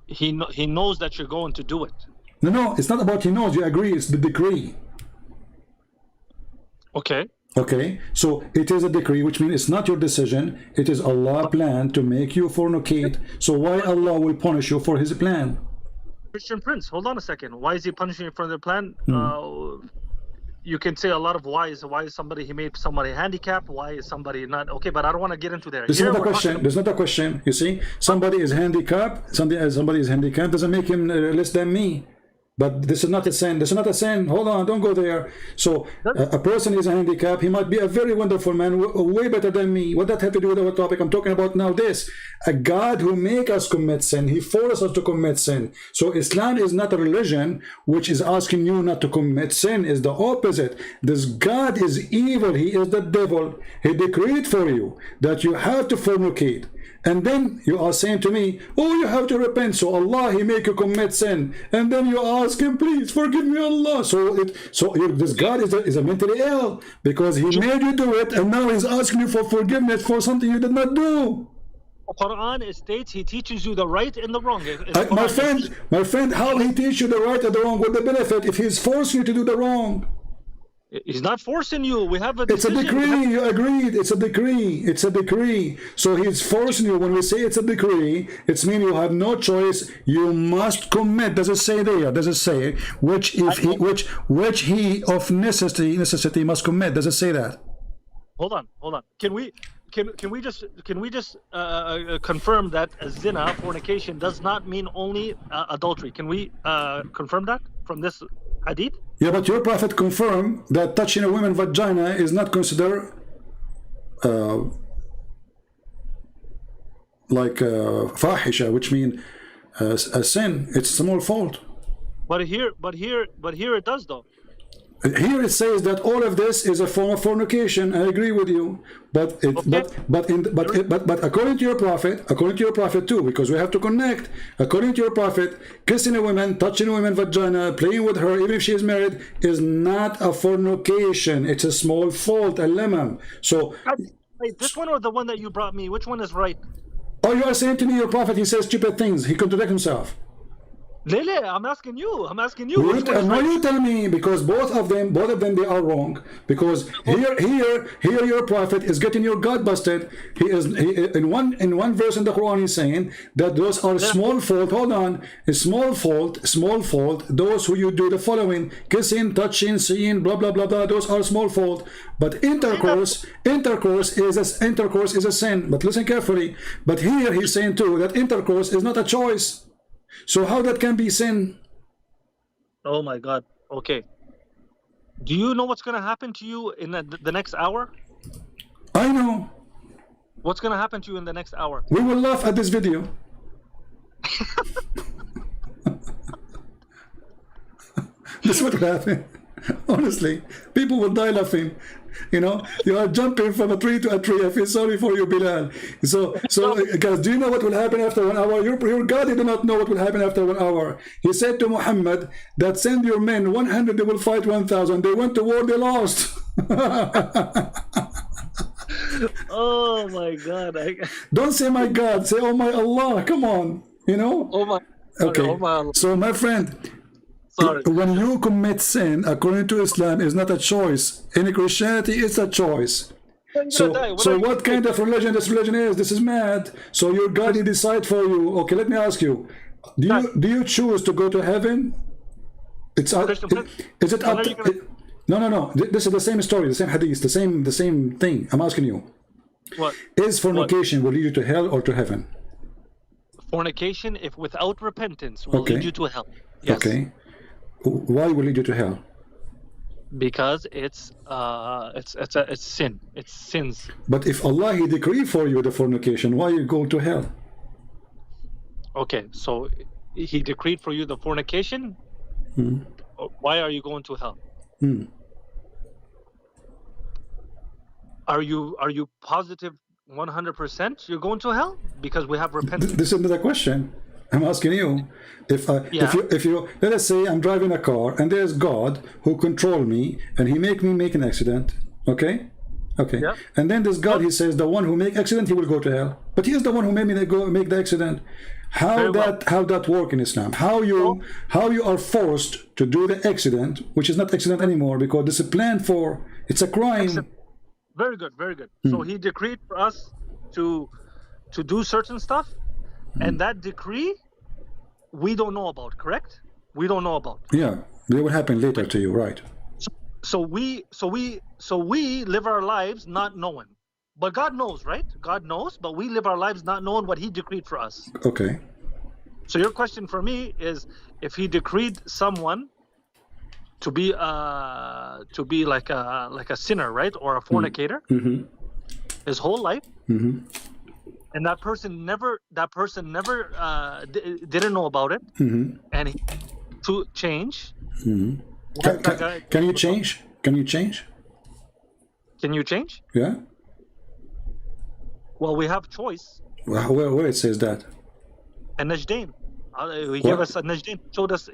[SPEAKER 3] He knows that you're going to do it.
[SPEAKER 1] No, it's not about he knows. You agree? It's the decree.
[SPEAKER 3] Okay.
[SPEAKER 1] Okay, so it is a decree, which means it's not your decision. It is Allah's plan to make you fornicate. So why Allah will punish you for His plan?
[SPEAKER 3] Christian Prince, hold on a second. Why is he punishing you for the plan? You can say a lot of whys. Why is somebody, he made somebody handicapped? Why is somebody not? Okay, but I don't want to get into there.
[SPEAKER 1] There's not a question. There's not a question. You see, somebody is handicapped. Somebody is handicapped doesn't make him less than me. But this is not a sin. This is not a sin. Hold on, don't go there. So a person is a handicap. He might be a very wonderful man, way better than me. What that have to do with our topic? I'm talking about now this. A God who make us commit sin. He forces us to commit sin. So Islam is not a religion which is asking you not to commit sin. It's the opposite. This God is evil. He is the devil. He decreed for you that you have to fornicate. And then you are saying to me, oh, you have to repent. So Allah, He make you commit sin. And then you ask Him, please forgive me, Allah. This God is a mentally ill, because He made you do it, and now He's asking you for forgiveness for something you did not do.
[SPEAKER 3] The Quran states He teaches you the right and the wrong.
[SPEAKER 1] My friend, how He teach you the right and the wrong? What the benefit if He's forcing you to do the wrong?
[SPEAKER 3] He's not forcing you. We have a
[SPEAKER 1] It's
[SPEAKER 3] decision.
[SPEAKER 1] a decree. You agreed. It's a decree. It's a decree. So He's forcing you. When we say it's a decree, it's mean you have no choice. You must commit. Does it say there? Does it say which he of necessity must commit? Does it say that?
[SPEAKER 3] Hold on. Can we just confirm that zina, fornication, does not mean only adultery? Can we confirm that from this hadith?
[SPEAKER 1] Yeah, but your prophet confirmed that touching a woman's vagina is not considered fahisha, which means a sin. It's a small fault.
[SPEAKER 3] But here it does though.
[SPEAKER 1] Here it says that all of this is a form of fornication. I agree with you, but according to your prophet too, because we have to connect. According to your prophet, kissing a woman, touching a woman's vagina, playing with her, even if she is married, is not a fornication. It's a small fault, a lemon. So,
[SPEAKER 3] wait, this one or the one that you brought me? Which one is right?
[SPEAKER 1] Oh, you are saying to me your prophet, he says stupid things. He contradicts himself.
[SPEAKER 3] Lele, I'm asking you.
[SPEAKER 1] No, you tell me, because both of them they are wrong. Because here your prophet is getting your God busted. He in one verse in the Quran he's saying that those are small fault. Hold on, a small fault. Those who you do the following: kissing, touching, seeing, blah blah blah blah. Those are small fault. But intercourse is a sin. But listen carefully. But here he's saying too that intercourse is not a choice. So how that can be sin?
[SPEAKER 3] Oh my God. Okay. Do you know what's going to happen to you in the next hour?
[SPEAKER 1] I know.
[SPEAKER 3] What's going to happen to you in the next hour?
[SPEAKER 1] We will laugh at this video. This would happen. Honestly, people will die laughing. You know, you are jumping from a tree to a tree. I feel sorry for you, Bilal. So guys, do you know what will happen after 1 hour? Your God did not know what will happen after 1 hour. He said to Muhammad that send your men 100, they will fight 1,000. They went to war, they lost.
[SPEAKER 3] Oh my God.
[SPEAKER 1] Don't say my God, say oh my Allah. Come on, you know.
[SPEAKER 3] Oh my.
[SPEAKER 1] Okay.
[SPEAKER 3] Oh my Allah.
[SPEAKER 1] So my friend,
[SPEAKER 3] sorry.
[SPEAKER 1] When you commit sin, according to Islam, is not a choice. In Christianity, it's a choice. So what kind of religion this religion is? This is mad. So your God will decide for you. Okay, let me ask you. Do you choose to go to heaven? Is it up? No. This is the same story, the same hadith, the same thing. I'm asking you.
[SPEAKER 3] What?
[SPEAKER 1] Is fornication will lead you to hell or to heaven?
[SPEAKER 3] Fornication, if without repentance, will lead you to hell. Yes.
[SPEAKER 1] Okay. Why will lead you to hell?
[SPEAKER 3] Because it's sin. It's sins.
[SPEAKER 1] But if Allah He decreed for you the fornication, why you go to hell?
[SPEAKER 3] Okay, so He decreed for you the fornication. Why are you going to hell? Are you positive 100% you're going to hell? Because we have repentance.
[SPEAKER 1] This is the question I'm asking you. If you let us say I'm driving a car and there's God who control me and He make me make an accident, okay,
[SPEAKER 3] Yeah.
[SPEAKER 1] and then this God He says the one who make accident He will go to hell, but He is the one who made me go make the accident. How that work in Islam? How you are forced to do the accident, which is not accident anymore because this is planned for. It's a crime.
[SPEAKER 3] Very good, very good. So He decreed for us to do certain stuff, and that decree we don't know about, correct? We don't know about.
[SPEAKER 1] Yeah, they will happen later to you, right?
[SPEAKER 3] So we live our lives not knowing. But God knows, right? God knows, but we live our lives not knowing what He decreed for us.
[SPEAKER 1] Okay.
[SPEAKER 3] So your question for me is, if He decreed someone to be like a sinner, right, or a fornicator, his whole life, and that person never didn't know about it, and to change.
[SPEAKER 1] Can you change? Can you change?
[SPEAKER 3] Can you change?
[SPEAKER 1] Yeah.
[SPEAKER 3] Well, we have choice.
[SPEAKER 1] Where it says that?
[SPEAKER 3] And Najdain. He gave us a Najdain.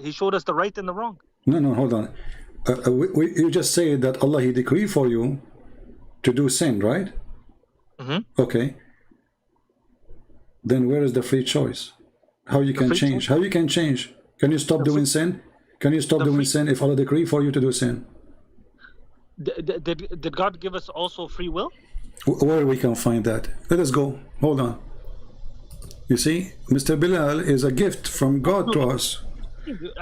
[SPEAKER 3] He showed us the right and the wrong.
[SPEAKER 1] No, hold on. You just say that Allah He decreed for you to do sin, right? Okay. Then where is the free choice? How you can change? How you can change? Can you stop doing sin? Can you stop doing sin if Allah decreed for you to do sin?
[SPEAKER 3] Did God give us also free will?
[SPEAKER 1] Where we can find that? Let us go. Hold on. You see, Mr. Bilal is a gift from God to us,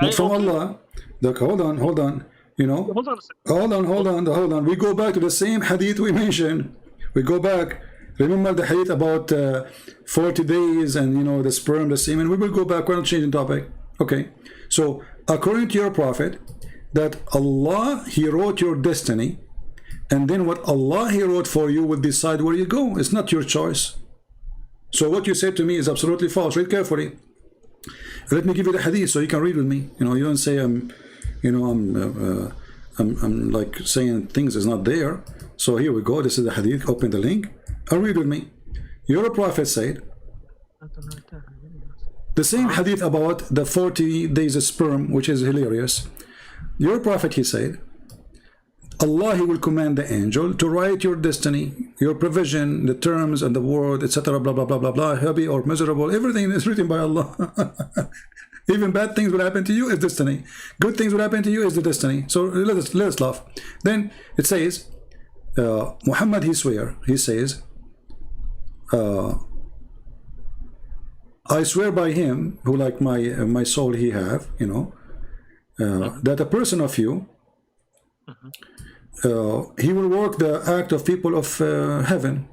[SPEAKER 1] not from Allah. Look, hold on. You know,
[SPEAKER 3] Hold on a second.
[SPEAKER 1] hold on. We go back to the same hadith we mentioned. We go back. Remember the hadith about 40 days and, you know, the sperm, the semen. We will go back. We're not changing topic. Okay. So, according to your prophet, that Allah, He wrote your destiny, and then what Allah He wrote for you will decide where you go. It's not your choice. So what you said to me is absolutely false. Read carefully. Let me give you the hadith so you can read with me. You know, you don't say I'm like saying things is not there. So here we go. This is the hadith. Open the link and read with me. Your prophet said the same hadith about the 40 days of sperm, which is hilarious. Your prophet, he said, Allah, He will command the angel to write your destiny, your provision, the terms and the word, etc. Blah blah blah blah blah. Happy or miserable, everything is written by Allah. Even bad things will happen to you is destiny. Good things will happen to you is the destiny. So let us laugh. Then it says, Muhammad, he swear, he says, I swear by Him who like my soul He have, you know, that a person of you. He will work the act of people of heaven,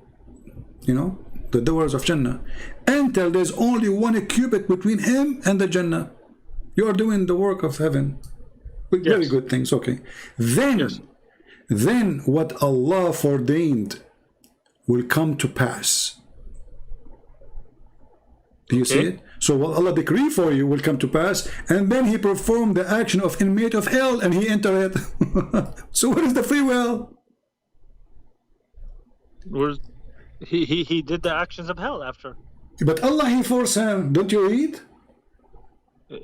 [SPEAKER 1] you know, the doors of Jannah, until there's only one cubit between him and the Jannah. You are doing the work of heaven with very good things. Okay, then what Allah ordained will come to pass. Do you see it? So what Allah decree for you will come to pass, and then He performed the action of inmate of hell, and he enter it. So what is the free will?
[SPEAKER 3] He did the actions of hell after.
[SPEAKER 1] But Allah, He forced him. Don't you read?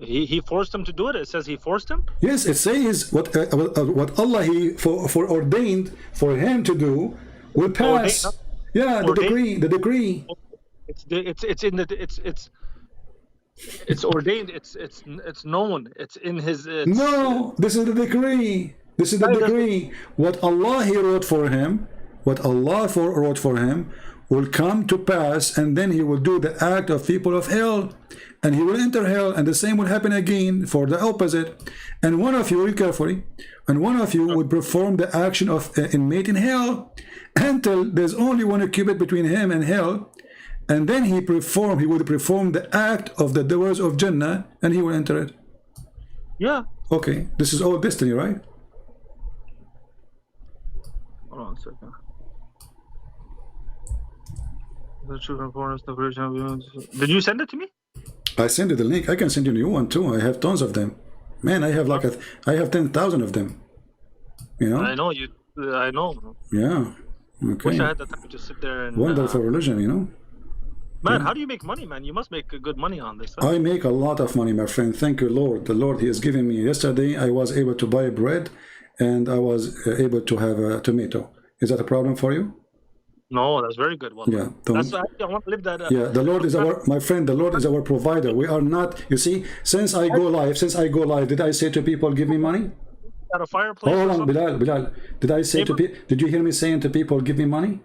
[SPEAKER 3] He forced him to do it. It says He forced him.
[SPEAKER 1] Yes, it says what Allah He ordained for him to do will pass. Yeah, the decree.
[SPEAKER 3] It's ordained. It's known. It's in His.
[SPEAKER 1] No, this is the decree. This is the decree. What Allah He wrote for him, wrote for him, will come to pass, and then He will do the act of people of hell, and he will enter hell, and the same will happen again for the opposite. And one of you, read carefully, and one of you would perform the action of inmate in hell, until there's only one cubit between him and hell. and then he would perform the act of the doors of Jannah, and he will enter it.
[SPEAKER 3] Yeah.
[SPEAKER 1] Okay, this is all destiny, right?
[SPEAKER 3] Hold on a second. The true conformance, the creation of humans. Did you send it to me?
[SPEAKER 1] I sent you the link. I can send you a new one too. I have tons of them. Man, I have like I have 10,000 of them. You know?
[SPEAKER 3] I know you. I know.
[SPEAKER 1] Yeah. Okay.
[SPEAKER 3] Wish I had the time to just sit there and.
[SPEAKER 1] Wonderful religion, you know?
[SPEAKER 3] Man, how do you make money, man? You must make good money on this. Huh?
[SPEAKER 1] I make a lot of money, my friend. Thank you, Lord. The Lord, He has given me. Yesterday, I was able to buy bread, and I was able to have a tomato. Is that a problem for you?
[SPEAKER 3] No, that's very good. Well,
[SPEAKER 1] yeah.
[SPEAKER 3] That's I want to live that.
[SPEAKER 1] Yeah, the Lord is our, my friend. The Lord is our provider. We are not. You see, since I go live, did I say to people, give me money?
[SPEAKER 3] At a fireplace.
[SPEAKER 1] Hold on, Bilal. Did I say to people? Did you hear me saying to people, give me money?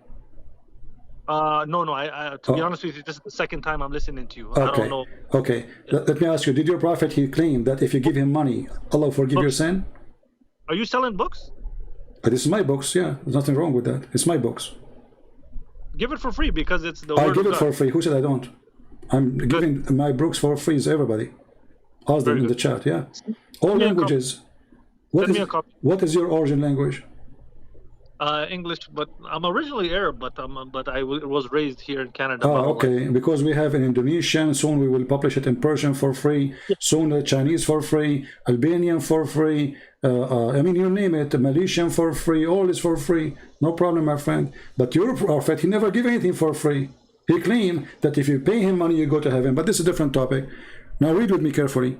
[SPEAKER 3] No. To be honest with you, this is the second time I'm listening to you.
[SPEAKER 1] Okay.
[SPEAKER 3] I don't know.
[SPEAKER 1] Okay. Let me ask you. Did your prophet he claim that if you give him money, Allah will forgive your sin?
[SPEAKER 3] Are you selling books?
[SPEAKER 1] This is my books. Yeah, there's nothing wrong with that. It's my books.
[SPEAKER 3] Give it for free because it's the.
[SPEAKER 1] I give it for free. Who said I don't? I'm giving my books for free to everybody. Ask them in the chat. Yeah. All languages. What is your origin language?
[SPEAKER 3] English, but I'm originally Arab, but I was raised here in Canada.
[SPEAKER 1] Oh, okay. Because we have an Indonesian, soon we will publish it in Persian for free. Soon the Chinese for free, Albanian for free. I mean, you name it, Malaysian for free. All is for free. No problem, my friend. But your prophet, he never gave anything for free. He claimed that if you pay him money, you go to heaven. But this is a different topic. Now read with me carefully.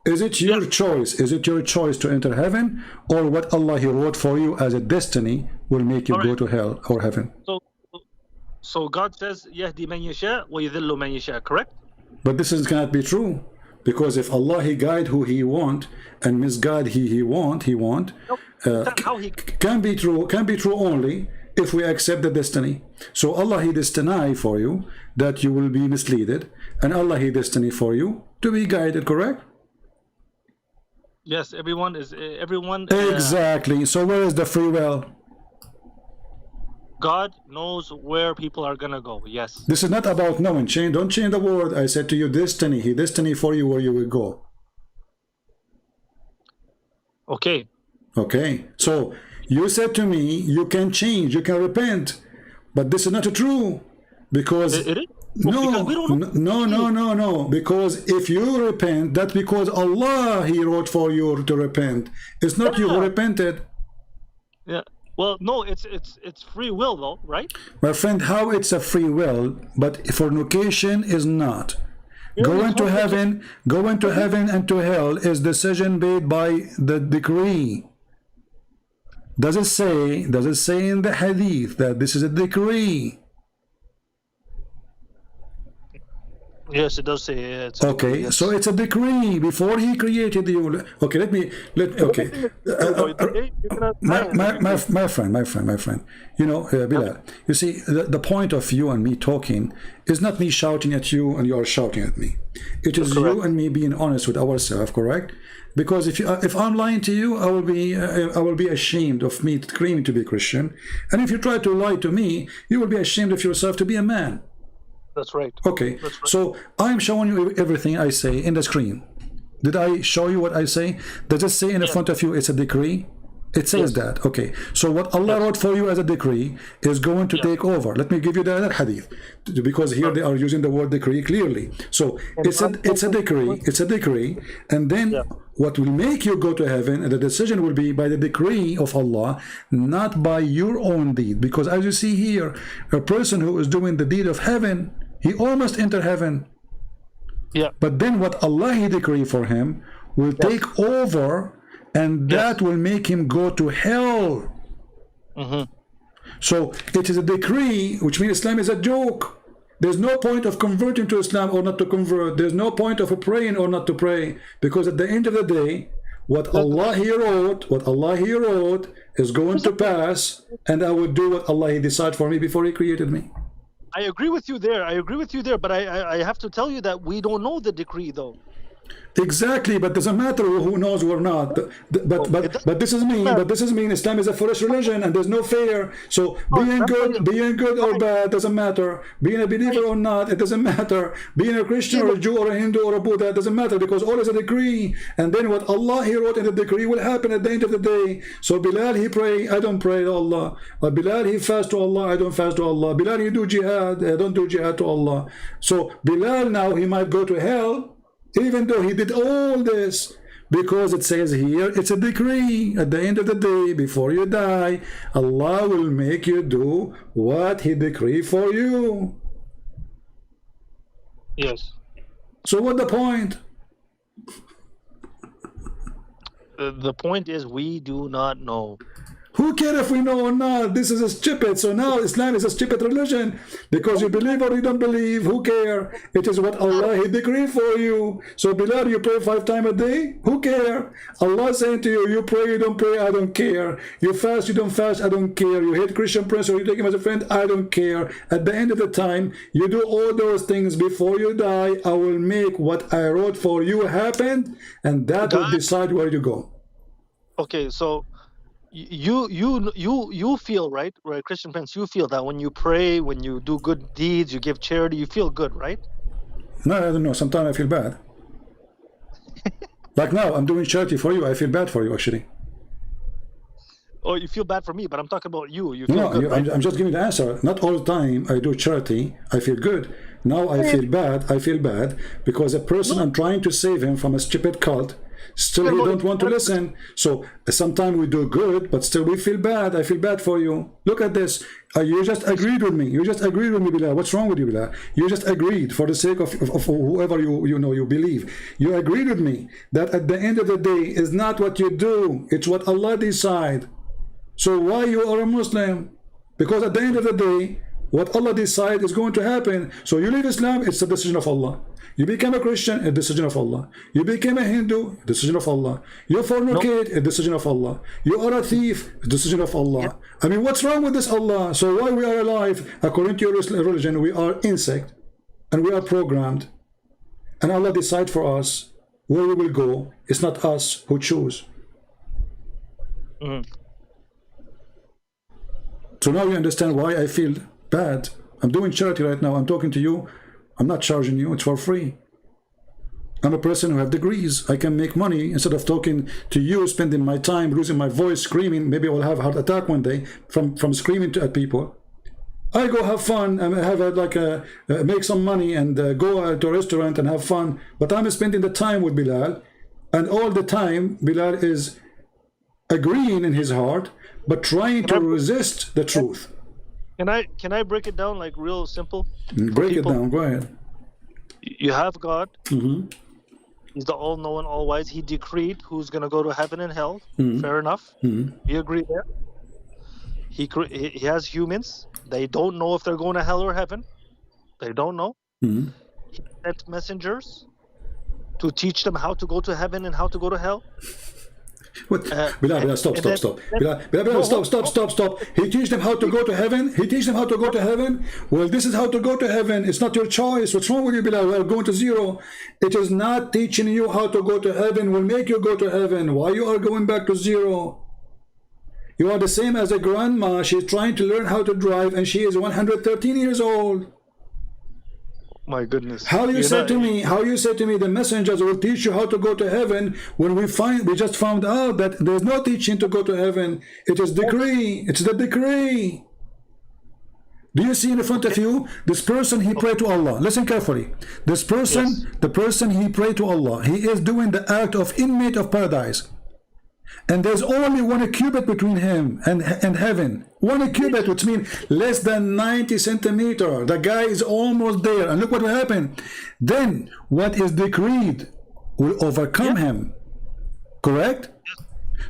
[SPEAKER 1] Is it your choice? Is it your choice to enter heaven, or what Allah He wrote for you as a destiny will make you go to hell or heaven?
[SPEAKER 3] So God says, "Yahdi man yasha wa yudhillu man yasha," correct?
[SPEAKER 1] But this cannot be true, because if Allah He guide who He want and misguide He want, can be true only if we accept the destiny. So Allah He destiny for you that you will be misleaded, and Allah He destiny for you to be guided, correct?
[SPEAKER 3] Yes, everyone.
[SPEAKER 1] Exactly. So where is the free will?
[SPEAKER 3] God knows where people are gonna go. Yes.
[SPEAKER 1] This is not about knowing. Don't change the word. I said to you, destiny. He destiny for you where you will go.
[SPEAKER 3] Okay.
[SPEAKER 1] Okay. So you said to me, you can change, you can repent, but this is not true, because
[SPEAKER 3] it is. Well,
[SPEAKER 1] no. Because if you repent, that's because Allah He wrote for you to repent. It's not you who repented.
[SPEAKER 3] Yeah. Well, no, it's free will though, right?
[SPEAKER 1] My friend, how it's a free will, but fornication is not. Going to heaven and to hell is decision made by the decree. Does it say in the hadith that this is a decree?
[SPEAKER 3] Yes, it does say it's
[SPEAKER 1] okay. Yes. So it's a decree before He created you. Okay, okay. My friend. You know, Bilal. You see, the point of you and me talking is not me shouting at you and you are shouting at me. It is you and me being honest with ourselves, correct? Because if I'm lying to you, I will be ashamed of me claiming to be Christian, and if you try to lie to me, you will be ashamed of yourself to be a man.
[SPEAKER 3] That's right.
[SPEAKER 1] Okay, that's right. So I'm showing you everything I say in the screen. Did I show you what I say? Does it say in the front of you it's a decree? It says that. Okay, so what Allah wrote for you as a decree is going to take over. Let me give you the other hadith, because here they are using the word decree clearly. So it's a decree, and then what will make you go to heaven, and the decision will be by the decree of Allah, not by your own deed. Because as you see here, a person who is doing the deed of heaven, he almost enter heaven.
[SPEAKER 3] Yeah.
[SPEAKER 1] But then what Allah He decree for him will take over, and that will make him go to hell. So it is a decree, which means Islam is a joke. There's no point of converting to Islam or not to convert. There's no point of praying or not to pray, because at the end of the day, what Allah He wrote is going to pass, and I will do what Allah He decided for me before He created me.
[SPEAKER 3] I agree with you there. But I have to tell you that we don't know the decree though.
[SPEAKER 1] Exactly, but doesn't matter who knows or not. But this is mean. But this is mean. Islam is a foolish religion, and there's no fair. So being good or bad doesn't matter. Being a believer or not, it doesn't matter. Being a Christian or a Jew or a Hindu or a Buddha, it doesn't matter, because all is a decree. And then what Allah He wrote in the decree will happen at the end of the day. So Bilal he pray, I don't pray to Allah. Bilal he fast to Allah, I don't fast to Allah. Bilal he do jihad, I don't do jihad to Allah. So Bilal now he might go to hell, even though he did all this, because it says here it's a decree. At the end of the day, before you die, Allah will make you do what He decreed for you.
[SPEAKER 3] Yes.
[SPEAKER 1] So what the point?
[SPEAKER 3] The point is we do not know.
[SPEAKER 1] Who cares if we know or not? This is a stupid. So now Islam is a stupid religion, because you believe or you don't believe. Who care? It is what Allah He decreed for you. So Bilal, you pray 5 times a day. Who care? Allah saying to you, you pray, you don't pray, I don't care. You fast, you don't fast, I don't care. You hate Christian prince or you take him as a friend, I don't care. At the end of the time, you do all those things before you die. I will make what I wrote for you happen, and that will decide where you go.
[SPEAKER 3] Okay, so you feel right, Christian Prince, you feel that when you pray, when you do good deeds, you give charity, you feel good, right?
[SPEAKER 1] No, I don't know. Sometimes I feel bad. Like now, I'm doing charity for you. I feel bad for you, actually.
[SPEAKER 3] Oh, you feel bad for me, but I'm talking about you. You feel
[SPEAKER 1] No,
[SPEAKER 3] good, right?
[SPEAKER 1] I'm just giving the answer. Not all the time I do charity, I feel good. Now I feel bad. I feel bad because a person I'm trying to save him from a stupid cult, still he don't want to listen. So sometimes we do good, but still we feel bad. I feel bad for you. Look at this. You just agreed with me. You just agreed with me, Bilal. What's wrong with you, Bilal? You just agreed for the sake of whoever you believe. You agreed with me that at the end of the day is not what you do. It's what Allah decide. So why you are a Muslim? Because at the end of the day, what Allah decide is going to happen. So you leave Islam, it's a decision of Allah. You become a Christian, a decision of Allah. You become a Hindu, a decision of Allah. You fornicate, a decision of Allah. You are a thief, a decision of Allah. I mean, what's wrong with this Allah? So why we are alive? According to your religion, we are insect, and we are programmed. And Allah decide for us where we will go. It's not us who choose. So now you understand why I feel bad. I'm doing charity right now. I'm talking to you. I'm not charging you. It's for free. I'm a person who have degrees. I can make money instead of talking to you, spending my time, losing my voice, screaming. Maybe I will have a heart attack one day from screaming at people. I go have fun and have make some money and go to a restaurant and have fun. But I'm spending the time with Bilal, and all the time Bilal is agreeing in his heart, but trying to resist the truth.
[SPEAKER 3] Can I break it down like real simple?
[SPEAKER 1] Break it down. Go ahead.
[SPEAKER 3] You have God. He's the all-knowing, all-wise. He decreed who's going to go to heaven and hell. Fair enough. We agree there. He has humans. They don't know if they're going to hell or heaven. They don't know. He sent messengers to teach them how to go to heaven and how to go to hell.
[SPEAKER 1] What? Bilal, stop. Bilal, stop. He teach them how to go to heaven. He teach them how to go to heaven. Well, this is how to go to heaven. It's not your choice. What's wrong with you, Bilal? We are going to zero. It is not teaching you how to go to heaven. Will make you go to heaven. Why you are going back to zero? You are the same as a grandma. She's trying to learn how to drive, and she is 113 years old.
[SPEAKER 3] My goodness.
[SPEAKER 1] How you say to me the messengers will teach you how to go to heaven when we just found out that there's no teaching to go to heaven. It is decree. It's the decree. Do you see in front of you this person? He prayed to Allah. Listen carefully. This person, the person he prayed to Allah, he is doing the act of inmate of paradise. And there's only 1 cubit between him and heaven. 1 cubit, which means less than 90 centimeters. The guy is almost there. And look what will happen. Then what is decreed will overcome him. Correct?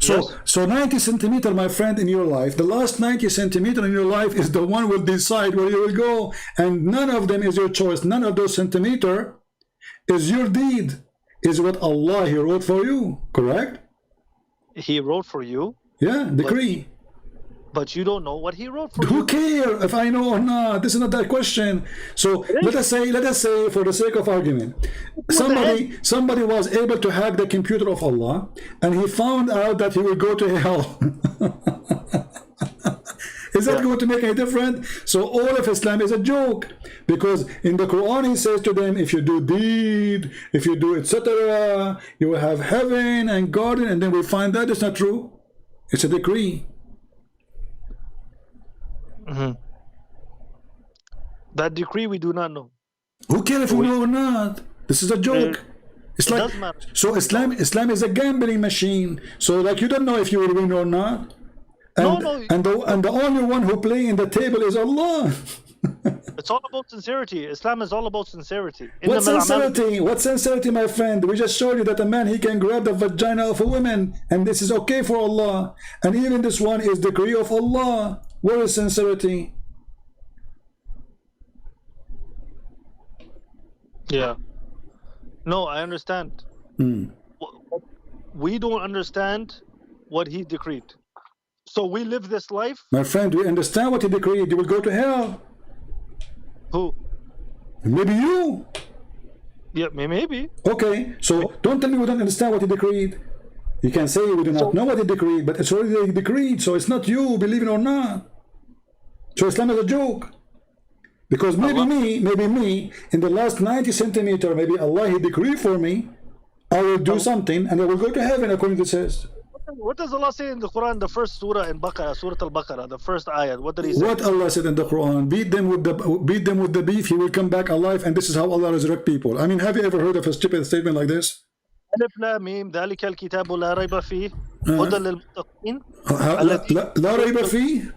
[SPEAKER 1] So 90 centimeters, my friend, in your life, the last 90 centimeters in your life is the one will decide where you will go. And none of them is your choice. None of those centimeters is your deed. Is what Allah He wrote for you. Correct?
[SPEAKER 3] He wrote for you.
[SPEAKER 1] Yeah, decree.
[SPEAKER 3] But you don't know what he wrote for
[SPEAKER 1] Who
[SPEAKER 3] you.
[SPEAKER 1] cares if I know or not? This is not that question. So let us say, for the sake of argument, somebody was able to hack the computer of Allah, and he found out that he will go to hell. Is that going to make any difference? So all of Islam is a joke, because in the Quran he says to them, if you do deed, if you do etc., you will have heaven and garden, and then we find that it's not true. It's a decree.
[SPEAKER 3] That decree we do not know.
[SPEAKER 1] Who cares if we know or not? This is a joke. It's like,
[SPEAKER 3] doesn't matter.
[SPEAKER 1] so Islam is a gambling machine. So like you don't know if you will win or not. And, and the only one who play in the table is Allah.
[SPEAKER 3] It's all about sincerity. Islam is all about sincerity.
[SPEAKER 1] What sincerity? What sincerity, my friend? We just showed you that a man, he can grab the vagina of a woman, and this is okay for Allah. And even this one is the decree of Allah. Where is sincerity?
[SPEAKER 3] Yeah. No, I understand. We don't understand what he decreed. So we live this life.
[SPEAKER 1] My friend, we understand what he decreed. You will go to hell.
[SPEAKER 3] Who?
[SPEAKER 1] Maybe you.
[SPEAKER 3] Yeah, maybe.
[SPEAKER 1] Okay, so don't tell me we don't understand what he decreed. You can say we do not know what he decreed, but it's already decreed, so it's not you, believe it or not. So Islam is a joke. Because maybe me, in the last 90 centimeters, maybe Allah, he decreed for me, I will do something, and I will go to heaven, according to it says.
[SPEAKER 3] What does Allah say in the Quran, the first surah in Baqarah, Surah Al-Baqarah, the first ayat? What did he say?
[SPEAKER 1] What Allah said in the Quran, beat them with the beef, he will come back alive, and this is how Allah resurrect people. I mean, have you ever heard of a stupid statement like this?
[SPEAKER 3] ألف لام ميم ذلك الكتاب لا ريب فيه هدى للمتقين
[SPEAKER 1] لا ريب فيه.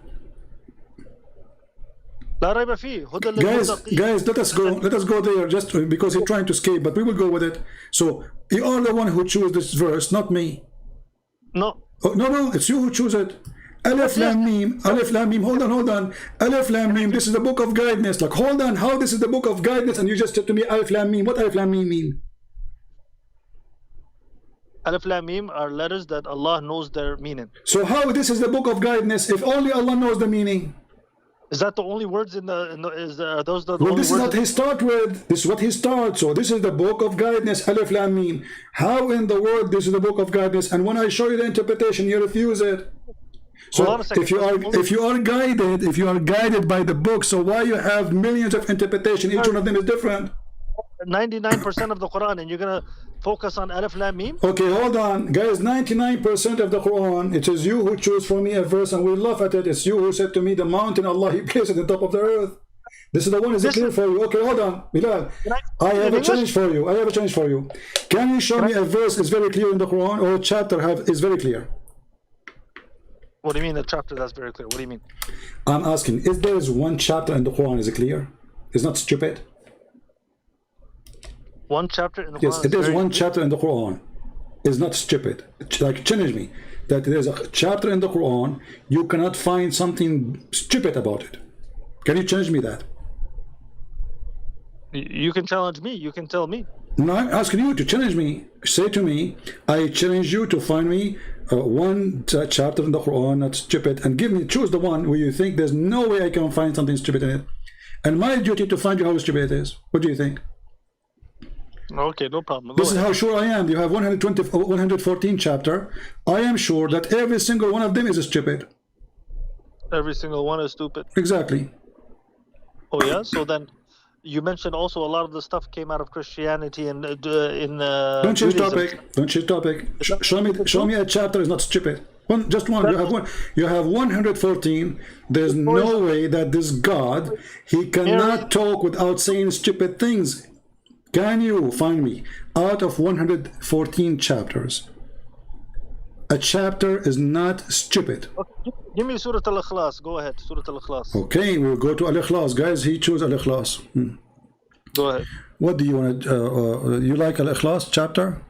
[SPEAKER 3] لا ريب فيه هدى للمتقين.
[SPEAKER 1] Guys, let us go there, just because he's trying to escape, but we will go with it. So you are the one who chose this verse, not me.
[SPEAKER 3] No.
[SPEAKER 1] Oh, no, it's you who choose it. Alif Lam Mim, Alif Lam Mim, hold on. Alif Lam Mim, this is the book of guidance. Like, hold on, how this is the book of guidance, and you just said to me Alif Lam Mim. What Alif Lam Mim mean?
[SPEAKER 3] Alif Lam Mim are letters that Allah knows their meaning.
[SPEAKER 1] So how this is the book of guidance if only Allah knows the meaning?
[SPEAKER 3] Is that the only words in the those the
[SPEAKER 1] Well,
[SPEAKER 3] only
[SPEAKER 1] this is
[SPEAKER 3] words?
[SPEAKER 1] what he start with. This is what he starts. So this is the book of guidance, Alif Lam Mim. How in the world this is the book of guidance? And when I show you the interpretation, you refuse it. So if you are guided by the book, so why you have millions of interpretation? Each one of them is different.
[SPEAKER 3] 99% of the Quran, and you're gonna focus on Alif Lam Mim?
[SPEAKER 1] Okay, hold on, guys. 99% of the Quran, it is you who choose for me a verse, and we laugh at it. It's you who said to me, the mountain Allah, he placed at the top of the earth. This is the one. Is it clear for you? Okay, hold on, Bilal. I have a challenge for you. Can you show me a verse is very clear in the Quran, or a chapter is very clear?
[SPEAKER 3] What do you mean a chapter that's very clear? What do you mean?
[SPEAKER 1] I'm asking, is there one chapter in the Quran is clear? It's not stupid.
[SPEAKER 3] One chapter in the Quran.
[SPEAKER 1] Yes, it is one chapter in the Quran. It's not stupid. Like, challenge me that there's a chapter in the Quran, you cannot find something stupid about it. Can you challenge me that?
[SPEAKER 3] You can challenge me. You can tell me.
[SPEAKER 1] No, I'm asking you to challenge me. Say to me, I challenge you to find me one chapter in the Quran that's stupid, and choose the one where you think there's no way I can find something stupid in it. And my duty to find you how stupid it is. What do you think?
[SPEAKER 3] Okay, no problem.
[SPEAKER 1] This is how sure I am. You have 114 chapter. I am sure that every single one of them is stupid.
[SPEAKER 3] Every single one is stupid.
[SPEAKER 1] Exactly.
[SPEAKER 3] Oh yeah. So then, you mentioned also a lot of the stuff came out of Christianity and
[SPEAKER 1] Don't change topic. Don't change topic. Show me a chapter is not stupid. Just one. You have 114. There's no way that this God, he cannot talk without saying stupid things. Can you find me out of 114 chapters? A chapter is not stupid.
[SPEAKER 3] Okay, give me Surah Al-Ikhlas. Go ahead, Surah Al-Ikhlas.
[SPEAKER 1] Okay, we'll go to Al-Ikhlas. Guys, he chose Al-Ikhlas.
[SPEAKER 3] Go ahead.
[SPEAKER 1] What do you want to, you like Al-Ikhlas chapter?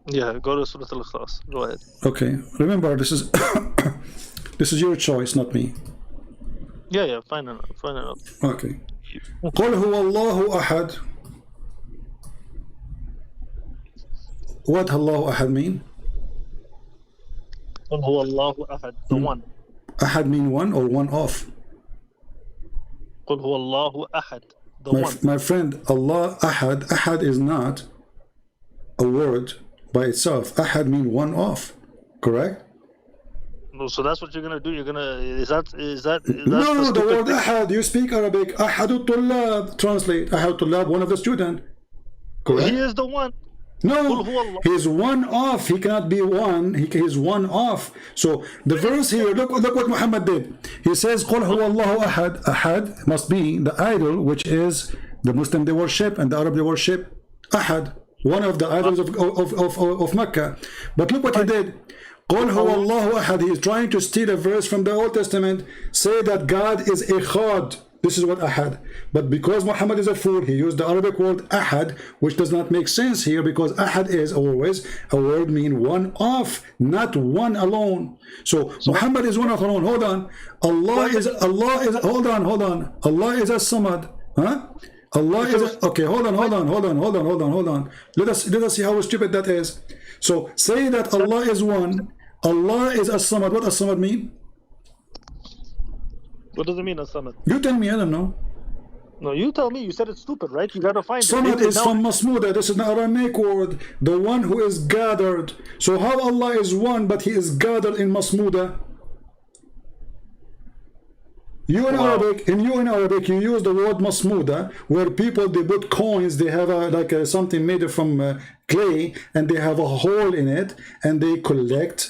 [SPEAKER 3] Yeah, go to Surah Al-Ikhlas. Go ahead.
[SPEAKER 1] Okay, remember this is this is your choice, not me.
[SPEAKER 3] Yeah, fine enough.
[SPEAKER 1] Okay. قل هو الله أحد. What Allah Ahad mean?
[SPEAKER 3] قل هو الله أحد, the one.
[SPEAKER 1] Ahad mean one or one of?
[SPEAKER 3] قل هو الله أحد, the one.
[SPEAKER 1] My friend, Allah Ahad, Ahad is not a word by itself. Ahad mean one of, correct?
[SPEAKER 3] No, so that's what you're gonna do. You're gonna
[SPEAKER 1] No, the word Ahad, you speak Arabic. Ahadut Tullab, translate. Ahad Tullab, one of the student. Correct?
[SPEAKER 3] He is the one.
[SPEAKER 1] No, he's one off. He cannot be one. He is one off. So the verse here, look what Muhammad did. He says, قُلْ هُوَ اللَّهُ أَحَدٌ. Ahad must be the idol, which is the Muslim they worship and the Arab they worship. Ahad, one of the idols of Mecca. But look what he did. قُلْ هُوَ اللَّهُ أَحَدٌ. He is trying to steal a verse from the Old Testament, say that God is Echad. This is what Ahad. But because Muhammad is a fool, he used the Arabic word Ahad, which does not make sense here, because Ahad is always a word mean one of, not one alone. So Muhammad is one of alone. Hold on. Allah is hold on. Allah is a Samad. Huh? Allah is okay, hold on. Let us see how stupid that is. So say that Allah is one, Allah is a Samad. What does Samad mean?
[SPEAKER 3] What does it mean, as-Samad?
[SPEAKER 1] You tell me, I don't know.
[SPEAKER 3] No, you tell me. You said it's stupid, right? You gotta find
[SPEAKER 1] Samad
[SPEAKER 3] it.
[SPEAKER 1] is from Masmuda. This is an Aramaic word. The one who is gathered. So how Allah is one, but he is gathered in Masmuda? You in Arabic, you use the word Masmuda, where people, they put coins, they have something made from clay, and they have a hole in it, and they collect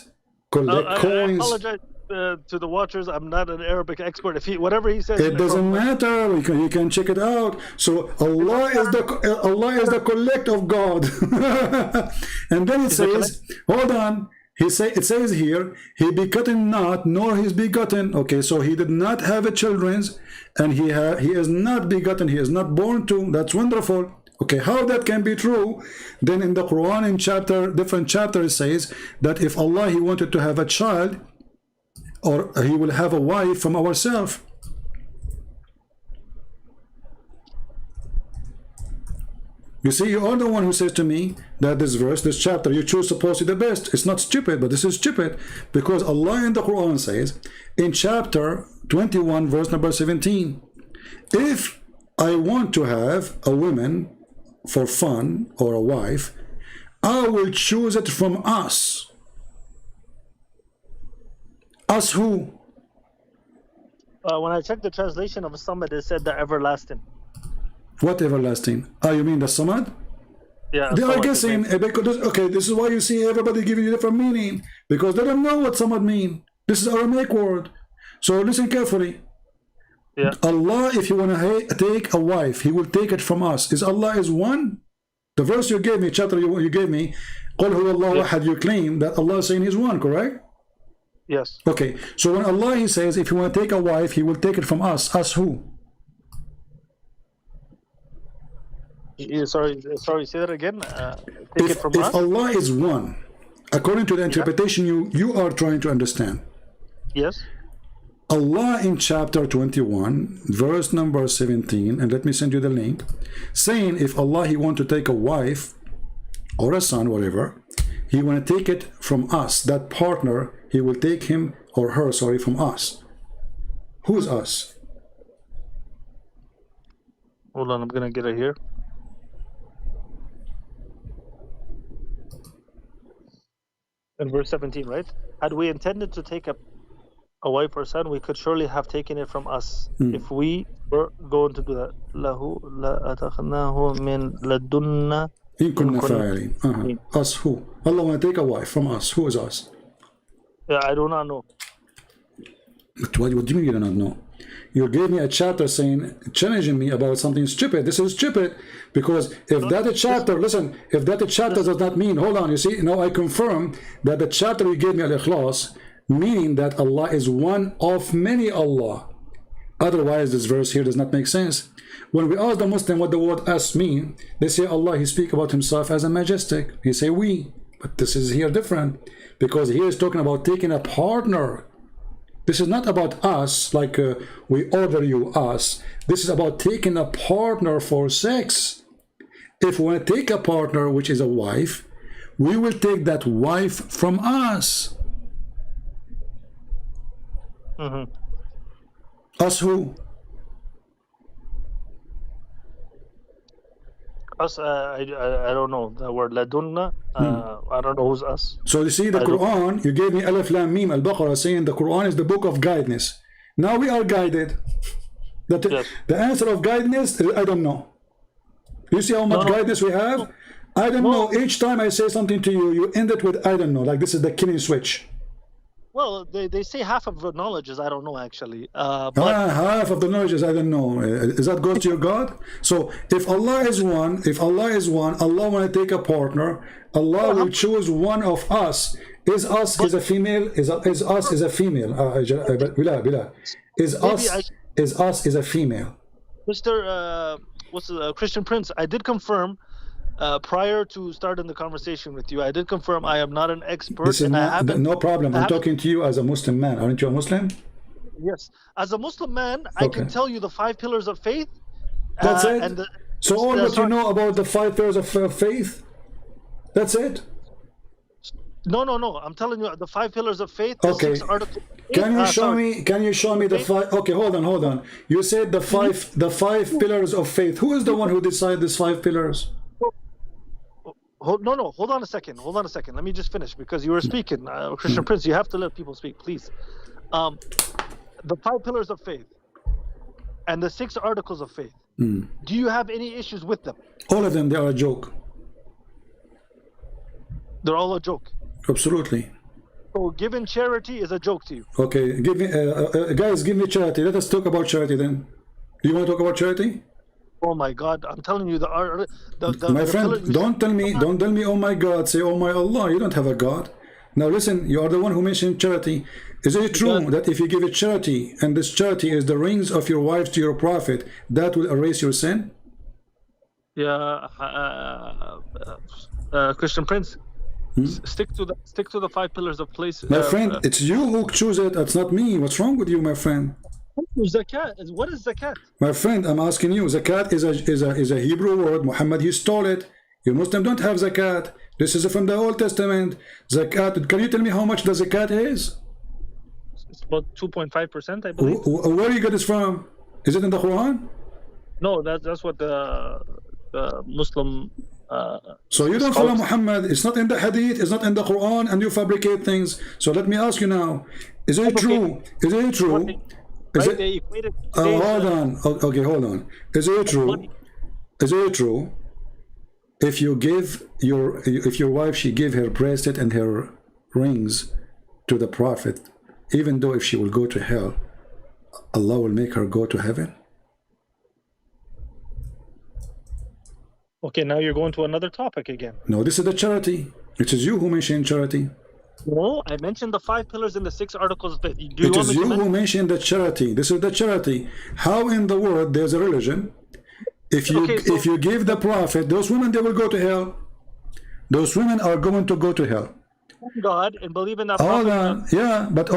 [SPEAKER 1] coins.
[SPEAKER 3] I apologize to the watchers. I'm not an Arabic expert. If whatever he says,
[SPEAKER 1] it doesn't matter. You can check it out. So Allah is the collect of God. And then it says, hold on. It says here, he begotten not, nor he is begotten. Okay, so he did not have a children, and he is not begotten. He is not born to. That's wonderful. Okay, how that can be true? Then in the Quran, in different chapters, it says that if Allah, he wanted to have a child, or he will have a wife from ourselves. You see, you are the one who says to me that this verse, this chapter, you choose supposedly the best. It's not stupid, but this is stupid, because Allah in the Quran says in chapter 21, verse number 17, if I want to have a woman for fun or a wife, I will choose it from us. Us who?
[SPEAKER 3] When I checked the translation of Samad, it said the everlasting.
[SPEAKER 1] What everlasting? You mean the Samad?
[SPEAKER 3] Yeah.
[SPEAKER 1] They are guessing, because, okay, this is why you see everybody giving you different meaning, because they don't know what Samad mean. This is Aramaic word. So listen carefully.
[SPEAKER 3] Yeah.
[SPEAKER 1] Allah, if you want to take a wife, he will take it from us. Is Allah is one? The verse you gave me, chapter you gave me, قُلْ هُوَ اللَّهُ أَحَدٌ, you claim that Allah is saying he's one, correct?
[SPEAKER 3] Yes.
[SPEAKER 1] Okay, so when Allah, he says, if you want to take a wife, he will take it from us. Us who?
[SPEAKER 3] Sorry, say that again. Take it from us?
[SPEAKER 1] If Allah is one, according to the interpretation you are trying to understand.
[SPEAKER 3] Yes.
[SPEAKER 1] Allah in chapter 21, verse number 17, and let me send you the link, saying if Allah, he want to take a wife or a son, whatever, he want to take it from us, that partner, he will take him or her, sorry, from us. Who's us?
[SPEAKER 3] Hold on, I'm gonna get it here. In verse 17, right? Had we intended to take a wife or son, we could surely have taken it from us. If we were going to do that. Lahu la atakhnahu min ladunna.
[SPEAKER 1] Us who? Allah want to take a wife from us. Who is us?
[SPEAKER 3] Yeah, I do not know.
[SPEAKER 1] But what do you mean you do not know? You gave me a chapter saying, challenging me about something stupid. This is stupid, because if that a chapter, listen, if that a chapter does not mean, hold on, you see, now I confirm that the chapter you gave me, Al-Ikhlas, meaning that Allah is one of many Allah. Otherwise, this verse here does not make sense. When we ask the Muslim what the word us mean, they say Allah, he speak about himself as a majestic. He say we, but this is here different, because here is talking about taking a partner. This is not about us, like we order you us. This is about taking a partner for sex. If we want to take a partner, which is a wife, we will take that wife from us. Us who?
[SPEAKER 3] Us, I don't know the word ladunna. I don't know who's us.
[SPEAKER 1] So you see the Quran, you gave me Alif Lam Mim Al-Baqarah saying the Quran is the book of guidance. Now we are guided.
[SPEAKER 3] Yes.
[SPEAKER 1] The answer of guidance is I don't know. You see how much guidance we have? I don't know. Each time I say something to you, you end it with I don't know. Like this is the killing switch.
[SPEAKER 3] Well, they say half of the knowledge is I don't know actually.
[SPEAKER 1] Half of the knowledge is I don't know. Is that goes to your God? So if Allah is one, Allah want to take a partner, Allah will choose one of us. Is us is a female? Is us is a female? Bilal. Is us is a female?
[SPEAKER 3] Mr. Christian Prince, I did confirm prior to starting the conversation with you, I did confirm I am not an expert.
[SPEAKER 1] This is no problem. I'm talking to you as a Muslim man. Aren't you a Muslim?
[SPEAKER 3] Yes. As a Muslim man, I can tell you the 5 pillars of faith.
[SPEAKER 1] That's it? So all what you know about the 5 pillars of faith? That's it?
[SPEAKER 3] No. I'm telling you the 5 pillars of faith.
[SPEAKER 1] Okay.
[SPEAKER 3] 6 articles.
[SPEAKER 1] Can you show me? Can you show me the 5? Okay, hold on. You said the 5 pillars of faith. Who is the one who decided these 5 pillars?
[SPEAKER 3] No, hold on a second. Let me just finish because you were speaking. Christian Prince, you have to let people speak, please. The 5 pillars of faith and the 6 articles of faith. Do you have any issues with them?
[SPEAKER 1] All of them, they are a joke.
[SPEAKER 3] They're all a joke.
[SPEAKER 1] Absolutely.
[SPEAKER 3] So giving charity is a joke to you.
[SPEAKER 1] Okay, give me, guys, give me charity. Let us talk about charity then. Do you want to talk about charity?
[SPEAKER 3] Oh my God! I'm telling you,
[SPEAKER 1] my friend, don't tell me, oh my God, say, oh my Allah, you don't have a God. Now listen, you are the one who mentioned charity. Is it true that if you give a charity, and this charity is the rings of your wife to your prophet, that will erase your sin?
[SPEAKER 3] Yeah, Christian Prince, stick to the 5 pillars of place.
[SPEAKER 1] My friend, it's you who choose it, it's not me. What's wrong with you, my friend?
[SPEAKER 3] Zakat. What is zakat?
[SPEAKER 1] My friend, I'm asking you. Zakat is a Hebrew word. Muhammad, he stole it. You Muslims don't have zakat. This is from the Old Testament. Zakat. Can you tell me how much the zakat is?
[SPEAKER 3] It's about 2.5%, I believe.
[SPEAKER 1] Where you get this from? Is it in the Quran?
[SPEAKER 3] No, that's what the Muslim.
[SPEAKER 1] So you don't follow Muhammad. It's not in the Hadith. It's not in the Quran, and you fabricate things. So let me ask you now: is it true? Is it true? Hold on. Okay, hold on. Is it true? Is it true? If you give your wife, she give her bracelet and her rings to the prophet, even though if she will go to hell, Allah will make her go to heaven?
[SPEAKER 3] Okay, now you're going to another topic again.
[SPEAKER 1] No, this is the charity. It is you who mentioned charity.
[SPEAKER 3] No, I mentioned the 5 pillars in the 6 articles. It
[SPEAKER 1] is you who mentioned the charity. This is the charity. How in the world there's a religion? If you give the prophet, those women, they will go to hell. Those women are going to go to hell.
[SPEAKER 3] God and believe in that.
[SPEAKER 1] Hold on, yeah, but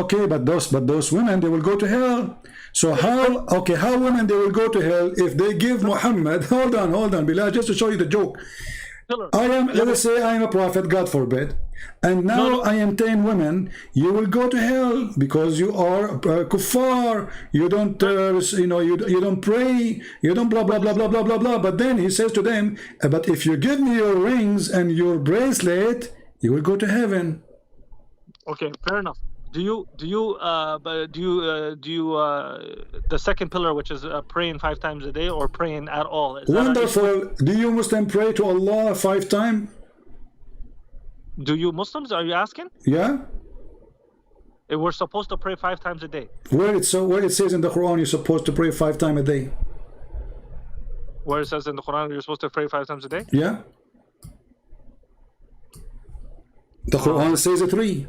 [SPEAKER 1] those women, they will go to hell. So how women they will go to hell if they give Muhammad? Hold on, Bilal, just to show you the joke. Let us say I am a prophet, God forbid, and now I am 10 women. You will go to hell because you are kuffar. You don't, you don't pray. You don't blah blah blah blah blah blah blah. But then he says to them, but if you give me your rings and your bracelet, you will go to heaven.
[SPEAKER 3] Okay, fair enough. The second pillar, which is praying 5 times a day or praying at all?
[SPEAKER 1] Wonderful. Do you Muslim pray to Allah 5 times?
[SPEAKER 3] Do you Muslims? Are you asking?
[SPEAKER 1] Yeah.
[SPEAKER 3] We're supposed to pray 5 times a day.
[SPEAKER 1] Where it says in the Quran you're supposed to pray 5 times a day?
[SPEAKER 3] Where it says in the Quran you're supposed to pray 5 times a day?
[SPEAKER 1] Yeah. The Quran says 3.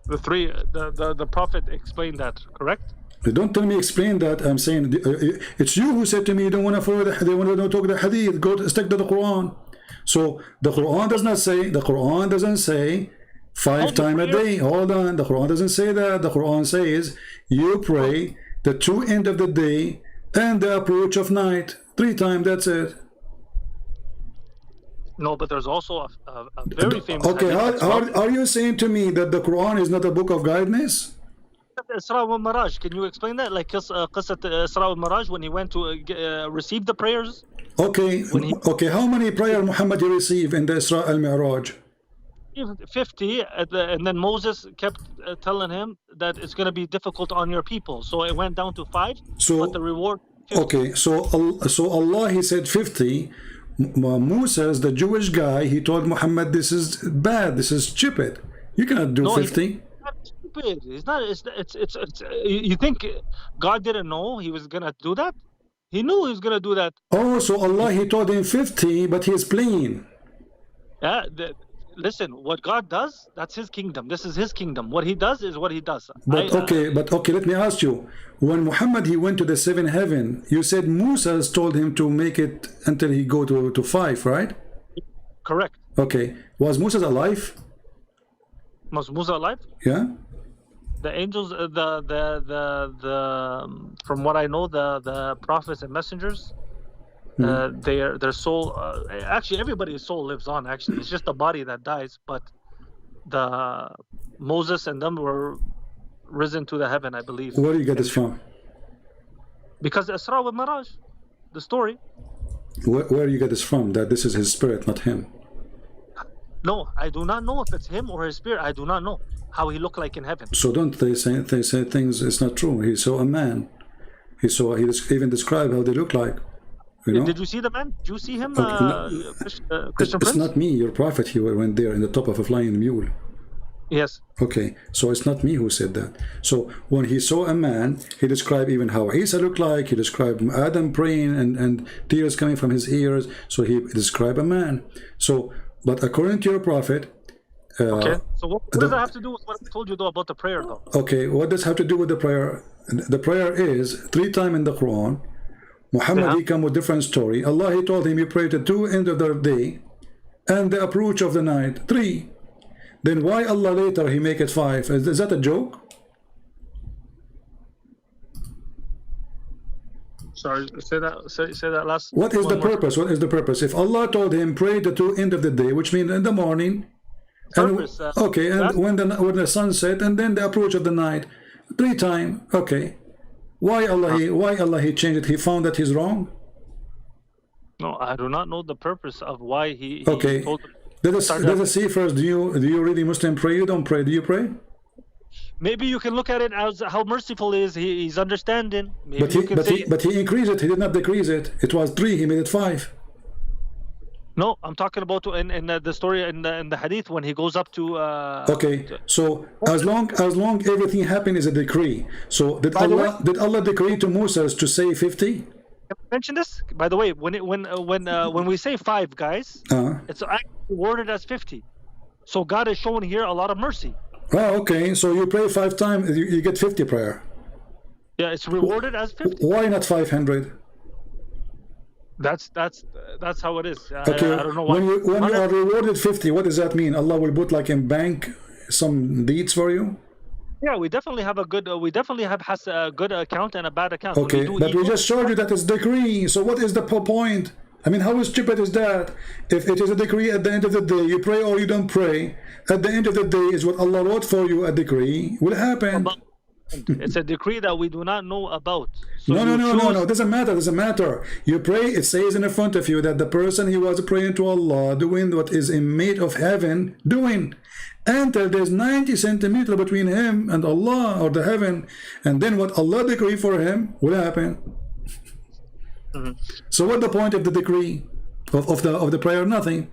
[SPEAKER 3] The 3, the Prophet explained that, correct?
[SPEAKER 1] Don't tell me explain that. I'm saying it's you who said to me you don't want to follow they want to talk the Hadith. Stick to the Quran. So the Quran does not say. The Quran doesn't say 5 times a day. Hold on. The Quran doesn't say that. The Quran says you pray the 2 end of the day and the approach of night 3 times. That's it.
[SPEAKER 3] No, but there's also a very famous.
[SPEAKER 1] Okay, are you saying to me that the Quran is not a book of guidance?
[SPEAKER 3] Isra wal Miraj. Can you explain that? Like Qissat Isra wal Miraj, when he went to receive the prayers.
[SPEAKER 1] Okay, okay. How many prayer Muhammad received in the Isra al-Mi'raj?
[SPEAKER 3] 50, and then Moses kept telling him that it's going to be difficult on your people. So it went down to 5.
[SPEAKER 1] So
[SPEAKER 3] but the reward. 50.
[SPEAKER 1] Okay, so Allah, he said 50. Moses, the Jewish guy, he told Muhammad, this is bad, this is stupid. You cannot do 50.
[SPEAKER 3] He's not stupid. He's not. It's. You think God didn't know he was gonna do that? He knew he was gonna do that.
[SPEAKER 1] Oh, so Allah, he told him 50, but he's playing.
[SPEAKER 3] Yeah. Listen, what God does, that's his kingdom. This is his kingdom. What he does is what he does.
[SPEAKER 1] But okay, let me ask you. When Muhammad, he went to the 7th heaven, you said Moses told him to make it until he go to 5, right?
[SPEAKER 3] Correct.
[SPEAKER 1] Okay. Was Moses alive?
[SPEAKER 3] Was Musa alive?
[SPEAKER 1] Yeah.
[SPEAKER 3] The angels, from what I know, the prophets and messengers, their soul, actually everybody's soul lives on. Actually, it's just the body that dies. But the Moses and them were risen to the heaven, I believe.
[SPEAKER 1] Where do you get this from?
[SPEAKER 3] Because Isra wal Miraj, the story.
[SPEAKER 1] Where do you get this from? That this is his spirit, not him.
[SPEAKER 3] No, I do not know if it's him or his spirit. I do not know how he looked like in heaven.
[SPEAKER 1] So don't they say things? It's not true. He saw a man. He even described how they look like. You know?
[SPEAKER 3] Did you see the man? Did you see him? Christian
[SPEAKER 1] it's
[SPEAKER 3] Prince?
[SPEAKER 1] not me, your prophet. He went there in the top of a flying mule.
[SPEAKER 3] Yes.
[SPEAKER 1] Okay, so it's not me who said that. So when he saw a man, he described even how Isa looked like. He described Adam praying and tears coming from his ears. So he described a man. So, but according to your prophet.
[SPEAKER 3] Okay. So what does that have to do with what I told you though about the prayer though?
[SPEAKER 1] Okay, what does have to do with the prayer? The prayer is 3 times in the Quran. Muhammad, he come with different story. Allah, he told him, you pray to 2 end of the day and the approach of the night 3. Then why Allah later he make it 5? Is that a joke?
[SPEAKER 3] Sorry, say that last.
[SPEAKER 1] What is the purpose? What is the purpose? If Allah told him pray to 2 end of the day, which means in the morning,
[SPEAKER 3] purpose,
[SPEAKER 1] okay, and when the sun set, and then the approach of the night 3 times. Okay, why Allah he changed it? He found that he's wrong.
[SPEAKER 3] No, I do not know the purpose of why he
[SPEAKER 1] okay.
[SPEAKER 3] Told him.
[SPEAKER 1] Let us see first. Do you really Muslim pray? You don't pray. Do you pray?
[SPEAKER 3] Maybe you can look at it as how merciful he is. He's understanding. Maybe
[SPEAKER 1] but he increased it. He did not decrease it. It was 3. He made it 5.
[SPEAKER 3] No, I'm talking about in the story in the hadith when he goes up to.
[SPEAKER 1] Okay, so as long everything happened is a decree. So did Allah decree to Moses to say 50?
[SPEAKER 3] Mention this, by the way. When we say 5, guys, it's actually worded as 50. So God is showing here a lot of mercy.
[SPEAKER 1] Oh, okay. So you pray 5 times, you get 50 prayer.
[SPEAKER 3] Yeah, it's rewarded as 50.
[SPEAKER 1] Why not 500?
[SPEAKER 3] That's how it is.
[SPEAKER 1] Okay.
[SPEAKER 3] I don't know why.
[SPEAKER 1] When you are rewarded 50, what does that mean? Allah will put like in bank some deeds for you?
[SPEAKER 3] Yeah, we definitely have a good. We definitely has a good account and a bad account.
[SPEAKER 1] Okay, but we just showed you that it's decree. So what is the point? I mean, how stupid is that? If it is a decree at the end of the day, you pray or you don't pray. At the end of the day, is what Allah wrote for you. A decree will happen.
[SPEAKER 3] It's a decree that we do not know about. So
[SPEAKER 1] no. Doesn't matter. You pray. It says in the front of you that the person he was praying to Allah, doing what is in made of heaven, doing. Until there's 90 centimeters between him and Allah or the heaven, and then what Allah decree for him will happen. So what the point of the decree of the prayer? Nothing.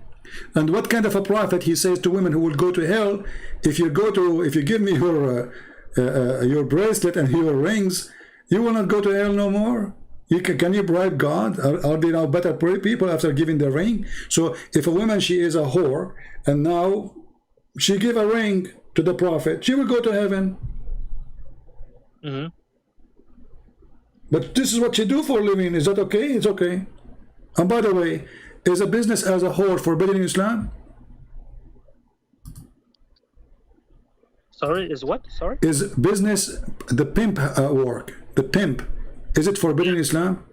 [SPEAKER 1] And what kind of a prophet he says to women who will go to hell? If you give me your bracelet and your rings, you will not go to hell no more. Can you bribe God? Are they now better people after giving the ring? So if a woman, she is a whore, and now she give a ring to the prophet, she will go to heaven. But this is what she do for a living. Is that okay? It's okay. And by the way, is a business as a whore forbidden in Islam?
[SPEAKER 3] Sorry, is what? Sorry?
[SPEAKER 1] Is business, the pimp work, the pimp, is it forbidden in Islam?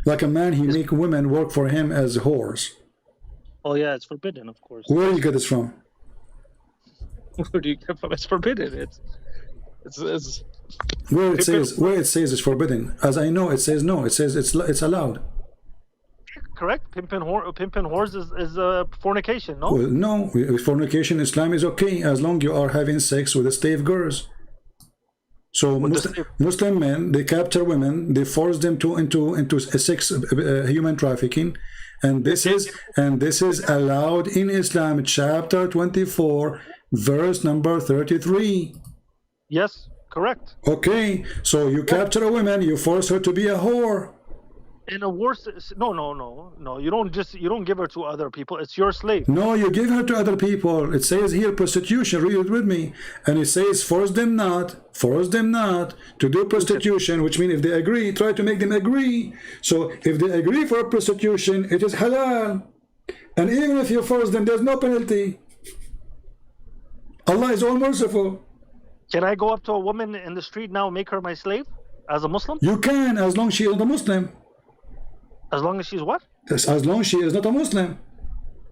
[SPEAKER 1] Like a man, he make women work for him as whores.
[SPEAKER 3] Oh yeah, it's forbidden, of course.
[SPEAKER 1] Where do you get this from?
[SPEAKER 3] Where do you get from? It's forbidden. It's
[SPEAKER 1] Where it says it's forbidden. As I know, it says no. It says it's allowed.
[SPEAKER 3] correct. Pimping whores is fornication. No.
[SPEAKER 1] Well, no, fornication in Islam is okay as long you are having sex with the slave girls. So Muslim men, they capture women, they force them into a sex human trafficking, and this is allowed in Islam, chapter 24, verse number 33.
[SPEAKER 3] Yes, correct.
[SPEAKER 1] Okay, so you capture a woman, you force her to be a whore.
[SPEAKER 3] In a worse, no. You don't give her to other people. It's your slave.
[SPEAKER 1] No, you give her to other people. It says here prostitution. Read it with me, and it says force them not to do prostitution, which means if they agree, try to make them agree. So if they agree for prostitution, it is halal, and even if you force them, there's no penalty. Allah is all merciful.
[SPEAKER 3] Can I go up to a woman in the street now and make her my slave as a Muslim?
[SPEAKER 1] You can, as long as she is a Muslim.
[SPEAKER 3] As long as she's what?
[SPEAKER 1] As long as she is not a Muslim.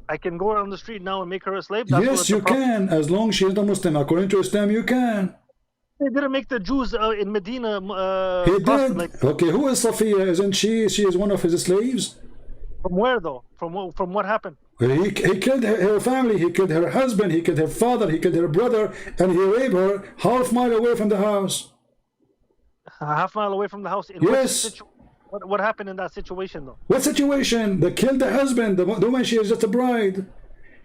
[SPEAKER 3] I can go on the street now and make her a slave?
[SPEAKER 1] Yes, you can. As long as she is not a Muslim. According to Islam, you can.
[SPEAKER 3] They didn't make the Jews in Medina.
[SPEAKER 1] He did. Okay, who is Safiya? Isn't she? She is one of his slaves.
[SPEAKER 3] From where though? From what happened?
[SPEAKER 1] He killed her family. He killed her husband. He killed her father. He killed her brother, and he raped her half-mile away from the house.
[SPEAKER 3] A half-mile away from the house.
[SPEAKER 1] Yes.
[SPEAKER 3] What happened in that situation though?
[SPEAKER 1] What situation? They killed the husband. The woman, she is just a bride.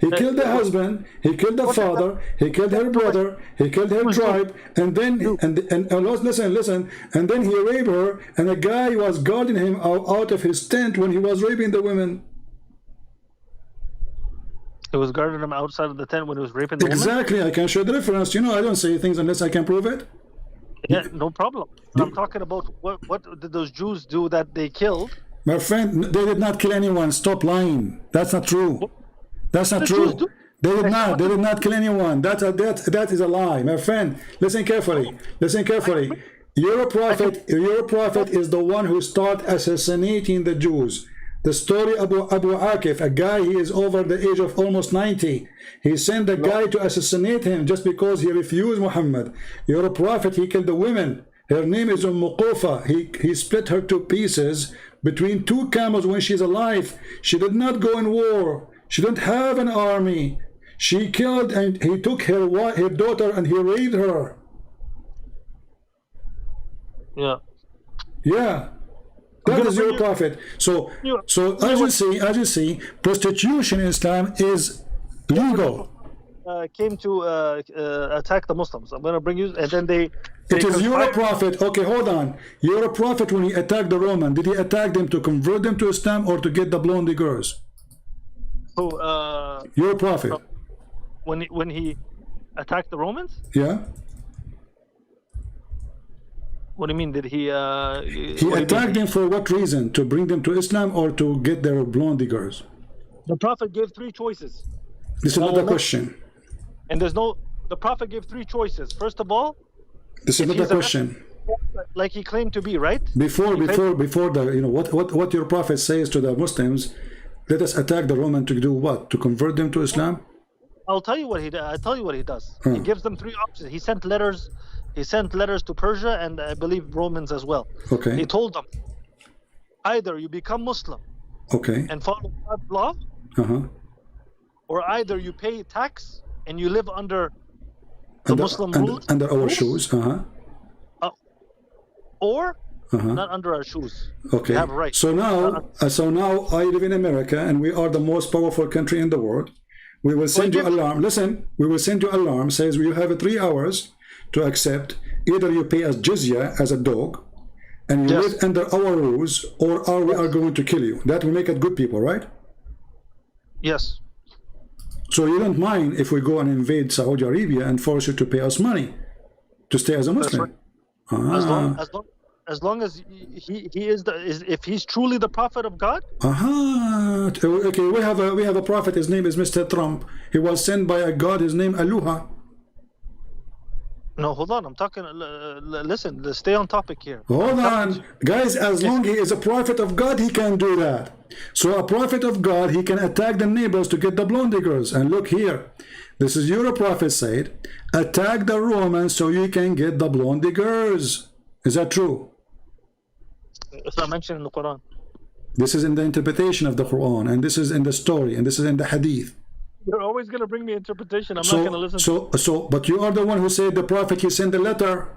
[SPEAKER 1] He killed the husband. He killed the father. He killed her brother. He killed her tribe. And then listen. And then he raped her. And a guy was guarding him out of his tent when he was raping the women.
[SPEAKER 3] He was guarding him outside of the tent when he was raping the woman?
[SPEAKER 1] Exactly. I can show the reference. You know, I don't say things unless I can prove it.
[SPEAKER 3] Yeah, no problem. I'm talking about what did those Jews do that they killed?
[SPEAKER 1] My friend, they did not kill anyone. Stop lying. That's not true. That's not true. They did not. They did not kill anyone. That is a lie, my friend. Listen carefully. Listen carefully. Your prophet is the one who started assassinating the Jews. The story Abu Akif, a guy, he is over the age of almost 90. He sent a guy to assassinate him just because he refused Muhammad. Your prophet, he killed the women. Her name is Qufa. He split her to pieces between two camels when she's alive. She did not go in war. She didn't have an army. She killed, and he took her daughter and he raped her.
[SPEAKER 3] Yeah.
[SPEAKER 1] Yeah. That is your prophet. So as you see, prostitution in Islam is legal.
[SPEAKER 3] Came to attack the Muslims. I'm going to bring you, and then they
[SPEAKER 1] it is your prophet. Okay, hold on. Your prophet, when he attacked the Roman, did he attack them to convert them to Islam or to get the blonde girls? Your prophet.
[SPEAKER 3] When he attacked the Romans?
[SPEAKER 1] Yeah.
[SPEAKER 3] What do you mean? Did he
[SPEAKER 1] attacked them for what reason? To bring them to Islam or to get their blonde girls?
[SPEAKER 3] The Prophet gave three choices.
[SPEAKER 1] This is not the question.
[SPEAKER 3] And the Prophet gave three choices. First of all,
[SPEAKER 1] this is not the question.
[SPEAKER 3] Like he claimed to be, right?
[SPEAKER 1] Before the what your prophet says to the Muslims, let us attack the Roman to do what? To convert them to Islam?
[SPEAKER 3] I'll tell you what he does. I'll tell you what he does. He gives them three options. He sent letters to Persia and I believe Romans as well.
[SPEAKER 1] Okay.
[SPEAKER 3] He told them, either you become Muslim,
[SPEAKER 1] okay,
[SPEAKER 3] and follow God's law, or either you pay tax and you live under the Muslim rules,
[SPEAKER 1] under our shoes,
[SPEAKER 3] or not under our shoes.
[SPEAKER 1] Okay.
[SPEAKER 3] Have rights.
[SPEAKER 1] So now I live in America, and we are the most powerful country in the world. We will send you alarm. Listen, we will send you alarm. Says you have 3 hours to accept. Either you pay us jizya as a dog, and you live under our rules, or we are going to kill you. That will make it good people, right?
[SPEAKER 3] Yes.
[SPEAKER 1] So you don't mind if we go and invade Saudi Arabia and force you to pay us money to stay as a Muslim?
[SPEAKER 3] Right. As long as he is if he's truly the prophet of God.
[SPEAKER 1] Okay, we have a prophet. His name is Mr. Trump. He was sent by a God. His name Aloha.
[SPEAKER 3] No, hold on. I'm talking. Listen, let's stay on topic here.
[SPEAKER 1] Hold on, guys. As long as he is a prophet of God, he can do that. So a prophet of God, he can attack the neighbors to get the blonde girls. And look here, this is your prophet said, attack the Romans so you can get the blonde girls. Is that true?
[SPEAKER 3] It's not mentioned in the Quran.
[SPEAKER 1] This is in the interpretation of the Quran, and this is in the story, and this is in the hadith.
[SPEAKER 3] You're always going to bring me interpretation. I'm not going to listen.
[SPEAKER 1] But you are the one who said the prophet, he sent the letter.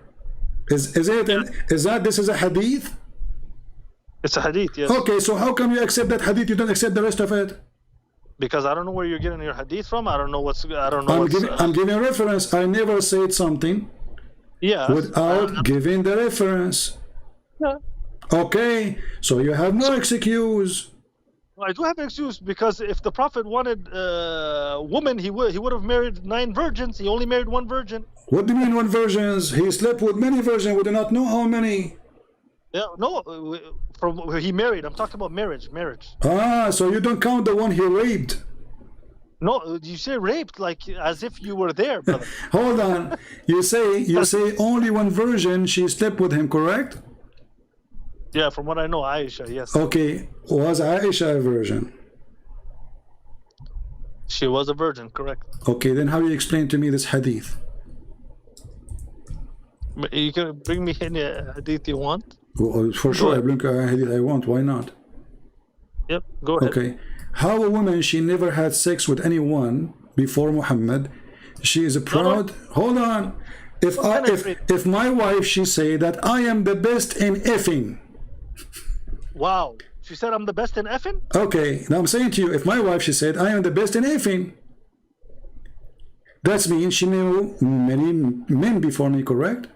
[SPEAKER 1] Is that this is a hadith?
[SPEAKER 3] It's a hadith, yes.
[SPEAKER 1] Okay, so how come you accept that hadith? You don't accept the rest of it?
[SPEAKER 3] Because I don't know where you're getting your hadith from. I don't know what's.
[SPEAKER 1] I'm giving a reference. I never said something.
[SPEAKER 3] Yeah.
[SPEAKER 1] Without giving the reference.
[SPEAKER 3] Yeah.
[SPEAKER 1] Okay, so you have no excuse.
[SPEAKER 3] I do have an excuse, because if the prophet wanted a woman, he would have married 9 virgins. He only married 1 virgin.
[SPEAKER 1] What do you mean 1 virgins? He slept with many virgins. We do not know how many.
[SPEAKER 3] Yeah, no, from he married. I'm talking about marriage.
[SPEAKER 1] Ah, so you don't count the one he raped.
[SPEAKER 3] No, you say raped like as if you were there, brother.
[SPEAKER 1] Hold on. You say only 1 virgin she slept with him, correct?
[SPEAKER 3] Yeah, from what I know, Aisha, yes.
[SPEAKER 1] Okay, was Aisha a virgin?
[SPEAKER 3] She was a virgin, correct.
[SPEAKER 1] Okay, then how do you explain to me this hadith?
[SPEAKER 3] You can bring me any hadith you want.
[SPEAKER 1] Well, for sure, I bring a hadith I want. Why not?
[SPEAKER 3] Yep, go ahead.
[SPEAKER 1] Okay, how a woman, she never had sex with anyone before Muhammad. She is a proud. No. Hold on. If my wife, she say that I am the best in effing.
[SPEAKER 3] Wow, she said I'm the best in effing?
[SPEAKER 1] Okay, now I'm saying to you, if my wife, she said I am the best in effing, that means she knew many men before me, correct?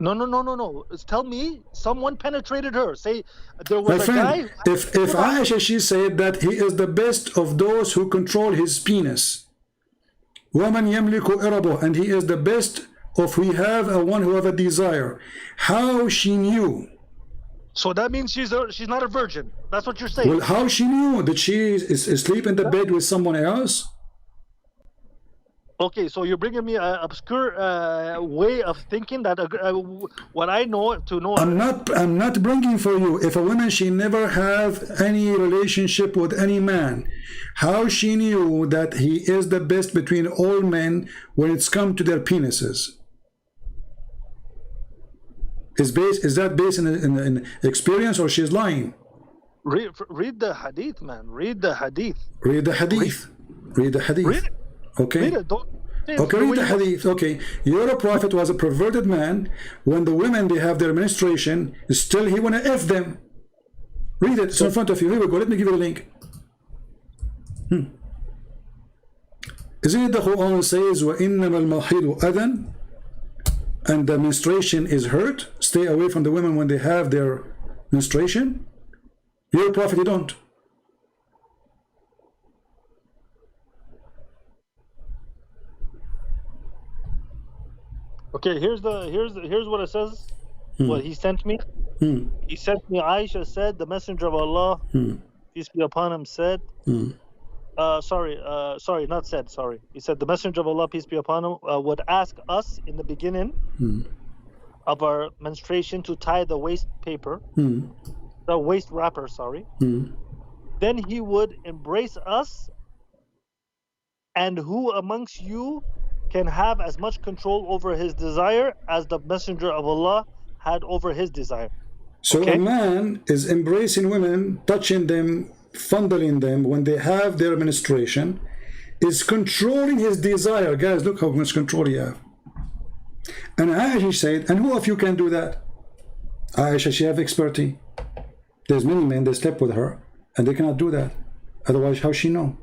[SPEAKER 3] No. Tell me someone penetrated her. Say there was
[SPEAKER 1] my
[SPEAKER 3] a
[SPEAKER 1] friend,
[SPEAKER 3] guy.
[SPEAKER 1] If Aisha, she said that he is the best of those who control his penis, وَمَنْ يَمْلِكُ إِرَبُهُ, and he is the best of we have a one who have a desire. How she knew?
[SPEAKER 3] So that means she's not a virgin. That's what you're saying.
[SPEAKER 1] Well, how she knew that she is asleep in the bed with someone else?
[SPEAKER 3] Okay, so you're bringing me an obscure way of thinking that what I know to know.
[SPEAKER 1] I'm not bringing for you. If a woman, she never have any relationship with any man, how she knew that he is the best between all men when it's come to their penises? Is that based in experience, or she's lying?
[SPEAKER 3] Read the hadith, man. Read the hadith.
[SPEAKER 1] Read the hadith. Read the hadith.
[SPEAKER 3] Read it.
[SPEAKER 1] Okay.
[SPEAKER 3] Read it.
[SPEAKER 1] Okay, read the hadith. Okay, your prophet was a perverted man. When the women, they have their menstruation, still he wanna F them. Read it. It's in front of you. Here we go. Let me give you the link. Isn't it the Quran says وَإِنَّمَا الْمَحِيضُ أَذًى, and the menstruation is hurt? Stay away from the women when they have their menstruation. Your prophet, you don't.
[SPEAKER 3] Okay, here's what it says. What he sent me. He sent me. Aisha said, the Messenger of Allah, peace be upon him, said. Sorry, not said. Sorry. He said the Messenger of Allah, peace be upon him, would ask us in the beginning of our menstruation to tie the waist paper, the waist wrapper. Sorry. Then he would embrace us, and who amongst you can have as much control over his desire as the Messenger of Allah had over his desire.
[SPEAKER 1] So a man is embracing women, touching them, fondling them when they have their menstruation, is controlling his desire. Guys, look how much control he have. And Aisha said, and who of you can do that? Aisha, she have expertise. There's many men that slept with her, and they cannot do that. Otherwise, how she know?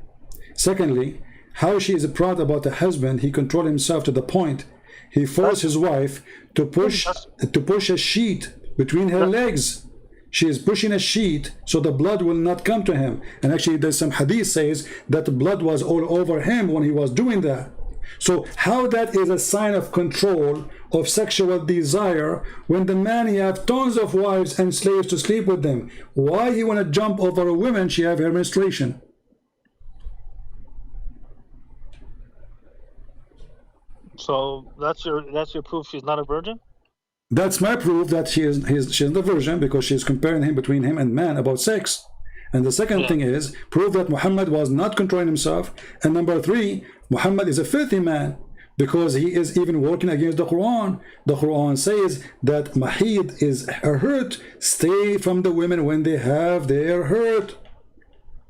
[SPEAKER 1] Secondly, how she is proud about the husband. He controlled himself to the point he forced his wife to push a sheet between her legs. She is pushing a sheet so the blood will not come to him. And actually, there's some hadith says that the blood was all over him when he was doing that. So how that is a sign of control of sexual desire when the man, he have tons of wives and slaves to sleep with them? Why he want to jump over a woman? She have her menstruation.
[SPEAKER 3] So that's your proof she's not a virgin?
[SPEAKER 1] That's my proof that she's not a virgin, because she's comparing him between him and man about sex. And the second thing is prove that Muhammad was not controlling himself. And number three, Muhammad is a filthy man because he is even working against the Quran. The Quran says that mahid is a hurt. Stay from the women when they have their hurt.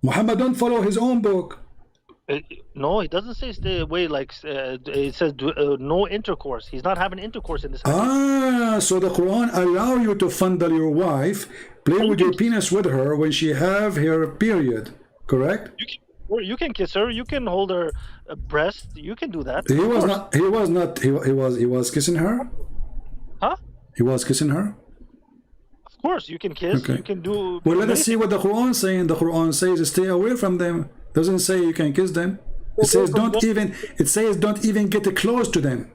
[SPEAKER 1] Muhammad don't follow his own book.
[SPEAKER 3] No, he doesn't say stay away. Like it says, no intercourse. He's not having intercourse in this.
[SPEAKER 1] So the Quran allow you to fondle your wife, play with your penis with her when she have her period. Correct?
[SPEAKER 3] You can kiss her. You can hold her breast. You can do that.
[SPEAKER 1] He was kissing her.
[SPEAKER 3] Huh?
[SPEAKER 1] He was kissing her.
[SPEAKER 3] Of course, you can kiss.
[SPEAKER 1] Okay.
[SPEAKER 3] You can do.
[SPEAKER 1] Well, let us see what the Quran is saying. The Quran says stay away from them. Doesn't say you can kiss them. It says don't even. It says don't even get close to them.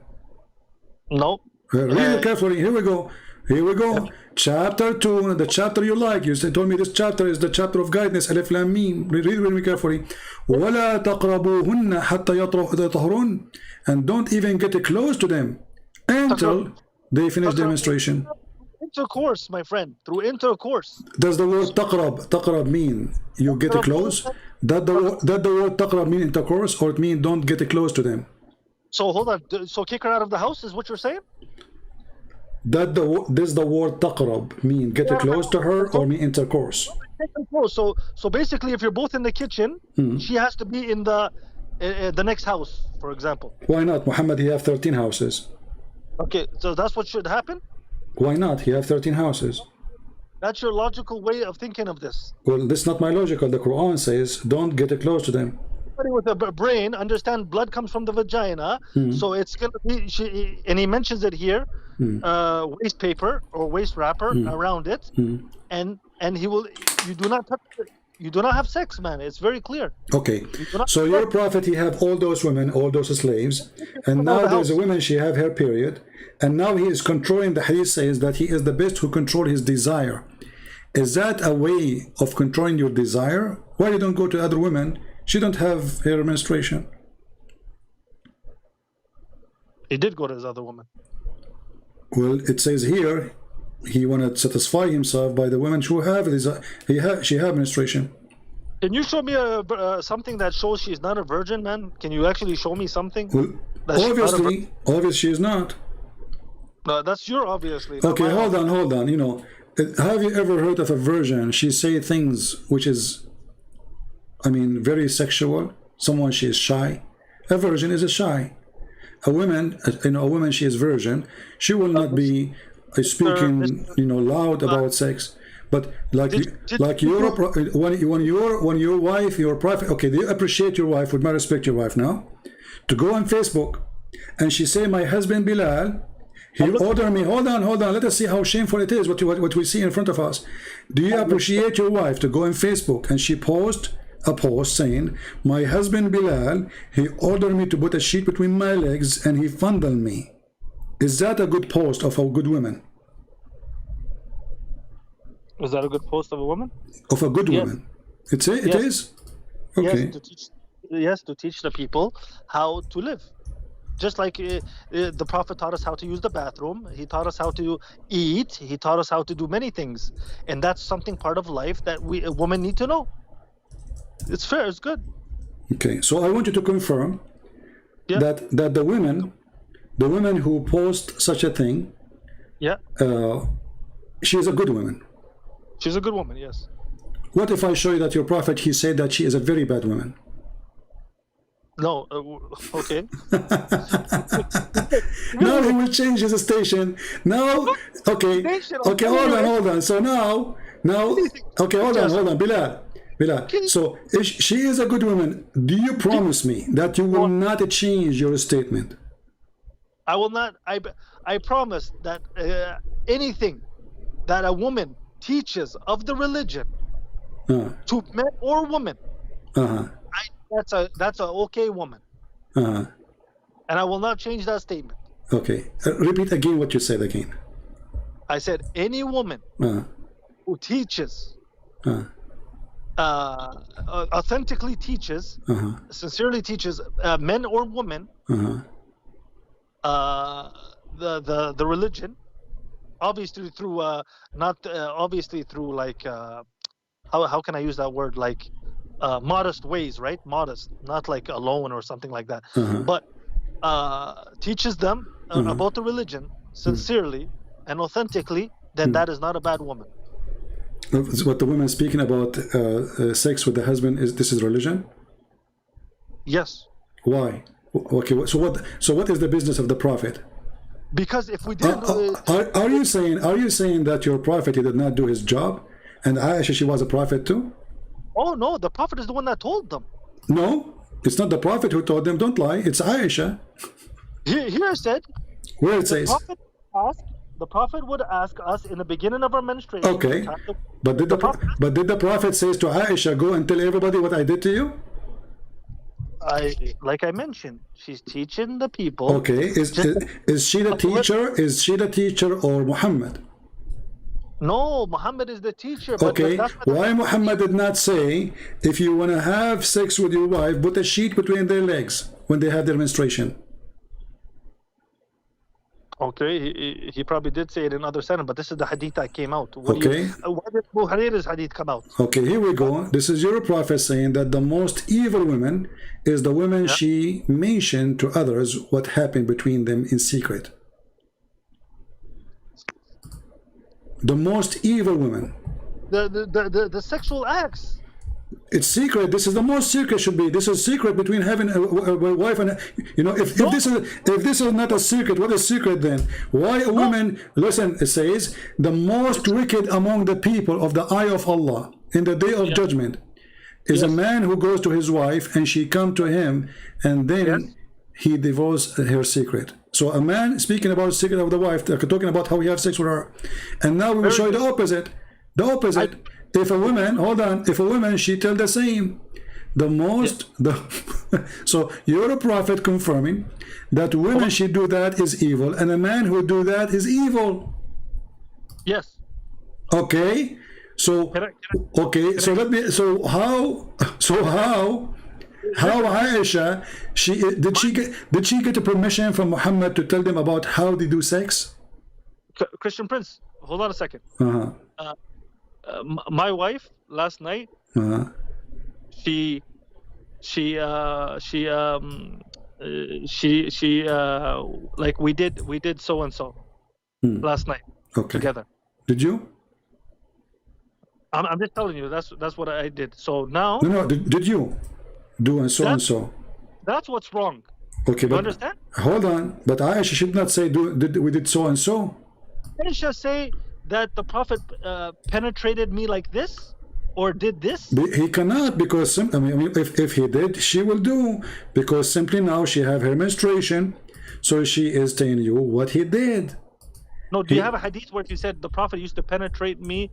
[SPEAKER 3] No.
[SPEAKER 1] Read it carefully. Here we go. Here we go. Chapter 2, the chapter you like. You told me this chapter is the chapter of guidance. Alif Lam Mim. Read it very carefully. وَلَا تَقْرَبُوهُنَّ حَتَّى يَطْهُرْنَ. And don't even get close to them until they finish their menstruation.
[SPEAKER 3] Intercourse, my friend. Through intercourse.
[SPEAKER 1] Does the word taqrab mean you get close? That the word taqrab mean intercourse, or it mean don't get close to them?
[SPEAKER 3] So hold on. So kick her out of the house is what you're saying?
[SPEAKER 1] Does the word taqrab mean get close to her or mean intercourse?
[SPEAKER 3] So basically, if you're both in the kitchen, she has to be in the next house, for example.
[SPEAKER 1] Why not? Muhammad, he have 13 houses.
[SPEAKER 3] Okay, so that's what should happen?
[SPEAKER 1] Why not? He have 13 houses.
[SPEAKER 3] That's your logical way of thinking of this.
[SPEAKER 1] Well, this is not my logical. The Quran says don't get close to them.
[SPEAKER 3] Somebody with a brain understand blood comes from the vagina, so it's gonna be. And he mentions it here, waste paper or waste wrapper around it, and he will. You do not touch it. You do not have sex, man. It's very clear.
[SPEAKER 1] Okay, so your prophet, he have all those women, all those slaves, and now there's a woman, she have her period, and now he is controlling. The hadith says that he is the best who control his desire. Is that a way of controlling your desire? Why you don't go to other women? She don't have her menstruation.
[SPEAKER 3] He did go to his other woman.
[SPEAKER 1] Well, it says here he wanted to satisfy himself by the women who have she have menstruation.
[SPEAKER 3] Can you show me something that shows she's not a virgin, man? Can you actually show me something?
[SPEAKER 1] Well, obviously she is not.
[SPEAKER 3] No, that's your obviously.
[SPEAKER 1] Okay, hold on. You know, have you ever heard of a virgin? She say things which is, I mean, very sexual. Someone she is shy. A virgin is a shy. A woman, a woman she is virgin. She will not be speaking, loud about sex. But when your wife, your prophet, okay, do you appreciate your wife? Would not respect your wife now? To go on Facebook and she say, my husband Bilal, he ordered me. Hold on. Let us see how shameful it is. What we see in front of us. Do you appreciate your wife to go on Facebook and she post a post saying, my husband Bilal, he ordered me to put a sheet between my legs and he fondled me? Is that a good post of a good woman?
[SPEAKER 3] Was that a good post of a woman?
[SPEAKER 1] Of a good woman. It is? Okay.
[SPEAKER 3] Yes, to teach the people how to live. Just like the Prophet taught us how to use the bathroom. He taught us how to eat. He taught us how to do many things. And that's something part of life that women need to know. It's fair. It's good.
[SPEAKER 1] Okay. So I want you to confirm that the women who post such a thing, she is a good woman.
[SPEAKER 3] She's a good woman, yes.
[SPEAKER 1] What if I show you that your prophet, he said that she is a very bad woman?
[SPEAKER 3] No, okay.
[SPEAKER 1] Now he will change his station. Now, okay, hold on. So now, okay, hold on, Bilal. So she is a good woman. Do you promise me that you will not change your statement?
[SPEAKER 3] I will not. I promise that anything that a woman teaches of the religion to men or women, that's a okay woman, and I will not change that statement.
[SPEAKER 1] Okay, repeat again what you said again.
[SPEAKER 3] I said any woman who teaches, authentically teaches, sincerely teaches men or women the religion, obviously through not obviously through like how can I use that word, like modest ways, right? Modest, not like alone or something like that, but teaches them about the religion sincerely and authentically, then that is not a bad woman.
[SPEAKER 1] What the woman speaking about sex with the husband is religion?
[SPEAKER 3] Yes.
[SPEAKER 1] Why? Okay, so what is the business of the prophet?
[SPEAKER 3] Because if we did,
[SPEAKER 1] are you saying that your prophet, he did not do his job, and Aisha, she was a prophet too?
[SPEAKER 3] Oh no, the prophet is the one that told them.
[SPEAKER 1] No, it's not the prophet who told them. Don't lie. It's Aisha.
[SPEAKER 3] Here I said.
[SPEAKER 1] Where it says.
[SPEAKER 3] The prophet would ask us in the beginning of our menstruation.
[SPEAKER 1] Okay, but did the prophet says to Aisha, go and tell everybody what I did to you?
[SPEAKER 3] Like I mentioned, she's teaching the people.
[SPEAKER 1] Okay, is she the teacher? Is she the teacher or Muhammad?
[SPEAKER 3] No, Muhammad is the teacher.
[SPEAKER 1] Okay, why Muhammad did not say, if you want to have sex with your wife, put a sheet between their legs when they have their menstruation?
[SPEAKER 3] Okay, he probably did say it in other sentence, but this is the hadith that came out. Why did Abu Hurairah's hadith come out?
[SPEAKER 1] Okay, here we go. This is your prophet saying that the most evil woman is the woman she mentioned to others what happened between them in secret. The most evil woman.
[SPEAKER 3] The sexual acts.
[SPEAKER 1] It's secret. This is the most secret should be. This is secret between having a wife and if this is not a secret, what is secret then? Why a woman? Listen, it says the most wicked among the people of the eye of Allah in the day of judgment is a man who goes to his wife and she come to him and then he divorces her secret. So a man speaking about the secret of the wife, talking about how he have sex with her, and now we will show you the opposite. The opposite. If a woman, hold on, if a woman, she tell the same. So you're a prophet confirming that women she do that is evil, and a man who do that is evil.
[SPEAKER 3] Yes.
[SPEAKER 1] Okay. So how Aisha, did she get a permission from Muhammad to tell them about how they do sex?
[SPEAKER 3] Christian Prince, hold on a second. My wife last night, she like we did so and so last night together.
[SPEAKER 1] Did you?
[SPEAKER 3] I'm just telling you, that's what I did. So now
[SPEAKER 1] did you do and so and so?
[SPEAKER 3] That's what's wrong.
[SPEAKER 1] Okay,
[SPEAKER 3] you understand?
[SPEAKER 1] Hold on, but Aisha should not say we did so and so.
[SPEAKER 3] Aisha say that the prophet penetrated me like this or did this?
[SPEAKER 1] He cannot, because if he did, she will do, because simply now she have her menstruation, so she is telling you what he did.
[SPEAKER 3] No, do you have a hadith where he said the prophet used to penetrate me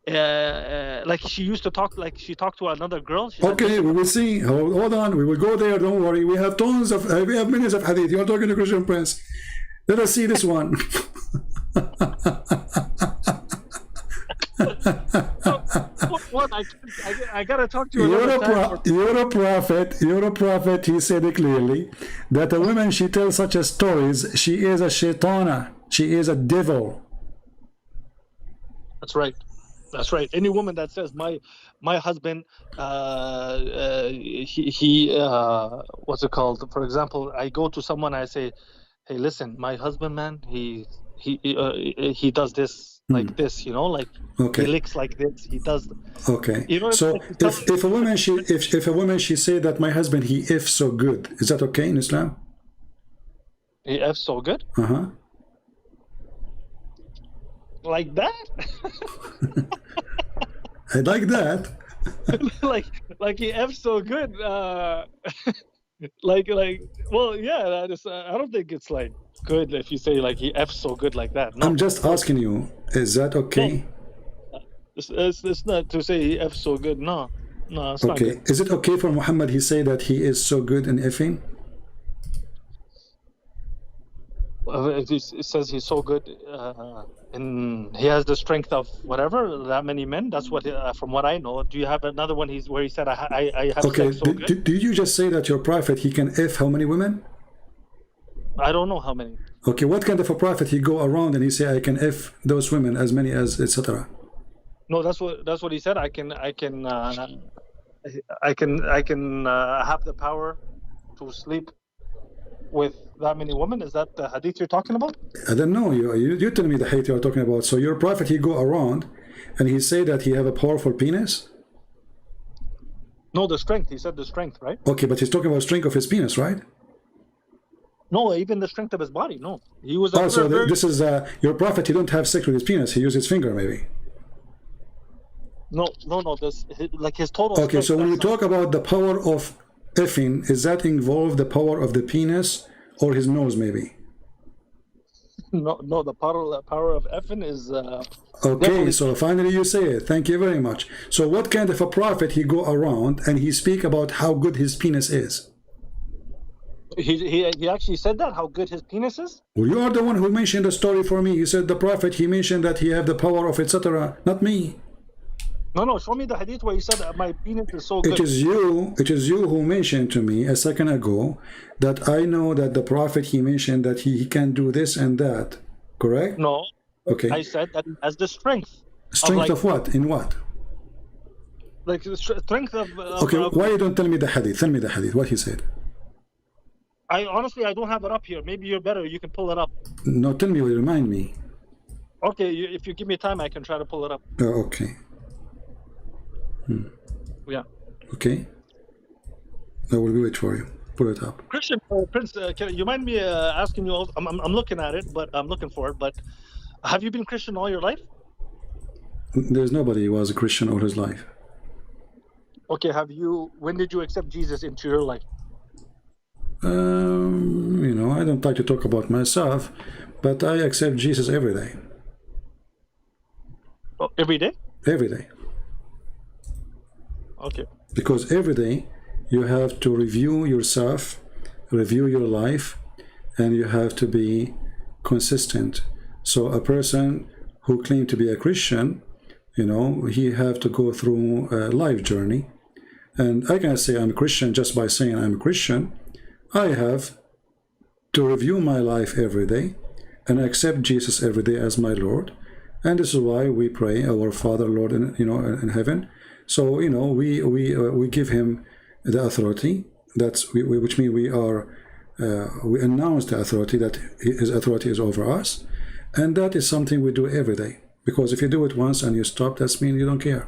[SPEAKER 3] like she used to talk, like she talked to another girl?
[SPEAKER 1] Okay, we will see. Hold on, we will go there, don't worry. We have millions of hadith. You're talking to Christian Prince. Let us see this one.
[SPEAKER 3] I gotta talk to you.
[SPEAKER 1] You're a prophet. He said it clearly that a woman she tells such a stories, she is a shaitana. She is a devil.
[SPEAKER 3] That's right. That's right. Any woman that says my husband, he what's it called? For example, I go to someone, I say, hey, listen, my husband, man, he does this like this, like he licks like this, he does.
[SPEAKER 1] Okay. So if a woman she say that my husband he ifs so good, is that okay in Islam?
[SPEAKER 3] He ifs so good? Like that?
[SPEAKER 1] I like that.
[SPEAKER 3] like he ifs so good. Like well, yeah, that is, I don't think it's like good if you say like he f's so good like that. No.
[SPEAKER 1] I'm just asking you, is that okay?
[SPEAKER 3] No. It's not to say he f's so good. No, it's not good.
[SPEAKER 1] Is it okay for Muhammad he say that he is so good in effing?
[SPEAKER 3] It says he's so good and he has the strength of whatever, that many men. That's what from what I know. Do you have another one where he said I have sex so good?
[SPEAKER 1] Did you just say that your prophet he can f how many women?
[SPEAKER 3] I don't know how many.
[SPEAKER 1] Okay, what kind of a prophet he go around and he say I can f those women as many as etc.?
[SPEAKER 3] No, that's what he said. I can have the power to sleep with that many women. Is that the hadith you're talking about?
[SPEAKER 1] I don't know. You tell me the hadith you are talking about. So your prophet, he go around and he say that he have a powerful penis?
[SPEAKER 3] No, the strength. He said the strength, right?
[SPEAKER 1] Okay, but he's talking about strength of his penis, right?
[SPEAKER 3] No, even the strength of his body. No, he was.
[SPEAKER 1] Also, this is your prophet. He don't have sex with his penis. He uses his finger, maybe.
[SPEAKER 3] No. This like his total.
[SPEAKER 1] Okay,
[SPEAKER 3] strength,
[SPEAKER 1] so when you talk about the power of effing, is that involve the power of the penis or his nose, maybe?
[SPEAKER 3] No, the power of effing is.
[SPEAKER 1] Okay, so finally you say it. Thank you very much. So what kind of a prophet he go around and he speak about how good his penis is?
[SPEAKER 3] He actually said that, how good his penis is?
[SPEAKER 1] Well, you are the one who mentioned the story for me. You said the prophet, he mentioned that he have the power of etc. Not me.
[SPEAKER 3] No, show me the hadith where he said that my penis is so good.
[SPEAKER 1] It is you who mentioned to me a second ago that I know that the prophet, he mentioned that he can do this and that. Correct?
[SPEAKER 3] No.
[SPEAKER 1] Okay.
[SPEAKER 3] I said that as the strength.
[SPEAKER 1] Strength of what? In what?
[SPEAKER 3] Like the strength of.
[SPEAKER 1] Okay, why you don't tell me the hadith? Tell me the hadith. What he said.
[SPEAKER 3] I honestly, I don't have it up here. Maybe you're better. You can pull it up.
[SPEAKER 1] No, tell me. Remind me.
[SPEAKER 3] Okay, if you give me time, I can try to pull it up.
[SPEAKER 1] Okay.
[SPEAKER 3] Yeah.
[SPEAKER 1] Okay. I will wait for you. Pull it up.
[SPEAKER 3] Christian Prince, you mind me asking you? I'm looking at it, but I'm looking for it. But have you been Christian all your life?
[SPEAKER 1] There's nobody who was a Christian all his life.
[SPEAKER 3] Okay. When did you accept Jesus into your life?
[SPEAKER 1] I don't like to talk about myself, but I accept Jesus every day.
[SPEAKER 3] Oh, every day?
[SPEAKER 1] Every day.
[SPEAKER 3] Okay.
[SPEAKER 1] Because every day you have to review yourself, review your life, and you have to be consistent. So a person who claims to be a Christian, he have to go through a life journey. And I can say I'm a Christian just by saying I'm a Christian. I have to review my life every day and accept Jesus every day as my Lord. And this is why we pray, our Father, Lord, in heaven. So we give him the authority. Which means we announce the authority that his authority is over us, and that is something we do every day. Because if you do it once and you stop, that means you don't care.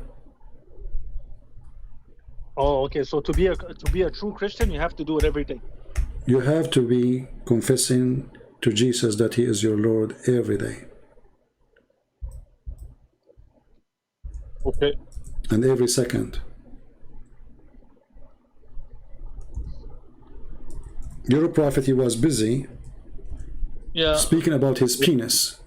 [SPEAKER 3] Oh, okay. So to be a true Christian, you have to do it every day.
[SPEAKER 1] You have to be confessing to Jesus that he is your Lord every day.
[SPEAKER 3] Okay.
[SPEAKER 1] And every second. Your prophet, he was busy speaking about his penis.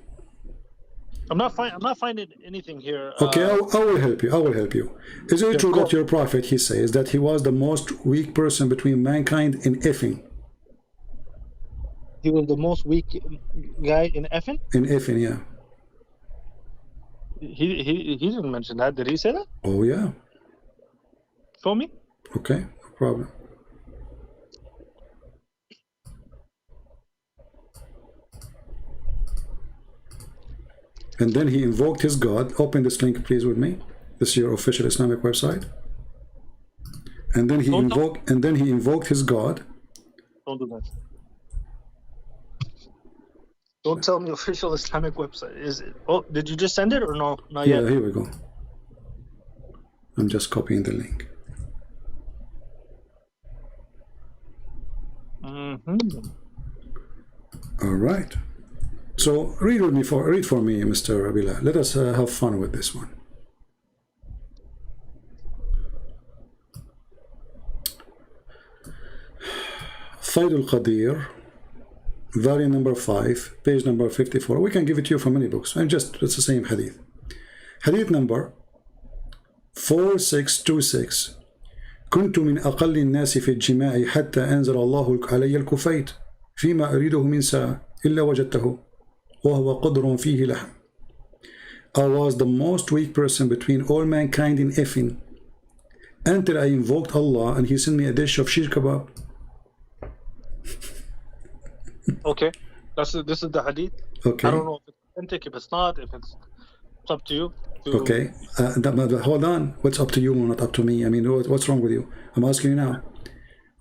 [SPEAKER 3] I'm not finding anything here.
[SPEAKER 1] Okay, I will help you. I will help you. Is it true that your prophet, he says that he was the most weak person between mankind in effing?
[SPEAKER 3] He was the most weak guy in effing?
[SPEAKER 1] In effing, yeah.
[SPEAKER 3] He didn't mention that. Did he say that?
[SPEAKER 1] Oh, yeah.
[SPEAKER 3] Show me.
[SPEAKER 1] Okay, no problem. And then he invoked his God. Open this link, please, with me. This is your official Islamic website. And then he invoked his God.
[SPEAKER 3] Don't do that. Don't tell me official Islamic website. Is it? Oh, did you just send it or no? Not yet.
[SPEAKER 1] Yeah, here we go. I'm just copying the link. All right. So read for me, Mr. Bilal. Let us have fun with this one. Fayd al-Qadir, volume number 5, page number 54. We can give it to you from many books. It's the same hadith. Hadith number 4626. كنت من أقل الناس في الجماع حتى أنزل الله علي الكفيت فيما أريده من ساعة إلا وجدته وهو قدر فيه لحم. I was the most weak person between all mankind in effing until I invoked Allah and he sent me a dish of shish kebab.
[SPEAKER 3] Okay, this is the hadith.
[SPEAKER 1] Okay.
[SPEAKER 3] I don't know if it's authentic, if it's not, if it's up to you.
[SPEAKER 1] Okay, but hold on. What's up to you, not up to me? I mean, what's wrong with you? I'm asking you now.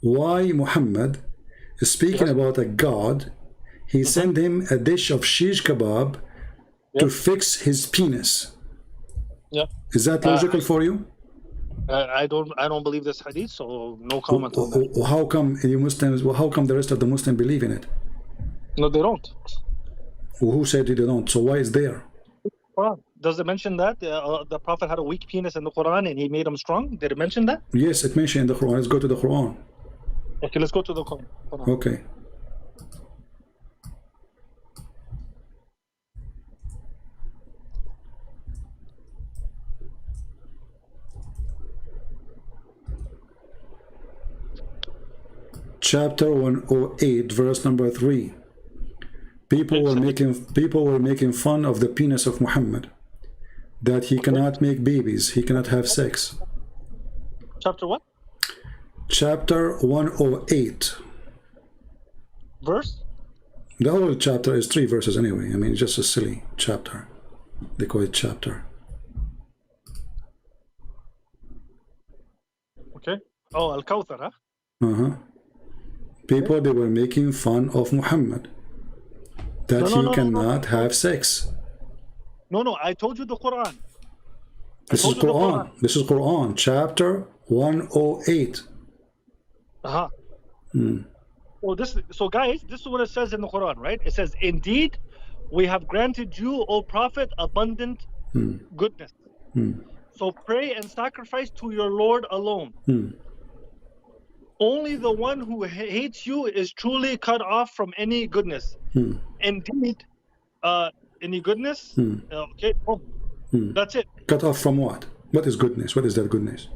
[SPEAKER 1] Why Muhammad is speaking about a God? He sent him a dish of shish kebab to fix his penis.
[SPEAKER 3] Yeah.
[SPEAKER 1] Is that logical for you?
[SPEAKER 3] I don't believe this hadith, so no comment on that.
[SPEAKER 1] How come you Muslims? Well, how come the rest of the Muslims believe in it?
[SPEAKER 3] No, they don't.
[SPEAKER 1] Who said they don't? So why is there?
[SPEAKER 3] Quran. Does it mention that the Prophet had a weak penis in the Quran and he made him strong? Did it mention that?
[SPEAKER 1] Yes, it mentioned in the Quran. Let's go to the Quran.
[SPEAKER 3] Okay, let's go to the Quran.
[SPEAKER 1] Okay. Chapter 108, verse number 3. People were making fun of the penis of Muhammad, that he cannot make babies, he cannot have sex.
[SPEAKER 3] Chapter what?
[SPEAKER 1] Chapter 108.
[SPEAKER 3] Verse?
[SPEAKER 1] The whole chapter is 3 verses anyway. I mean, it's just a silly chapter. They call it chapter.
[SPEAKER 3] Okay. Oh, Al-Kawthar, huh?
[SPEAKER 1] Uh-huh. People, they were making fun of Muhammad, that he cannot have sex.
[SPEAKER 3] No, I told you the Quran.
[SPEAKER 1] This is Quran. This is Quran, chapter 108.
[SPEAKER 3] Uh-huh. Well, so guys, this is what it says in the Quran, right? It says, indeed, we have granted you, O Prophet, abundant goodness. So pray and sacrifice to your Lord alone. Only the one who hates you is truly cut off from any goodness. Indeed, any goodness? Okay, that's it.
[SPEAKER 1] Cut off from what? What is goodness? What is that goodness?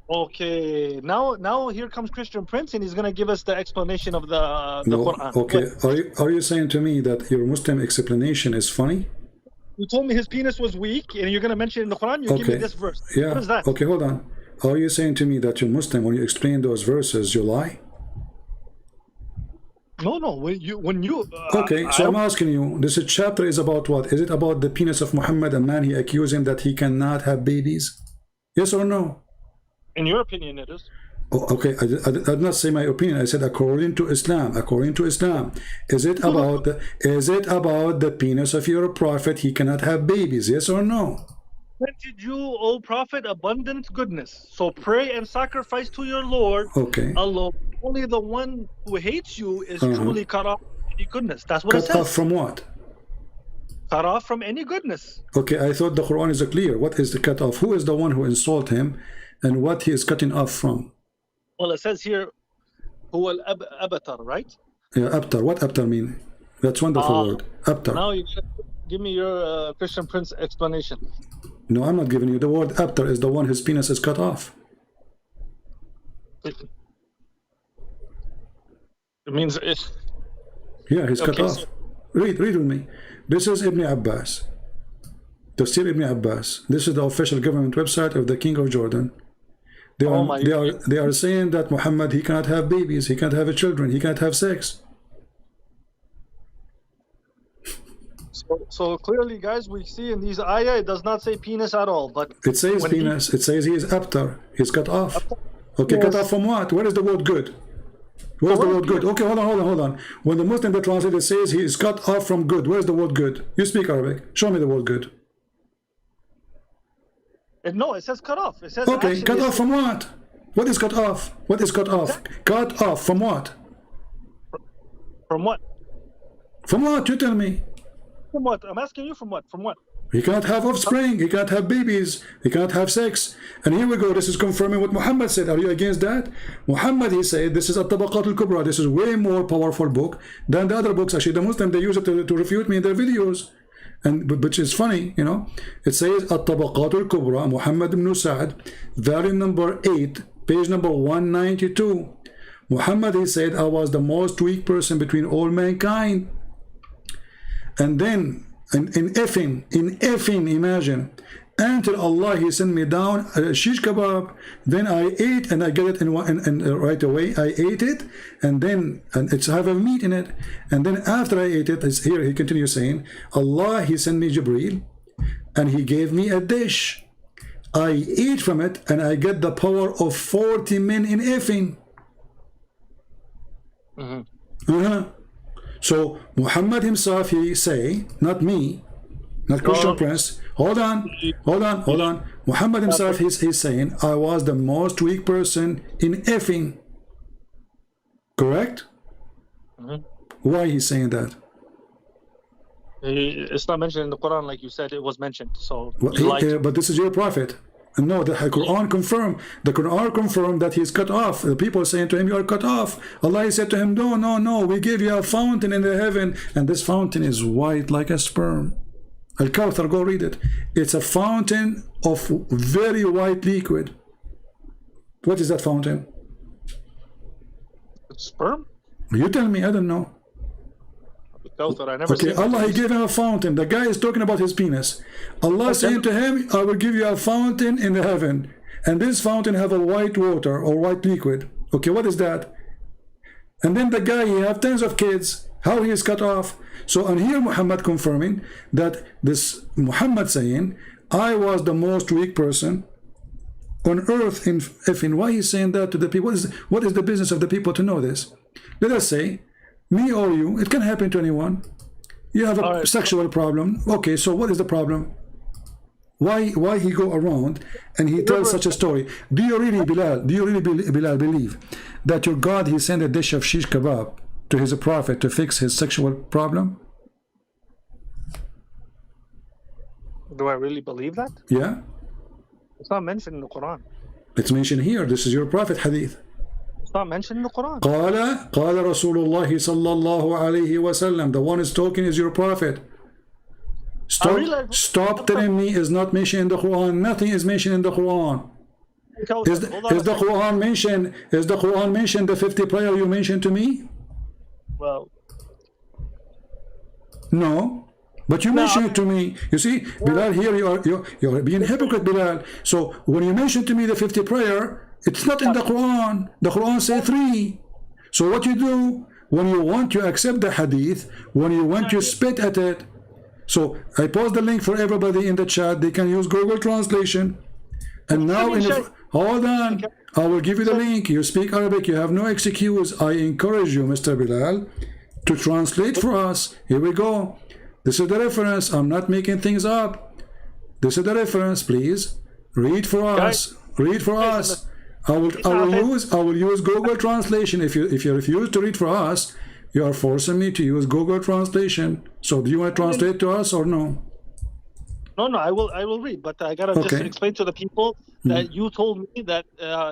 [SPEAKER 3] Okay, now here comes Christian Prince, and he's going to give us the explanation of the Quran.
[SPEAKER 1] Okay, are you saying to me that your Muslim explanation is funny?
[SPEAKER 3] You told me his penis was weak, and you're going to mention it in the Quran. You give me this verse.
[SPEAKER 1] Yeah.
[SPEAKER 3] What is that?
[SPEAKER 1] Okay, hold on. Are you saying to me that you're Muslim, when you explain those verses, you lie?
[SPEAKER 3] No. When you.
[SPEAKER 1] Okay, so I'm asking you. This chapter is about what? Is it about the penis of Muhammad, a man he accused him that he cannot have babies? Yes or no?
[SPEAKER 3] In your opinion, it is.
[SPEAKER 1] Oh, okay, I did not say my opinion. I said according to Islam. According to Islam, is it about the penis of your prophet? He cannot have babies. Yes or no?
[SPEAKER 3] Granted you, O Prophet, abundant goodness. So pray and sacrifice to your Lord alone. Only the one who hates you is truly cut off from any goodness. That's what it says.
[SPEAKER 1] Cut off from what?
[SPEAKER 3] Cut off from any goodness.
[SPEAKER 1] Okay, I thought the Quran is clear. What is the cut off? Who is the one who insult him, and what he is cutting off from?
[SPEAKER 3] Well, it says here, huwa al-abtar, right?
[SPEAKER 1] Yeah, abtar. What abtar mean? That's wonderful word. Abtar.
[SPEAKER 3] Now you give me your Christian Prince explanation.
[SPEAKER 1] No, I'm not giving you. The word abtar is the one whose penis is cut off.
[SPEAKER 3] It means it.
[SPEAKER 1] Yeah, he's cut off. Read with me. This is Ibn Abbas. Tafsir Ibn Abbas. This is the official government website of the King of Jordan. They are saying that Muhammad, he cannot have babies, he can't have children, he can't have sex.
[SPEAKER 3] So clearly, guys, we see in these ayah, it does not say penis at all. But
[SPEAKER 1] it says penis. It says he is abtar. He's cut off. Okay, cut off from what? Where is the word good? Where's the word good? Okay, hold on. When the Muslim translator says he is cut off from good, where's the word good? You speak Arabic. Show me the word good.
[SPEAKER 3] No, it says cut off. It says
[SPEAKER 1] okay, cut off from what? What is cut off? What is cut off? Cut off from what?
[SPEAKER 3] From what?
[SPEAKER 1] From what? You tell me.
[SPEAKER 3] From what? I'm asking you from what? From what?
[SPEAKER 1] He can't have offspring. He can't have babies. He can't have sex. And here we go. This is confirming what Muhammad said. Are you against that? Muhammad, he said, this is At-Tabaqat al-Kubra. This is way more powerful book than the other books. Actually, the Muslim, they use it to refute me in their videos. And which is funny, you know. It says At-Tabaqat al-Kubra, Muhammad ibn Sa'd, volume number 8, page number 192. Muhammad, he said, I was the most weak person between all mankind. And then in effing, imagine, until Allah, he sent me down a shish kebab. Then I ate, and I get it and right away I ate it, and it's have a meat in it. And then after I ate it, here he continues saying, Allah, he sent me Jibreel,
[SPEAKER 4] and he gave me a dish. I eat from it and I get the power of 40 men in effing. So Muhammad himself, he say, not me, not Christian Prince. Hold on. Muhammad himself, he's saying, I was the most weak person in effing. Correct? Why he's saying that?
[SPEAKER 3] It's not mentioned in the Quran, like you said. It was mentioned. So,
[SPEAKER 4] but this is your prophet. And no, the Quran confirmed. The Quran confirmed that he's cut off. The people are saying to him, "You are cut off." Allah said to him, "No, no, no. We give you a fountain in the heaven, and this fountain is white like a sperm." Al-Kawthar, go read it. It's a fountain of very white liquid. What is that fountain?
[SPEAKER 3] Sperm?
[SPEAKER 4] You tell me. I don't know.
[SPEAKER 3] Kawthar, I never
[SPEAKER 4] okay, Allah, he gave him a fountain. The guy is talking about his penis. Allah saying to him, I will give you a fountain in the heaven, and this fountain have a white water or white liquid. Okay, what is that? And then the guy, he have tens of kids. How he is cut off? So, and here Muhammad confirming that this Muhammad saying, I was the most weak person on earth in why he's saying that to the people. What is the business of the people to know this? Let us say, me or you, it can happen to anyone. You have a sexual problem. Okay, so what is the problem? Why he go around and he tells such a story? Do you really, Bilal, Bilal, believe that your God, he sent a dish of shish kebab to his prophet to fix his sexual problem?
[SPEAKER 3] Do I really believe that?
[SPEAKER 4] Yeah.
[SPEAKER 3] It's not mentioned in the Quran.
[SPEAKER 4] It's mentioned here. This is your prophet hadith.
[SPEAKER 3] It's not mentioned in the Quran.
[SPEAKER 4] قال رسول الله صلى الله عليه وسلم. The one is talking is your prophet. Stop telling me is not mentioned in the Quran. Nothing is mentioned in the Quran. Is the Quran mentioned? Is the Quran mentioned the 50 prayer you mentioned to me?
[SPEAKER 3] Well,
[SPEAKER 4] no, but you mentioned it to me. You see, Bilal, here you're being hypocrite, Bilal. So when you mention to me the 50 prayer, it's not in the Quran. The Quran say 3. So what you do when you want to accept the hadith, when you want to spit at it. So I post the link for everybody in the chat. They can use Google Translation. And now, hold on, I will give you the link. You speak Arabic, you have no excuse. I encourage you, Mr. Bilal, to translate for us. Here we go. This is the reference. I'm not making things up. This is the reference. Please read for us. Read for us. I will use Google Translation. If you refuse to read for us, you are forcing me to use Google Translation. So do you want to translate to us or no?
[SPEAKER 3] No, I will read, but I gotta just explain to the people that you told me that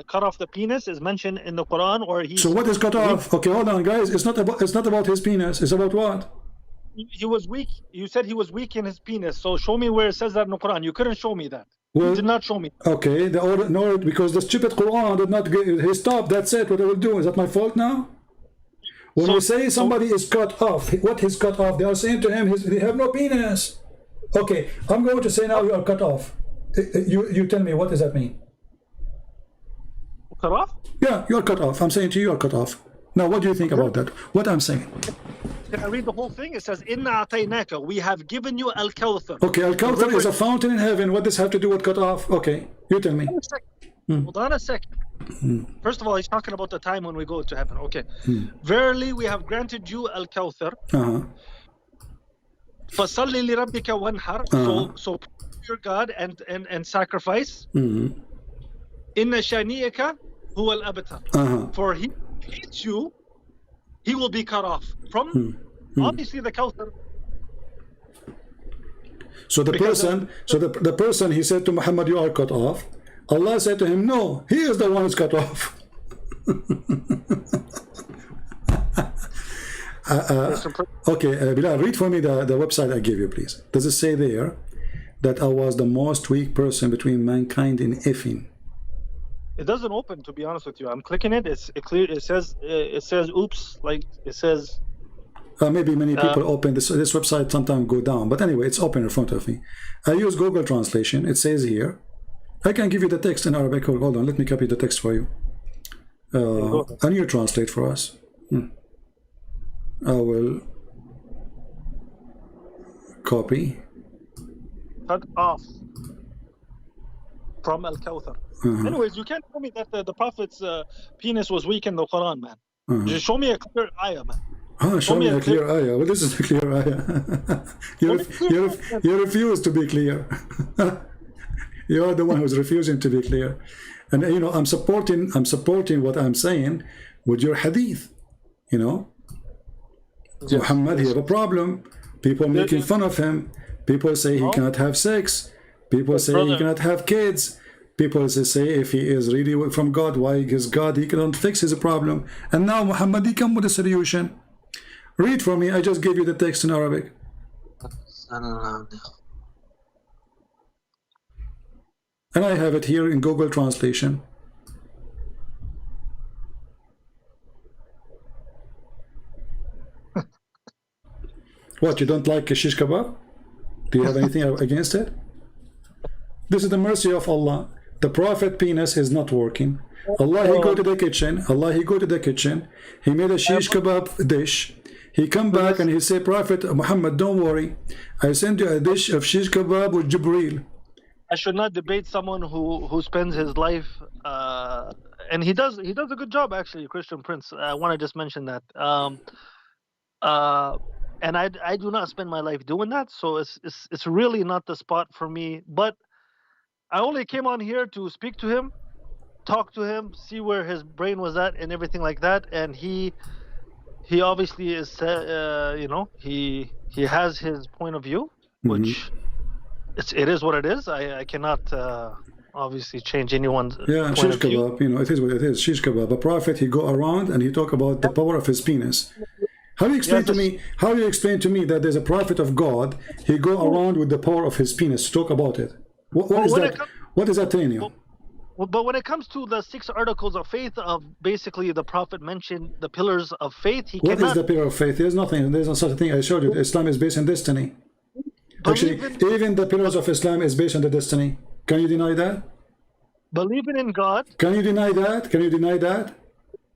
[SPEAKER 3] cut off the penis is mentioned in the Quran, or he.
[SPEAKER 4] So what is cut off? Okay, hold on, guys. It's not about his penis. It's about what?
[SPEAKER 3] He was weak. You said he was weak in his penis. So show me where it says that in the Quran. You couldn't show me that. Well, you did not show me.
[SPEAKER 4] Okay, no, because the stupid Quran did not. He stopped. That's it. What I will do. Is that my fault now? When we say somebody is cut off, what is cut off? They are saying to him, they have no penis. Okay, I'm going to say now you are cut off. You tell me, what does that mean?
[SPEAKER 3] Cut off?
[SPEAKER 4] Yeah, you are cut off. I'm saying to you, you are cut off. Now, what do you think about that? What I'm saying?
[SPEAKER 3] Can I read the whole thing? It says, Inna ataynaka, we have given you Al-Kawthar.
[SPEAKER 4] Okay, Al-Kawthar is a fountain in heaven. What does have to do with cut off? Okay, you tell me.
[SPEAKER 3] Hold on a second. First of all, he's talking about the time when we go to heaven. Okay. Verily, we have granted you Al-Kawthar. فَصَلِّ لِرَبِّكَ وَانْحَرْ. So your God and sacrifice. إِنَّ شَانِئَكَ هُوَ الْأَبْتَرُ. For he hates you, he will be cut off from obviously the Kawthar.
[SPEAKER 4] So the person, he said to Muhammad, you are cut off. Allah said to him, no, he is the one who's cut off. Okay, Bilal, read for me the website I gave you, please. Does it say there that I was the most weak person between mankind in effing?
[SPEAKER 3] It doesn't open, to be honest with you. I'm clicking it. It says oops, like it says.
[SPEAKER 4] Maybe many people open this website sometimes go down, but anyway, it's open in front of me. I use Google Translation. It says here. I can give you the text in Arabic. Hold on, let me copy the text for you. And you translate for us. I will copy
[SPEAKER 3] cut off from Al-Kawthar. Anyways, you can't tell me that the Prophet's penis was weak in the Quran, man. Just show me a clear ayah, man.
[SPEAKER 4] Show me a clear ayah. Well, this is a clear ayah. you refuse to be clear. You are the one who's refusing to be clear. And you know, I'm supporting what I'm saying with your hadith. You know, yes. Muhammad, he have a problem. People making fun of him. People say he cannot have sex. People say he cannot have kids. People say if he is really from God, why is God, he cannot fix his problem. And now Muhammad, he come with a solution. Read for me. I just gave you the text in Arabic. And I have it here in Google Translation. What, you don't like shish kebab? Do you have anything against it? This is the mercy of Allah. The Prophet penis is not working. Allah, he go to the kitchen. Allah, he go to the kitchen. He made a shish kebab dish. He come back and he say, Prophet Muhammad, don't worry. I send you a dish of shish kebab with Jibreel.
[SPEAKER 3] I should not debate someone who spends his life, and he does a good job actually, Christian Prince. I want to just mention that. And I do not spend my life doing that, so it's really not the spot for me. But I only came on here to speak to him, talk to him, see where his brain was at, and everything like that. And he obviously is, you know, he has his point of view, which it is what it is. I cannot obviously change anyone's
[SPEAKER 4] shish kebab. You know, it is what it is. Shish kebab. A prophet, he go around and he talk about the power of his penis. How do you explain to me? How do you explain to me that there's a prophet of God? He go around with the power of his penis. Talk about it. What is that? What is that telling you?
[SPEAKER 3] But when it comes to the 6 articles of faith, of basically the prophet mentioned the pillars of faith. What
[SPEAKER 4] is the pillar of faith? There's nothing. There's no such a thing. I showed you. Islam is based on destiny. Actually, even the pillars of Islam is based on the destiny. Can you deny that?
[SPEAKER 3] Believing in God.
[SPEAKER 4] Can you deny that? Can you deny that?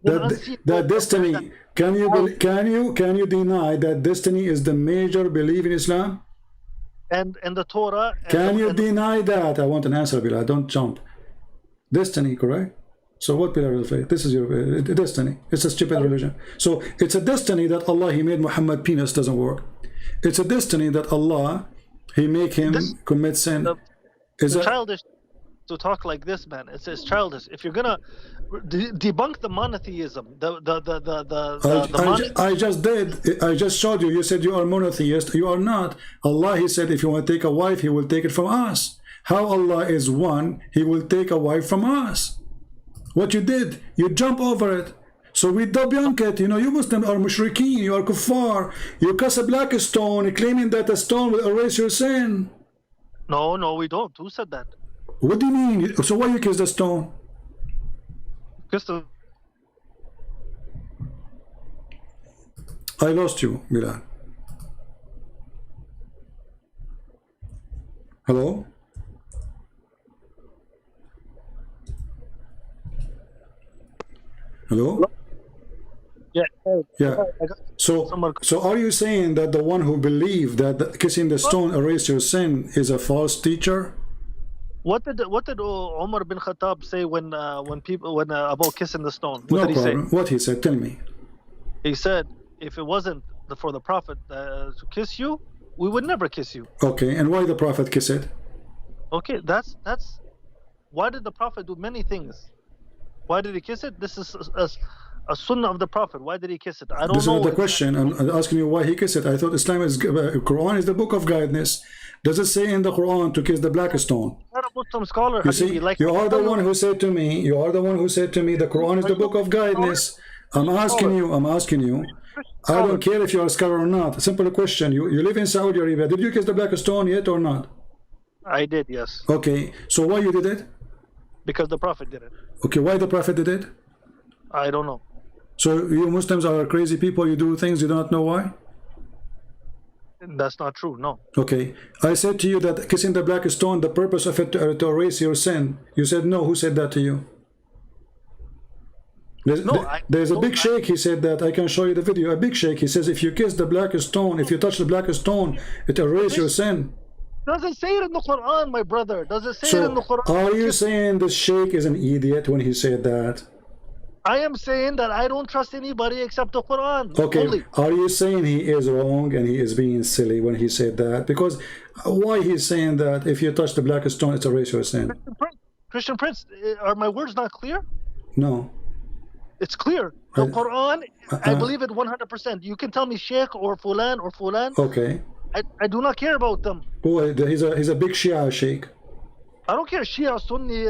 [SPEAKER 4] That destiny. Can you deny that destiny is the major belief in Islam?
[SPEAKER 3] And the Torah.
[SPEAKER 4] Can you deny that? I want an answer, Bilal. Don't jump. Destiny, correct? So what pillar of faith? This is your destiny. It's a stupid religion. So it's a destiny that Allah, he made Muhammad penis doesn't work. It's a destiny that Allah, he make him commit sin.
[SPEAKER 3] It's childish to talk like this, man. It's childish. If you're gonna debunk the monotheism,
[SPEAKER 4] I just did. I just showed you. You said you are monotheist. You are not. Allah, he said, if you want to take a wife, he will take it from us. How Allah is one, he will take a wife from us. What you did, you jump over it. So we debunk it. You know, you Muslims are mushrikeen, you are kuffar. You cuss a black stone, claiming that a stone will erase your sin.
[SPEAKER 3] No, we don't. Who said that?
[SPEAKER 4] What do you mean? So why you kiss the stone? I lost you, Bilal. Hello? Hello? Yeah. So are you saying that the one who believed that kissing the stone erase your sin is a false teacher?
[SPEAKER 3] What did Umar bin Khattab say when about kissing the stone?
[SPEAKER 4] What did he say? What he said? Tell me.
[SPEAKER 3] He said, if it wasn't for the Prophet to kiss you, we would never kiss you.
[SPEAKER 4] Okay, and why the Prophet kiss it?
[SPEAKER 3] Okay, that's why did the Prophet do many things? Why did he kiss it? This is a sunnah of the Prophet. Why did he kiss it? I don't know.
[SPEAKER 4] This is not the question. I'm asking you why he kissed it. I thought Islam is Quran is the book of guidance. Does it say in the Quran to kiss the black stone?
[SPEAKER 3] You're not a Muslim scholar.
[SPEAKER 4] You see, you are the one who said to me. You are the one who said to me the Quran is the book of guidance. I'm asking you. I don't care if you are a scholar or not. Simple question. You live in Saudi Arabia. Did you kiss the black stone yet or not?
[SPEAKER 3] I did, yes.
[SPEAKER 4] Okay. So why you did it?
[SPEAKER 3] Because the Prophet did it.
[SPEAKER 4] Okay. Why the Prophet did it?
[SPEAKER 3] I don't know.
[SPEAKER 4] So you Muslims are crazy people. You do things you do not know why?
[SPEAKER 3] That's not true. No.
[SPEAKER 4] Okay. I said to you that kissing the black stone, the purpose of it to erase your sin. You said no. Who said that to you? There's a big sheikh, he said that. I can show you the video. A big sheikh, he says if you kiss the black stone, if you touch the black stone, it erases your sin.
[SPEAKER 3] Does it say it in the Quran, my brother? Does it say it
[SPEAKER 4] So
[SPEAKER 3] in the Quran?
[SPEAKER 4] are you saying the sheikh is an idiot when he said that?
[SPEAKER 3] I am saying that I don't trust anybody except the Quran.
[SPEAKER 4] Okay,
[SPEAKER 3] Only.
[SPEAKER 4] are you saying he is wrong and he is being silly when he said that? Because why he's saying that if you touch the black stone, it's erase your sin?
[SPEAKER 3] Christian Prince, are my words not clear?
[SPEAKER 4] No.
[SPEAKER 3] It's clear. The Quran, I believe it 100%. You can tell me Sheikh or Fulan or Fulan.
[SPEAKER 4] Okay.
[SPEAKER 3] I do not care about them.
[SPEAKER 4] Oh, he's a big Shia sheikh.
[SPEAKER 3] I don't care. Shia, Sunni,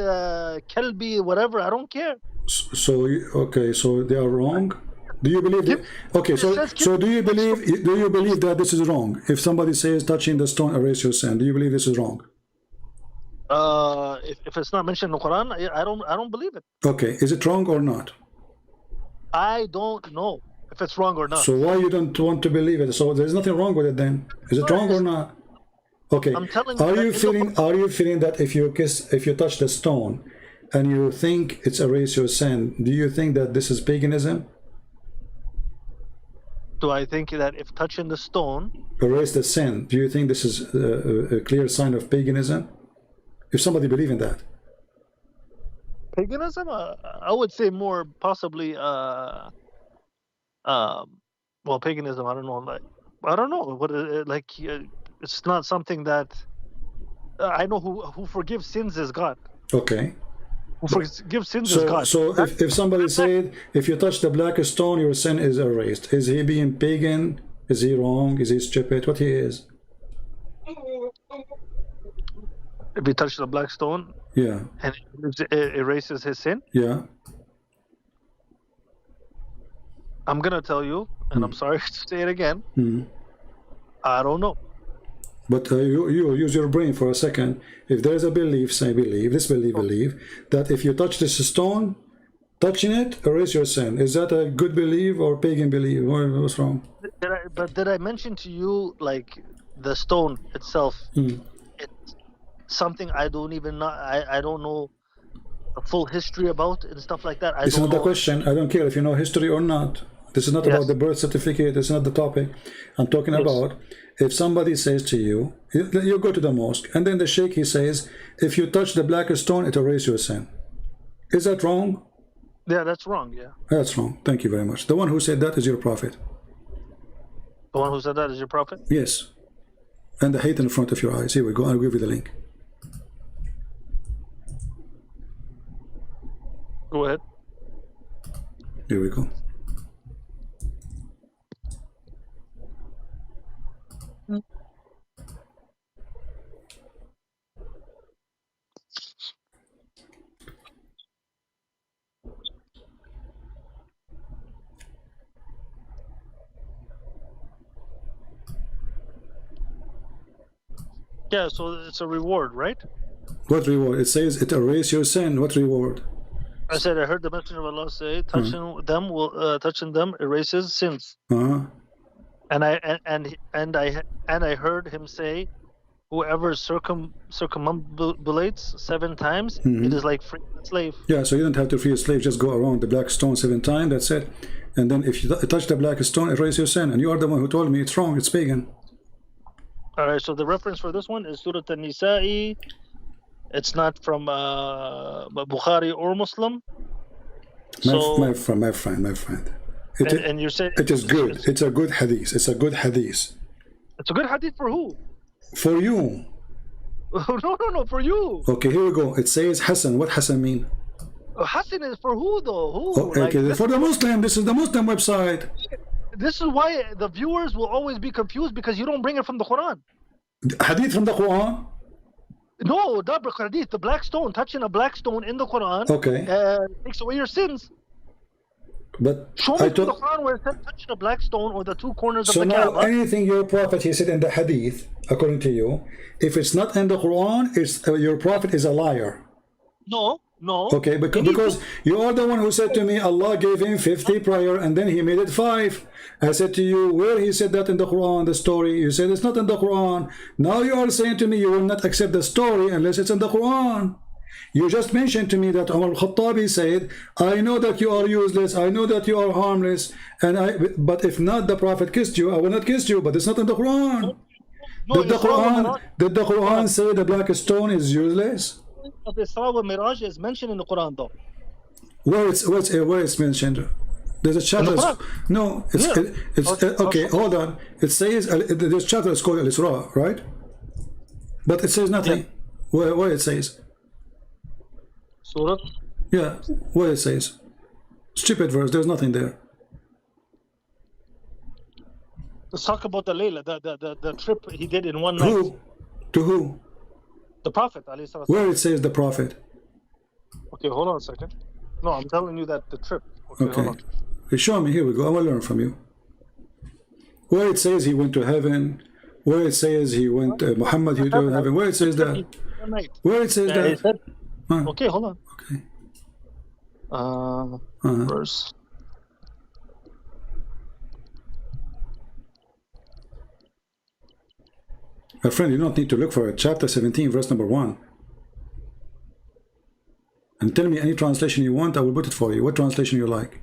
[SPEAKER 3] Kalbi, whatever. I don't care.
[SPEAKER 4] So okay, so they are wrong. Do you believe that? Okay, so do you believe that this is wrong? If somebody says touching the stone erase your sin, do you believe this is wrong?
[SPEAKER 3] If it's not mentioned in the Quran, I don't believe it.
[SPEAKER 4] Okay, is it wrong or not?
[SPEAKER 3] I don't know if it's wrong or not.
[SPEAKER 4] So why you don't want to believe it? So there's nothing wrong with it then. Is it wrong or not? Okay.
[SPEAKER 3] I'm telling you.
[SPEAKER 4] Are you feeling that if you touch the stone and you think it's erase your sin, do you think that this is paganism?
[SPEAKER 3] Do I think that if touching the stone
[SPEAKER 4] erase the sin, do you think this is a clear sign of paganism? If somebody believe in that.
[SPEAKER 3] paganism? I would say more possibly well, paganism, I don't know, like I don't know what like it's not something that I know who forgives sins is God.
[SPEAKER 4] Okay.
[SPEAKER 3] Who forgives sins is God.
[SPEAKER 4] So if somebody said if you touch the black stone your sin is erased, is he being pagan? Is he wrong? Is he stupid? What he is?
[SPEAKER 3] If he touches the black stone,
[SPEAKER 4] yeah,
[SPEAKER 3] and it erases his sin,
[SPEAKER 4] yeah,
[SPEAKER 3] I'm gonna tell you, and I'm sorry to say it again, I don't know.
[SPEAKER 4] But you use your brain for a second. If there is a belief, say believe, believe that if you touch this stone, touching it erase your sin. Is that a good belief or pagan belief? What's wrong?
[SPEAKER 3] Did I mention to you like the stone itself? It's something I don't even know. I don't know the full history about and stuff like that.
[SPEAKER 4] It's not the question. I don't care if you know history or not. This is not about the birth certificate. This is not the topic. I'm talking about if somebody says to you, you go to the mosque, and then the sheikh, he says, if you touch the black stone, it erases your sin. Is that wrong?
[SPEAKER 3] Yeah, that's wrong, yeah.
[SPEAKER 4] That's wrong. Thank you very much. The one who said that is your prophet.
[SPEAKER 3] The one who said that is your prophet?
[SPEAKER 4] Yes. And the hate in front of your eyes. Here we go. I'll give you the link.
[SPEAKER 3] Go ahead.
[SPEAKER 4] Here we go.
[SPEAKER 3] Yeah, so it's a reward, right?
[SPEAKER 4] What reward? It says it erases your sin. What reward?
[SPEAKER 3] I said I heard the Messenger of Allah say, touching them erases sins. And I heard him say, whoever circumambulates 7 times, it is like freeing a slave.
[SPEAKER 4] Yeah, so you don't have to free a slave. Just go around the black stone 7 times. That's it. And then if you touch the black stone, it erases your sin. And you are the one who told me it's wrong. It's pagan.
[SPEAKER 3] All right, so the reference for this one is Surah An-Nisa'i. It's not from Bukhari or Muslim.
[SPEAKER 4] My friend.
[SPEAKER 3] And you're saying
[SPEAKER 4] it is good. It's a good hadith. It's a good hadith.
[SPEAKER 3] It's a good hadith for who?
[SPEAKER 4] For you.
[SPEAKER 3] No, for you.
[SPEAKER 4] Okay, here we go. It says Hassan. What Hassan mean?
[SPEAKER 3] Hassan is for who though? Who?
[SPEAKER 4] Oh, okay, like, for the Muslim. This is the Muslim website.
[SPEAKER 3] This is why the viewers will always be confused because you don't bring it from the Quran.
[SPEAKER 4] Hadith from the Quran?
[SPEAKER 3] No, the hadith, the black stone, touching a black stone in the Quran, takes away your sins.
[SPEAKER 4] But
[SPEAKER 3] show me the Quran where it says touching a black stone or the 2 corners of the
[SPEAKER 4] Kaaba. So now anything your prophet he said in the hadith, according to you, if it's not in the Quran, it's your prophet is a liar.
[SPEAKER 3] No.
[SPEAKER 4] Okay, because you are the one who said to me Allah gave him 50 prayer and then he made it 5. I said to you, where he said that in the Quran, the story? You said it's not in the Quran. Now you are saying to me you will not accept the story unless it's in the Quran. You just mentioned to me that Umar al-Khattabi said, I know that you are useless, I know that you are harmless, but if not the Prophet kissed you, I will not kiss you, but it's not in the Quran.
[SPEAKER 3] No,
[SPEAKER 4] Did the Quran say the black stone is useless?
[SPEAKER 3] of Isra wa Miraj is mentioned in the Quran, though.
[SPEAKER 4] Where it's mentioned? There's a chapter. No, it's okay. Hold on. It says this chapter is called Al-Isra, right? But it says nothing. Yeah. Where it says?
[SPEAKER 3] Surah.
[SPEAKER 4] Yeah, where it says? Stupid verse. There's nothing there.
[SPEAKER 3] Let's talk about the Layla, the trip he did in one night.
[SPEAKER 4] Who? To who?
[SPEAKER 3] The Prophet. alayhi salatu.
[SPEAKER 4] Where it says the Prophet?
[SPEAKER 3] Okay, hold on a second. No, I'm telling you that the trip. Okay. Hold on.
[SPEAKER 4] Show me. Here we go. I will learn from you. Where it says he went to heaven. Where it says he went. Muhammad he went to heaven. Where it says that? Where it says that?
[SPEAKER 3] Okay, hold on.
[SPEAKER 4] Okay.
[SPEAKER 3] Verse.
[SPEAKER 4] My friend, you don't need to look for it. Chapter 17, verse number 1. And tell me any translation you want, I will put it for you. What translation you like?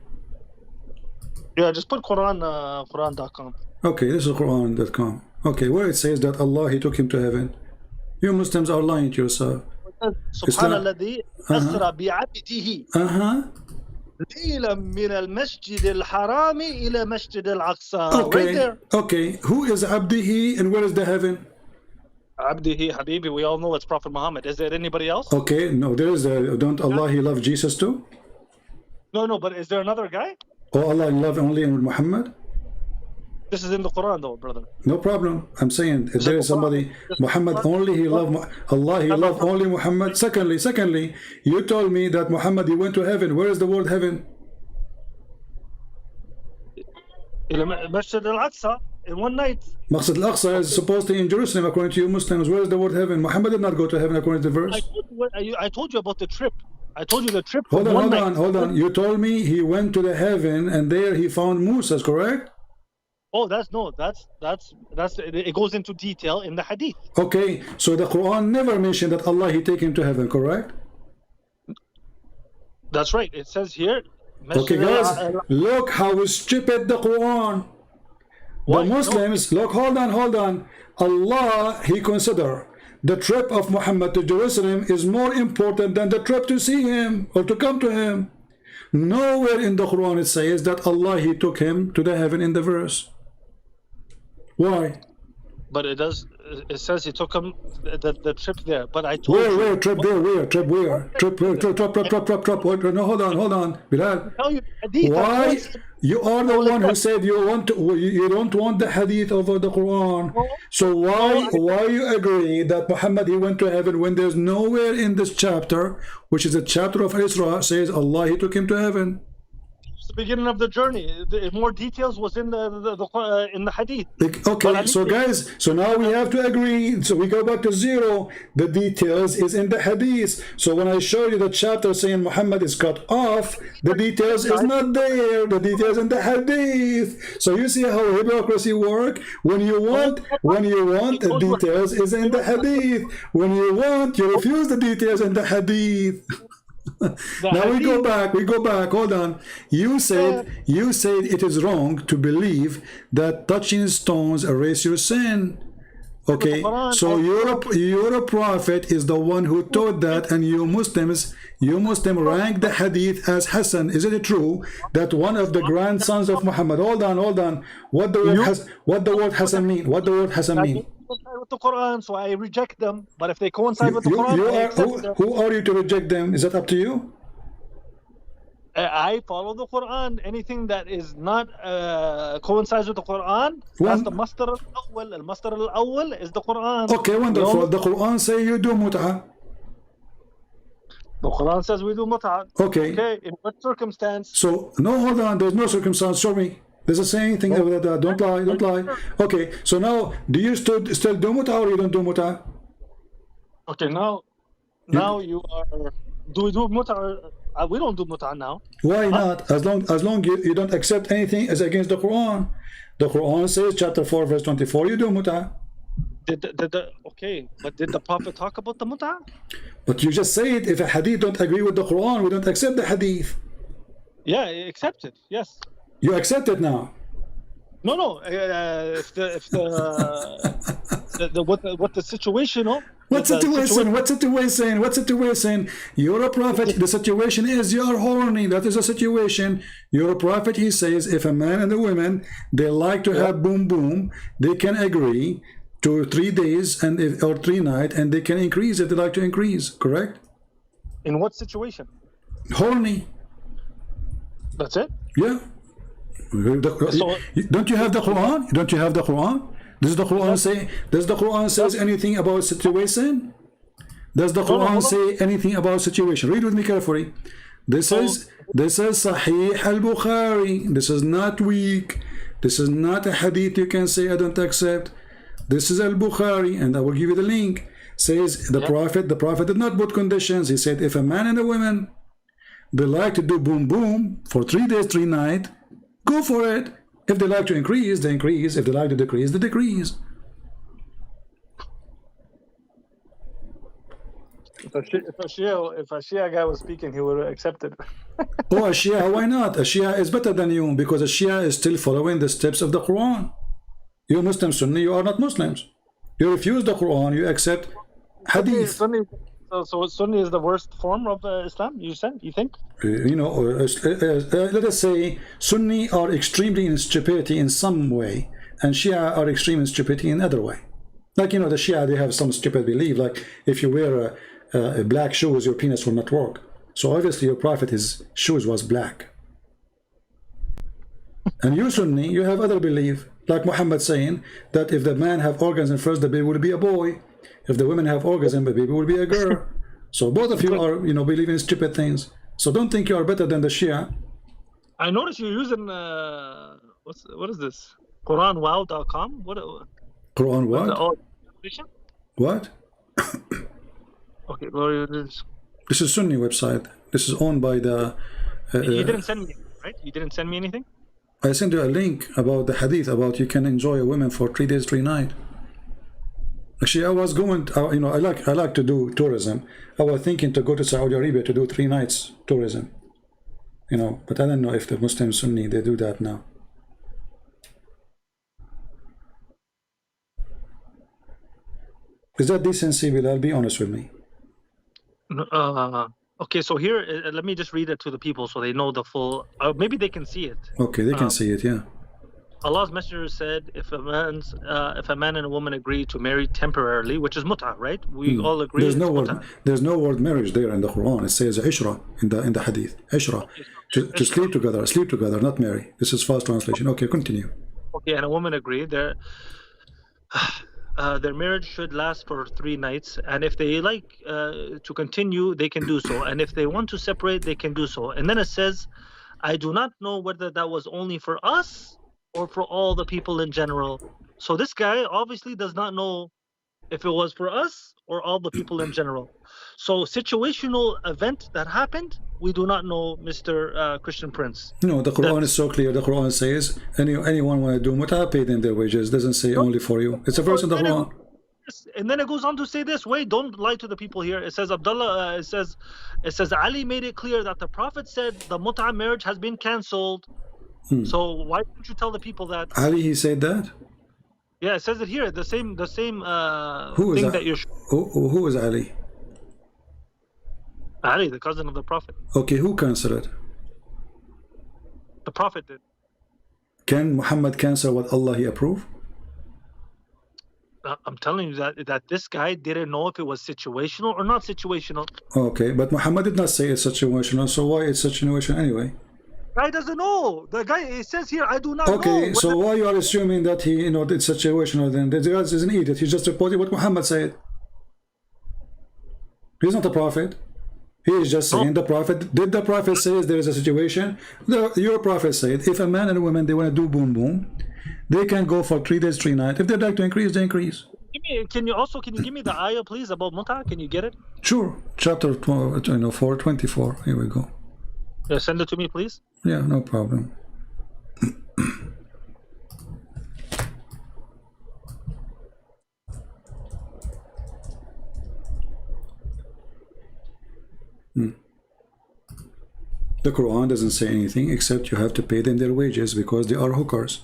[SPEAKER 3] Yeah, just put Quran, Quran.com.
[SPEAKER 4] Okay, this is Quran.com. Okay, where it says that Allah, he took him to heaven. You Muslims are lying to yourself.
[SPEAKER 3] Subhanalladhi asra bi'abdihi laylan min al-masjid al-harami ila masjid al-aqsa.
[SPEAKER 4] Okay,
[SPEAKER 3] right there.
[SPEAKER 4] okay. Who is Abdihi and where is the heaven?
[SPEAKER 3] Abdihi, Habibi, we all know it's Prophet Muhammad. Is there anybody else?
[SPEAKER 4] Okay, no, there is don't Allah, he love Jesus too?
[SPEAKER 3] No, but is there another guy?
[SPEAKER 4] Oh, Allah love only Muhammad?
[SPEAKER 3] This is in the Quran though, brother.
[SPEAKER 4] No problem. I'm saying if there is somebody, Muhammad only, he love Allah, he love only Muhammad. Secondly, you told me that Muhammad, he went to heaven. Where is the word heaven?
[SPEAKER 3] Masjid al-Aqsa in one night.
[SPEAKER 4] Masjid al-Aqsa is supposedly in Jerusalem according to you Muslims. Where is the word heaven? Muhammad did not go to heaven according to the verse.
[SPEAKER 3] I told you about the trip. I told you the trip.
[SPEAKER 4] Hold on. You told me he went to the heaven and there he found Musa, correct?
[SPEAKER 3] Oh, it goes into detail in the hadith.
[SPEAKER 4] Okay, so the Quran never mentioned that Allah, he take him to heaven, correct?
[SPEAKER 3] That's right. It says here.
[SPEAKER 4] Okay, guys, look how stupid the Quran. The Muslims, look, hold on. Allah, he consider the trip of Muhammad to Jerusalem is more important than the trip to see him or to come to him. Nowhere in the Quran it says that Allah, he took him to the heaven in the verse. Why?
[SPEAKER 3] But it does. It says he took him the trip there. But I told you.
[SPEAKER 4] Where? Trip there? Where? Trip where? Trip. No, hold on. Bilal. Why? You are the one who said you don't want the hadith over the Quran. So why you agree that Muhammad, he went to heaven when there's nowhere in this chapter, which is a chapter of Isra, says Allah, he took him to heaven?
[SPEAKER 3] The beginning of the journey. More details was in the hadith.
[SPEAKER 4] Okay, so guys, so now we have to agree. So we go back to zero. The details is in the hadith. So when I show you the chapter saying Muhammad is cut off, the details is not there. The details in the hadith. So you see how hypocrisy work. When you want the details is in the hadith. When you refuse the details in the hadith. Now we go back. Hold on. You said it is wrong to believe that touching stones erase your sin. Okay, so your prophet is the one who taught that, and you Muslims rank the hadith as Hassan. Is it true that one of the grandsons of Muhammad? Hold on. What the word Hassan mean? What the word Hassan mean?
[SPEAKER 3] With the Quran, so I reject them. But if they coincide with the Quran,
[SPEAKER 4] who are you to reject them? Is that up to you?
[SPEAKER 3] I follow the Quran. Anything that is not coincides with the Quran, that's the Mastar al-Awwal. Al-Mastar al-Awwal is the Quran.
[SPEAKER 4] Okay, wonderful. The Quran say you do mut'ah.
[SPEAKER 3] The Quran says we do mut'ah.
[SPEAKER 4] Okay.
[SPEAKER 3] In what circumstance?
[SPEAKER 4] So, no, hold on. There's no circumstance. Show me. There's a saying thing over there. Don't lie. Okay, so now, do you still do mut'ah or you don't do mut'ah?
[SPEAKER 3] Okay, now you are. Do we do mut'ah? We don't do mut'ah now.
[SPEAKER 4] Why not? As long you don't accept anything as against the Quran. The Quran says, chapter 4, verse 24, you do mut'ah.
[SPEAKER 3] Okay, but did the Prophet talk about the mut'ah?
[SPEAKER 4] But you just said if a hadith don't agree with the Quran, we don't accept the hadith.
[SPEAKER 3] Yeah, accept it. Yes.
[SPEAKER 4] You accept it now.
[SPEAKER 3] No. If the what the situational.
[SPEAKER 4] What situation? What situation? What situation? You're a prophet. The situation is you are horny. That is a situation. You're a prophet. He says if a man and a woman they like to have boom boom, they can agree to 3 days and or 3 nights, and they can increase if they like to increase. Correct?
[SPEAKER 3] In what situation?
[SPEAKER 4] Horny.
[SPEAKER 3] That's it.
[SPEAKER 4] Yeah. Don't you have the Quran? Don't you have the Quran? Does the Quran say? Does the Quran says anything about situation? Does the Quran say anything about situation? Read with me carefully. This is Sahih al-Bukhari. This is not weak. This is not a hadith you can say I don't accept. This is al-Bukhari, and I will give you the link. Says the Prophet did not put conditions. He said if a man and a woman they like to do boom boom for 3 days 3 nights, go for it. If they like to increase, they increase. If they like to decrease, they decrease.
[SPEAKER 3] If a Shia guy was speaking, he would have accepted.
[SPEAKER 4] Oh, a Shia, why not? A Shia is better than you because a Shia is still following the steps of the Quran. You Muslim Sunni, you are not Muslims. You refuse the Quran, you accept hadith.
[SPEAKER 3] So Sunni is the worst form of Islam, you think?
[SPEAKER 4] You know, let us say Sunni are extremely in stupidity in some way, and Shia are extreme in stupidity in other way. Like, you know, the Shia, they have some stupid belief, like if you wear black shoes, your penis will not work. So obviously your Prophet, his shoes was black. And you Sunni, you have other belief, like Muhammad saying that if the man have orgasm first, the baby will be a boy. If the women have orgasm, the baby will be a girl. So both of you are, you know, believing in stupid things. So don't think you are better than the Shia.
[SPEAKER 3] I noticed you're using what is this? QuranWow.com?
[SPEAKER 4] Quran what? What?
[SPEAKER 3] Okay, well,
[SPEAKER 4] this is Sunni website. This is owned by the.
[SPEAKER 3] You didn't send me, right? You didn't send me anything.
[SPEAKER 4] I sent you a link about the hadith about you can enjoy a woman for 3 days 3 nights. Actually, I was going, you know, I like to do tourism. I was thinking to go to Saudi Arabia to do 3 nights tourism, you know, but I don't know if the Muslim Sunni they do that now. Is that decency, Bilal? Be honest with me.
[SPEAKER 3] Okay, so here, let me just read it to the people so they know the full. Maybe they can see it.
[SPEAKER 4] Okay, they can see it. Yeah.
[SPEAKER 3] Allah's Messenger said, if a man and a woman agree to marry temporarily, which is mut'ah, right? We all agree.
[SPEAKER 4] There's no word marriage there in the Quran. It says ishra in the hadith. Ishra, to sleep together, not marry. This is fast translation. Okay, continue.
[SPEAKER 3] Okay, and a woman agreed their marriage should last for 3 nights, and if they like to continue, they can do so, and if they want to separate, they can do so. And then it says, I do not know whether that was only for us or for all the people in general. So this guy obviously does not know if it was for us or all the people in general. So situational event that happened, we do not know, Mr. Christian Prince.
[SPEAKER 4] No, the Quran is so clear. The Quran says anyone want to do mut'ah, pay them their wages. Doesn't say only for you. It's a verse in the Quran.
[SPEAKER 3] And then it goes on to say this. Wait, don't lie to the people here. It says Abdullah. It says Ali made it clear that the Prophet said the mut'ah marriage has been cancelled. So why don't you tell the people that?
[SPEAKER 4] Ali, he said that?
[SPEAKER 3] Yeah, it says it here. The same
[SPEAKER 4] who
[SPEAKER 3] thing
[SPEAKER 4] is
[SPEAKER 3] that you're.
[SPEAKER 4] Who is Ali?
[SPEAKER 3] Ali, the cousin of the Prophet.
[SPEAKER 4] Okay, who cancelled it?
[SPEAKER 3] The Prophet did.
[SPEAKER 4] Can Muhammad cancel what Allah he approved?
[SPEAKER 3] I'm telling you that this guy didn't know if it was situational or not situational.
[SPEAKER 4] Okay, but Muhammad did not say it's situational, so why it's situation anyway?
[SPEAKER 3] Guy doesn't know. The guy, it says here, I do not know.
[SPEAKER 4] Okay, so why you are assuming that he, you know, it's situational then? The guy is an idiot. He's just reporting what Muhammad said. He's not a prophet. He is just saying the Prophet. Did the Prophet say there is a situation? Your Prophet said if a man and a woman they want to do boom boom, they can go for 3 days 3 nights. If they'd like to increase, they increase.
[SPEAKER 3] Can you give me the ayah, please, about mut'ah? Can you get it?
[SPEAKER 4] Sure. Chapter 424. Here we go.
[SPEAKER 3] Yeah, send it to me, please.
[SPEAKER 4] Yeah, no problem. The Quran doesn't say anything except you have to pay them their wages because they are hookers.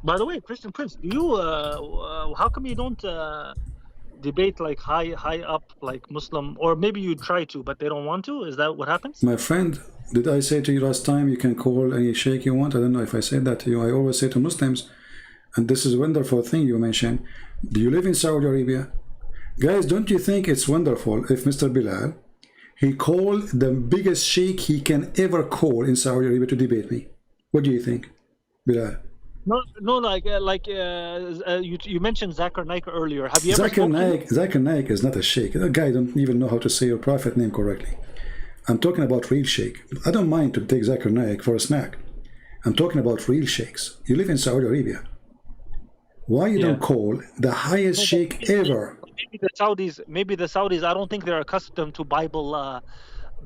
[SPEAKER 3] By the way, Christian Prince, do you how come you don't debate like high up like Muslim, or maybe you try to but they don't want to? Is that what happens?
[SPEAKER 4] My friend, did I say to you last time you can call any sheikh you want? I don't know if I said that to you. I always say to Muslims, and this is a wonderful thing you mentioned, do you live in Saudi Arabia? Guys, don't you think it's wonderful if Mr. Bilal, he called the biggest sheikh he can ever call in Saudi Arabia to debate me? What do you think, Bilal?
[SPEAKER 3] No, you mentioned Zakir Naik earlier. Have you ever
[SPEAKER 4] Zakir Naik is not a sheikh. That guy don't even know how to say your prophet name correctly. I'm talking about real sheikh. I don't mind to take Zakir Naik for a snack. I'm talking about real sheikhs. You live in Saudi Arabia. Why you don't call the highest sheikh ever?
[SPEAKER 3] Maybe the Saudis, I don't think they're accustomed to Bible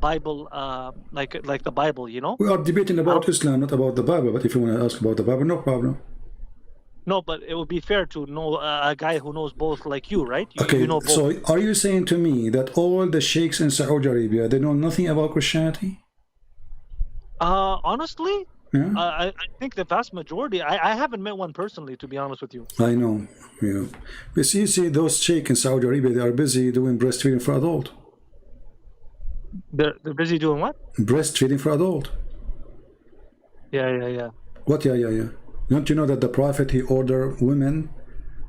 [SPEAKER 3] like the Bible, you know.
[SPEAKER 4] We are debating about Islam, not about the Bible. But if you want to ask about the Bible, no problem.
[SPEAKER 3] No, but it would be fair to know a guy who knows both, like you, right?
[SPEAKER 4] Okay,
[SPEAKER 3] you know both.
[SPEAKER 4] So are you saying to me that all the sheikhs in Saudi Arabia, they know nothing about Christianity?
[SPEAKER 3] Honestly,
[SPEAKER 4] yeah?
[SPEAKER 3] I think the vast majority. I haven't met one personally, to be honest with you.
[SPEAKER 4] I know. Yeah. But you see, those sheikhs in Saudi Arabia, they are busy doing breastfeeding for adult.
[SPEAKER 3] They're busy doing what?
[SPEAKER 4] Breastfeeding for adult.
[SPEAKER 3] Yeah.
[SPEAKER 4] What? Yeah. Don't you know that the Prophet, he ordered women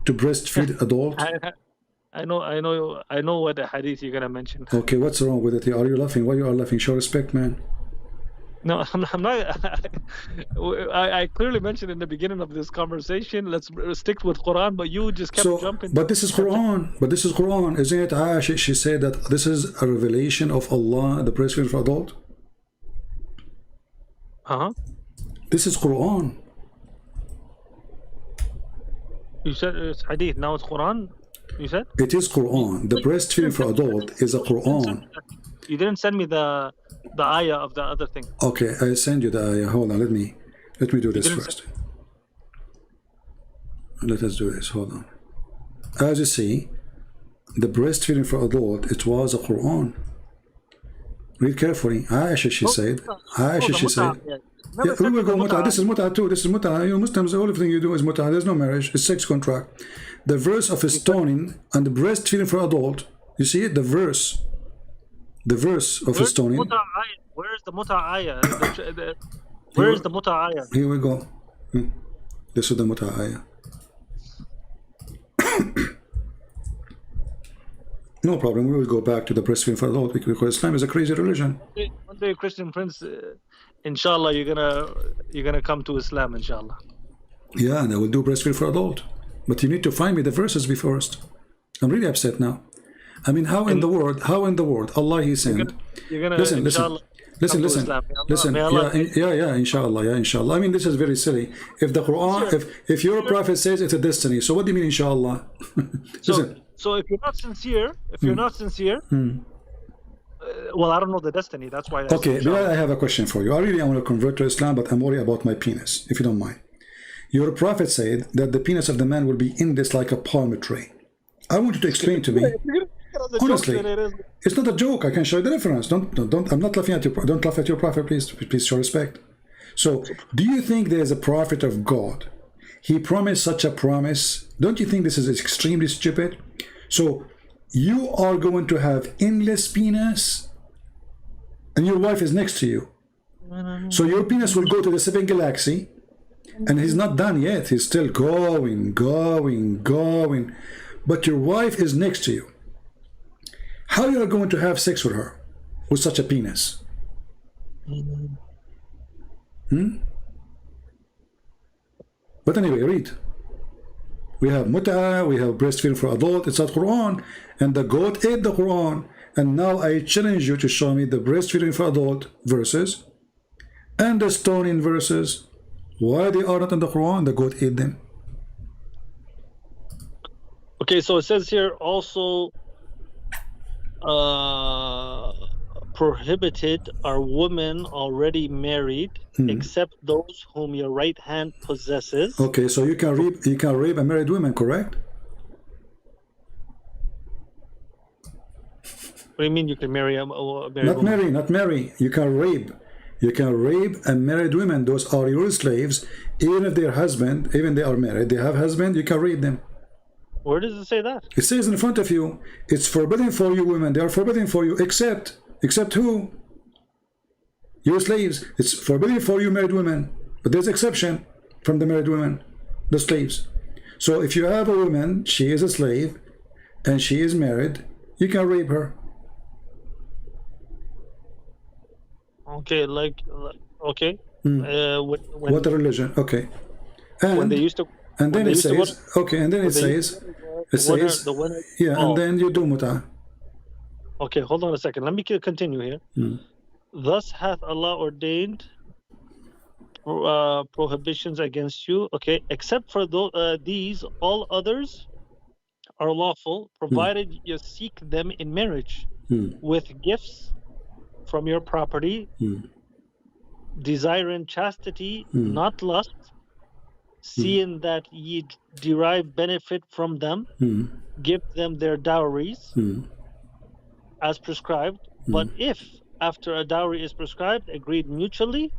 [SPEAKER 4] to breastfeed adult?
[SPEAKER 3] I know what the hadith you're gonna mention.
[SPEAKER 4] Okay, what's wrong with it? Are you laughing? Why you are laughing? Show respect, man.
[SPEAKER 3] No, I'm not. I clearly mentioned in the beginning of this conversation, let's stick with Quran, but you just kept jumping.
[SPEAKER 4] But this is Quran. But this is Quran, isn't it? Aisha, she said that this is a revelation of Allah, the breastfeeding for adult. This is Quran.
[SPEAKER 3] You said it's hadith. Now it's Quran. You said
[SPEAKER 4] it is Quran. The breastfeeding for adult is a Quran.
[SPEAKER 3] You didn't send me the ayah of the other thing.
[SPEAKER 4] Okay, I send you the ayah. Hold on, let me do this first. Let us do this. Hold on. As you see, the breastfeeding for adult, it was a Quran. Read carefully. Aisha, she said. Aisha, she said. Yeah, we will go mut'ah. This is mut'ah too. This is mut'ah. You Muslims, the only thing you do is mut'ah. There's no marriage. It's sex contract. The verse of stoning and the breastfeeding for adult. You see it? The verse. The verse of stoning.
[SPEAKER 3] Where is the mut'ah ayah? Where is the mut'ah ayah?
[SPEAKER 4] Here we go. This is the mut'ah ayah. No problem. We will go back to the breastfeeding for adult because Islam is a crazy religion.
[SPEAKER 3] One day, Christian Prince, inshallah, you're gonna come to Islam, inshallah.
[SPEAKER 4] Yeah, and I will do breastfeeding for adult. But you need to find me the verses first. I'm really upset now. I mean, how in the world, Allah, he sent. Listen. Yeah, inshallah. I mean, this is very silly. If the Quran, if your prophet says it's a destiny, so what do you mean, inshallah? Listen.
[SPEAKER 3] So if you're not sincere, well, I don't know the destiny. That's why.
[SPEAKER 4] Okay, Bilal, I have a question for you. I want to convert to Islam, but I'm worried about my penis, if you don't mind. Your prophet said that the penis of the man will be in this like a palm tree. I want you to explain to me. Honestly, it's not a joke. I can show you the reference. Don't. I'm not laughing at you. Don't laugh at your prophet, please. Please show respect. So, do you think there is a prophet of God? He promised such a promise. Don't you think this is extremely stupid? So, you are going to have endless penis, and your wife is next to you. So your penis will go to the 7th galaxy, and he's not done yet. He's still going. But your wife is next to you. How you are going to have sex with her with such a penis? But anyway, read. We have mut'ah, we have breastfeeding for adult. It's not Quran, and the goat ate the Quran. And now I challenge you to show me the breastfeeding for adult verses and the stoning verses. Why they are not in the Quran? The goat ate them.
[SPEAKER 3] Okay, so it says here also prohibited are women already married, except those whom your right hand possesses.
[SPEAKER 4] Okay, so you can rape a married woman, correct?
[SPEAKER 3] What do you mean you can marry a married woman?
[SPEAKER 4] Not marry. You can rape. You can rape unmarried women. Those are your slaves. Even if their husband, even they are married, they have husband, you can rape them.
[SPEAKER 3] Where does it say that?
[SPEAKER 4] It says in front of you, it's forbidden for you women. They are forbidden for you, except who? Your slaves. It's forbidden for you married women. But there's exception from the married women, the slaves. So if you have a woman, she is a slave, and she is married, you can rape her.
[SPEAKER 3] Okay, okay.
[SPEAKER 4] What a religion? Okay. And
[SPEAKER 3] when they used to,
[SPEAKER 4] and then it says, okay, and then it says, yeah, and then you do muta.
[SPEAKER 3] Okay, hold on a second. Let me continue here. Thus hath Allah ordained prohibitions against you. Okay, except for these, all others are lawful, provided you seek them in marriage with gifts from your property, desiring chastity, not lust, seeing that ye derive benefit from them, give them their dowries as prescribed. But if after a dowry is prescribed, agreed mutually,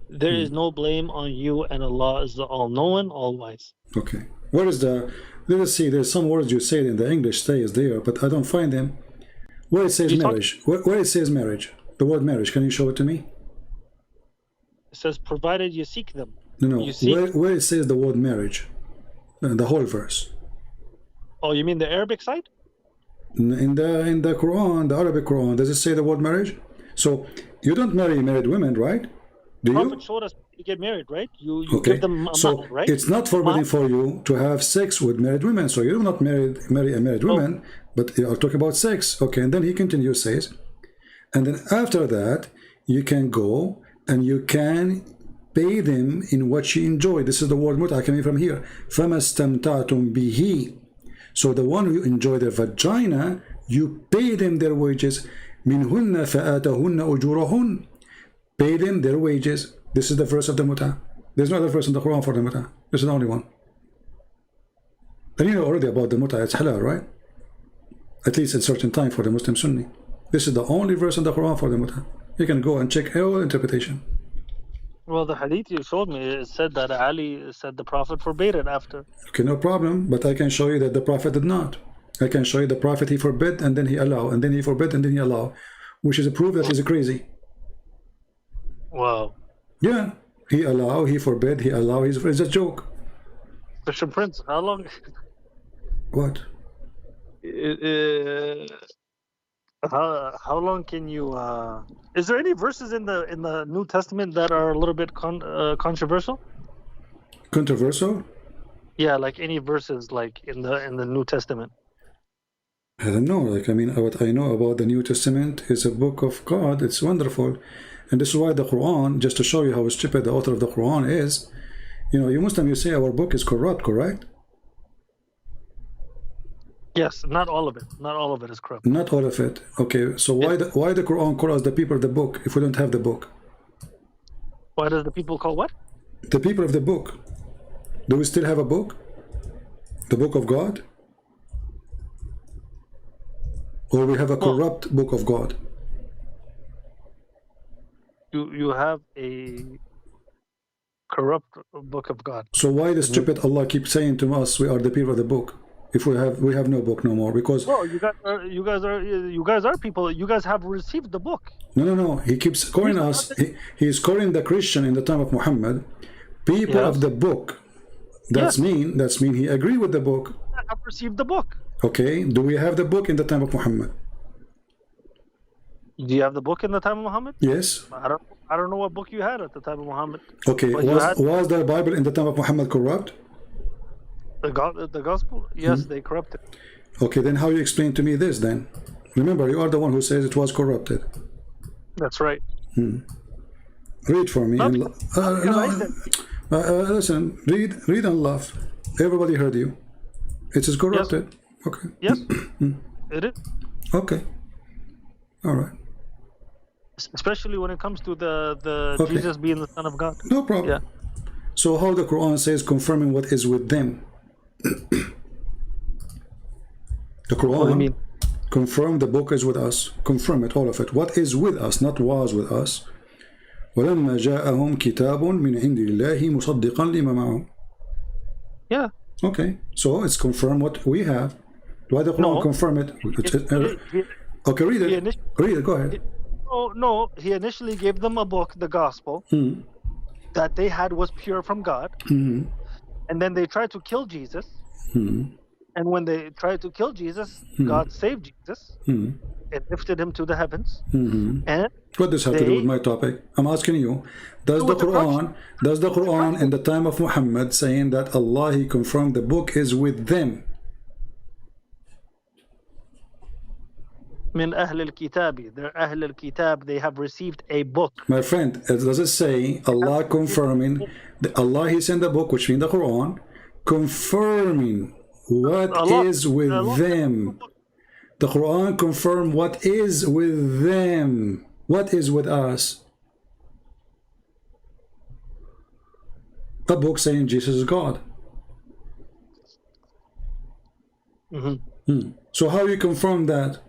[SPEAKER 3] there is no blame on you, and Allah is the all-knowing, all-wise.
[SPEAKER 4] Okay. Where is the... Let us see. There's some words you said in the English stays there, but I don't find them. Where it says marriage. Where it says marriage. The word marriage. Can you show it to me?
[SPEAKER 3] It says, provided you seek them.
[SPEAKER 4] No. Where it says the word marriage. The whole verse.
[SPEAKER 3] Oh, you mean the Arabic side?
[SPEAKER 4] In the Quran, the Arabic Quran, does it say the word marriage? So you don't marry married women, right? Do you?
[SPEAKER 3] Prophet showed us to get married, right? You give them a month, right?
[SPEAKER 4] It's not forbidden for you to have sex with married women. So you do not marry a married woman, but you are talking about sex. Okay, and then he continues, says, and then after that, you can go and you can pay them in what you enjoy. This is the word muta coming from here. فَمَا اسْتَمْتَعْتُمْ بِهِ. So the one who enjoy their vagina, you pay them their wages. مِنْهُنَّ فَآتَهُنَّ أُجُورَهُنَّ. Pay them their wages. This is the verse of the muta. There's no other verse in the Quran for the muta. This is the only one. And you know already about the muta, it's halal, right? At least at a certain time for the Muslim Sunni. This is the only verse in the Quran for the muta. You can go and check all interpretation.
[SPEAKER 3] Well, the hadith you showed me, it said that Ali said the Prophet forbade it after.
[SPEAKER 4] Okay, no problem. But I can show you that the Prophet did not. I can show you the Prophet, he forbid and then he allow, and then he forbid and then he allow, which is a proof that he's crazy.
[SPEAKER 3] Wow.
[SPEAKER 4] Yeah, he allow, he forbid, he allow, it's a joke.
[SPEAKER 3] Christian Prince, how long?
[SPEAKER 4] What?
[SPEAKER 3] How long can you? Is there any verses in the New Testament that are a little bit controversial?
[SPEAKER 4] Controversial?
[SPEAKER 3] Yeah, like any verses like in the New Testament.
[SPEAKER 4] I don't know. Like, I mean, what I know about the New Testament is a book of God. It's wonderful. And this is why the Quran, just to show you how stupid the author of the Quran is, you know, you Muslim, you say our book is corrupt, correct?
[SPEAKER 3] Yes, not all of it. Not all of it is corrupt.
[SPEAKER 4] Not all of it. Okay, so why the Quran calls the people of the book if we don't have the book?
[SPEAKER 3] Why does the people call what?
[SPEAKER 4] The people of the book. Do we still have a book? The book of God? Or we have a corrupt book of God?
[SPEAKER 3] You have a corrupt book of God.
[SPEAKER 4] So why the stupid Allah keeps saying to us we are the people of the book if we have no book no more? Because
[SPEAKER 3] you guys are people. You guys have received the book.
[SPEAKER 4] No. He keeps calling us. He's calling the Christian in the time of Muhammad people of the book. That's mean he agree with the book.
[SPEAKER 3] I have received the book.
[SPEAKER 4] Okay. Do we have the book in the time of Muhammad?
[SPEAKER 3] Do you have the book in the time of Muhammad?
[SPEAKER 4] Yes.
[SPEAKER 3] I don't know what book you had at the time of Muhammad.
[SPEAKER 4] Okay. Was the Bible in the time of Muhammad corrupt?
[SPEAKER 3] The gospel? Yes, they corrupted.
[SPEAKER 4] Okay, then how you explain to me this then? Remember, you are the one who says it was corrupted.
[SPEAKER 3] That's right.
[SPEAKER 4] Read for me. Listen, read and laugh. Everybody heard you. It is corrupted. Yes. Okay.
[SPEAKER 3] Yes, it is.
[SPEAKER 4] Okay. All right.
[SPEAKER 3] Especially when it comes to the Jesus being the Son of God.
[SPEAKER 4] No problem.
[SPEAKER 3] Yeah.
[SPEAKER 4] So how the Quran says confirming what is with them. The Quran,
[SPEAKER 3] what do you mean?
[SPEAKER 4] Confirm the book is with us. Confirm it, all of it. What is with us, not was with us. ولما جاءهم كتاب من عند الله مصدقا لما معهم.
[SPEAKER 3] Yeah.
[SPEAKER 4] Okay, so it's confirm what we have. Why the Quran confirm it? Okay, read it. Read it. Go ahead.
[SPEAKER 3] No. He initially gave them a book, the Gospel, that they had was pure from God, and then they tried to kill Jesus. And when they tried to kill Jesus, God saved Jesus and lifted him to the heavens. And
[SPEAKER 4] what does have to do with my topic? I'm asking you, does the Quran in the time of Muhammad saying that Allah, he confirmed the book is with them?
[SPEAKER 3] Min Ahl al-Kitabi, they're Ahl al-Kitab, they have received a book.
[SPEAKER 4] My friend, does it say Allah confirming, Allah he sent the book, which means the Quran, confirming what is with them? The Quran confirm what is with them. What is with us? A book saying Jesus is God. So how you confirm that?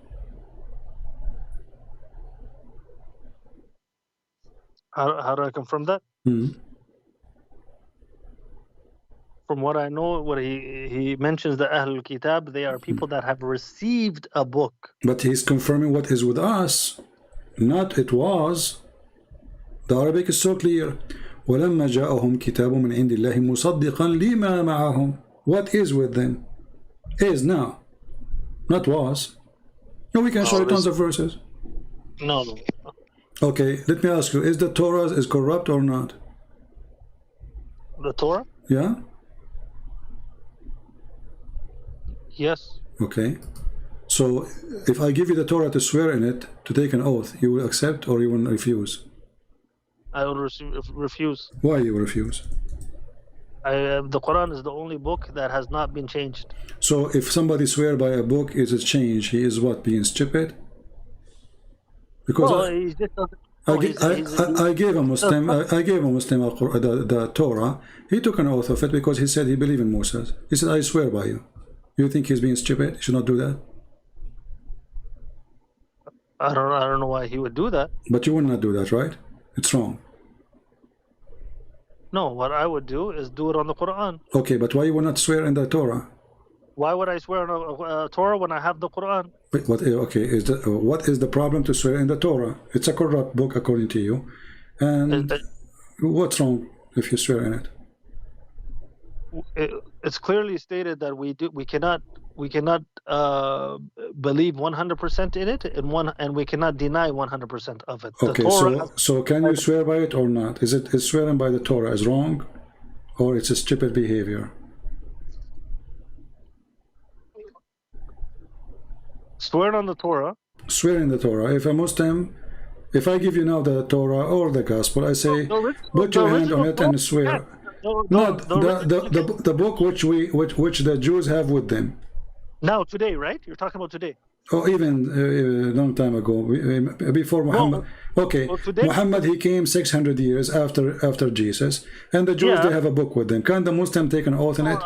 [SPEAKER 3] How do I confirm that? From what I know, what he mentions the Ahlul Kitab, they are people that have received a book.
[SPEAKER 4] But he's confirming what is with us, not it was. The Arabic is so clear. وَلَمَّا جَاءَهُمْ كِتَابٌ مِنْ عِنْدِ اللَّهِ مُصَدِّقًا لِمَا مَعَهُمْ. What is with them? Is now, not was. No, we can show you tons of verses.
[SPEAKER 3] No.
[SPEAKER 4] Okay, let me ask you, is the Torah is corrupt or not?
[SPEAKER 3] The Torah?
[SPEAKER 4] Yeah?
[SPEAKER 3] Yes.
[SPEAKER 4] Okay. So, if I give you the Torah to swear in it, to take an oath, you will accept or you will refuse?
[SPEAKER 3] I will refuse.
[SPEAKER 4] Why you refuse?
[SPEAKER 3] The Quran is the only book that has not been changed.
[SPEAKER 4] So, if somebody swear by a book is a change, he is what, being stupid? Because I gave a Muslim the Torah. He took an oath of it because he said he believed in Moses. He said, I swear by you. You think he's being stupid? He should not do that.
[SPEAKER 3] I don't know why he would do that.
[SPEAKER 4] But you will not do that, right? It's wrong.
[SPEAKER 3] No, what I would do is do it on the Quran.
[SPEAKER 4] Okay, but why you will not swear in the Torah?
[SPEAKER 3] Why would I swear on a Torah when I have the Quran?
[SPEAKER 4] Wait, what? Okay, what is the problem to swear in the Torah? It's a corrupt book according to you, and what's wrong if you swear in it?
[SPEAKER 3] It's clearly stated that we cannot believe 100% in it, and we cannot deny 100% of it.
[SPEAKER 4] Okay, so can you swear by it or not? Is swearing by the Torah is wrong, or it's a stupid behavior?
[SPEAKER 3] Swearing on the Torah.
[SPEAKER 4] Swearing the Torah. If a Muslim, if I give you now the Torah or the Gospel, I say, put your hand on it and swear. Not the book which the Jews have with them.
[SPEAKER 3] Now, today, right? You're talking about today.
[SPEAKER 4] Oh, even a long time ago, before Muhammad. Okay, Muhammad, he came 600 years after Jesus, and the Jews, they have a book with them. Can the Muslim take an oath in it?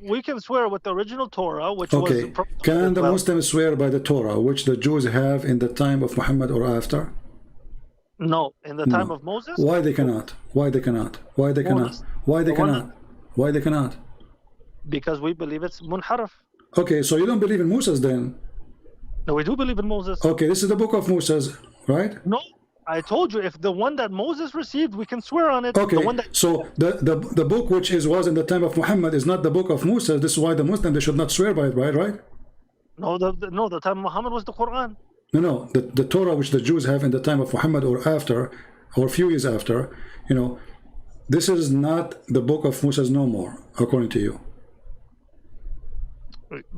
[SPEAKER 3] We can swear with the original Torah, which
[SPEAKER 4] was... Can the Muslim swear by the Torah, which the Jews have in the time of Muhammad or after?
[SPEAKER 3] No, in the time of Moses?
[SPEAKER 4] Why they cannot? Why they cannot? Why they cannot? Why they cannot? Why they cannot?
[SPEAKER 3] Because we believe it's munharaf.
[SPEAKER 4] Okay, so you don't believe in Moses then?
[SPEAKER 3] No, we do believe in Moses.
[SPEAKER 4] Okay, this is the book of Moses, right?
[SPEAKER 3] No, I told you, if the one that Moses received, we can swear on it.
[SPEAKER 4] Okay,
[SPEAKER 3] the one that...
[SPEAKER 4] so the book which was in the time of Muhammad is not the book of Moses. This is why the Muslim, they should not swear by it, right?
[SPEAKER 3] No, the time of Muhammad was the Quran.
[SPEAKER 4] No, the Torah which the Jews have in the time of Muhammad or after, or a few years after, this is not the book of Moses no more, according to you.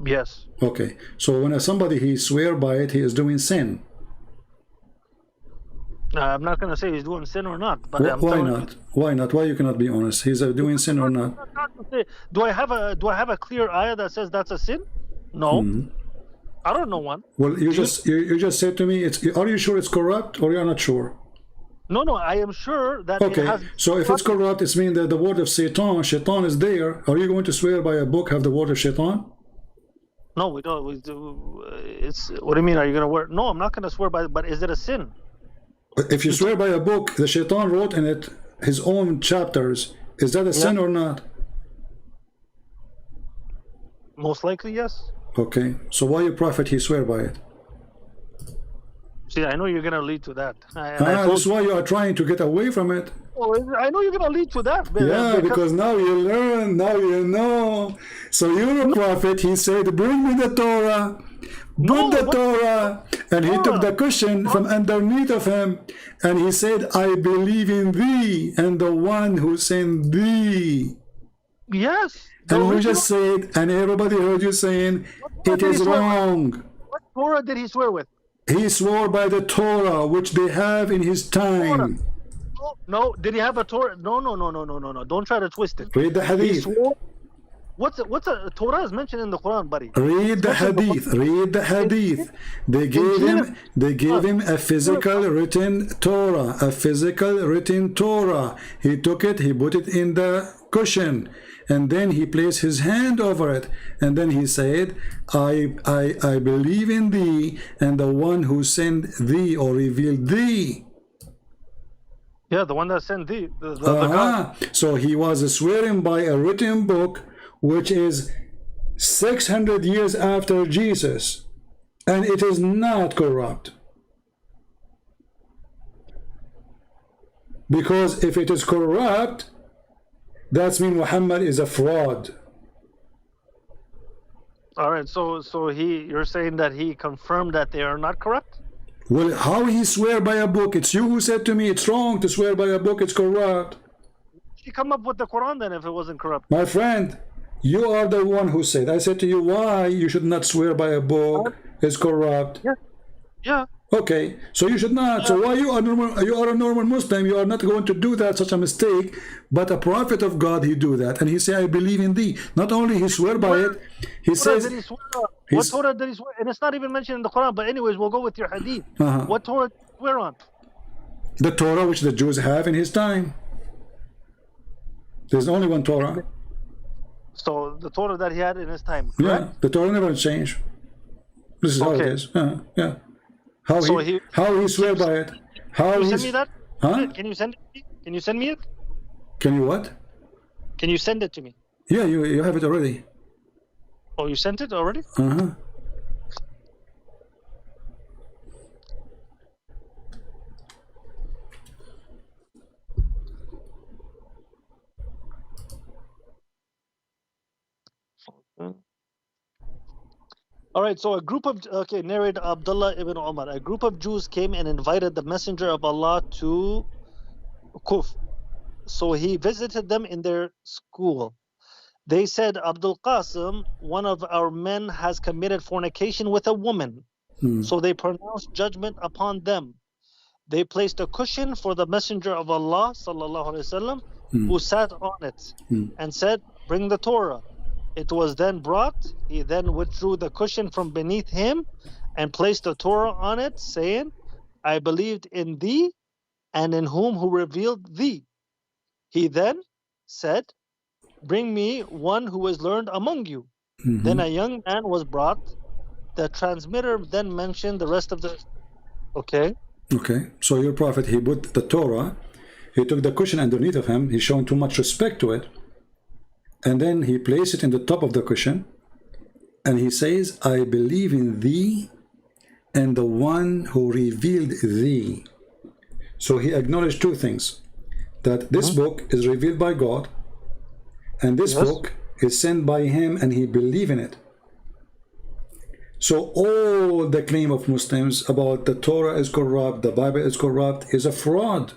[SPEAKER 3] Yes.
[SPEAKER 4] Okay, so when somebody he swear by it, he is doing sin.
[SPEAKER 3] I'm not going to say he's doing sin or not, but
[SPEAKER 4] why not? Why not? Why you cannot be honest? He's doing sin or not?
[SPEAKER 3] Do I have a clear ayah that says that's a sin? No. I don't know one.
[SPEAKER 4] Well, you just said to me, are you sure it's corrupt or you're not sure?
[SPEAKER 3] No, I am sure that
[SPEAKER 4] okay.
[SPEAKER 3] It has...
[SPEAKER 4] So if it's corrupt, it means that the word of Shaitan is there. Are you going to swear by a book have the word of Shaitan?
[SPEAKER 3] No, we don't. What do you mean? Are you going to swear? No, I'm not going to swear by it, but is it a sin?
[SPEAKER 4] If you swear by a book the shaitan wrote in it his own chapters, is that a sin or not?
[SPEAKER 3] Most likely, yes.
[SPEAKER 4] Okay, so why your prophet he swear by it?
[SPEAKER 3] See, I know you're gonna lead to that.
[SPEAKER 4] That's why you are trying to get away from it.
[SPEAKER 3] Oh, I know you're gonna lead to that.
[SPEAKER 4] Yeah, because now you learn, now you know. So your prophet, he said, bring me the Torah, put the Torah, and he took the cushion from underneath of him, and he said, I believe in thee and the one who sent thee.
[SPEAKER 3] Yes.
[SPEAKER 4] And you just said, and everybody heard you saying, it is wrong.
[SPEAKER 3] What Torah did he swear with?
[SPEAKER 4] He swore by the Torah, which they have in his time.
[SPEAKER 3] No, did he have a Torah? No. Don't try to twist it.
[SPEAKER 4] Read the hadith.
[SPEAKER 3] What's a Torah is mentioned in the Quran, buddy.
[SPEAKER 4] Read the hadith. Read the hadith. They gave him a physical written Torah. A physical written Torah. He took it, he put it in the cushion, and then he placed his hand over it, and then he said, I believe in thee and the one who sent thee or revealed thee.
[SPEAKER 3] Yeah, the one that sent thee. The God.
[SPEAKER 4] So he was swearing by a written book which is 600 years after Jesus, and it is not corrupt. Because if it is corrupt, that means Muhammad is a fraud.
[SPEAKER 3] All right, so you're saying that he confirmed that they are not corrupt?
[SPEAKER 4] Well, how he swear by a book? It's you who said to me it's wrong to swear by a book, it's corrupt.
[SPEAKER 3] You come up with the Quran then if it wasn't corrupt.
[SPEAKER 4] My friend, you are the one who said. I said to you, why you should not swear by a book, it's corrupt.
[SPEAKER 3] Yeah.
[SPEAKER 4] Okay, so you should not. So why you are a normal Muslim, you are not going to do that, such a mistake. But a prophet of God, he do that, and he say, I believe in thee. Not only he swear by it, he says.
[SPEAKER 3] What Torah did he swear? And it's not even mentioned in the Quran. But anyways, we'll go with your hadith. What Torah did he swear on?
[SPEAKER 4] The Torah which the Jews have in his time. There's only one Torah.
[SPEAKER 3] So the Torah that he had in his time. Correct?
[SPEAKER 4] Yeah, the Torah never changed. This is how it is. Yeah. How he swear by it? How
[SPEAKER 3] can you send me that?
[SPEAKER 4] Huh?
[SPEAKER 3] Can you send it to me? Can you send me it?
[SPEAKER 4] Can you what?
[SPEAKER 3] Can you send it to me?
[SPEAKER 4] Yeah, you have it already.
[SPEAKER 3] Oh, you sent it already? All right, so a group of, narrated Abdullah ibn Umar, a group of Jews came and invited the Messenger of Allah to Kuf. So he visited them in their school. They said, Abdul Qasim, one of our men, has committed fornication with a woman. So they pronounced judgment upon them. They placed a cushion for the Messenger of Allah, sallallahu alaihi wasallam, who sat on it and said, bring the Torah. It was then brought. He then withdrew the cushion from beneath him and placed the Torah on it, saying, I believed in thee and in whom who revealed thee. He then said, bring me one who is learned among you. Then a young man was brought. The transmitter then mentioned the rest of the... Okay,
[SPEAKER 4] so your prophet, he put the Torah, he took the cushion underneath of him, he's showing too much respect to it, and then he placed it in the top of the cushion, and he says, I believe in thee and the one who revealed thee. So he acknowledged two things, that this book is revealed by God, and this book is sent by him, and he believed in it. So all the claim of Muslims about the Torah is corrupt, the Bible is corrupt, is a fraud.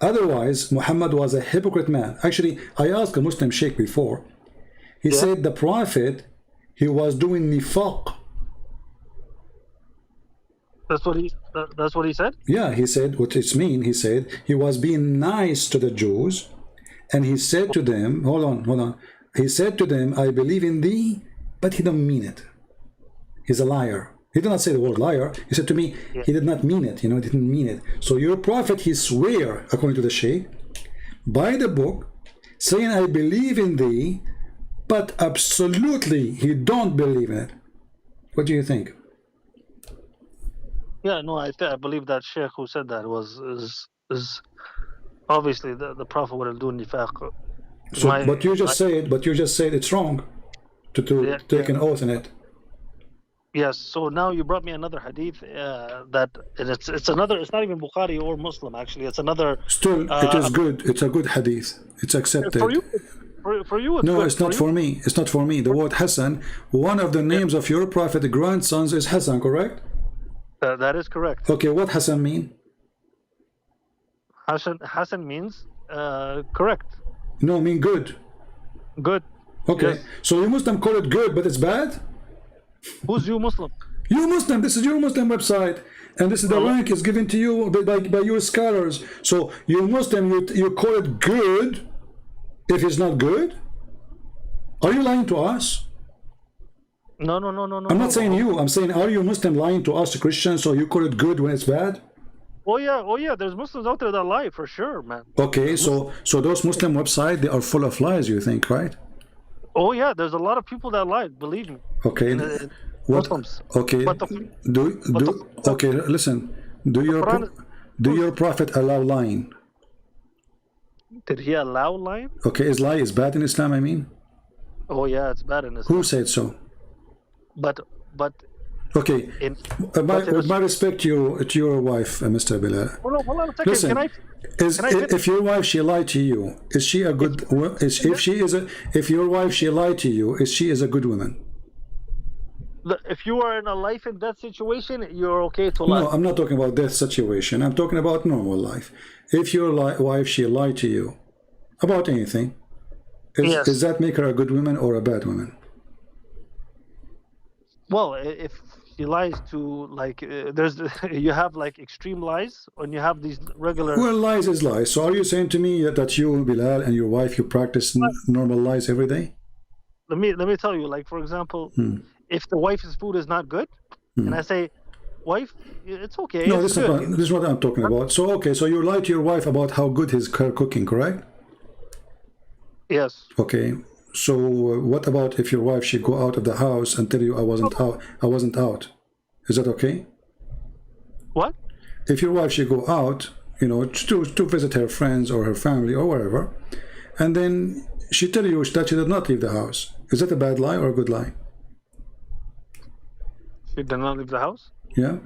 [SPEAKER 4] Otherwise, Muhammad was a hypocrite man. Actually, I asked a Muslim sheikh before. He said the prophet, he was doing nifaq.
[SPEAKER 3] That's what he said?
[SPEAKER 4] Yeah, he said, what it means, he said, he was being nice to the Jews, and he said to them, hold on. He said to them, I believe in thee, but he don't mean it. He's a liar. He did not say the word liar. He said to me, he did not mean it. He didn't mean it. So your prophet, he swear, according to the sheikh, by the book, saying, I believe in thee, but absolutely he don't believe in it. What do you think?
[SPEAKER 3] Yeah, no, I believe that sheikh who said that is obviously the prophet wouldn't do nifaq.
[SPEAKER 4] So, but you
[SPEAKER 3] My
[SPEAKER 4] just said, it's wrong to
[SPEAKER 3] yeah,
[SPEAKER 4] take an oath in it.
[SPEAKER 3] yes. So now you brought me another hadith that and it's another. It's not even Bukhari or Muslim actually. It's another.
[SPEAKER 4] Still, it is good. It's a good hadith. It's
[SPEAKER 3] For you,
[SPEAKER 4] accepted.
[SPEAKER 3] for you, it's
[SPEAKER 4] No,
[SPEAKER 3] good.
[SPEAKER 4] it's not for me. It's not for me. The word Hassan, one of the names of your prophet, the grandsons, is Hassan, correct?
[SPEAKER 3] That is correct.
[SPEAKER 4] Okay, what Hassan mean?
[SPEAKER 3] Hassan means correct,
[SPEAKER 4] No, mean good.
[SPEAKER 3] good.
[SPEAKER 4] Okay,
[SPEAKER 3] Yes.
[SPEAKER 4] so you Muslim call it good, but it's bad?
[SPEAKER 3] Who's you Muslim?
[SPEAKER 4] You Muslim, this is your Muslim website, and this is the rank is given to you by your scholars. So you Muslim, you call it good if it's not good? Are you lying to us?
[SPEAKER 3] No.
[SPEAKER 4] I'm not saying you. I'm saying, are you Muslim lying to us, Christians, so you call it good when it's bad?
[SPEAKER 3] Oh yeah. There's Muslims out there that lie for sure, man.
[SPEAKER 4] Okay, so those Muslim websites, they are full of lies, you think, right?
[SPEAKER 3] Oh yeah, there's a lot of people that lie. Believe me.
[SPEAKER 4] Okay. What?
[SPEAKER 3] Muslims.
[SPEAKER 4] Okay.
[SPEAKER 3] But
[SPEAKER 4] Okay. Listen. Do your prophet allow lying?
[SPEAKER 3] Did he allow lying?
[SPEAKER 4] Okay. Is lie is bad in Islam? I mean,
[SPEAKER 3] Oh yeah, it's bad in Islam.
[SPEAKER 4] who said so?
[SPEAKER 3] But
[SPEAKER 4] Okay.
[SPEAKER 3] in
[SPEAKER 4] With my respect to your wife, Mr. Bilal.
[SPEAKER 3] hold on a second.
[SPEAKER 4] Listen,
[SPEAKER 3] Can I?
[SPEAKER 4] if your wife she lied to you, is she a good? If your wife she lied to you, is she a good woman?
[SPEAKER 3] If you are in a life and death situation, you're okay to lie.
[SPEAKER 4] No, I'm not talking about death situation. I'm talking about normal life. If your wife she lied to you about anything,
[SPEAKER 3] Yes.
[SPEAKER 4] does that make her a good woman or a bad woman?
[SPEAKER 3] Well, if he lies to like, there's you have like extreme lies, and you have these regular.
[SPEAKER 4] Well, lies is lies. So are you saying to me that you, Bilal, and your wife, you practice normal lies every day?
[SPEAKER 3] Let me tell you, like for example, if the wife's food is not good, and I say, wife, it's okay.
[SPEAKER 4] No,
[SPEAKER 3] it's good.
[SPEAKER 4] this is what I'm talking about. So okay, so you lie to your wife about how good her cooking, correct?
[SPEAKER 3] Yes.
[SPEAKER 4] Okay. So what about if your wife she go out of the house and tell you I wasn't out? I wasn't out. Is that okay?
[SPEAKER 3] What?
[SPEAKER 4] If your wife she go out, to visit her friends or her family or wherever, and then she tell you that she did not leave the house, is that a bad lie or a good lie?
[SPEAKER 3] She did not leave the house.
[SPEAKER 4] Yeah.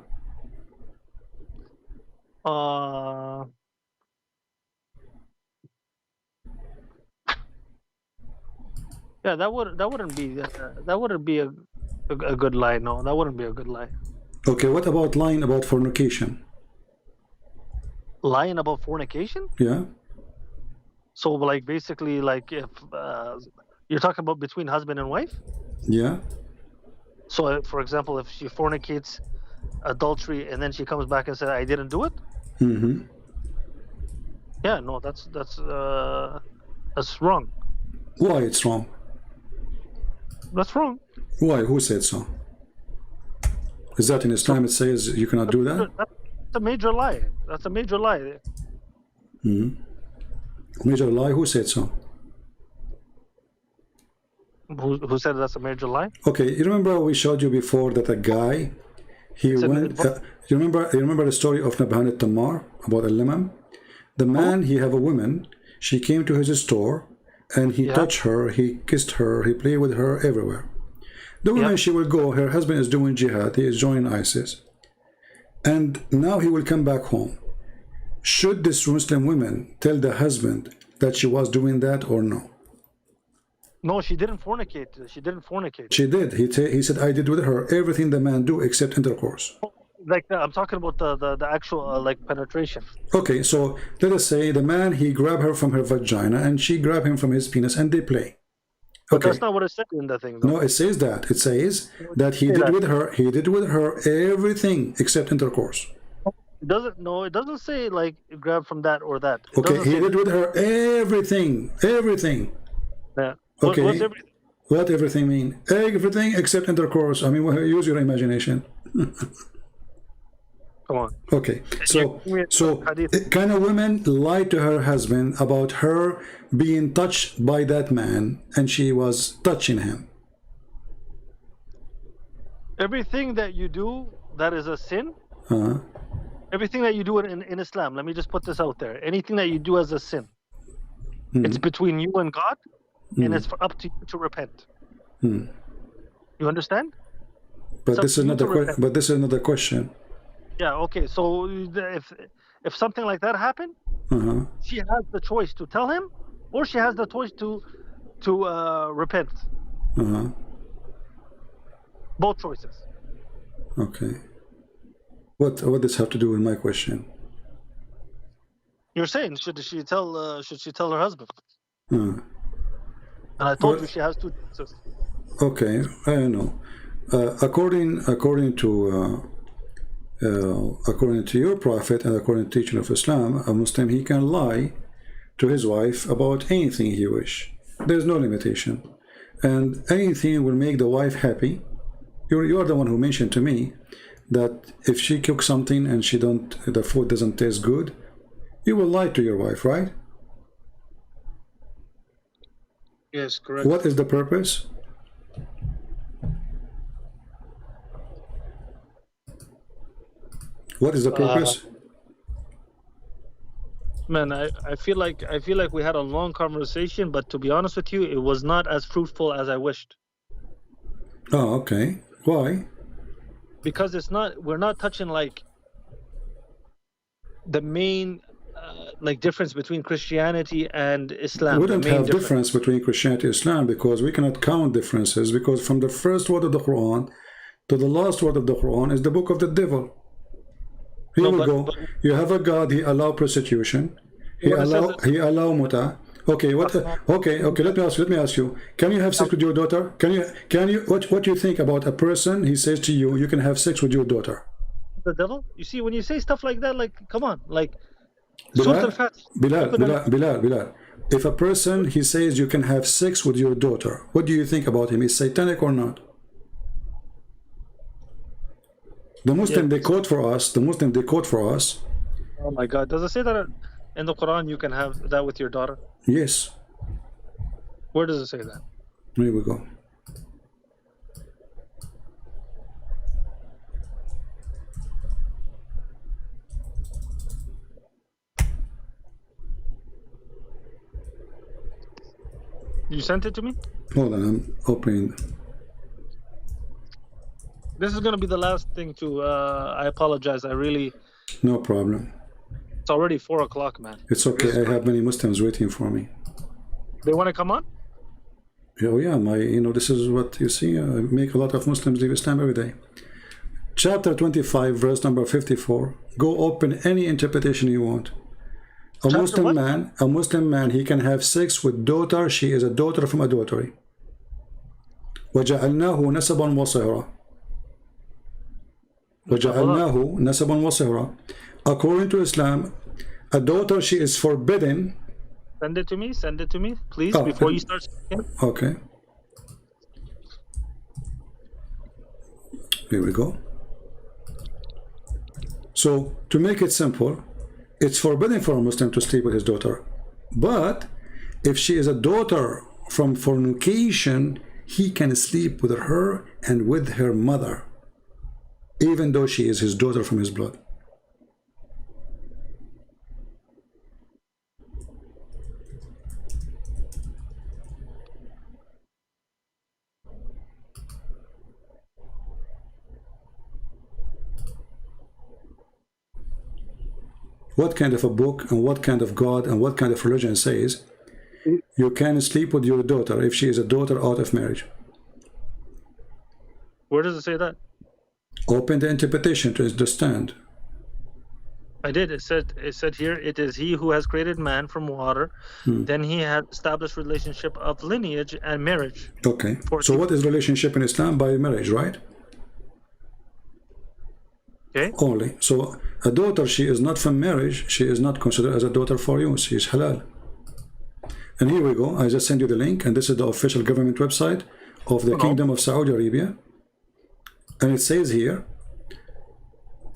[SPEAKER 3] Yeah, that wouldn't be a good lie. No, that wouldn't be a good lie.
[SPEAKER 4] Okay. What about lying about fornication?
[SPEAKER 3] Lying about fornication?
[SPEAKER 4] Yeah.
[SPEAKER 3] So like basically like if you're talking about between husband and wife.
[SPEAKER 4] Yeah.
[SPEAKER 3] So for example, if she fornicates adultery and then she comes back and says I didn't do it.
[SPEAKER 4] Mm-hmm.
[SPEAKER 3] Yeah, no, that's wrong.
[SPEAKER 4] Why it's wrong?
[SPEAKER 3] That's wrong.
[SPEAKER 4] Why? Who said so? Is that in Islam? It says you cannot do that.
[SPEAKER 3] That's a major lie. That's a major lie.
[SPEAKER 4] Mm-hmm. Major lie. Who said so?
[SPEAKER 3] Who said that's a major lie?
[SPEAKER 4] Okay, you remember we showed you before that a guy, he went. You remember the story of Nabhan al-Tammar about al-Limam? The man, he have a woman. She came to his store, and he touched her, he kissed her, he played with her everywhere. The woman, she will go. Her husband is doing jihad. He is joining ISIS, and now he will come back home. Should this Muslim woman tell the husband that she was doing that or no?
[SPEAKER 3] No, she didn't fornicate. She didn't fornicate.
[SPEAKER 4] She did. He said, I did with her everything the man do except intercourse.
[SPEAKER 3] Like I'm talking about the actual like penetration.
[SPEAKER 4] Okay, so let us say the man, he grabbed her from her vagina and she grabbed him from his penis and they play.
[SPEAKER 3] But
[SPEAKER 4] Okay.
[SPEAKER 3] that's not what it said in the thing, though.
[SPEAKER 4] No, it says that. It says that he did with her everything except intercourse.
[SPEAKER 3] It doesn't say like grab from that or that. It
[SPEAKER 4] Okay,
[SPEAKER 3] doesn't
[SPEAKER 4] he
[SPEAKER 3] say
[SPEAKER 4] did with her everything.
[SPEAKER 3] that.
[SPEAKER 4] Okay.
[SPEAKER 3] What's everything?
[SPEAKER 4] What everything mean? Everything except intercourse. I mean, use your imagination.
[SPEAKER 3] Come on.
[SPEAKER 4] Okay, so can a woman lie to her husband about her being touched by that man and she was touching him?
[SPEAKER 3] Everything that you do that is a sin, Everything that you do in Islam, let me just put this out there. Anything that you do as a sin, it's between you and God, and it's up to you to repent. You understand?
[SPEAKER 4] But this is another question.
[SPEAKER 3] Yeah, okay. So if something like that happened, she has the choice to tell him, or she has the choice to repent. Both choices.
[SPEAKER 4] Okay. What does this have to do with my question?
[SPEAKER 3] You're saying should she tell her husband? And I told you she has two choices.
[SPEAKER 4] Okay, I know. According to your prophet and according to the teaching of Islam, a Muslim, he can lie to his wife about anything he wish. There's no limitation, and anything will make the wife happy. You are the one who mentioned to me that if she cooks something and the food doesn't taste good, you will lie to your wife, right?
[SPEAKER 3] Yes, correct.
[SPEAKER 4] What is the purpose? What is the purpose?
[SPEAKER 3] Man, I feel like we had a long conversation, but to be honest with you, it was not as fruitful as I wished.
[SPEAKER 4] Oh, okay. Why?
[SPEAKER 3] Because we're not touching like the main difference between Christianity and Islam.
[SPEAKER 4] We don't have difference between Christianity and Islam because we cannot count differences, because from the first word of the Quran to the last word of the Quran is the book of the devil. Here we go. You have a God, he allow prostitution. He allow muta. Okay, let me ask you. Can you have sex with your daughter? Can you what do you think about a person, he says to you, you can have sex with your daughter?
[SPEAKER 3] The devil? You see, when you say stuff like that, like, come on, like
[SPEAKER 4] Bilal. If a person, he says you can have sex with your daughter, what do you think about him? Is satanic or not? The Muslim, they quote for us.
[SPEAKER 3] Oh my God, does it say that in the Quran you can have that with your daughter?
[SPEAKER 4] Yes.
[SPEAKER 3] Where does it say that?
[SPEAKER 4] Here we go.
[SPEAKER 3] You sent it to me?
[SPEAKER 4] Hold on, I'm opening.
[SPEAKER 3] This is going to be the last thing to, I apologize.
[SPEAKER 4] No problem.
[SPEAKER 3] It's already 4 o'clock, man.
[SPEAKER 4] It's okay. I have many Muslims waiting for me.
[SPEAKER 3] They want to come on?
[SPEAKER 4] Oh yeah, this is what you see. I make a lot of Muslims leave Islam every day. Chapter 25, verse number 54. Go open any interpretation you want. A Muslim man, he can have sex with daughter. She is a daughter from adultery. وَجَعَلْنَاهُ نَسَبًا وَصِهْرًا. وَجَعَلْنَاهُ نَسَبًا وَصِهْرًا. According to Islam, a daughter, she is forbidden.
[SPEAKER 3] Send it to me, please, before you start speaking.
[SPEAKER 4] Okay. Here we go. So, to make it simple, it's forbidden for a Muslim to sleep with his daughter. But if she is a daughter from fornication, he can sleep with her and with her mother, even though she is his daughter from his blood. What kind of a book and what kind of God and what kind of religion says you can sleep with your daughter if she is a daughter out of marriage?
[SPEAKER 3] Where does it say that?
[SPEAKER 4] Open the interpretation to understand.
[SPEAKER 3] I did. It said here, it is he who has created man from water. Then he had established relationship of lineage and marriage.
[SPEAKER 4] Okay. So what is relationship in Islam? By marriage, right?
[SPEAKER 3] Okay.
[SPEAKER 4] Only. So a daughter, she is not from marriage. She is not considered as a daughter for you. She is halal. And here we go. I just sent you the link, and this is the official government website of the Kingdom of Saudi Arabia. And it says here,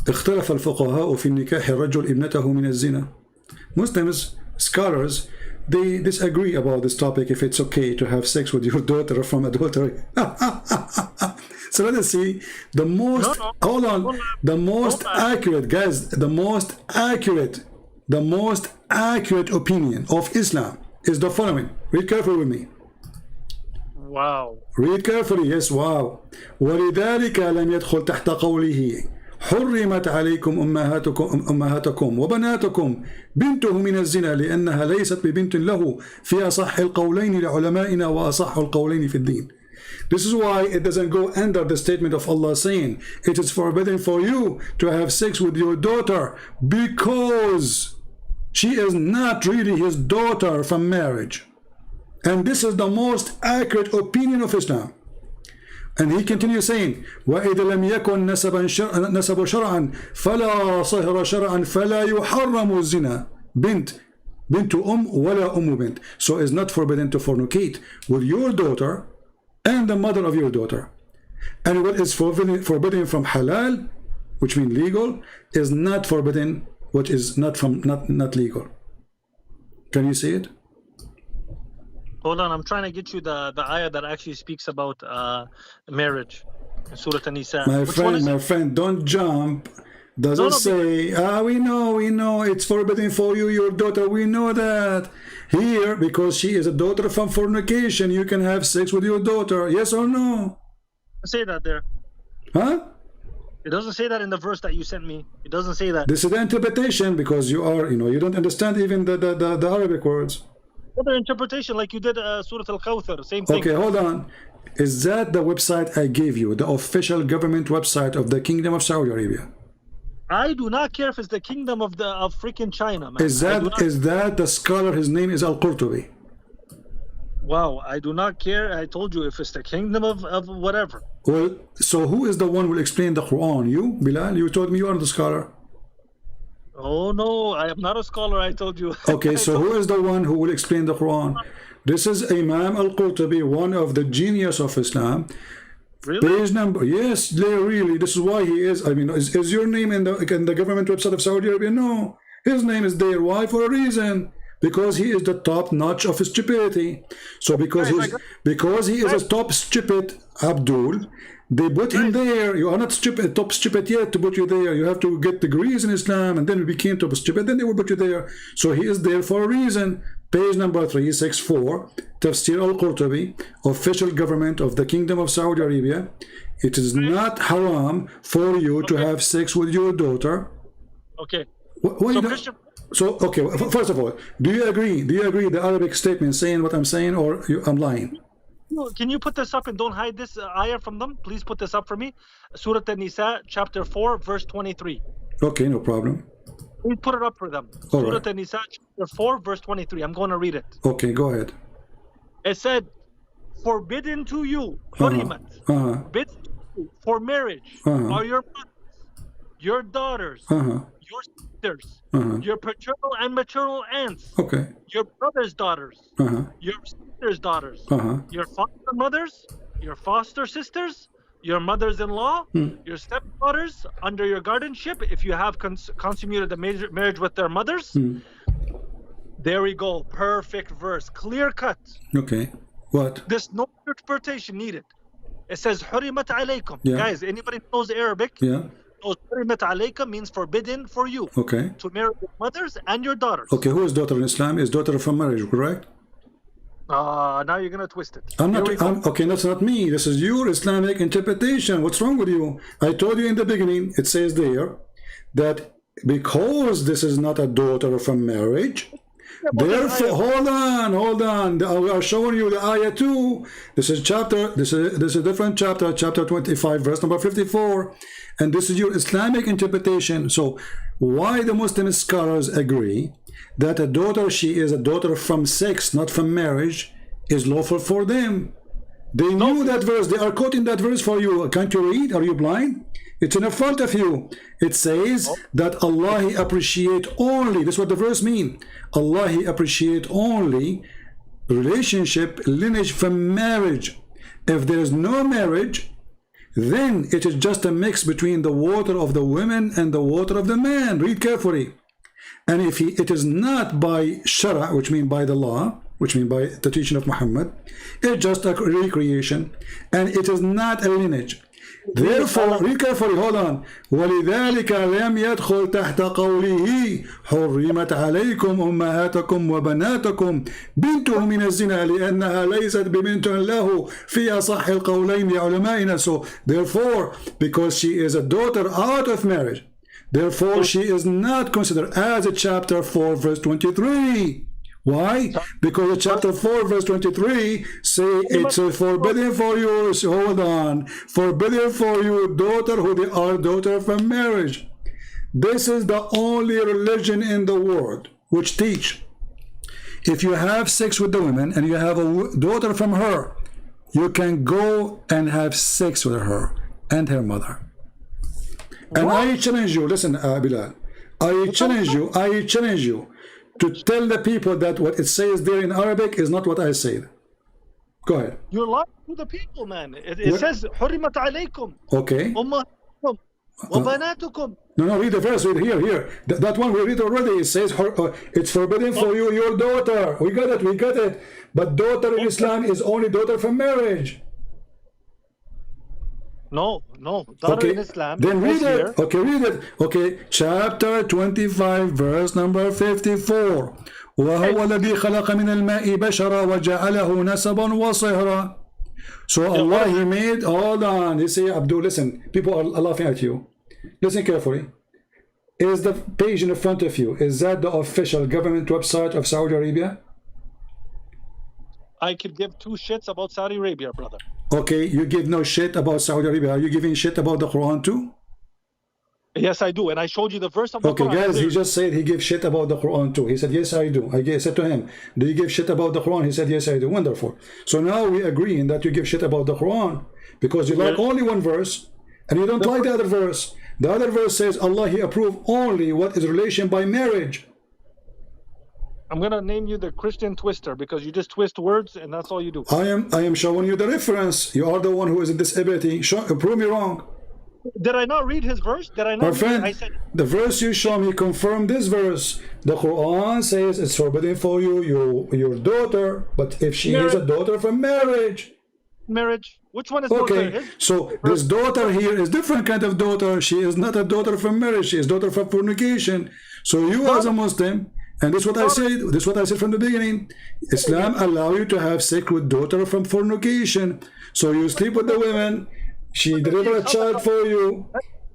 [SPEAKER 4] اختلف الفقهاء في نكاح الرجل ابنته من الزنا. Muslims, scholars, they disagree about this topic, if it's okay to have sex with your daughter from adultery. So let us see the most, hold on, the most accurate, guys, the most accurate opinion of Islam is the following. Read carefully with me.
[SPEAKER 3] Wow.
[SPEAKER 4] Read carefully. Yes, wow. ولذلك لم يدخل تحت قوله حرمت عليكم أمهاتكم وبناتكم بنته من الزنا لأنها ليست ببنت له في أصح القولين لعلمائنا وأصح القولين في الدين. This is why it doesn't go under the statement of Allah saying it is forbidden for you to have sex with your daughter because she is not really his daughter from marriage. And this is the most accurate opinion of Islam. And he continues saying, وَإِذَا لَمْ يَكُنْ نَسَبُ شَرْعًا فَلَا صَهْرَ شَرْعًا فَلَا يُحَرَّمُ الزِّنَا بنت ولا بنت. So it's not forbidden to fornicate with your daughter and the mother of your daughter. And what is forbidden from halal, which means legal, is not forbidden, what is not legal. Can you see it?
[SPEAKER 3] Hold on, I'm trying to get you the ayah that actually speaks about marriage in Surah An-Nisa.
[SPEAKER 4] My friend, don't jump. Doesn't say, we know, it's forbidden for you, your daughter, we know that. Here, because she is a daughter from fornication, you can have sex with your daughter, yes or no?
[SPEAKER 3] Say that there.
[SPEAKER 4] Huh?
[SPEAKER 3] It doesn't say that in the verse that you sent me. It doesn't say that.
[SPEAKER 4] This is the interpretation, because you are, you don't understand even the Arabic words.
[SPEAKER 3] Other interpretation, like you did Surah Al-Kawthar, same thing.
[SPEAKER 4] Okay, hold on. Is that the website I gave you, the official government website of the Kingdom of Saudi Arabia?
[SPEAKER 3] I do not care if it's the kingdom of freaking China, man.
[SPEAKER 4] Is that the scholar? His name is Al-Qurtubi.
[SPEAKER 3] Wow, I do not care. I told you if it's the kingdom of whatever.
[SPEAKER 4] Well, so who is the one who will explain the Quran? You, Bilal? You told me you are the scholar.
[SPEAKER 3] Oh no, I am not a scholar. I told you.
[SPEAKER 4] Okay, so who is the one who will explain the Quran? This is Imam Al-Qurtubi, one of the genius of Islam.
[SPEAKER 3] Really?
[SPEAKER 4] Page number, yes, really. This is why he is. I mean, is your name in the government website of Saudi Arabia? No, his name is there. Why? For a reason. Because he is the top notch of stupidity. So because he is a top stupid Abdul, they put him there. You are not stupid, top stupid yet to put you there. You have to get degrees in Islam, and then you became top stupid. Then they will put you there. So he is there for a reason. Page number 364, Tafsir Al-Qurtubi, official government of the Kingdom of Saudi Arabia. It is not haram for you to have sex with your daughter.
[SPEAKER 3] Okay.
[SPEAKER 4] Okay, first of all, do you agree the Arabic statement saying what I'm saying, or I'm lying?
[SPEAKER 3] Can you put this up and don't hide this ayah from them? Please put this up for me. Surah An-Nisa, chapter 4, verse 23.
[SPEAKER 4] Okay, no problem.
[SPEAKER 3] Please put it up for them.
[SPEAKER 4] All
[SPEAKER 3] Surah
[SPEAKER 4] right.
[SPEAKER 3] An-Nisa, chapter 4, verse 23. I'm going to read it.
[SPEAKER 4] Okay, go ahead.
[SPEAKER 3] It said, forbidden to you, forbidden for marriage are your mothers, your daughters, your sisters, your paternal and maternal aunts, your brother's daughters, your sister's daughters, your foster mothers, your foster sisters, your mothers-in-law, your stepdaughters under your guardianship, if you have consummated the marriage with their mothers. There we go. Perfect verse. Clear cut.
[SPEAKER 4] Okay. What?
[SPEAKER 3] There's no interpretation needed. It says, Hurimat alaykum.
[SPEAKER 4] Yeah.
[SPEAKER 3] Guys, anybody knows Arabic?
[SPEAKER 4] Yeah.
[SPEAKER 3] Knows Hurimat alaykum means forbidden for you.
[SPEAKER 4] Okay.
[SPEAKER 3] To marry your mothers and your daughters.
[SPEAKER 4] Okay, who is daughter in Islam? Is daughter from marriage, correct?
[SPEAKER 3] Now you're gonna twist it.
[SPEAKER 4] Okay, that's not me. This is your Islamic interpretation. What's wrong with you? I told you in the beginning, it says there that because this is not a daughter from marriage, therefore, hold on. We are showing you the ayah 2. This is a different chapter, chapter 25, verse number 54. And this is your Islamic interpretation. So why the Muslim scholars agree that a daughter, she is a daughter from sex, not from marriage, is lawful for them? They knew that verse. They are quoting that verse for you. Can't you read? Are you blind? It's in front of you. It says that Allah He appreciate only, this is what the verse means. Allah He appreciate only relationship, lineage from marriage. If there is no marriage, then it is just a mix between the water of the women and the water of the man. Read carefully. And if it is not by shara, which means by the law, which means by the teaching of Muhammad, it's just a recreation, and it is not a lineage. Therefore, read carefully, hold on. ولذلك لم يدخل تحت قوله حرمت عليكم أمهاتكم وبناتكم بنته من الزنا لأنها ليست ببنت له في أصح القولين لعلمائنا. So, therefore, because she is a daughter out of marriage, therefore she is not considered as a chapter 4 verse 23. Why? Because chapter 4 verse 23 say it's forbidden for you, hold on, forbidden for you daughter who they are daughter from marriage. This is the only religion in the world which teach if you have sex with the woman and you have a daughter from her, you can go and have sex with her and her mother. And I challenge you, listen, Bilal, I challenge you to tell the people that what it says there in Arabic is not what I said. Go ahead.
[SPEAKER 3] You're lying to the people, man. It says حرمت عليكم
[SPEAKER 4] Okay.
[SPEAKER 3] أمهاتكم وبناتكم.
[SPEAKER 4] No, read the verse. Read here. That one we read already. It says it's forbidden for you, your daughter. We got it. But daughter in Islam is only daughter from marriage.
[SPEAKER 3] No. Daughter in Islam.
[SPEAKER 4] Then read it.
[SPEAKER 3] Here.
[SPEAKER 4] Okay, read it. Okay, chapter 25, verse number 54. وهو الذي خلق من الماء بشرا وجعله نسبا وصهرا. So Allah, He made, hold on. You see, Abdul, listen. People are laughing at you. Listen carefully. Is the page in front of you, is that the official government website of Saudi Arabia?
[SPEAKER 3] I could give two shits about Saudi Arabia, brother.
[SPEAKER 4] Okay, you give no shit about Saudi Arabia. Are you giving shit about the Quran too?
[SPEAKER 3] Yes, I do. And I showed you the verse of the
[SPEAKER 4] Okay,
[SPEAKER 3] Quran.
[SPEAKER 4] guys, he just said he gives shit about the Quran too. He said, yes, I do. I said to him, do you give shit about the Quran? He said, yes, I do. Wonderful. So now we agree that you give shit about the Quran because you like only one verse and you don't like the other verse. The other verse says Allah, He approved only what is relation by marriage.
[SPEAKER 3] I'm gonna name you the Christian twister because you just twist words and that's all you do.
[SPEAKER 4] I am showing you the reference. You are the one who is in disability. Prove me wrong.
[SPEAKER 3] Did I not read his verse? Did I not?
[SPEAKER 4] My friend,
[SPEAKER 3] I said
[SPEAKER 4] the verse you show me confirm this verse. The Quran says it's forbidden for you, your daughter, but if she is a daughter from marriage.
[SPEAKER 3] Marriage. Which one is
[SPEAKER 4] okay?
[SPEAKER 3] daughter?
[SPEAKER 4] So this daughter here is different kind of daughter. She is not a daughter from marriage. She is daughter from fornication. So you as a Muslim. And this is what I said. This is what I said from the beginning. Islam allow you to have sex with daughter from fornication. So you sleep with the women. She deliver a child for you.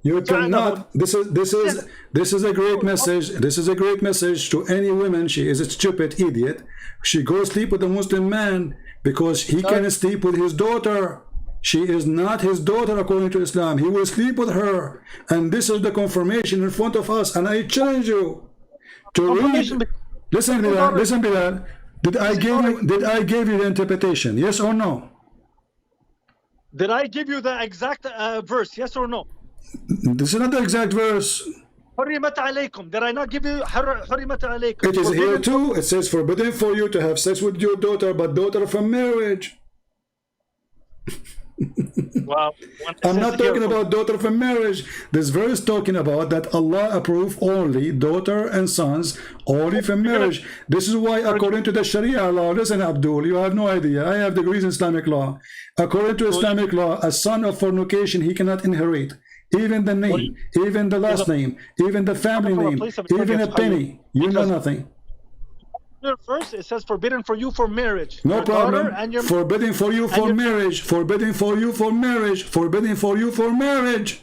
[SPEAKER 4] You cannot. This is a great message. This is a great message to any woman. She is a stupid idiot. She goes sleep with a Muslim man because he can sleep with his daughter. She is not his daughter according to Islam. He will sleep with her, and this is the confirmation in front of us. And I challenge you to read. Listen, Bilal. Did I give you the interpretation? Yes or no?
[SPEAKER 3] Did I give you the exact verse? Yes or no?
[SPEAKER 4] This is not the exact verse.
[SPEAKER 3] حرمت عليكم. Did I not give you حرمت عليكم?
[SPEAKER 4] It is here too. It says forbidden for you to have sex with your daughter, but daughter from marriage.
[SPEAKER 3] Wow.
[SPEAKER 4] I'm not talking about daughter from marriage. This verse talking about that Allah approved only daughter and sons only from marriage. This is why according to the Sharia law, listen Abdul, you have no idea. I have degrees in Islamic law. According to Islamic law, a son of fornication, he cannot inherit. Even the name, even the last name, even the family name, even a penny. You know nothing.
[SPEAKER 3] First, it says forbidden for you for marriage.
[SPEAKER 4] No
[SPEAKER 3] your
[SPEAKER 4] problem.
[SPEAKER 3] And your
[SPEAKER 4] forbidden for you for marriage. Forbidden for you for marriage. Forbidden for you for marriage.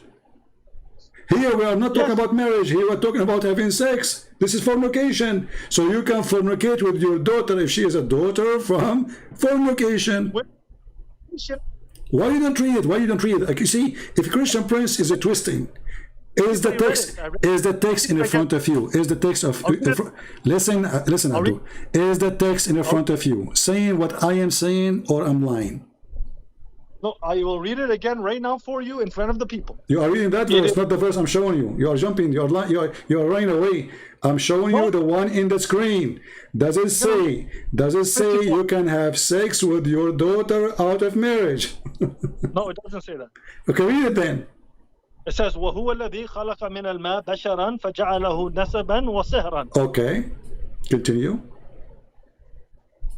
[SPEAKER 4] Here we are not talking about marriage. Here we are talking about having sex. This is fornication. So you can fornicate with your daughter if she is a daughter from fornication. Why you don't read it? Why you don't read it? Like you see, if Christian Prince is a twisting, is the text in the front of you? Is the text of listen, Abdul. Is the text in the front of you saying what I am saying or I'm lying?
[SPEAKER 3] No, I will read it again right now for you in front of the people.
[SPEAKER 4] You are reading that verse, not the verse I'm showing you. You are jumping. You are running away. I'm showing you the one in the screen. Does it say you can have sex with your daughter out of marriage?
[SPEAKER 3] No, it doesn't say that.
[SPEAKER 4] Okay, read it then.
[SPEAKER 3] It says وهو الذي خلق من الماء بشرا فجعله نسبا وصهرا.
[SPEAKER 4] Okay, continue.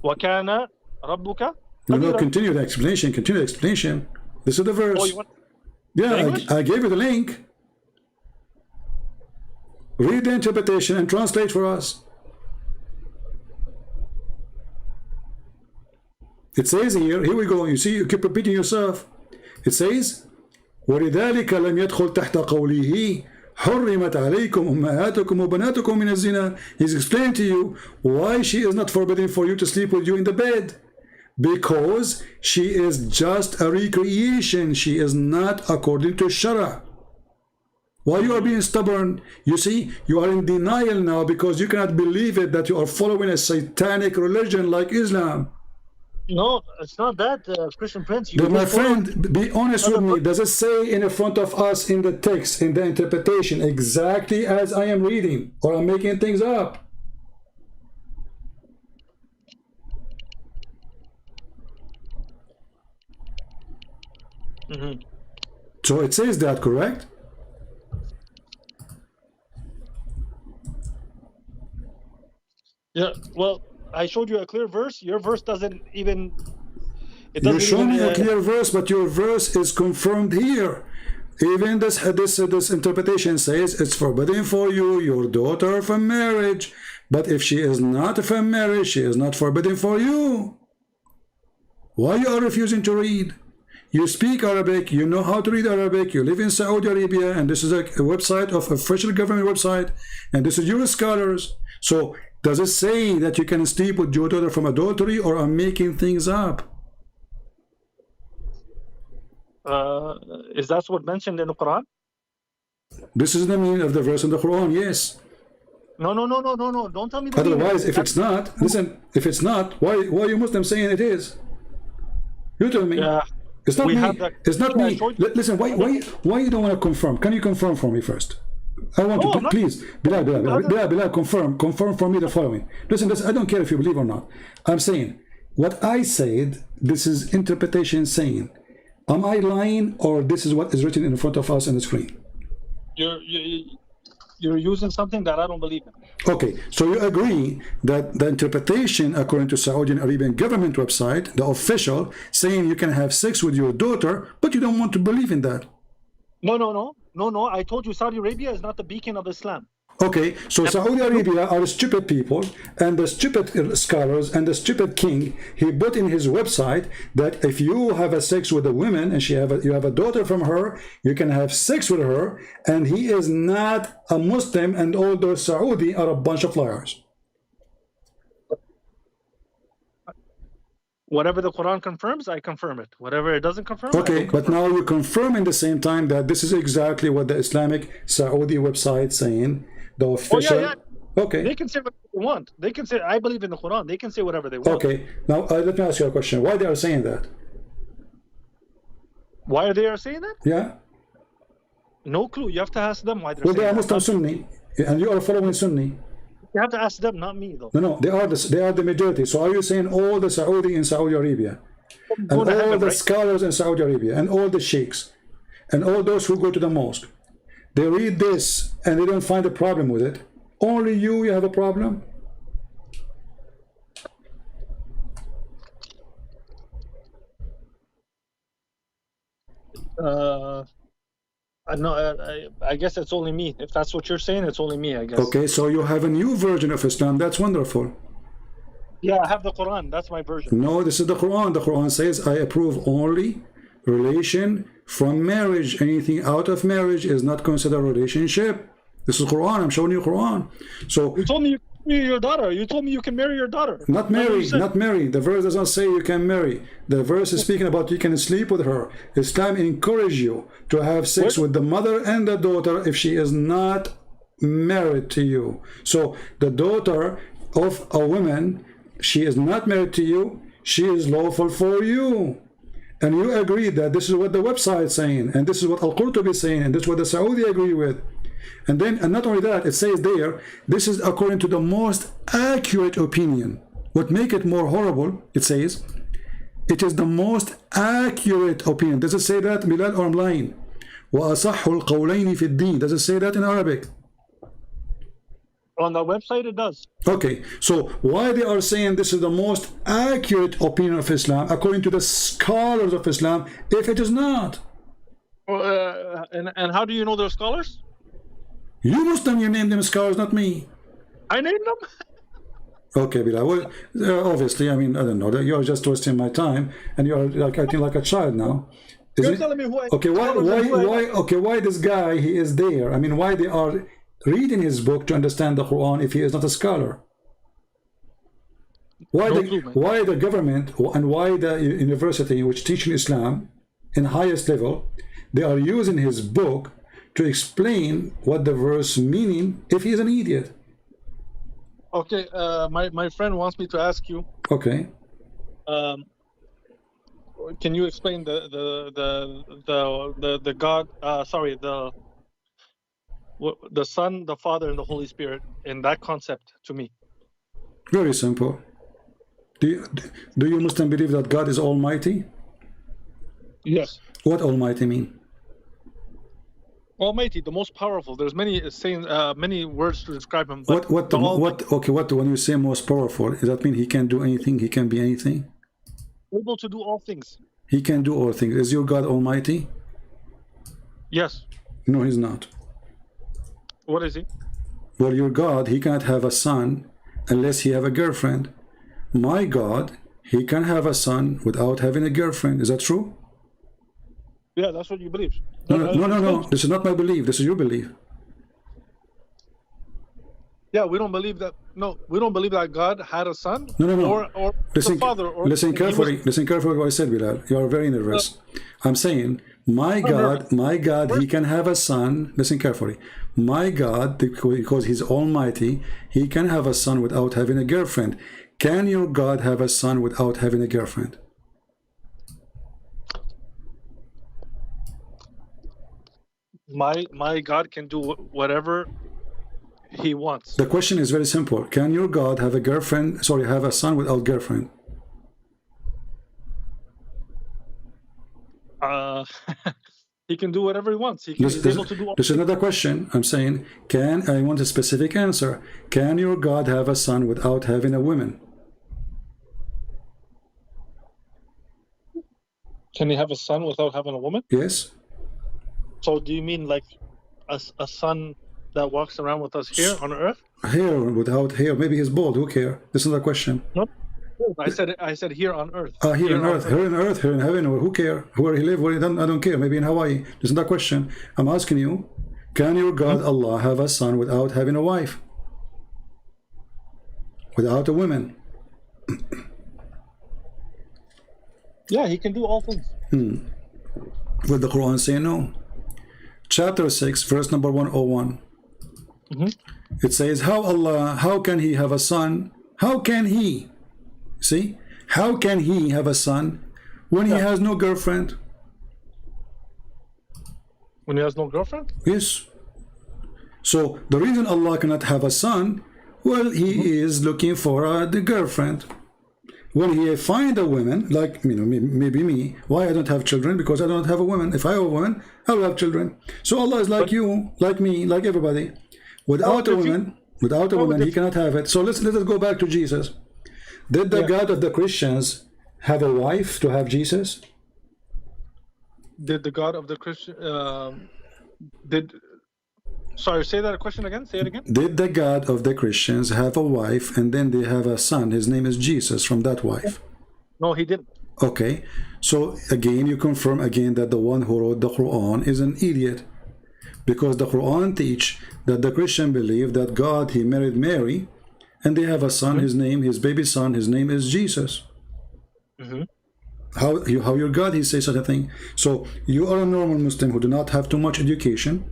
[SPEAKER 3] وكان ربك.
[SPEAKER 4] No, continue the explanation. Continue the explanation. This is the verse. Yeah, I gave you the link. Read the interpretation and translate for us. It says here we go, you see, you keep repeating yourself. It says, وَلِذَلِكَ لَمْ يَدْخُلْ تَحْتَ قَوْلِهِ حُرِّمَتْ عَلَيْكُمْ أُمَّهَاتُكُمْ وَبَنَاتُكُمْ مِنَ الزِّنَا. He's explained to you why she is not forbidden for you to sleep with you in the bed. Because she is just a recreation. She is not according to Shara. Why you are being stubborn? You see, you are in denial now because you cannot believe it that you are following a satanic religion like Islam.
[SPEAKER 3] No, it's not that, Christian Prince.
[SPEAKER 4] But my friend, be honest with me. Does it say in front of us in the text, in the interpretation, exactly as I am reading? Or I'm making things up?
[SPEAKER 3] Mm-hmm.
[SPEAKER 4] So it says that, correct?
[SPEAKER 3] Yeah, well, I showed you a clear verse. Your verse doesn't even...
[SPEAKER 4] You show me a clear verse, but your verse is confirmed here. Even this interpretation says it's forbidden for you, your daughter, from marriage. But if she is not from marriage, she is not forbidden for you. Why you are refusing to read? You speak Arabic, you know how to read Arabic, you live in Saudi Arabia, and this is a website of official government website, and this is your scholars. So does it say that you can sleep with your daughter from adultery, or I'm making things up?
[SPEAKER 3] Is that what mentioned in the Quran?
[SPEAKER 4] This is the meaning of the verse in the Quran, yes.
[SPEAKER 3] No. Don't tell me the
[SPEAKER 4] Otherwise, if it's not, listen, if it's not, why are you Muslims saying it is? You tell me. It's not me. It's not me. Listen, why you don't want to confirm? Can you confirm for me first? I want to, please. Bilal, confirm for me the following. Listen, I don't care if you believe or not. I'm saying, what I said, this is interpretation saying. Am I lying, or this is what is written in front of us on the screen?
[SPEAKER 3] You're using something that I don't believe in.
[SPEAKER 4] Okay, so you agree that the interpretation according to Saudi Arabian government website, the official, saying you can have sex with your daughter, but you don't want to believe in that.
[SPEAKER 3] No. I told you Saudi Arabia is not the beacon of Islam.
[SPEAKER 4] Okay, so Saudi Arabia are stupid people, and the stupid scholars and the stupid king, he put in his website that if you have a sex with a woman and you have a daughter from her, you can have sex with her, and he is not a Muslim, and all those Saudi are a bunch of liars.
[SPEAKER 3] Whatever the Quran confirms, I confirm it. Whatever it doesn't confirm,
[SPEAKER 4] okay, but now you confirm in the same time that this is exactly what the Islamic Saudi website saying. The official.
[SPEAKER 3] Yeah. Okay. They can say what they want. They can say, I believe in the Quran. They can say whatever they want.
[SPEAKER 4] Okay. Now let me ask you a question. Why they are saying that?
[SPEAKER 3] Why are they saying that?
[SPEAKER 4] Yeah.
[SPEAKER 3] No clue. You have to ask them why they're
[SPEAKER 4] saying
[SPEAKER 3] that.
[SPEAKER 4] Well, they are Muslim Sunni, and you are following Sunni.
[SPEAKER 3] You have to ask them, not me, though.
[SPEAKER 4] No, they are the majority. So are you saying all the Saudi in Saudi Arabia, and all the scholars in Saudi Arabia, and all the sheikhs, and all those who go to the mosque, they read this and they don't find a problem with it? Only you have a problem?
[SPEAKER 3] I guess it's only me. If that's what you're saying, it's only me, I guess.
[SPEAKER 4] Okay, so you have a new version of Islam. That's wonderful.
[SPEAKER 3] Yeah, I have the Quran. That's my version.
[SPEAKER 4] No, this is the Quran. The Quran says, I approve only relation from marriage. Anything out of marriage is not considered a relationship. This is Quran. I'm showing you Quran. So
[SPEAKER 3] you told me you can marry your daughter. You told me you can marry your daughter.
[SPEAKER 4] Not marry, not marry. The verse does not say you can marry. The verse is speaking about you can sleep with her. Islam encourages you to have sex with the mother and the daughter if she is not married to you. So the daughter of a woman, she is not married to you. She is lawful for you. And you agree that this is what the website is saying, and this is what Al-Qurtubi is saying, and this is what the Saudi agree with. And then, and not only that, it says there, this is according to the most accurate opinion. What make it more horrible, it says, it is the most accurate opinion. Does it say that, Bilal, or I'm lying? وَأَصَحُّ الْقَوْلَيْنِ فِي الدِّينِ. Does it say that in Arabic?
[SPEAKER 3] On the website, it does.
[SPEAKER 4] Okay, so why they are saying this is the most accurate opinion of Islam, according to the scholars of Islam, if it is not?
[SPEAKER 3] and how do you know they're scholars?
[SPEAKER 4] You Muslim, you name them scholars, not me.
[SPEAKER 3] I named them.
[SPEAKER 4] Okay, Bilal. Well, obviously, I mean, I don't know. You're just wasting my time, and you're like acting like a child now.
[SPEAKER 3] You're telling me who I
[SPEAKER 4] Okay, why this guy, he is there? I mean, why they are reading his book to understand the Quran if he is not a scholar? Why the government and why the university which teaching Islam in highest level, they are using his book to explain what the verse meaning if he is an idiot?
[SPEAKER 3] Okay, my friend wants me to ask you.
[SPEAKER 4] Okay.
[SPEAKER 3] Can you explain the God? Sorry, the Son, the Father, and the Holy Spirit in that concept to me.
[SPEAKER 4] Very simple. Do you Muslim believe that God is Almighty?
[SPEAKER 3] Yes.
[SPEAKER 4] What Almighty mean?
[SPEAKER 3] Almighty, the most powerful. There's many saying, many words to describe him. But
[SPEAKER 4] what when you say most powerful, does that mean he can do anything? He can be anything?
[SPEAKER 3] Able to do all things.
[SPEAKER 4] He can do all things. Is your God Almighty?
[SPEAKER 3] Yes.
[SPEAKER 4] No, he's not.
[SPEAKER 3] What is he?
[SPEAKER 4] Well, your God, he cannot have a son unless he have a girlfriend. My God, he can have a son without having a girlfriend. Is that true?
[SPEAKER 3] Yeah, that's what you believe.
[SPEAKER 4] No. This is not my belief. This is your belief.
[SPEAKER 3] Yeah, we don't believe that. No, we don't believe that God had a son.
[SPEAKER 4] No.
[SPEAKER 3] Or
[SPEAKER 4] listen,
[SPEAKER 3] the father. Or
[SPEAKER 4] listen carefully. Listen carefully what I said, Bilal. You are very nervous. I'm saying, my God, he can have a son. Listen carefully. My God, because he's Almighty, he can have a son without having a girlfriend. Can your God have a son without having a girlfriend?
[SPEAKER 3] My God can do whatever he wants.
[SPEAKER 4] The question is very simple. Can your God have a girlfriend, sorry, have a son without girlfriend?
[SPEAKER 3] He can do whatever he wants. He's able to do all.
[SPEAKER 4] This is another question. I'm saying, I want a specific answer. Can your God have a son without having a woman?
[SPEAKER 3] Can he have a son without having a woman?
[SPEAKER 4] Yes.
[SPEAKER 3] So do you mean like a son that walks around with us here on earth?
[SPEAKER 4] Hair, without hair. Maybe he's bald. Who cares? This is another question.
[SPEAKER 3] No. I said here on earth.
[SPEAKER 4] Here on earth. Here on earth. Here in heaven. Who cares? Where he live? Where he don't, I don't care. Maybe in Hawaii. This is another question. I'm asking you, can your God Allah have a son without having a wife? Without a woman?
[SPEAKER 3] Yeah, he can do all things.
[SPEAKER 4] Will the Quran say no? Chapter 6, verse number 101. It says, how can he have a son? How can he? See? How can he have a son when he has no girlfriend?
[SPEAKER 3] When he has no girlfriend?
[SPEAKER 4] Yes. So the reason Allah cannot have a son, well, he is looking for the girlfriend. When he find a woman, like maybe me, why I don't have children? Because I don't have a woman. If I have a woman, I will have children. So Allah is like you, like me, like everybody. Without a woman, he cannot have it. So let us go back to Jesus. Did the God of the Christians have a wife to have Jesus?
[SPEAKER 3] Did the God of the Christian Sorry, say that question again. Say it again.
[SPEAKER 4] Did the God of the Christians have a wife and then they have a son? His name is Jesus from that wife.
[SPEAKER 3] No, he didn't.
[SPEAKER 4] Okay. So again, you confirm again that the one who wrote the Quran is an idiot. Because the Quran teach that the Christian believe that God, he married Mary and they have a son, his baby son, his name is Jesus. How your God, he says such a thing. So you are a normal Muslim who do not have too much education.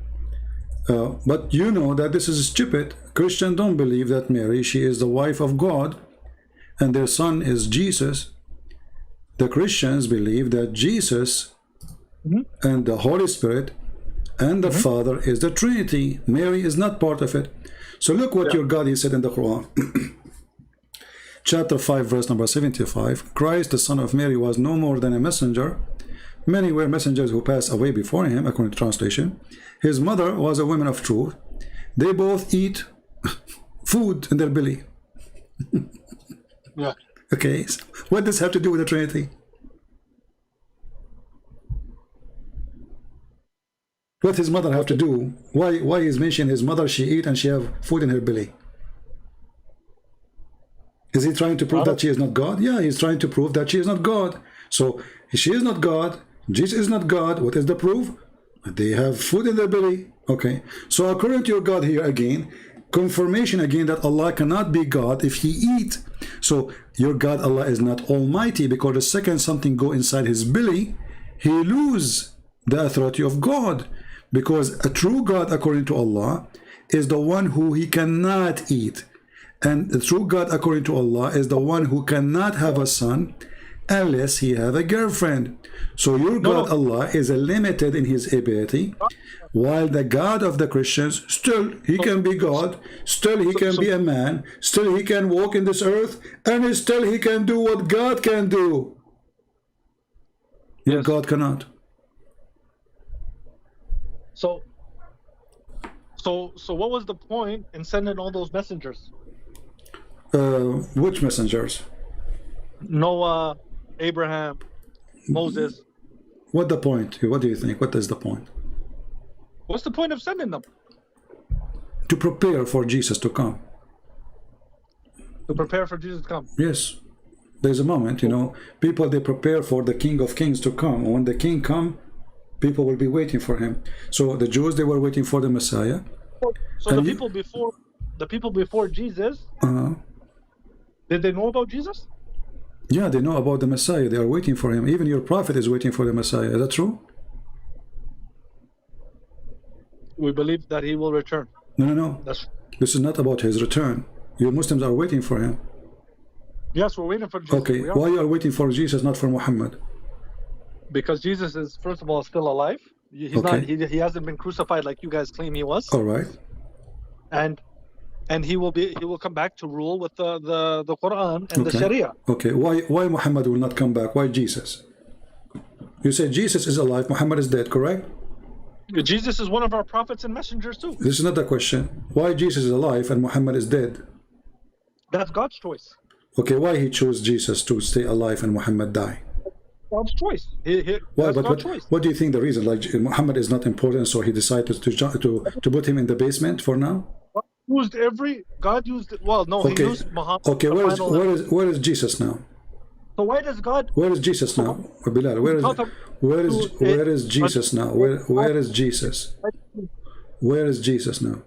[SPEAKER 4] But you know that this is stupid. Christians don't believe that Mary, she is the wife of God and their son is Jesus. The Christians believe that Jesus and the Holy Spirit and the Father is the Trinity. Mary is not part of it. So look what your God, he said in the Quran. Chapter 5, verse number 75. Christ, the son of Mary, was no more than a messenger. Many were messengers who passed away before him, according to translation. His mother was a woman of truth. They both eat food in their belly. Okay, so what does this have to do with the Trinity? What his mother have to do? Why is mentioned his mother? She eat and she have food in her belly. Is he trying to prove that she is not God? Yeah, he's trying to prove that she is not God. So she is not God. Jesus is not God. What is the proof? They have food in their belly. Okay. So according to your God here again, confirmation again that Allah cannot be God if he eat. So your God Allah is not almighty, because the second something go inside his belly, he lose the authority of God. Because a true God according to Allah is the one who he cannot eat. And the true God according to Allah is the one who cannot have a son unless he have a girlfriend. So your God Allah is limited in his ability, while the God of the Christians, still he can be God, still he can be a man, still he can walk in this earth, and still he can do what God can do. Your God cannot.
[SPEAKER 3] So what was the point in sending all those messengers?
[SPEAKER 4] Which messengers?
[SPEAKER 3] Noah, Abraham, Moses.
[SPEAKER 4] What the point? What do you think? What is the point?
[SPEAKER 3] What's the point of sending them?
[SPEAKER 4] To prepare for Jesus to come.
[SPEAKER 3] To prepare for Jesus to come.
[SPEAKER 4] Yes. There's a moment, you know, people, they prepare for the King of Kings to come. When the King come, people will be waiting for him. So the Jews, they were waiting for the Messiah.
[SPEAKER 3] So the people before Jesus, did they know about Jesus?
[SPEAKER 4] Yeah, they know about the Messiah. They are waiting for him. Even your prophet is waiting for the Messiah. Is that true?
[SPEAKER 3] We believe that he will return.
[SPEAKER 4] No. This is not about his return. You Muslims are waiting for him.
[SPEAKER 3] Yes, we're waiting for Jesus.
[SPEAKER 4] Okay, why you are waiting for Jesus, not for Muhammad?
[SPEAKER 3] Because Jesus is, first of all, still alive. He's not. He hasn't been crucified like you guys claim he was.
[SPEAKER 4] All right.
[SPEAKER 3] And he will come back to rule with the Quran and the Sharia.
[SPEAKER 4] Okay, why Muhammad will not come back? Why Jesus? You say Jesus is alive, Muhammad is dead, correct?
[SPEAKER 3] Jesus is one of our prophets and messengers too.
[SPEAKER 4] This is not the question. Why Jesus is alive and Muhammad is dead?
[SPEAKER 3] That's God's choice.
[SPEAKER 4] Okay, why he chose Jesus to stay alive and Muhammad die?
[SPEAKER 3] God's choice.
[SPEAKER 4] Why? But what do you think the reason? Like Muhammad is not important, so he decided to put him in the basement for now.
[SPEAKER 3] God used well, no,
[SPEAKER 4] okay.
[SPEAKER 3] He used Muhammad.
[SPEAKER 4] Okay, where is Jesus now?
[SPEAKER 3] So why does God?
[SPEAKER 4] Where is Jesus now, Bilal? Where is Jesus now? Where is Jesus? Where is Jesus now?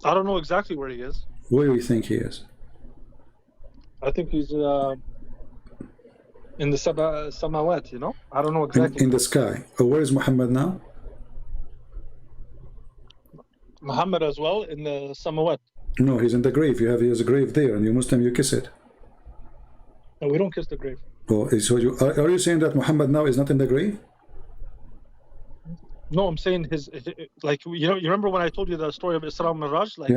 [SPEAKER 3] I don't know exactly where he is.
[SPEAKER 4] Where do you think he is?
[SPEAKER 3] I think he's in the samawat, you know? I don't know exactly.
[SPEAKER 4] In the sky. Where is Muhammad now?
[SPEAKER 3] Muhammad as well in the samawat.
[SPEAKER 4] No, he's in the grave. He has a grave there, and you Muslim, you kiss it.
[SPEAKER 3] No, we don't kiss the grave.
[SPEAKER 4] Oh, so are you saying that Muhammad now is not in the grave?
[SPEAKER 3] No, I'm saying like, you know, you remember when I told you the story of Isra and Miraj, like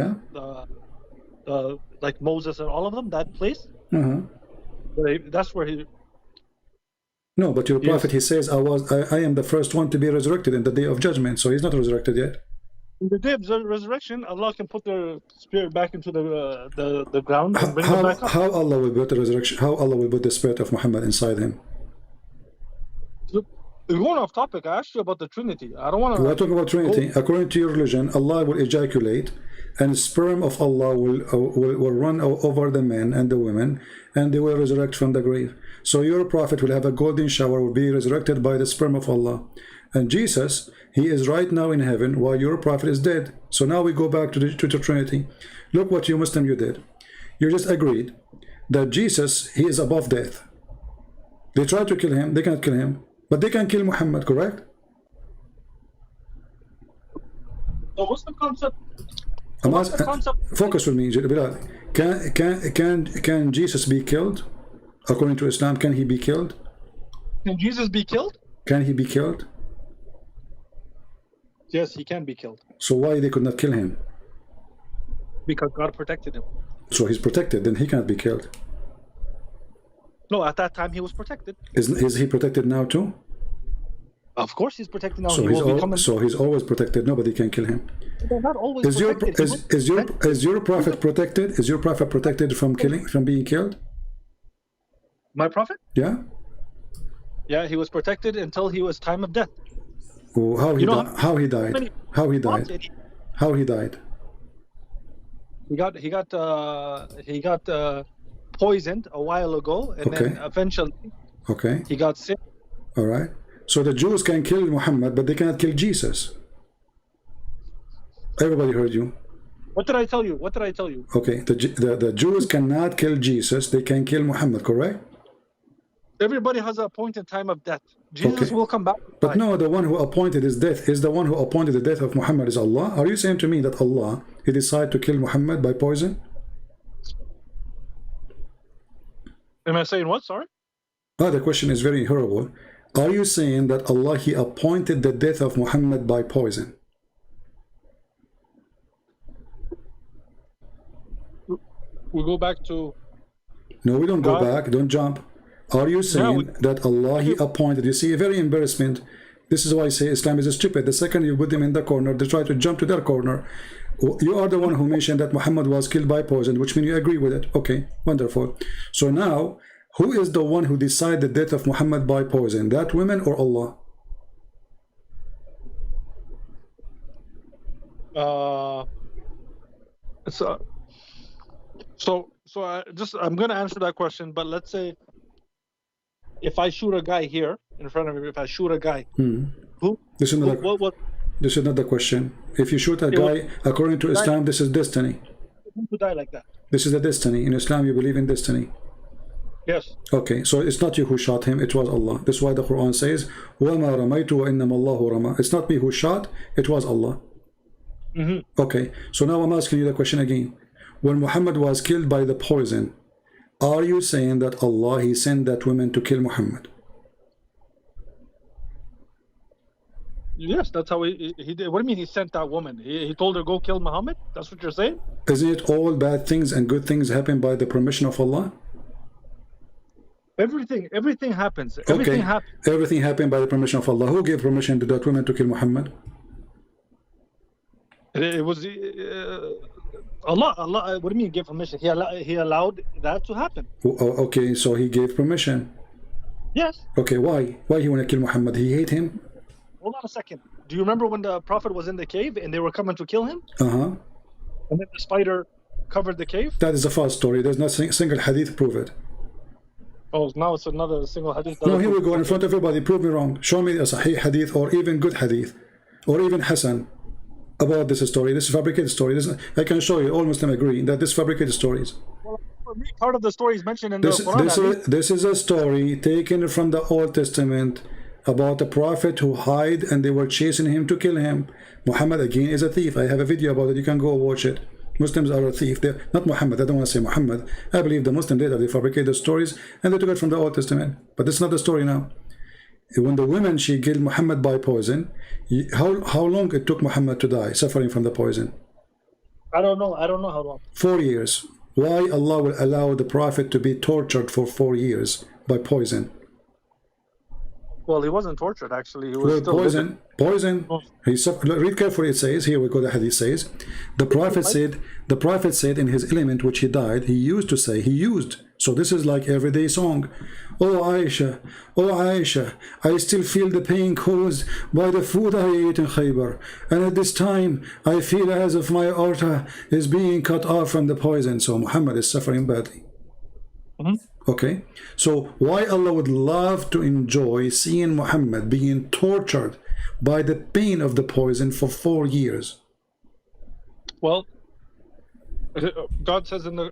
[SPEAKER 3] like Moses and all of them, that place? That's where he.
[SPEAKER 4] No, but your prophet, he says, I am the first one to be resurrected in the day of judgment. So he's not resurrected yet.
[SPEAKER 3] In the day of resurrection, Allah can put their spirit back into the ground and bring them back up.
[SPEAKER 4] How Allah will put the resurrection? How Allah will put the spirit of Muhammad inside him?
[SPEAKER 3] Look, we're going off topic. I asked you about the Trinity. I don't want to.
[SPEAKER 4] We're talking about Trinity. According to your religion, Allah will ejaculate, and the sperm of Allah will run over the men and the women, and they will resurrect from the grave. So your prophet will have a golden shower, will be resurrected by the sperm of Allah. And Jesus, he is right now in heaven while your prophet is dead. So now we go back to the Trinity. Look what you Muslim you did. You just agreed that Jesus, he is above death. They try to kill him, they cannot kill him, but they can kill Muhammad, correct?
[SPEAKER 3] So what's the concept?
[SPEAKER 4] Focus with me, Bilal. Can Jesus be killed? According to Islam, can he be killed?
[SPEAKER 3] Can Jesus be killed?
[SPEAKER 4] Can he be killed?
[SPEAKER 3] Yes, he can be killed.
[SPEAKER 4] So why they could not kill him?
[SPEAKER 3] Because God protected him.
[SPEAKER 4] So he's protected, then he can't be killed.
[SPEAKER 3] No, at that time he was protected.
[SPEAKER 4] Is he protected now too?
[SPEAKER 3] Of course he's protected now.
[SPEAKER 4] So he's always protected. Nobody can kill him.
[SPEAKER 3] They're not always
[SPEAKER 4] protected. Is your prophet protected? Is your prophet protected from being killed?
[SPEAKER 3] My prophet?
[SPEAKER 4] Yeah.
[SPEAKER 3] Yeah, he was protected until he was time of death.
[SPEAKER 4] Oh, how he
[SPEAKER 3] You know
[SPEAKER 4] died? How he died?
[SPEAKER 3] many
[SPEAKER 4] How he
[SPEAKER 3] wanted
[SPEAKER 4] died?
[SPEAKER 3] he-
[SPEAKER 4] How he died?
[SPEAKER 3] he got poisoned a while ago, and then
[SPEAKER 4] Okay.
[SPEAKER 3] eventually
[SPEAKER 4] Okay.
[SPEAKER 3] he got sick.
[SPEAKER 4] All right. So the Jews can kill Muhammad, but they cannot kill Jesus. Everybody heard you.
[SPEAKER 3] What did I tell you? What did I tell you?
[SPEAKER 4] Okay. The Jews cannot kill Jesus. They can kill Muhammad, correct?
[SPEAKER 3] Everybody has a point in time of death. Jesus
[SPEAKER 4] Okay.
[SPEAKER 3] will come back.
[SPEAKER 4] But no, the one who appointed his death is the one who appointed the death of Muhammad is Allah. Are you saying to me that Allah, he decided to kill Muhammad by poison?
[SPEAKER 3] Am I saying what? Sorry.
[SPEAKER 4] Oh, the question is very horrible. Are you saying that Allah, he appointed the death of Muhammad by poison?
[SPEAKER 3] We go back to
[SPEAKER 4] No, we don't go
[SPEAKER 3] God.
[SPEAKER 4] back. Don't jump. Are you saying
[SPEAKER 3] we-
[SPEAKER 4] that Allah, he appointed? You see, very embarrassment. This is why I say Islam is stupid. The second you put them in the corner, they try to jump to their corner. You are the one who mentioned that Muhammad was killed by poison, which means you agree with it. Okay, wonderful. So now, who is the one who decided the death of Muhammad by poison? That woman or Allah?
[SPEAKER 3] I'm going to answer that question, but let's say if I shoot a guy here in front of me, if I shoot a guy, who,
[SPEAKER 4] This is not,
[SPEAKER 3] what,
[SPEAKER 4] this is not the question. If you shoot a guy, according to Islam, this is destiny.
[SPEAKER 3] who to die like that?
[SPEAKER 4] This is the destiny. In Islam, you believe in destiny.
[SPEAKER 3] Yes.
[SPEAKER 4] Okay, so it's not you who shot him, it was Allah. That's why the Quran says, وَمَا رَمَيْتُ وَإِنَّمَا اللَّهُ رَمَى. It's not me who shot, it was Allah. Okay, so now I'm asking you the question again. When Muhammad was killed by the poison, are you saying that Allah, he sent that woman to kill Muhammad?
[SPEAKER 3] Yes, that's how he did. What do you mean he sent that woman? He told her go kill Muhammad? That's what you're saying?
[SPEAKER 4] Isn't it all bad things and good things happen by the permission of Allah?
[SPEAKER 3] Everything happens.
[SPEAKER 4] Okay,
[SPEAKER 3] Everything happens.
[SPEAKER 4] everything happened by the permission of Allah. Who gave permission to that woman to kill Muhammad?
[SPEAKER 3] It was Allah. Allah. What do you mean give permission? He allowed that to happen.
[SPEAKER 4] Okay, so he gave permission.
[SPEAKER 3] Yes.
[SPEAKER 4] Okay, why? Why he want to kill Muhammad? He hate him?
[SPEAKER 3] Hold on a second. Do you remember when the Prophet was in the cave and they were coming to kill him?
[SPEAKER 4] Uh-huh.
[SPEAKER 3] And then the spider covered the cave?
[SPEAKER 4] That is a false story. There's not a single hadith prove it.
[SPEAKER 3] Oh, now it's another single hadith.
[SPEAKER 4] No, here we go in front of everybody. Prove me wrong. Show me a Sahih hadith or even good hadith or even Hassan about this story. This is fabricated story. I can show you. All Muslims agree that this fabricated stories.
[SPEAKER 3] Well, for me, part of the story is mentioned in the Quran.
[SPEAKER 4] This is a story taken from the Old Testament about a prophet who hid and they were chasing him to kill him. Muhammad again is a thief. I have a video about it. You can go watch it. Muslims are a thief. They're not Muhammad. I don't want to say Muhammad. I believe the Muslim data, they fabricate the stories and they took it from the Old Testament. But that's not the story now. When the woman, she killed Muhammad by poison, how long it took Muhammad to die, suffering from the poison?
[SPEAKER 3] I don't know how long.
[SPEAKER 4] 4 years. Why Allah will allow the prophet to be tortured for 4 years by poison?
[SPEAKER 3] Well, he wasn't tortured, actually. He was still
[SPEAKER 4] poison. Read carefully. It says, here we go, the hadith says, the prophet said in his element which he died, he used. So this is like everyday song. Oh Aisha, I still feel the pain caused by the food I ate in Khaybar. And at this time, I feel as if my aorta is being cut off from the poison. So Muhammad is suffering badly. Okay, so why Allah would love to enjoy seeing Muhammad being tortured by the pain of the poison for 4 years?
[SPEAKER 3] Well, God says in the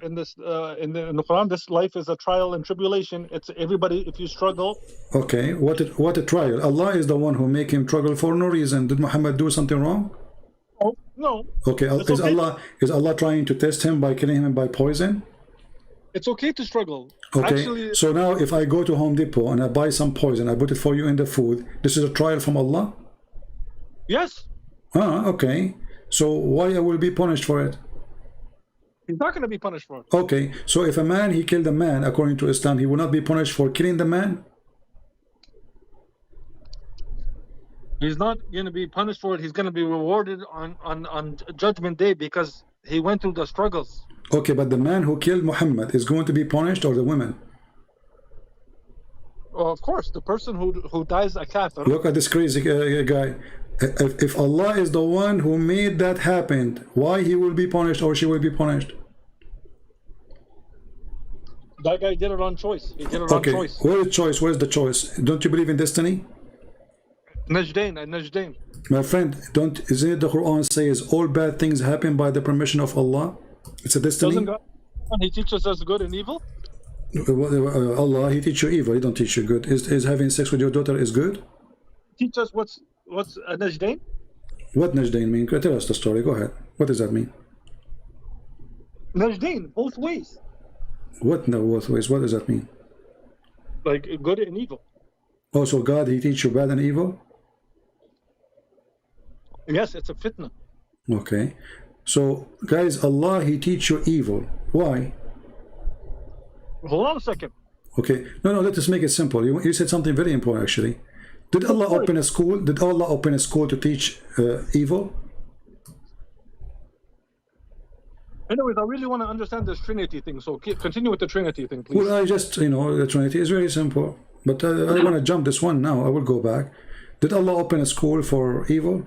[SPEAKER 3] Quran, this life is a trial and tribulation. It's everybody. If you struggle.
[SPEAKER 4] Okay, what a trial! Allah is the one who make him struggle for no reason. Did Muhammad do something wrong?
[SPEAKER 3] Oh no.
[SPEAKER 4] Okay, is Allah trying to test him by killing him by poison?
[SPEAKER 3] It's okay to struggle.
[SPEAKER 4] Okay,
[SPEAKER 3] actually,
[SPEAKER 4] so now if I go to Home Depot and I buy some poison, I put it for you in the food, this is a trial from Allah?
[SPEAKER 3] Yes.
[SPEAKER 4] Okay. So why I will be punished for it?
[SPEAKER 3] He's not going to be punished for it.
[SPEAKER 4] Okay, so if a man, he killed a man, according to Islam, he will not be punished for killing the man?
[SPEAKER 3] He's not going to be punished for it. He's going to be rewarded on Judgment Day because he went through the struggles.
[SPEAKER 4] Okay, but the man who killed Muhammad is going to be punished, or the woman?
[SPEAKER 3] Of course, the person who dies a kafir.
[SPEAKER 4] Look at this crazy guy. If Allah is the one who made that happen, why he will be punished or she will be punished?
[SPEAKER 3] That guy did it on choice. He did it on choice.
[SPEAKER 4] Where is choice? Where's the choice? Don't you believe in destiny?
[SPEAKER 3] Najdain and Najdain.
[SPEAKER 4] My friend, isn't it the Quran says all bad things happen by the permission of Allah? It's a destiny.
[SPEAKER 3] Doesn't God, he teaches us good and evil?
[SPEAKER 4] Allah, he teach you evil, he don't teach you good. Is having sex with your daughter is good?
[SPEAKER 3] Teach us what's a Najdain?
[SPEAKER 4] What Najdain mean? Tell us the story, go ahead. What does that mean?
[SPEAKER 3] Najdain, both ways.
[SPEAKER 4] What no both ways? What does that mean?
[SPEAKER 3] Like good and evil.
[SPEAKER 4] Oh, so God, he teach you bad and evil?
[SPEAKER 3] Yes, it's a fitna.
[SPEAKER 4] Okay. So, guys, Allah, he teach you evil. Why?
[SPEAKER 3] Hold on a second.
[SPEAKER 4] Okay. No, let us make it simple. You said something very important, actually. Did Allah open a school? Did Allah open a school to teach evil?
[SPEAKER 3] Anyways, I really want to understand this Trinity thing, so continue with the Trinity thing, please.
[SPEAKER 4] Well, I just, the Trinity is very simple. But I want to jump this one now. I will go back. Did Allah open a school for evil?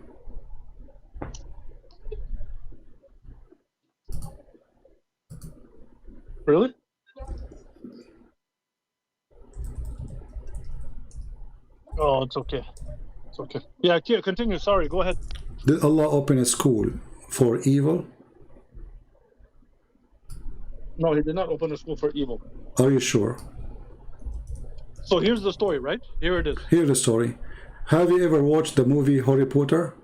[SPEAKER 3] Really? Oh, it's okay. It's okay. Yeah, continue. Sorry, go ahead.
[SPEAKER 4] Did Allah open a school for evil?
[SPEAKER 3] No, he did not open a school for evil.
[SPEAKER 4] Are you sure?
[SPEAKER 3] So here's the story, right? Here it is.
[SPEAKER 4] Here's the story. Have you ever watched the movie Harry Potter?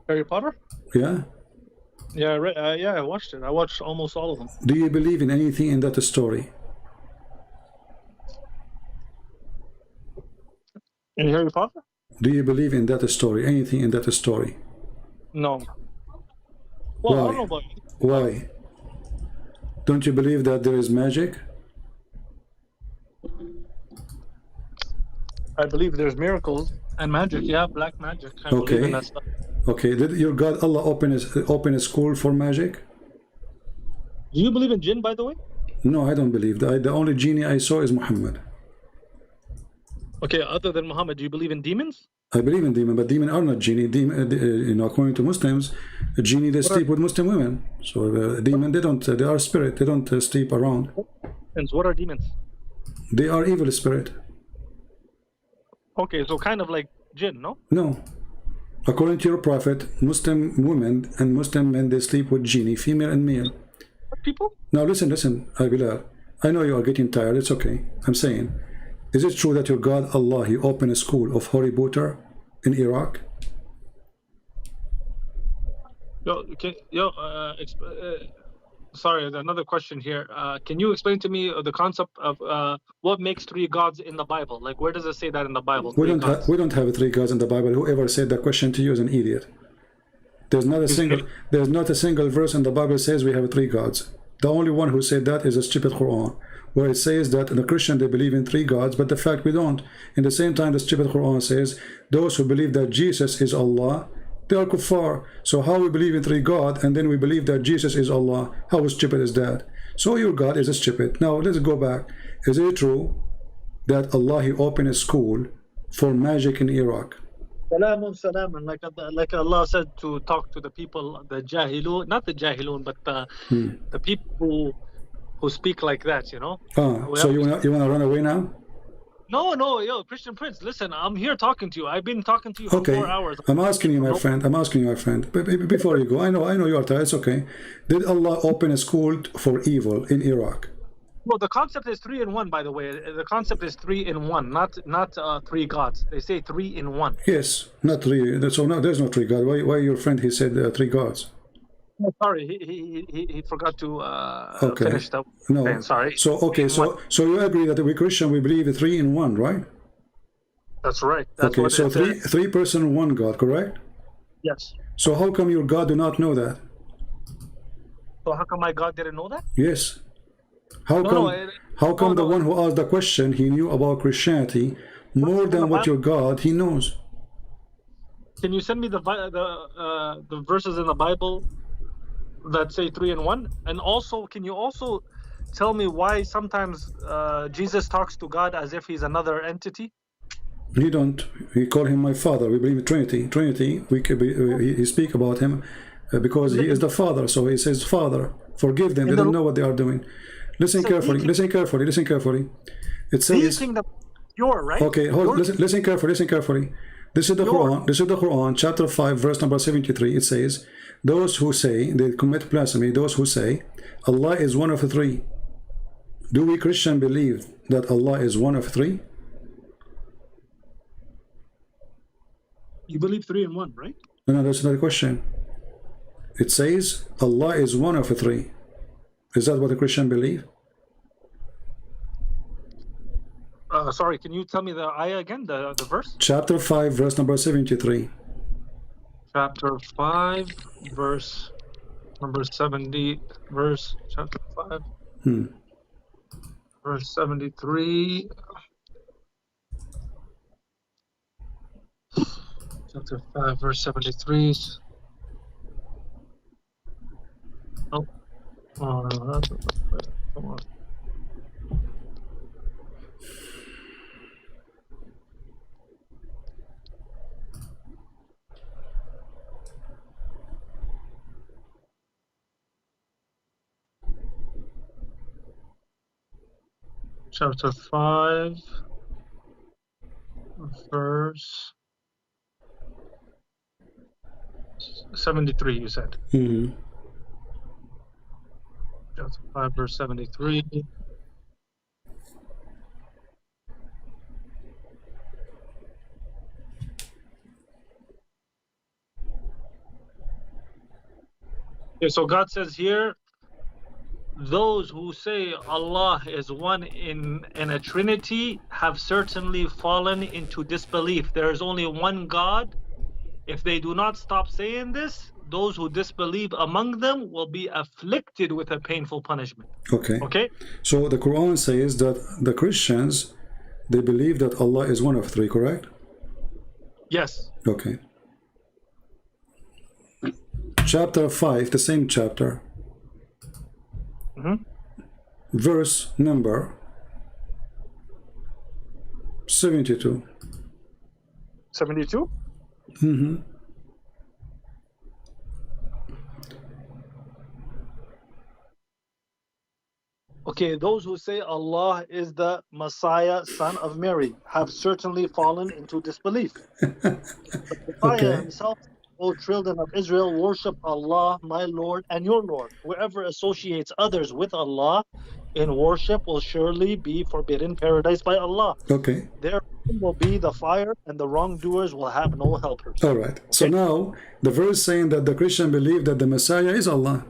[SPEAKER 3] Harry Potter?
[SPEAKER 4] Yeah?
[SPEAKER 3] Yeah, I watched it. I watched almost all of them.
[SPEAKER 4] Do you believe in anything in that story?
[SPEAKER 3] In Harry Potter?
[SPEAKER 4] Do you believe in that story? Anything in that story?
[SPEAKER 3] No. Well,
[SPEAKER 4] Why?
[SPEAKER 3] I don't know about you.
[SPEAKER 4] Why? Don't you believe that there is magic?
[SPEAKER 3] I believe there's miracles and magic. Yeah, black magic. I believe in that stuff.
[SPEAKER 4] Okay. Did your God Allah open a school for magic?
[SPEAKER 3] Do you believe in jinn, by the way?
[SPEAKER 4] No, I don't believe. The only genie I saw is Muhammad.
[SPEAKER 3] Okay, other than Muhammad, do you believe in demons?
[SPEAKER 4] I believe in demons, but demons are not genie. According to Muslims, a genie they sleep with Muslim women. So demon they are spirit. They don't sleep around.
[SPEAKER 3] And what are demons?
[SPEAKER 4] They are evil spirit.
[SPEAKER 3] Okay, so kind of like jinn, no?
[SPEAKER 4] No. According to your prophet, Muslim women and Muslim men, they sleep with genie, female and male.
[SPEAKER 3] People?
[SPEAKER 4] Now listen, Bilal. I know you are getting tired. It's okay. I'm saying, is it true that your God Allah, he opened a school of Harry Potter in Iraq?
[SPEAKER 3] Sorry, another question here. Can you explain to me the concept of what makes three gods in the Bible? Like, where does it say that in the Bible?
[SPEAKER 4] We don't have three gods in the Bible. Whoever said that question to you is an idiot. There's not a single verse in the Bible says we have three gods. The only one who said that is a stupid Quran, where it says that the Christian they believe in three gods, but the fact we don't. In the same time, the stupid Quran says those who believe that Jesus is Allah, they are kuffar. So how we believe in three God and then we believe that Jesus is Allah? How stupid is that? So your God is a stupid. Now let's go back. Is it true that Allah he opened a school for magic in Iraq?
[SPEAKER 3] Salamun, salamun, like Allah said to talk to the people, the jahilun, not the jahilun, but the people who speak like that, you know.
[SPEAKER 4] So you wanna run away now?
[SPEAKER 3] No, yo, Christian Prince, listen, I'm here talking to you. I've been talking to you for 4 hours.
[SPEAKER 4] I'm asking you, my friend. But before you go, I know you are tired. It's okay. Did Allah open a school for evil in Iraq?
[SPEAKER 3] Well, the concept is 3 in 1, by the way. The concept is 3 in 1, not three gods. They say 3 in 1.
[SPEAKER 4] Yes, not three. So no, there's no three gods. Why your friend he said three gods?
[SPEAKER 3] No, sorry, he forgot to finish that.
[SPEAKER 4] No,
[SPEAKER 3] sorry.
[SPEAKER 4] So you agree that we Christian we believe 3 in 1, right?
[SPEAKER 3] That's right. That's
[SPEAKER 4] okay, so three person, one God, correct?
[SPEAKER 3] Yes.
[SPEAKER 4] So how come your God do not know that?
[SPEAKER 3] So how come my God didn't know that?
[SPEAKER 4] Yes. How come the one who asked the question he knew about Christianity more than what your God he knows?
[SPEAKER 3] Can you send me the verses in the Bible that say 3 in 1? And also, can you also tell me why sometimes Jesus talks to God as if he's another entity?
[SPEAKER 4] He don't. He call him my father. We believe in Trinity. Trinity. He speak about him because he is the Father. So he says, Father, forgive them. They don't know what they are doing. Listen carefully. Listen carefully. Listen carefully. It says.
[SPEAKER 3] You're right.
[SPEAKER 4] Okay. Hold. Listen carefully. Listen carefully. This is the Quran. This is the Quran, chapter 5, verse number 73. It says, those who say they commit blasphemy. Those who say Allah is one of the three. Do we Christian believe that Allah is one of three?
[SPEAKER 3] You believe 3 in 1, right?
[SPEAKER 4] No, that's not a question. It says Allah is one of the three. Is that what a Christian believe?
[SPEAKER 3] Sorry, can you tell me the ayah again, the verse?
[SPEAKER 4] Chapter 5, verse number 73.
[SPEAKER 3] Chapter 5, verse number 70, chapter 5, verse 73. Chapter 5, verse 73. Oh, no, come on. Chapter 5, verse 73, you said. Chapter 5, verse 73. Okay, so God says here, those who say Allah is one in a trinity have certainly fallen into disbelief. There is only one God. If they do not stop saying this, those who disbelieve among them will be afflicted with a painful punishment.
[SPEAKER 4] Okay.
[SPEAKER 3] Okay?
[SPEAKER 4] So the Quran says that the Christians, they believe that Allah is one of three, correct?
[SPEAKER 3] Yes.
[SPEAKER 4] Okay. Chapter 5, the same chapter. Verse number 72.
[SPEAKER 3] 72? Okay, those who say Allah is the Messiah, son of Mary, have certainly fallen into disbelief. The Messiah himself, O children of Israel, worship Allah, my Lord and your Lord. Whoever associates others with Allah in worship will surely be forbidden paradise by Allah.
[SPEAKER 4] Okay.
[SPEAKER 3] There will be the fire, and the wrongdoers will have no helpers.
[SPEAKER 4] All right. So now the verse saying that the Christian believe that the Messiah is Allah.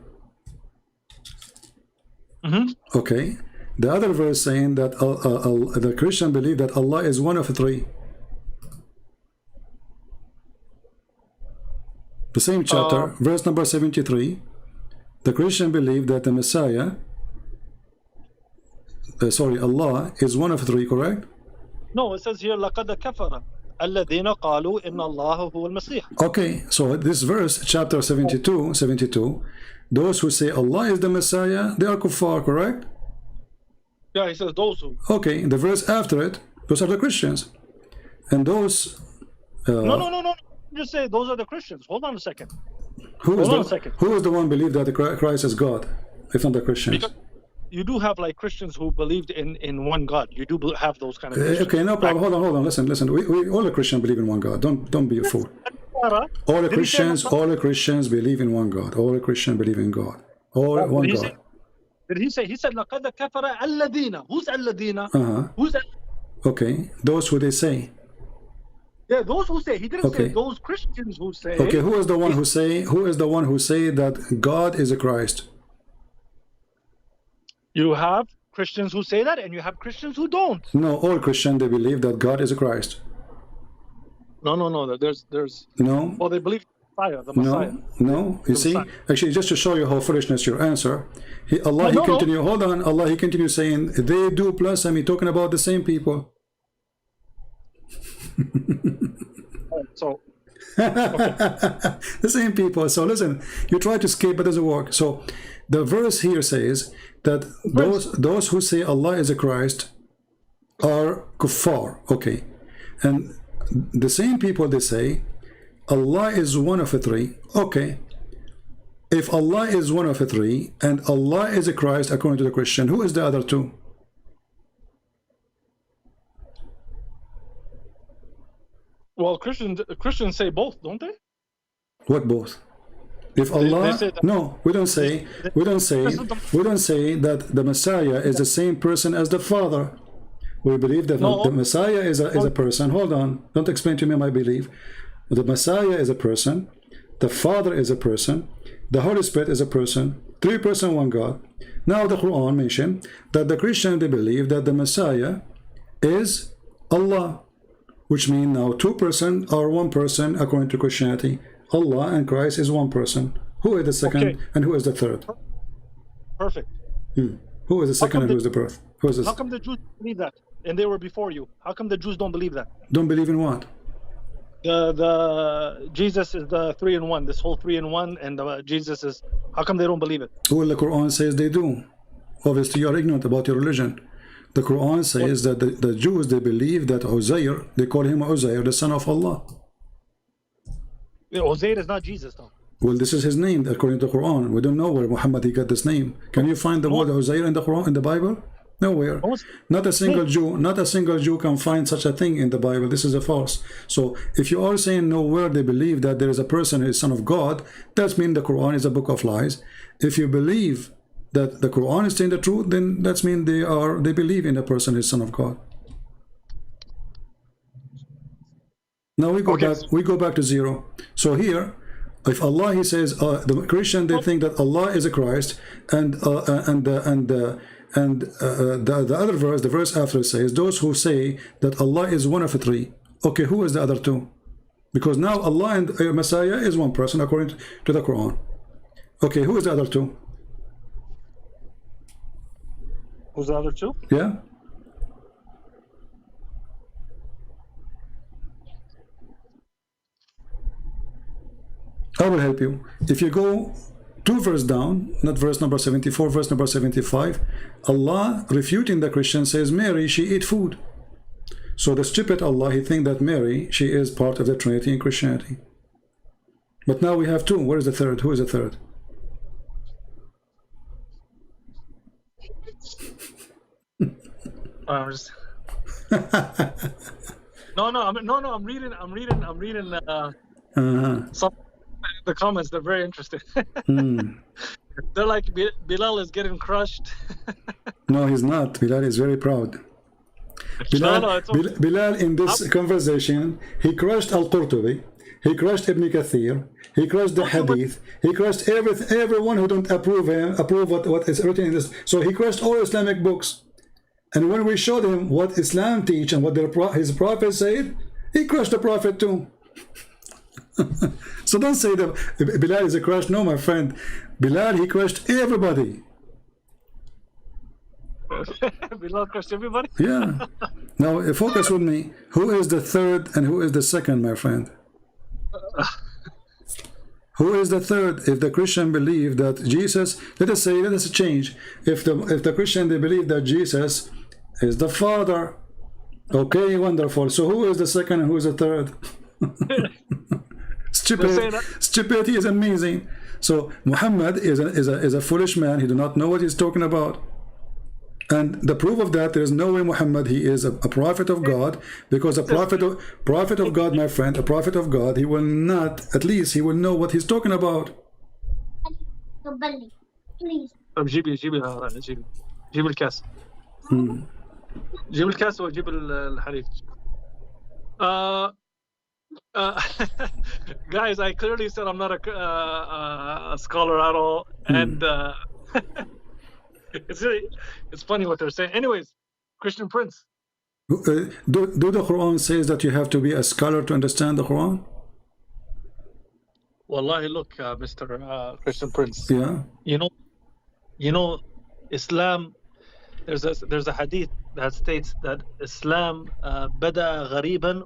[SPEAKER 4] Okay. The other verse saying that the Christian believe that Allah is one of three. The same chapter, verse number 73. The Christian believe that the Messiah, Allah is one of three, correct?
[SPEAKER 3] No, it says here, لَقَدْ كَفَرَ الَّذِينَ قَالُوا إِنَّ اللَّهَ هُوَ الْمَسِيحُ.
[SPEAKER 4] Okay, so this verse, chapter 72, those who say Allah is the Messiah, they are kuffar, correct?
[SPEAKER 3] Yeah, he says those who.
[SPEAKER 4] Okay, the verse after it, those are the Christians. And those...
[SPEAKER 3] No. Just say those are the Christians. Hold on a second.
[SPEAKER 4] Who is the one believe that Christ is God, if not the Christians?
[SPEAKER 3] Because you do have like Christians who believed in one God. You do have those kind of Christians.
[SPEAKER 4] Okay, no problem. Hold on. Listen. We all the Christians believe in one God. Don't be a fool. All the Christians believe in one God. All the Christians believe in God. One God.
[SPEAKER 3] Did he say? He said, لَقَدْ كَفَرَ الَّذِينَ. Who's الَّذِينَ? Who's
[SPEAKER 4] Okay, those who they say.
[SPEAKER 3] Yeah, those who say. He didn't say those Christians who say.
[SPEAKER 4] Okay, who is the one who say? Who is the one who say that God is a Christ?
[SPEAKER 3] You have Christians who say that, and you have Christians who don't.
[SPEAKER 4] No, all Christians they believe that God is a Christ.
[SPEAKER 3] No. There's.
[SPEAKER 4] No.
[SPEAKER 3] Well, they believe the Messiah.
[SPEAKER 4] No. You see, actually, just to show you how foolishness your answer. Allah continue. Hold on. Allah he continue saying they do blasphemy, talking about the same people.
[SPEAKER 3] So
[SPEAKER 4] The same people. So listen, you try to escape, but it doesn't work. So the verse here says that those who say Allah is a Christ are kuffar. Okay. And the same people, they say Allah is one of the three. Okay. If Allah is one of the three and Allah is a Christ according to the Christian, who is the other two?
[SPEAKER 3] Well, Christians say both, don't they?
[SPEAKER 4] What both? If Allah,
[SPEAKER 3] they say that,
[SPEAKER 4] no, we don't say that the Messiah is the same person as the Father. We believe that the Messiah is a person. Hold on, don't explain to me my belief. The Messiah is a person, the Father is a person, the Holy Spirit is a person, three person, one God. Now the Quran mentioned that the Christian, they believe that the Messiah is Allah, which means now two person or one person according to Christianity. Allah and Christ is one person. Who is the second and who is the third?
[SPEAKER 3] Perfect.
[SPEAKER 4] Who is the second and who is the birth? Who is this?
[SPEAKER 3] How come the Jews believe that? And they were before you. How come the Jews don't believe that?
[SPEAKER 4] Don't believe in what?
[SPEAKER 3] The Jesus is the 3-in-1. This whole 3-in-1, and Jesus is. How come they don't believe it?
[SPEAKER 4] Well, the Quran says they do. Obviously, you are ignorant about your religion. The Quran says that the Jews, they believe that Uzair, they call him Uzair, the son of Allah.
[SPEAKER 3] Uzair is not Jesus, though.
[SPEAKER 4] Well, this is his name according to the Quran. We don't know where Muhammad he got this name. Can you find the word Uzair in the Quran, in the Bible? Nowhere. Not a single Jew can find such a thing in the Bible. This is a false. So if you are saying nowhere they believe that there is a person who is son of God, that means the Quran is a book of lies. If you believe that the Quran is saying the truth, then that means they believe in a person who is son of God. Now we go back to zero. So here, if Allah, he says, the Christian, they think that Allah is a Christ, and the other verse, the verse after says, those who say that Allah is one of the three. Okay, who is the other two? Because now Allah and Messiah is one person according to the Quran. Okay, who is the other two?
[SPEAKER 3] Who's the other two?
[SPEAKER 4] Yeah. I will help you. If you go two verse down, not verse number 74, verse number 75, Allah refuting the Christian says, Mary, she eat food. So the stupid Allah, he think that Mary, she is part of the Trinity in Christianity. But now we have two. Where is the third? Who is the third?
[SPEAKER 3] Just... No, I'm reading some the comments. They're very interesting. They're like, Bilal is getting crushed.
[SPEAKER 4] No, he's not. Bilal is very proud. Bilal in this conversation, he crushed Al-Qurtubi, he crushed Ibn Kathir, he crushed the Hadith, he crushed everyone who don't approve what is written in this. So he crushed all Islamic books. And when we showed him what Islam teach and what his prophet said, he crushed the prophet too. So don't say that Bilal is a crush. No, my friend. Bilal, he crushed everybody.
[SPEAKER 3] Bilal crushed everybody?
[SPEAKER 4] Yeah. Now, focus with me. Who is the third and who is the second, my friend? Who is the third? If the Christian believe that Jesus, let us change. If the Christian, they believe that Jesus is the Father. Okay, wonderful. So who is the second and who is the third? Stupidity is amazing. So Muhammad is a foolish man. He do not know what he's talking about. And the proof of that, there is no way Muhammad, he is a prophet of God, because a prophet of God, my friend, a prophet of God, he will not, at least he will know what he's talking about.
[SPEAKER 3] Please. جيب الكاس. جيب الكاس وجيب الحليب. Guys, I clearly said I'm not a scholar at all, and it's funny what they're saying. Anyways, Christian Prince.
[SPEAKER 4] Do the Quran says that you have to be a scholar to understand the Quran?
[SPEAKER 3] Wallahi, look, Mr. Christian Prince.
[SPEAKER 4] Yeah.
[SPEAKER 3] You know, Islam. There's a hadith that states that Islam بدا غريبا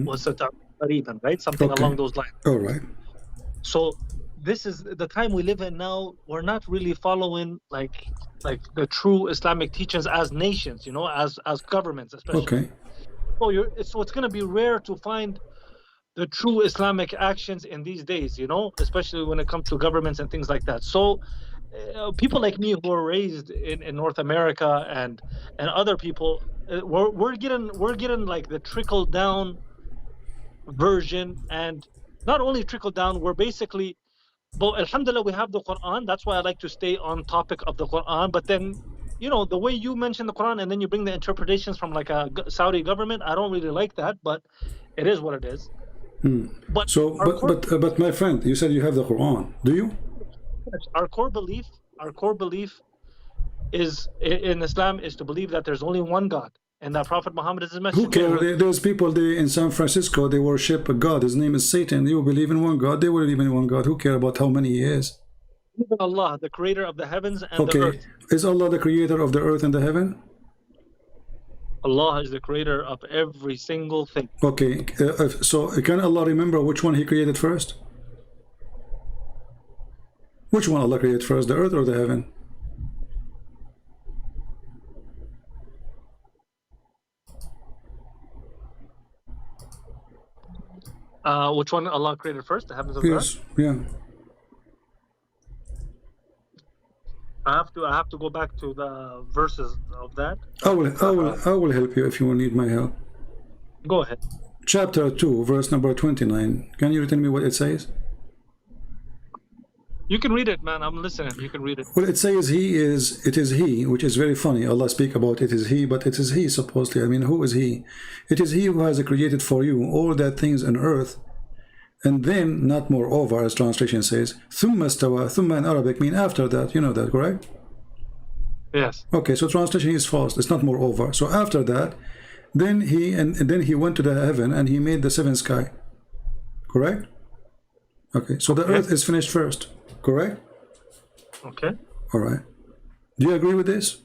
[SPEAKER 3] وستعود قريباً, right? Something
[SPEAKER 4] Okay.
[SPEAKER 3] along those lines.
[SPEAKER 4] All right.
[SPEAKER 3] So this is the time we live in now. We're not really following like the true Islamic teachings as nations, as governments, especially.
[SPEAKER 4] Okay.
[SPEAKER 3] So it's going to be rare to find the true Islamic actions in these days, especially when it comes to governments and things like that. So people like me who are raised in North America and other people, we're getting like the trickle down version, and not only trickle down, we're basically, but alhamdulillah, we have the Quran. That's why I like to stay on topic of the Quran. But then, the way you mention the Quran and then you bring the interpretations from like a Saudi government, I don't really like that, but it is what it is. But
[SPEAKER 4] So, but my friend, you said you have the Quran. Do you?
[SPEAKER 3] our core belief is in Islam is to believe that there's only one God and that Prophet Muhammad is his messenger.
[SPEAKER 4] Who cares? There's people in San Francisco, they worship a God. His name is Satan. You believe in one God. They believe in one God. Who cares about how many he is?
[SPEAKER 3] Allah, the creator of the heavens and the earth.
[SPEAKER 4] Is Allah the creator of the earth and the heaven?
[SPEAKER 3] Allah is the creator of every single thing.
[SPEAKER 4] Okay, so can Allah remember which one he created first? Which one Allah created first, the earth or the heaven?
[SPEAKER 3] Which one Allah created first, the heavens and the earth?
[SPEAKER 4] Yeah.
[SPEAKER 3] I have to go back to the verses of that.
[SPEAKER 4] I will help you if you need my help.
[SPEAKER 3] Go ahead.
[SPEAKER 4] Chapter 2, verse number 29. Can you tell me what it says?
[SPEAKER 3] You can read it, man. I'm listening. You can read it.
[SPEAKER 4] Well, it says it is he, which is very funny. Allah speak about it is he, but it is he supposedly. I mean, who is he? It is he who has created for you all that things on earth. And then, not moreover, as translation says, thumma stawa, thumma in Arabic mean after that. You know that, correct?
[SPEAKER 3] Yes.
[SPEAKER 4] Okay, so translation is false. It's not moreover. So after that, then he went to the heaven and he made the seventh sky. Correct? Okay, so the earth is finished first. Correct?
[SPEAKER 3] Okay.
[SPEAKER 4] All right. Do you agree with this?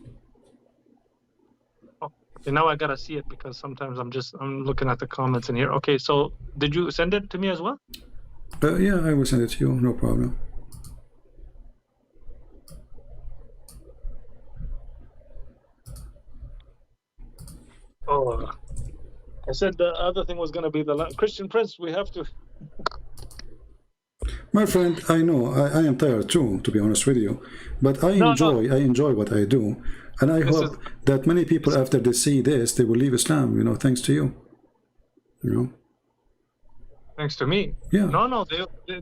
[SPEAKER 3] Okay, now I gotta see it because sometimes I'm looking at the comments in here. Okay, so did you send it to me as well?
[SPEAKER 4] Yeah, I will send it to you. No problem.
[SPEAKER 3] Oh, I said the other thing was gonna be the Christian Prince. We have to.
[SPEAKER 4] My friend, I know I am tired too, to be honest with you, but I enjoy what I do, and I hope that many people after they see this, they will leave Islam. Thanks to you.
[SPEAKER 3] Thanks to me.
[SPEAKER 4] Yeah.
[SPEAKER 3] No,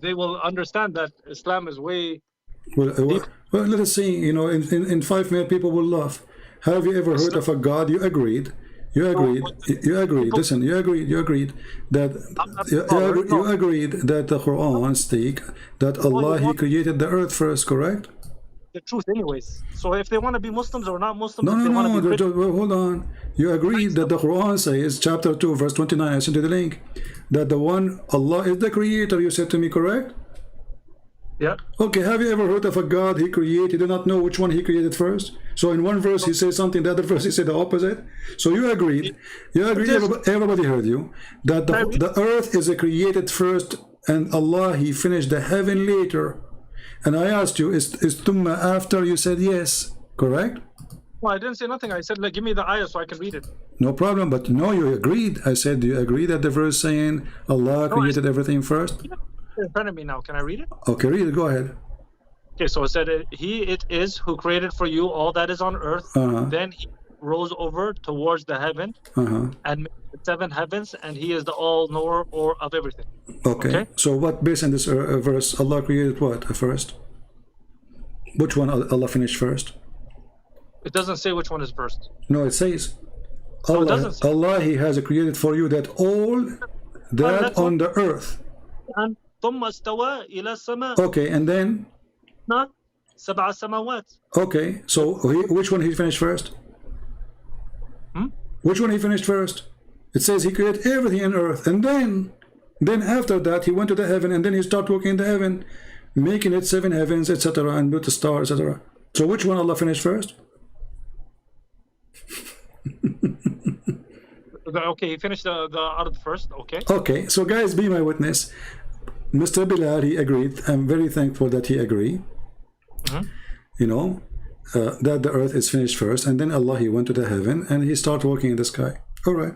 [SPEAKER 3] they will understand that Islam is way.
[SPEAKER 4] Well, let us see. In 5 minutes, people will laugh. Have you ever heard of a God? You agreed. You agreed. Listen, you agreed that you agreed that the Quran speak that Allah he created the earth first, correct?
[SPEAKER 3] The truth, anyways. So if they want to be Muslims or not Muslims,
[SPEAKER 4] No. Hold on. You agreed that the Quran says, chapter 2, verse 29. I sent you the link. That the one Allah is the creator. You said to me, correct?
[SPEAKER 3] Yeah.
[SPEAKER 4] Okay, have you ever heard of a God he created? You do not know which one he created first? So in one verse he says something, the other verse he said the opposite. So you agreed, everybody heard you, that the earth is created first and Allah he finished the heaven later. And I asked you, is Tumma after? You said yes, correct?
[SPEAKER 3] Well, I didn't say nothing. I said, give me the ayah so I can read it.
[SPEAKER 4] No problem, but no, you agreed. I said, do you agree that the verse saying Allah created everything first?
[SPEAKER 3] In front of me now. Can I read it?
[SPEAKER 4] Okay, read it. Go ahead.
[SPEAKER 3] Okay, so it said, it is who created for you all that is on earth. Then he rose over towards the heaven and made the 7 heavens, and he is the all-knower of everything.
[SPEAKER 4] Okay. So what, based on this verse, Allah created what first? Which one Allah finished first?
[SPEAKER 3] It doesn't say which one is first.
[SPEAKER 4] No, it says
[SPEAKER 3] Allah
[SPEAKER 4] he has created for you that all that on the earth. Okay, and then? Okay, so which one he finished first? Which one he finished first? It says he created everything on earth, and then after that he went to the heaven, and then he started working in the heaven, making it 7 heavens, etc., and built the stars, etc. So which one Allah finished first?
[SPEAKER 3] Okay, he finished the ard first. Okay.
[SPEAKER 4] Okay, so guys, be my witness. Mr. Bilal, he agreed. I'm very thankful that he agreed. You know, that the earth is finished first, and then Allah, he went to the heaven and he started walking in the sky. All right.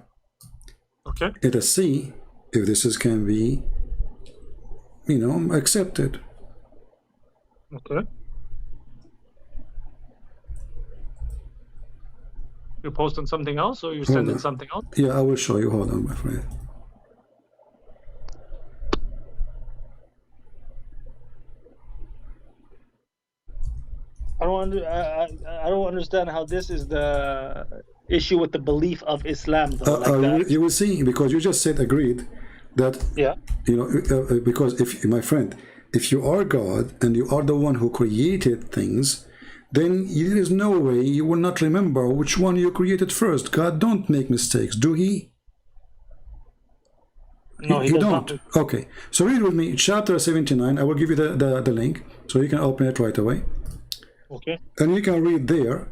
[SPEAKER 3] Okay.
[SPEAKER 4] Let us see if this is can be, you know, accepted.
[SPEAKER 3] Okay. You're posting something else, or you're sending something else?
[SPEAKER 4] Yeah, I will show you. Hold on, my friend.
[SPEAKER 3] I don't understand how this is the issue with the belief of Islam, though, like that.
[SPEAKER 4] You will see, because you just said agreed that,
[SPEAKER 3] Yeah.
[SPEAKER 4] you know, because if, my friend, if you are God and you are the one who created things, then there is no way you will not remember which one you created first. God don't make mistakes, do he?
[SPEAKER 3] No, he does
[SPEAKER 4] don't.
[SPEAKER 3] not.
[SPEAKER 4] Okay, so read with me chapter 79. I will give you the link so you can open it right away.
[SPEAKER 3] Okay.
[SPEAKER 4] And you can read there,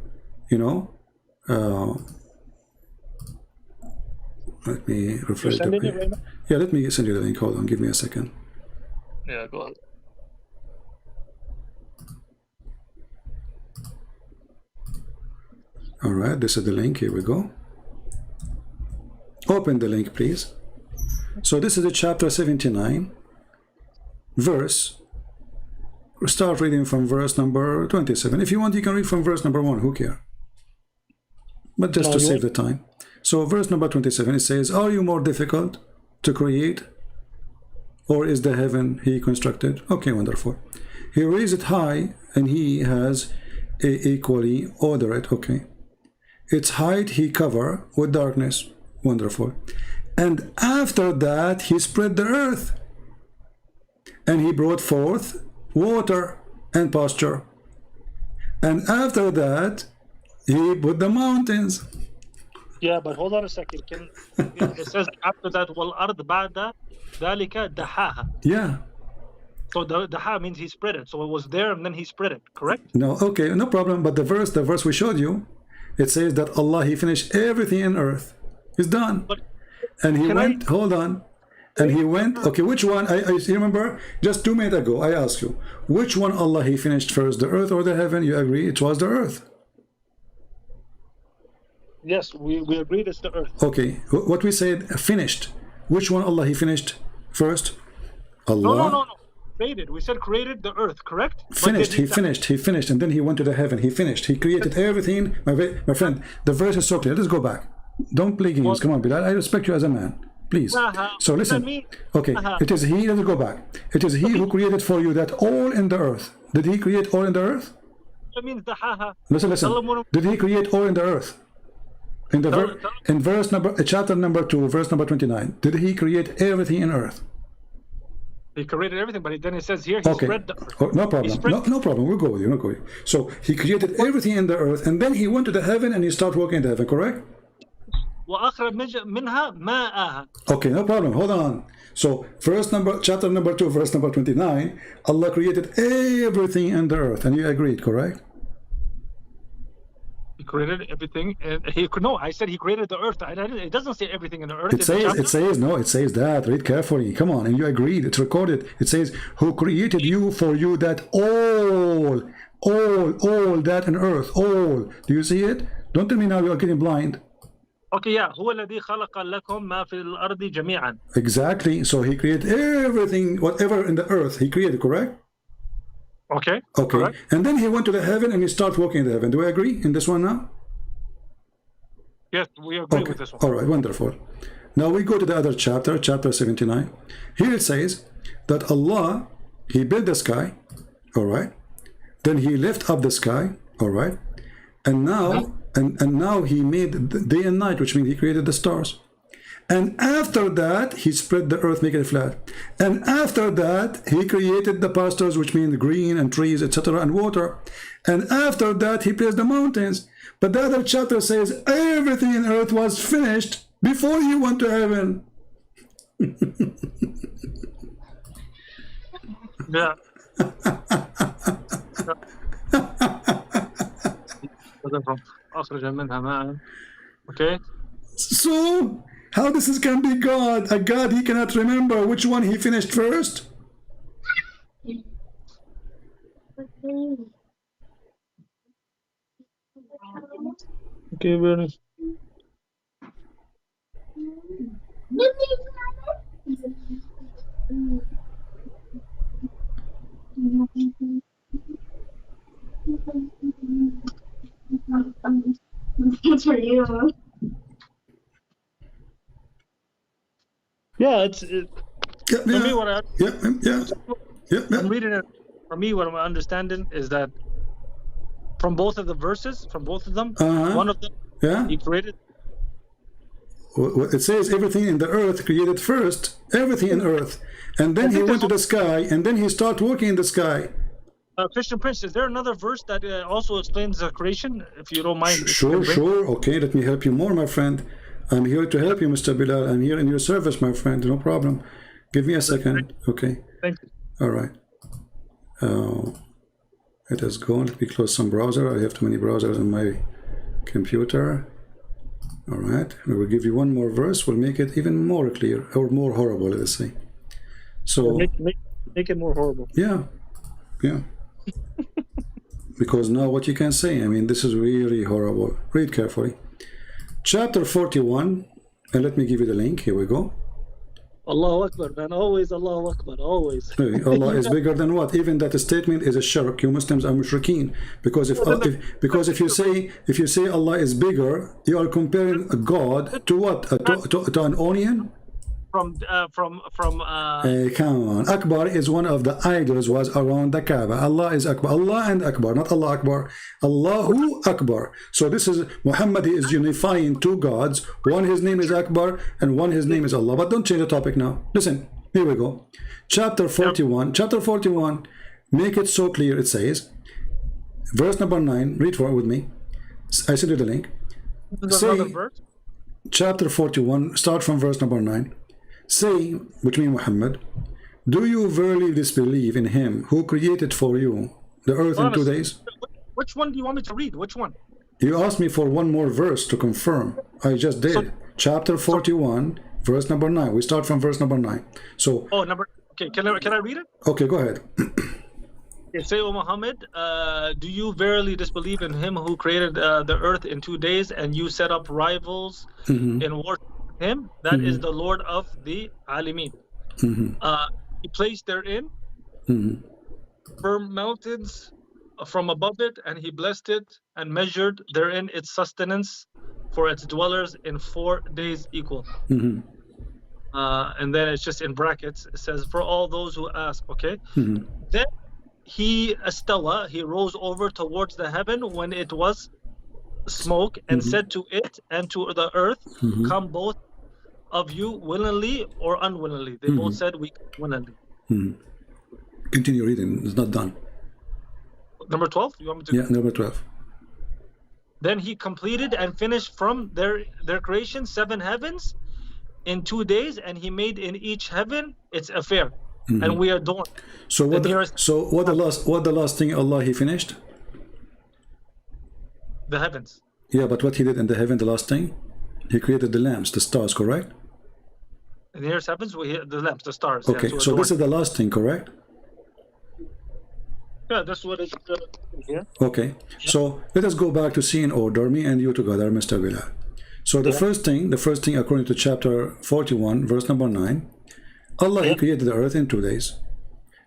[SPEAKER 4] you know. Let me refresh.
[SPEAKER 3] You're sending it right now?
[SPEAKER 4] Yeah, let me send you the link. Hold on, give me a second.
[SPEAKER 3] Yeah, go on.
[SPEAKER 4] All right, this is the link. Here we go. Open the link, please. So this is the chapter 79, verse. Start reading from verse number 27. If you want, you can read from verse number 1. Who cares? But just to save the time. So verse number 27, it says, "Are you more difficult to create, or is the heaven he constructed?" Okay, wonderful. He raised it high, and he has equally ordered it. Okay. Its height he cover with darkness. Wonderful. And after that he spread the earth, and he brought forth water and pasture. And after that he put the mountains.
[SPEAKER 3] Yeah, but hold on a second. It says after that, وَالْأَرْض بَعْدَ ذَلِكَ دَحَاهَا.
[SPEAKER 4] Yeah.
[SPEAKER 3] So the daha means he spread it. So it was there and then he spread it, correct?
[SPEAKER 4] No, okay, no problem. But the verse we showed you, it says that Allah, he finished everything in earth. It's done.
[SPEAKER 3] But
[SPEAKER 4] and he went, hold on. And he went, okay, which one? I remember just 2 minutes ago, I asked you, which one Allah he finished first, the earth or the heaven? You agree it was the earth.
[SPEAKER 3] Yes, we agreed it's the earth.
[SPEAKER 4] Okay, what we said, finished. Which one Allah he finished first? Allah.
[SPEAKER 3] No. Created. We said created the earth, correct?
[SPEAKER 4] Finished. He finished, and then he went to the heaven. He finished. He created everything. My friend, the verse is so clear. Let's go back. Don't play games. Come on, Bilal. I respect you as a man. Please. So listen. Okay, it is he. Let's go back. It is he who created for you that all in the earth. Did he create all in the earth?
[SPEAKER 3] That means the ha.
[SPEAKER 4] Listen. Did he create all in the earth? In the in verse number, chapter number 2, verse number 29. Did he create everything in earth?
[SPEAKER 3] He created everything, but then it says here he spread the earth.
[SPEAKER 4] Oh, no problem. No problem. We'll go with you. We'll go with you. So he created everything in the earth, and then he went to the heaven and he started walking in the heaven, correct?
[SPEAKER 3] وَأَخْرَجَ مِنْهَا مَاءَهَا.
[SPEAKER 4] Okay, no problem. Hold on. So chapter number 2, verse number 29, Allah created everything in the earth, and you agreed, correct?
[SPEAKER 3] He created everything, and I said he created the earth. It doesn't say everything in the earth.
[SPEAKER 4] It says that. Read carefully. Come on, and you agreed. It's recorded. It says, "Who created you for you that all that in earth, all." Do you see it? Don't tell me now you are getting blind.
[SPEAKER 3] Okay, yeah. هو الذي خلق لكم ما في الأرض جميعا.
[SPEAKER 4] Exactly. So he created everything, whatever in the earth, he created, correct?
[SPEAKER 3] Okay.
[SPEAKER 4] Okay. And then he went to the heaven and he started walking in the heaven. Do we agree in this one now?
[SPEAKER 3] Yes, we agree with this one.
[SPEAKER 4] All right, wonderful. Now we go to the other chapter, chapter 79. Here it says that Allah, he built the sky, all right? Then he lifted up the sky, all right? And now, and now he made day and night, which means he created the stars. And after that, he spread the earth, making it flat. And after that, he created the pastures, which means green and trees, etc., and water. And after that, he placed the mountains. But the other chapter says everything in earth was finished before he went to heaven.
[SPEAKER 3] Yeah. Okay.
[SPEAKER 4] So how this is can be God? A God he cannot remember which one he finished first?
[SPEAKER 3] Okay, really.
[SPEAKER 5] It's for you.
[SPEAKER 3] Yeah,
[SPEAKER 4] Yeah,
[SPEAKER 3] for me, what
[SPEAKER 4] yeah.
[SPEAKER 3] I'm reading it. For me, what I'm understanding is that from both of the verses, from both of them, one of them
[SPEAKER 4] Yeah.
[SPEAKER 3] he created.
[SPEAKER 4] It says everything in the earth created first, everything in earth, and then he went to the sky, and then he started working in the sky.
[SPEAKER 3] Christian Prince, is there another verse that also explains the creation, if you don't mind?
[SPEAKER 4] Sure. Okay, let me help you more, my friend. I'm here to help you, Mr. Bilal. I'm here in your service, my friend. No problem. Give me a second. Okay.
[SPEAKER 3] Thank you.
[SPEAKER 4] All right. It is gone. Let me close some browser. I have too many browsers on my computer. All right. We will give you one more verse. We'll make it even more clear, or more horrible, let's say. So
[SPEAKER 3] make it more horrible.
[SPEAKER 4] Yeah. Because now what you can say, I mean, this is really horrible. Read carefully. Chapter 41, and let me give you the link. Here we go.
[SPEAKER 3] Allahu Akbar, man. Always Allahu Akbar. Always.
[SPEAKER 4] Hey, Allah is bigger than what? Even that statement is a shirk. You Muslims are mushrikeen. Because if you say Allah is bigger, you are comparing a God to what? To an onion?
[SPEAKER 3] Come
[SPEAKER 4] Come on. Akbar is one of the idols was around the Kaaba. Allah is Akbar. Allah and Akbar, not Allah Akbar. Allahu Akbar. So this is Muhammad is unifying two gods. One his name is Akbar and one his name is Allah. But don't change the topic now. Listen, here we go. Chapter 41. Chapter 41. Make it so clear. It says, verse number 9. Read for it with me. I sent you the link. Say, chapter 41. Start from verse number 9. Say, between Muhammad, do you verily disbelieve in him who created for you the earth in 2 days?
[SPEAKER 3] Which one do you want me to read? Which one?
[SPEAKER 4] You asked me for one more verse to confirm. I just did. Chapter 41, verse number 9. We start from verse number 9. So.
[SPEAKER 3] Oh, okay, can I read it?
[SPEAKER 4] Okay, go ahead.
[SPEAKER 3] Say, O Muhammad, do you verily disbelieve in him who created the earth in 2 days, and you set up rivals in worship? Him that is the Lord of the Alimeen. He placed therein firm mountains from above it, and he blessed it and measured therein its sustenance for its dwellers in 4 days equal. And then it's just in brackets, it says, for all those who ask. Okay. Then he rose over towards the heaven when it was smoke, and said to it and to the earth, come both of you willingly or unwillingly. They both said we willingly.
[SPEAKER 4] Continue reading. It's not done.
[SPEAKER 3] Number 12? You want me to?
[SPEAKER 4] Yeah, number 12.
[SPEAKER 3] Then he completed and finished from their creation 7 heavens in 2 days, and he made in each heaven its affair, and we adorned.
[SPEAKER 4] So what the last thing Allah he finished?
[SPEAKER 3] The heavens.
[SPEAKER 4] Yeah, but what he did in the heaven, the last thing? He created the lamps, the stars, correct?
[SPEAKER 3] And here's heavens, the lamps, the stars.
[SPEAKER 4] Okay, so this is the last thing, correct?
[SPEAKER 3] Yeah, that's what it's here.
[SPEAKER 4] Okay, so let us go back to see in order, me and you together, Mr. Bilal. So the first thing according to chapter 41, verse number 9, Allah he created the earth in 2 days.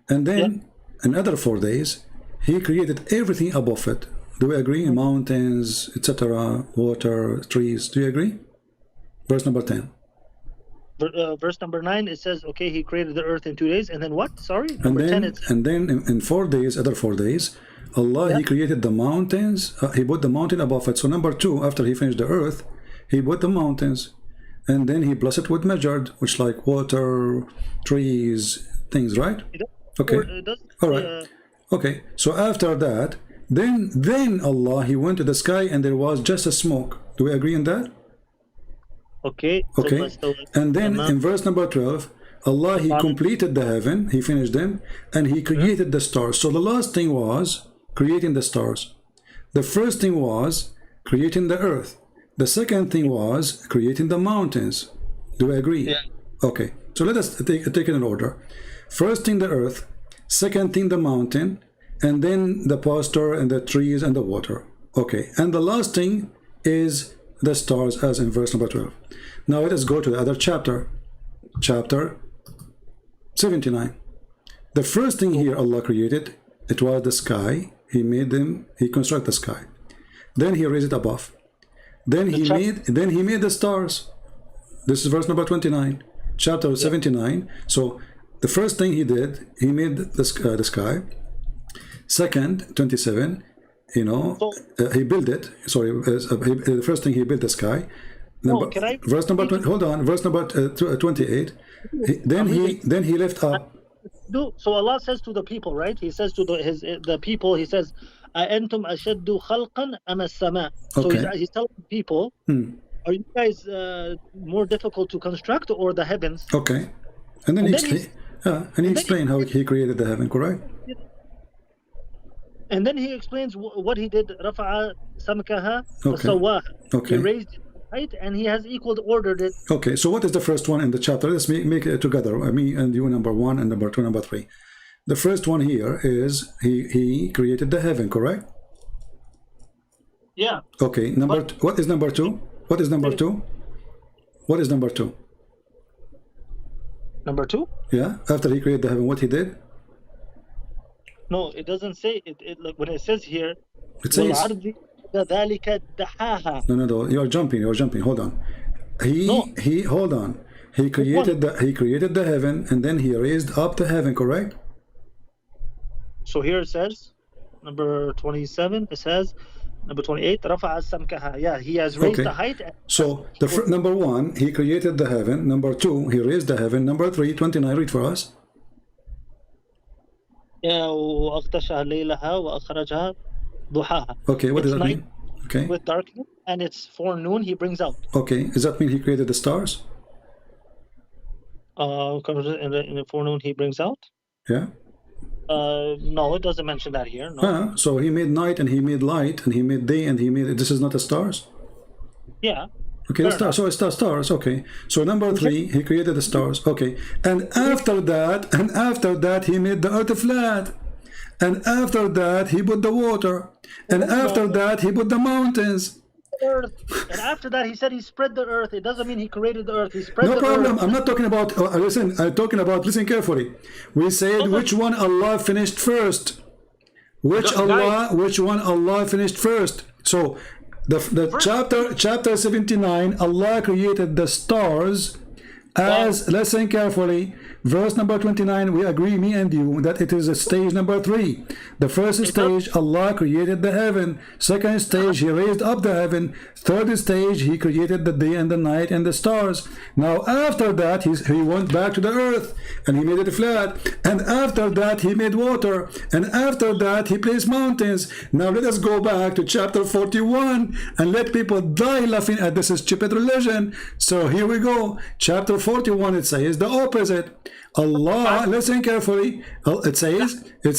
[SPEAKER 4] And then another 4 days, he created everything above it. Do we agree? Mountains, etc., water, trees. Do you agree? Verse number 10.
[SPEAKER 3] Verse number 9, it says, okay, he created the earth in 2 days, and then what? Sorry?
[SPEAKER 4] And then in 4 days, other 4 days, Allah, he created the mountains. He put the mountain above it. So number 2, after he finished the earth, he put the mountains, and then he blessed it with measured, which like water, trees, things, right? Okay. All right. Okay. So after that, then Allah, he went to the sky, and there was just a smoke. Do we agree on that?
[SPEAKER 3] Okay.
[SPEAKER 4] And then in verse number 12, Allah, he completed the heaven, he finished them, and he created the stars. So the last thing was creating the stars. The first thing was creating the earth. The second thing was creating the mountains. Do I agree?
[SPEAKER 3] Yeah.
[SPEAKER 4] Okay, so let us take it in order. First thing the earth, second thing the mountain, and then the pasture and the trees and the water. Okay, and the last thing is the stars, as in verse number 12. Now let us go to the other chapter, chapter 79. The first thing here Allah created, it was the sky. He made them, he constructed the sky. Then he raised it above. Then he made the stars. This is verse number 29, chapter 79. So the first thing he did, he made the sky. Second, 27, you know, he built it. Sorry, the first thing he built the sky. Verse number 20, hold on, verse number 28. Then he left up.
[SPEAKER 3] So Allah says to the people, right? He says to the people, he says, أَأَنْتُمْ أَشَدُّ خَلْقًا أَمَ السَّمَاء. So he's telling people, are you guys more difficult to construct or the heavens?
[SPEAKER 4] Okay. And then he explained how he created the heaven, correct?
[SPEAKER 3] And then he explains what he did. رَفَعَ سَمْكَهَا وَسَوَّاهَا.
[SPEAKER 4] Okay.
[SPEAKER 3] He raised it, right? And he has ordered it.
[SPEAKER 4] Okay, so what is the first one in the chapter? Let's make it together. Me and you, number 1, and number 2, number 3. The first one here is he created the heaven, correct?
[SPEAKER 3] Yeah.
[SPEAKER 4] Okay, what is number 2? What is number 2? What is number 2?
[SPEAKER 3] Number 2?
[SPEAKER 4] Yeah, after he created the heaven, what he did?
[SPEAKER 3] No, it doesn't say it. Like when it says here,
[SPEAKER 4] it says no, you're jumping, hold on. Hold on. He created the heaven, and then he raised up the heaven, correct?
[SPEAKER 3] So here it says, number 27, it says, number 28, رفع سمكها. Yeah, he has raised the height.
[SPEAKER 4] So number 1, he created the heaven. Number 2, he raised the heaven. Number 3, 29, read for us.
[SPEAKER 3] Yeah, وأغطشها ليلها وأخرجها ضحاها.
[SPEAKER 4] Okay, what does that mean? Okay.
[SPEAKER 3] With darkness, and it's forenoon he brings out.
[SPEAKER 4] Okay, does that mean he created the stars?
[SPEAKER 3] In the forenoon he brings out?
[SPEAKER 4] Yeah.
[SPEAKER 3] No, it doesn't mention that here. No.
[SPEAKER 4] So he made night and he made light and he made day and he made. This is not the stars.
[SPEAKER 3] Yeah.
[SPEAKER 4] Okay, the stars. So it's the stars. Okay. So number 3, he created the stars. Okay. And after that, he made the earth flat. And after that, he put the water. And after that, he put the mountains.
[SPEAKER 3] Earth. And after that, he said he spread the earth. It doesn't mean he created the earth. He spread the earth.
[SPEAKER 4] No problem. I'm not talking about. Listen. I'm talking about. Listen carefully. We said which one Allah finished first. Which one Allah finished first. So the chapter 79, Allah created the stars as, listen carefully, verse number 29, we agree, me and you, that it is a stage number 3. The first stage, Allah created the heaven. Second stage, he raised up the heaven. Third stage, he created the day and the night and the stars. Now after that, he went back to the earth and he made it flat. And after that, he made water. And after that, he placed mountains. Now let us go back to chapter 41 and let people die laughing at this stupid religion. So here we go. Chapter 41, it says the opposite. Allah, listen carefully. It says, it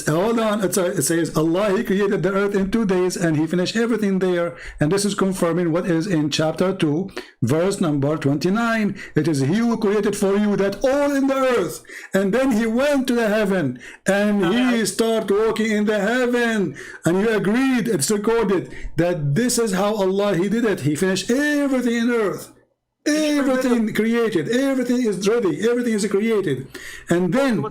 [SPEAKER 4] says Allah, he created the earth in 2 days and he finished everything there. And this is confirming what is in chapter 2, verse number 29. It is he who created for you that all in the earth. And then he went to the heaven and he started walking in the heaven. And you agreed, it's recorded, that this is how Allah, he did it. He finished everything in earth. Everything created, everything is ready, everything is created. And then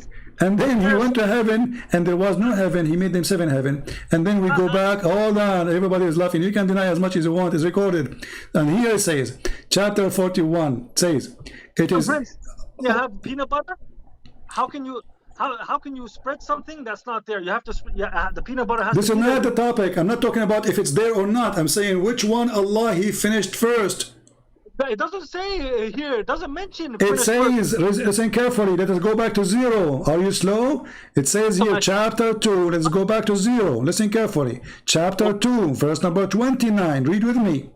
[SPEAKER 4] he went to heaven and there was no heaven. He made them 7 heaven. And then we go back, hold on, everybody is laughing. You can deny as much as you want, it's recorded. And here it says, chapter 41 says, it is.
[SPEAKER 3] You have peanut butter? How can you spread something that's not there? You have to, the peanut butter has
[SPEAKER 4] This is not the topic. I'm not talking about if it's there or not. I'm saying which one Allah, he finished first.
[SPEAKER 3] It doesn't say here. It doesn't mention.
[SPEAKER 4] It says, listen carefully. Let us go back to 0. Are you slow? It says here, chapter 2. Let's go back to 0. Listen carefully. Chapter 2, verse number 29. Read with me.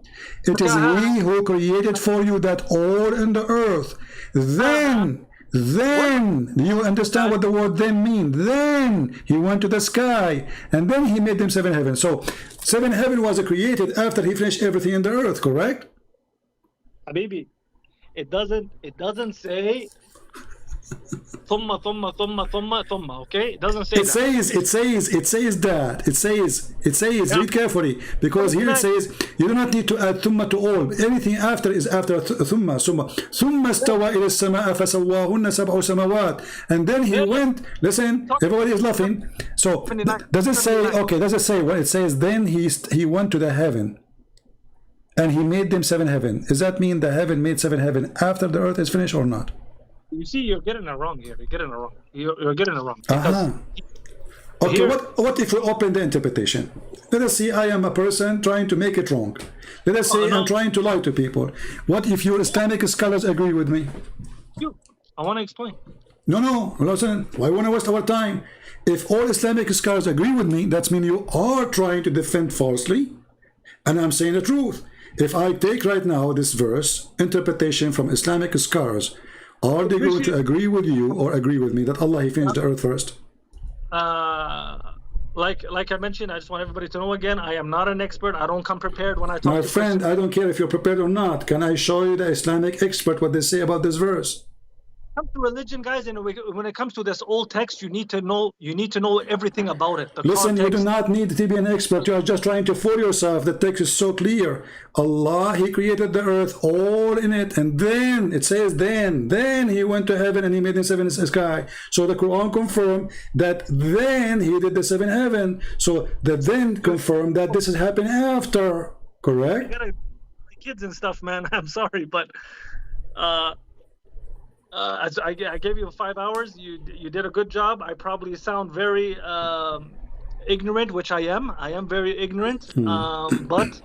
[SPEAKER 4] It is he who created for you that all in the earth. Then, you understand what the word then means? Then he went to the sky, and then he made them 7 heavens. So 7 heaven was created after he finished everything in the earth, correct?
[SPEAKER 3] Habibi, it doesn't say thumma, thumma, thumma, thumma, thumma, okay? It doesn't say
[SPEAKER 4] It
[SPEAKER 3] that.
[SPEAKER 4] says, that. It says,
[SPEAKER 3] Yeah.
[SPEAKER 4] read carefully, because here it says, you do not need to add thumma to all. Anything after is after thumma. Thumma stawa ila as-samaa fasawwahunna sab'u samawat. And then he went, listen, everybody is laughing. So, does it say, okay, does it say, when it says, then he went to the heaven, and he made them 7 heaven. Does that mean the heaven made 7 heaven after the earth is finished or not?
[SPEAKER 3] You see, you're getting it wrong here. You're getting it wrong. You're getting it wrong.
[SPEAKER 4] Okay,
[SPEAKER 3] here,
[SPEAKER 4] what if we open the interpretation? Let us say I am a person trying to make it wrong. Let us say I'm trying to lie to people. What if your Islamic scholars agree with me?
[SPEAKER 3] I want to explain.
[SPEAKER 4] No, listen, why want to waste our time? If all Islamic scholars agree with me, that means you are trying to defend falsely, and I'm saying the truth. If I take right now this verse, interpretation from Islamic scholars, are they going to agree with you or agree with me that Allah, He finished the earth first?
[SPEAKER 3] Like I mentioned, I just want everybody to know again, I am not an expert. I don't come prepared when I talk.
[SPEAKER 4] My friend, I don't care if you're prepared or not. Can I show you the Islamic expert what they say about this verse?
[SPEAKER 3] When it comes to religion, guys, and when it comes to this old text, you need to know everything about it.
[SPEAKER 4] Listen, you do not need to be an expert. You are just trying to fool yourself. The text is so clear. Allah, He created the earth, all in it, and then it says then He went to heaven and He made the 7 sky. So the Quran confirmed that then He did the 7 heaven. So the then confirmed that this is happening after. Correct?
[SPEAKER 3] I gotta kids and stuff, man. I'm sorry, but I gave you 5 hours. You did a good job. I probably sound very ignorant, which I am. I am very ignorant. But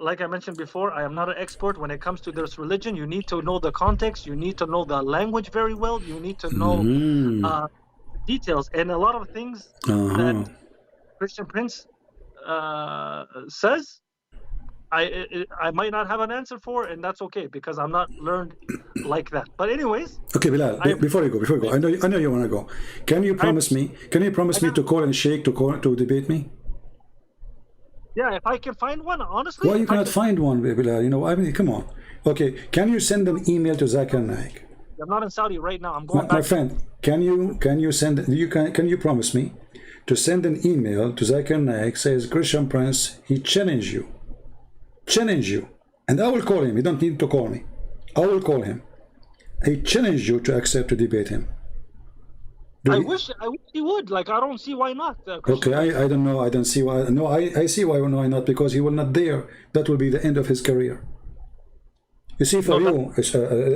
[SPEAKER 3] like I mentioned before, I am not an expert when it comes to this religion. You need to know the context. You need to know the language very well. You need to know details and a lot of things that Christian Prince says. I might not have an answer for, and that's okay because I'm not learned like that. But anyways,
[SPEAKER 4] okay, Bilal, before you go, I know you want to go. Can you promise me? Can you promise me to call and Sheikh to debate me?
[SPEAKER 3] Yeah, if I can find one, honestly.
[SPEAKER 4] Why you cannot find one, Bilal? You know, I mean, come on. Okay, can you send an email to Zakir Naik?
[SPEAKER 3] I'm not in Saudi right now. I'm going back.
[SPEAKER 4] My friend, can you promise me to send an email to Zakir Naik says Christian Prince, he challenge you, and I will call him. You don't need to call me. I will call him. He challenged you to accept to debate him.
[SPEAKER 3] I wish he would. Like, I don't see why not.
[SPEAKER 4] Okay, I don't know. I don't see why. No, I see why not, because he will not dare. That will be the end of his career. You see, for you,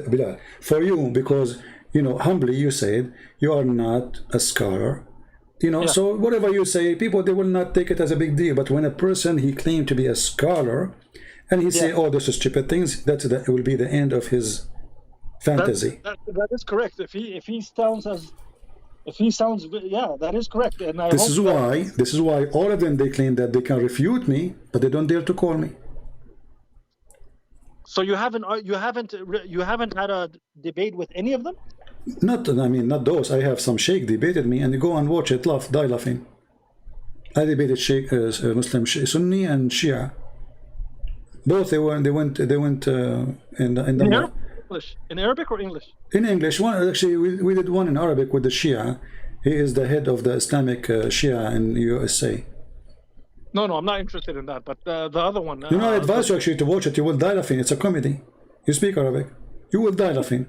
[SPEAKER 4] Bilal, for you, because, you know, humbly you said you are not a scholar. You know, so whatever you say, people, they will not take it as a big deal. But when a person, he claimed to be a scholar, and he say, oh, this is stupid things, it will be the end of his fantasy.
[SPEAKER 3] That is correct. If he sounds, yeah, that is correct. And
[SPEAKER 4] this is why all of them, they claim that they can refute me, but they don't dare to call me.
[SPEAKER 3] So you haven't had a debate with any of them?
[SPEAKER 4] Not those. I have some sheikh debated me, and you go and watch it, die laughing. I debated sheikh, Muslim Sunni and Shia. Both they went in the
[SPEAKER 3] English, in Arabic or English?
[SPEAKER 4] In English. One actually, we did one in Arabic with the Shia. He is the head of the Islamic Shia in USA.
[SPEAKER 3] No, I'm not interested in that. But the other one.
[SPEAKER 4] You know, I advise you actually to watch it. You will die laughing. It's a comedy. You speak Arabic. You will die laughing.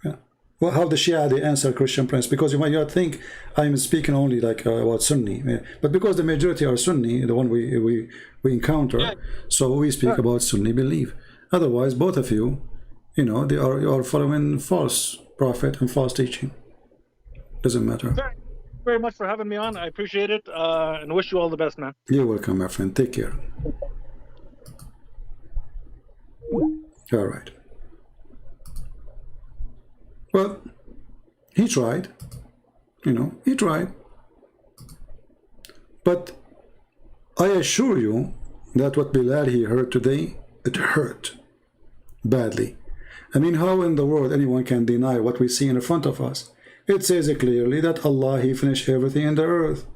[SPEAKER 4] Yeah. Well, how the Shia they answer Christian Prince, because you might think I'm speaking only like about Sunni, but because the majority are Sunni, the one we encounter, so we speak about Sunni belief. Otherwise, both of you, you know, you are following false prophet and false teaching. Doesn't matter.
[SPEAKER 3] Thank you very much for having me on. I appreciate it, and wish you all the best, man.
[SPEAKER 4] You're welcome, my friend. Take care. All right. Well, he tried, you know, he tried. But I assure you that what Bilal he heard today, it hurt badly. I mean, how in the world anyone can deny what we see in front of us? It says clearly that Allah, he finished everything in the earth.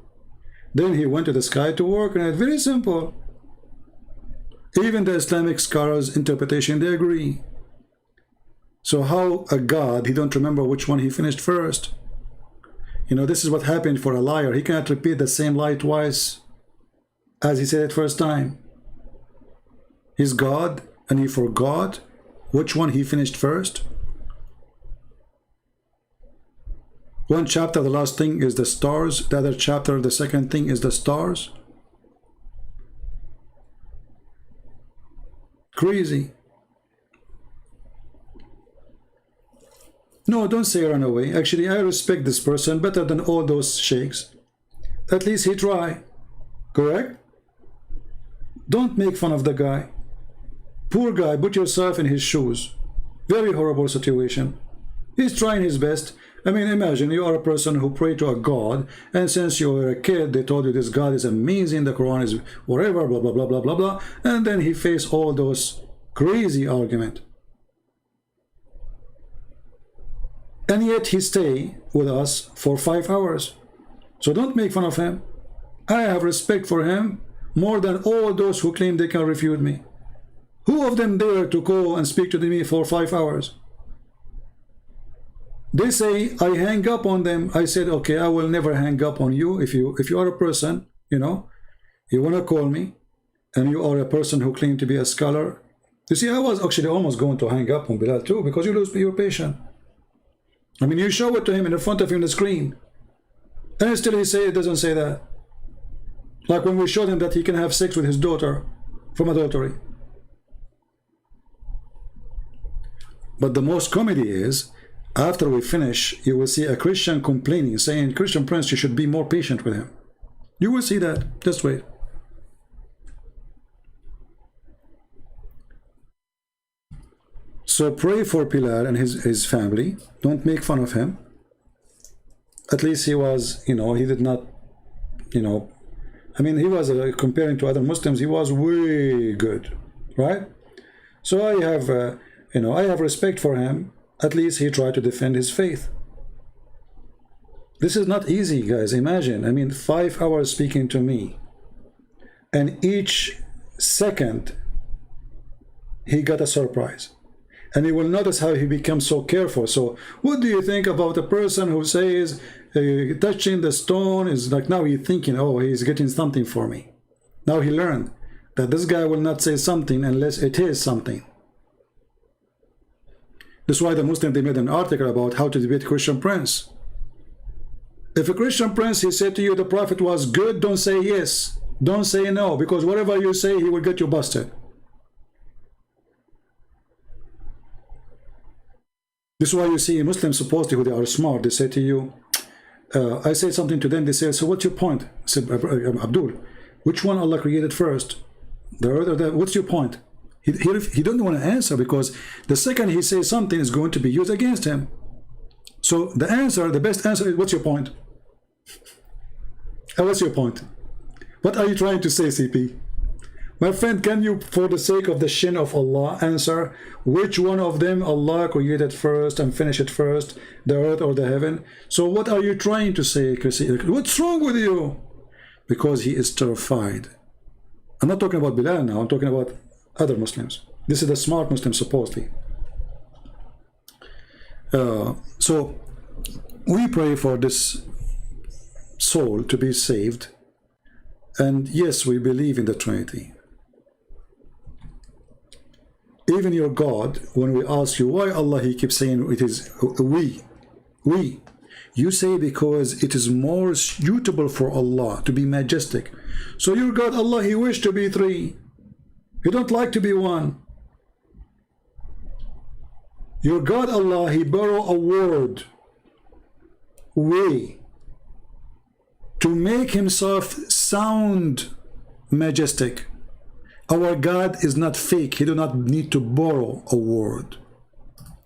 [SPEAKER 4] Then he went to the sky to work, and it's very simple. Even the Islamic scholars' interpretation, they agree. So how a God, he don't remember which one he finished first? You know, this is what happened for a liar. He cannot repeat the same lie twice as he said it first time. He's God, and he forgot which one he finished first. One chapter, the last thing is the stars. The other chapter, the second thing is the stars. Crazy. No, don't say run away. Actually, I respect this person better than all those sheikhs. At least he try. Correct? Don't make fun of the guy. Poor guy, put yourself in his shoes. Very horrible situation. He's trying his best. I mean, imagine you are a person who pray to a God, and since you were a kid, they told you this God is amazing, the Quran is whatever, blah, blah, blah, blah, blah, blah, and then he faced all those crazy arguments. And yet he stay with us for 5 hours. So don't make fun of him. I have respect for him more than all those who claim they can refute me. Who of them dare to go and speak to me for 5 hours? They say I hang up on them. I said, okay, I will never hang up on you. If you are a person, you know, you want to call me, and you are a person who claim to be a scholar. You see, I was actually almost going to hang up on Bilal too, because you lose your patience. I mean, you show it to him in front of him on the screen, and still he doesn't say that. Like when we showed him that he can have sex with his daughter from adultery. But the most comedy is, after we finish, you will see a Christian complaining, saying, Christian Prince, you should be more patient with him. You will see that. Just wait. So pray for Bilal and his family. Don't make fun of him. At least he was, you know, he did not, you know, I mean, he was, comparing to other Muslims, he was way good, right? So I have, you know, I have respect for him. At least he tried to defend his faith. This is not easy, guys. Imagine, I mean, 5 hours speaking to me, and each second he got a surprise. And you will notice how he becomes so careful. So what do you think about a person who says touching the stone is like, now he's thinking, oh, he's getting something for me. Now he learned that this guy will not say something unless it is something. That's why the Muslim, they made an article about how to debate Christian Prince. If a Christian Prince, he said to you the Prophet was good, don't say yes. Don't say no, because whatever you say, he will get you busted. This is why you see Muslims supposedly who they are smart, they say to you, I say something to them, they say, so what's your point? I said, Abdul, which one Allah created first? The other, what's your point? He doesn't want to answer, because the second he says something is going to be used against him. So the answer, the best answer is, what's your point? What's your point? What are you trying to say, CP? My friend, can you, for the sake of the shin of Allah, answer which one of them Allah created first and finished it first, the earth or the heaven? So what are you trying to say, what's wrong with you? Because he is terrified. I'm not talking about Bilal now, I'm talking about other Muslims. This is the smart Muslim, supposedly. So we pray for this soul to be saved, and yes, we believe in the Trinity. Even your God, when we ask you why Allah, he keeps saying it is we. You say because it is more suitable for Allah to be majestic. So your God, Allah, he wished to be three. He don't like to be one. Your God, Allah, he borrowed a word, we, to make himself sound majestic. Our God is not fake. He do not need to borrow a word.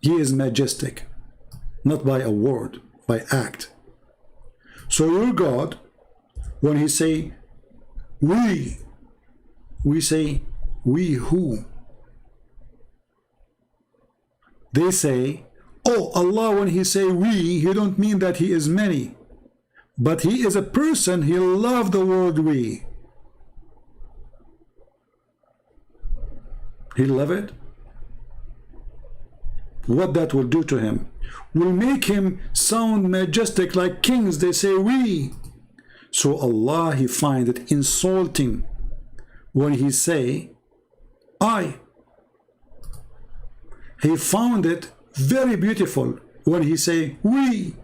[SPEAKER 4] He is majestic, not by a word, by act. So your God, when he say we say we who? They say, oh, Allah, when he say we, he don't mean that he is many, but he is a person. He love the word we. He love it. What that will do to him will make him sound majestic like kings. They say we. So Allah, he find it insulting when he say I. He found it very beautiful when he say we.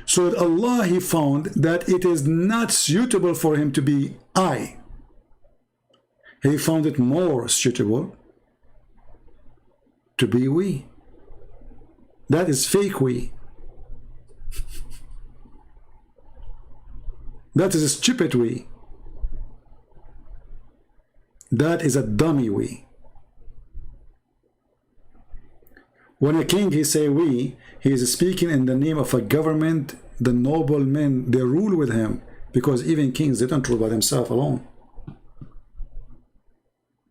[SPEAKER 4] So Allah, he found that it is not suitable for him to be I. He found it more suitable to be we. That is fake we. That is a stupid we. That is a dummy we. When a king he say we, he is speaking in the name of a government. The noblemen, they rule with him, because even kings, they don't rule by themselves alone.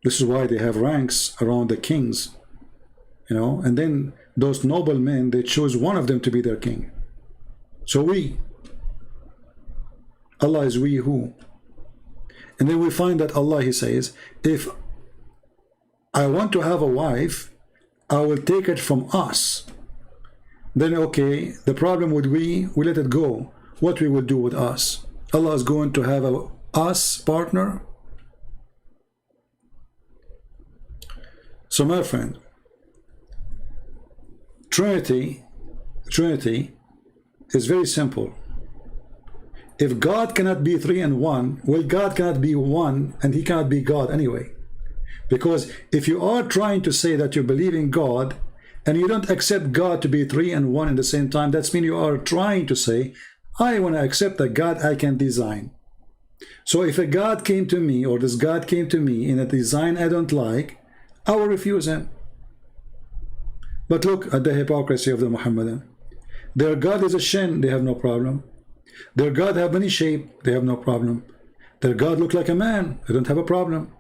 [SPEAKER 4] This is why they have ranks around the kings, you know, and then those noblemen, they choose one of them to be their king. So we, Allah is we who. And then we find that Allah, he says, if I want to have a wife, I will take it from us. Then okay, the problem with we let it go. What we will do with us? Allah is going to have a us partner. So my friend, Trinity is very simple. If God cannot be three and one, well, God cannot be one, and he cannot be God anyway. Because if you are trying to say that you believe in God and you don't accept God to be three and one at the same time, that means you are trying to say, I want to accept a God I can design. So if a God came to me, or this God came to me in a design I don't like, I will refuse him. But look at the hypocrisy of the Muhammadan. Their God is a shin, they have no problem. Their God have many shape, they have no problem. Their God look like a man, they don't have a problem.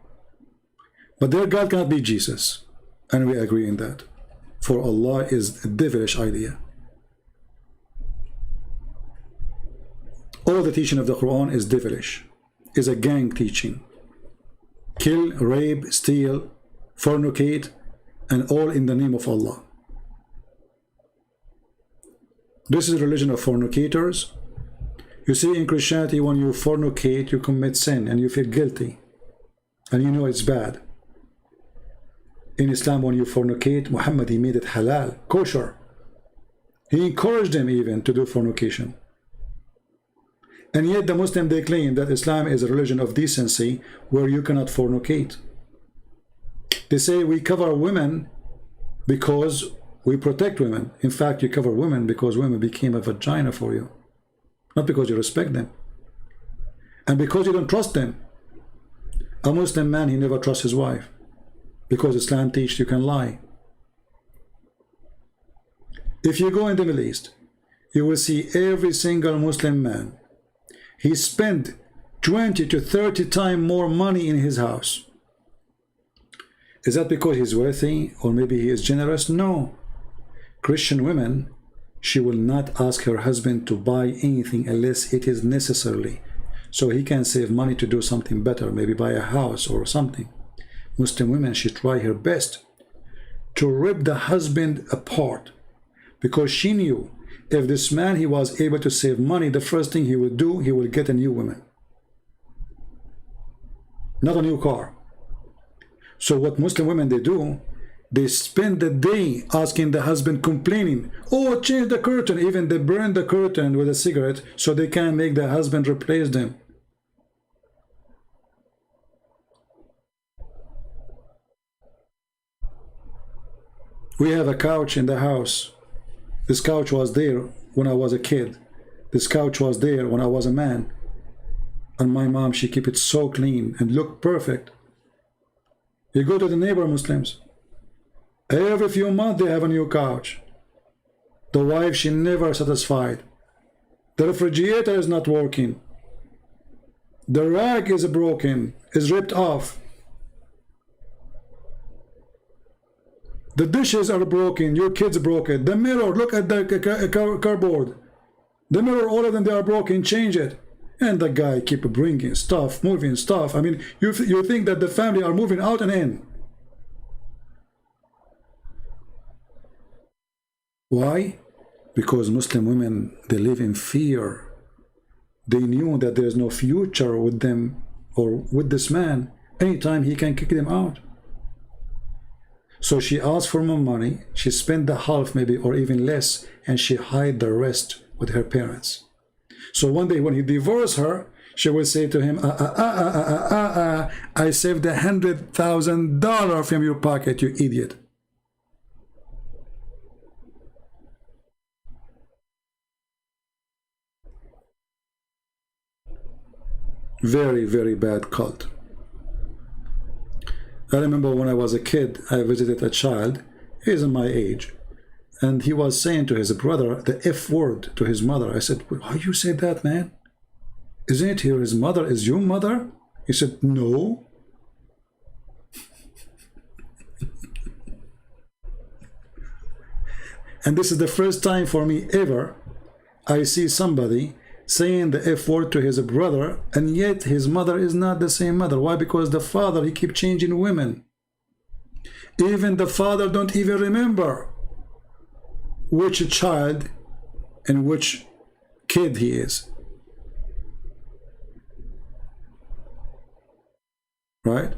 [SPEAKER 4] But their God cannot be Jesus, and we agree in that. For Allah is a devilish idea. All the teaching of the Quran is devilish, is a gang teaching. Kill, rape, steal, fornicate, and all in the name of Allah. This is a religion of fornicators. You see, in Christianity, when you fornicate, you commit sin and you feel guilty, and you know it's bad. In Islam, when you fornicate, Muhammad, he made it halal, kosher. He encouraged them even to do fornication. And yet the Muslim, they claim that Islam is a religion of decency where you cannot fornicate. They say we cover women because we protect women. In fact, you cover women because women became a vagina for you, not because you respect them. And because you don't trust them. A Muslim man, he never trusts his wife, because Islam teaches you can lie. If you go in the Middle East, you will see every single Muslim man, he spent 20 to 30 times more money in his house. Is that because he's wealthy, or maybe he is generous? No. Christian women, she will not ask her husband to buy anything unless it is necessarily, so he can save money to do something better, maybe buy a house or something. Muslim women, she try her best to rip the husband apart, because she knew if this man, he was able to save money, the first thing he would do, he will get a new woman, not a new car. So what Muslim women, they do, they spend the day asking the husband, complaining, oh, change the curtain. Even they burn the curtain with a cigarette so they can make the husband replace them. We have a couch in the house. This couch was there when I was a kid. This couch was there when I was a man. And my mom, she keep it so clean and look perfect. You go to the neighbor Muslims, every few months they have a new couch. The wife, she never satisfied. The refrigerator is not working. The rag is broken, is ripped off. The dishes are broken, your kids broke it. The mirror, look at the cardboard. The mirror, all of them, they are broken, change it. And the guy keep bringing stuff, moving stuff. I mean, you think that the family are moving out and in. Why? Because Muslim women, they live in fear. They knew that there is no future with them or with this man. Anytime he can kick them out. So she asked for more money. She spent the half maybe or even less, and she hid the rest with her parents. So one day when he divorced her, she will say to him, I saved $100,000 from your pocket, you idiot. Very, very bad cult. I remember when I was a kid, I visited a child, he's in my age, and he was saying to his brother the F word to his mother. I said, how you say that, man? Isn't it here his mother? Is your mother? He said, no. And this is the first time for me ever I see somebody saying the F word to his brother, and yet his mother is not the same mother. Why? Because the father, he keep changing women. Even the father don't even remember which child and which kid he is. Right?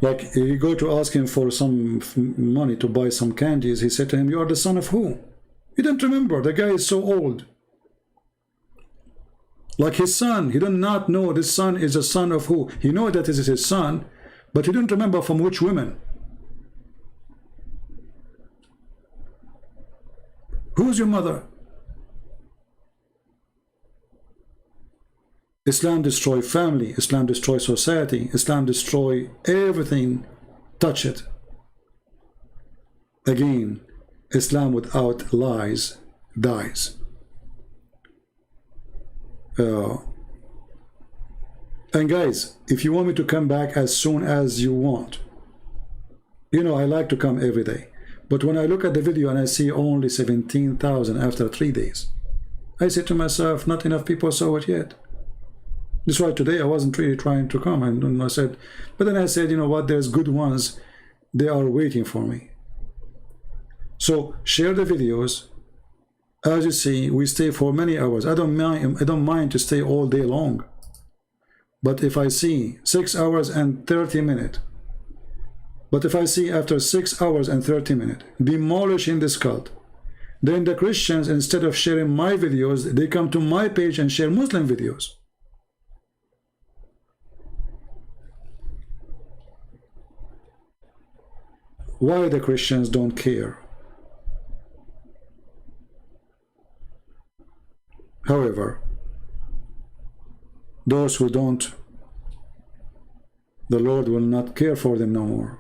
[SPEAKER 4] Like, you go to ask him for some money to buy some candies. He said to him, you are the son of who? He didn't remember. The guy is so old. Like his son. He did not know this son is a son of who. He knew that this is his son, but he didn't remember from which women. Who's your mother? Islam destroy family, Islam destroy society, Islam destroy everything, touch it. Again, Islam without lies dies. And guys, if you want me to come back as soon as you want, you know I like to come every day. But when I look at the video and I see only 17,000 after 3 days, I say to myself, not enough people saw it yet. That's why today I wasn't really trying to come, and I said, but then I said, you know what, there's good ones, they are waiting for me. So share the videos. As you see, we stay for many hours. I don't mind to stay all day long. But if I see 6 hours and 30 minutes, but if I see after 6 hours and 30 minutes demolishing this cult, then the Christians, instead of sharing my videos, they come to my page and share Muslim videos. Why the Christians don't care? However, those who don't, the Lord will not care for them no more.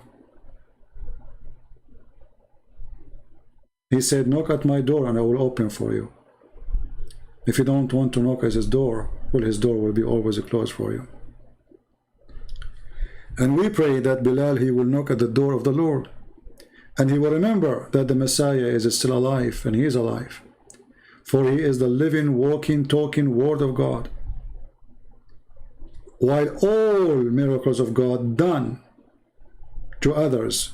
[SPEAKER 4] He said, knock at my door and I will open for you. If you don't want to knock at his door, well, his door will be always closed for you. And we pray that Bilal, he will knock at the door of the Lord. And he will remember that the Messiah is still alive, and he is alive. For he is the living, walking, talking Word of God. While all miracles of God done to others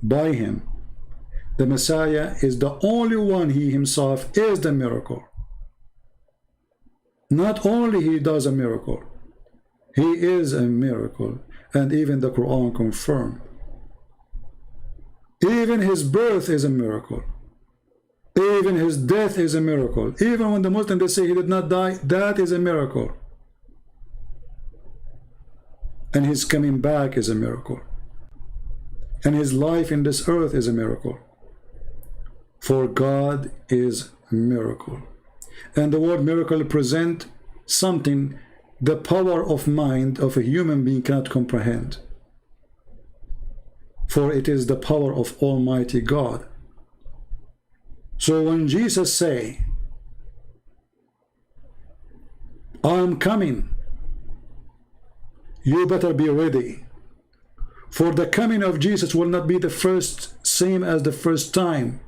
[SPEAKER 4] by him, the Messiah is the only one, he himself is the miracle. Not only he does a miracle, he is a miracle, and even the Quran confirms. Even his birth is a miracle. Even his death is a miracle. Even when the Muslims, they say he did not die, that is a miracle. And his coming back is a miracle. And his life in this earth is a miracle. For God is miracle. And the word miracle present something the power of mind of a human being cannot comprehend. For it is the power of Almighty God. So when Jesus say, I am coming, you better be ready. For the coming of Jesus will not be the first, same as the first time.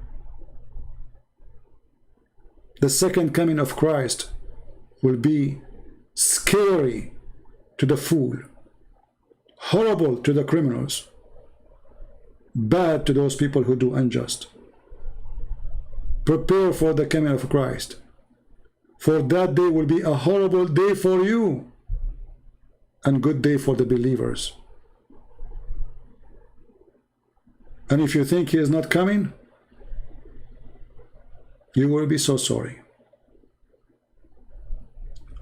[SPEAKER 4] The second coming of Christ will be scary to the fool, horrible to the criminals, bad to those people who do unjust. Prepare for the coming of Christ, for that day will be a horrible day for you and good day for the believers. And if you think he is not coming, you will be so sorry.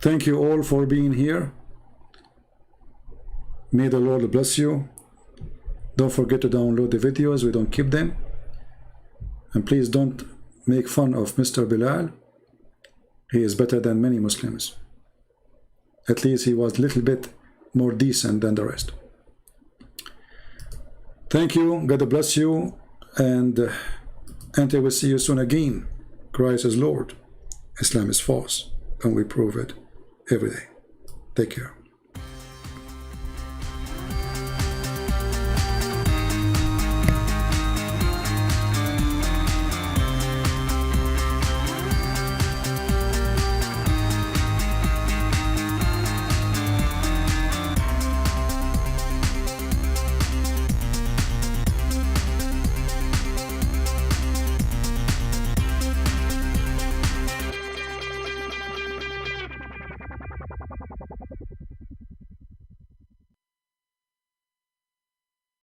[SPEAKER 4] Thank you all for being here. May the Lord bless you. Don't forget to download the videos. We don't keep them. And please don't make fun of Mr. Bilal. He is better than many Muslims. At least he was a little bit more decent than the rest. Thank you. God bless you. And I will see you soon again. Christ is Lord. Islam is false. And we prove it every day. Take care.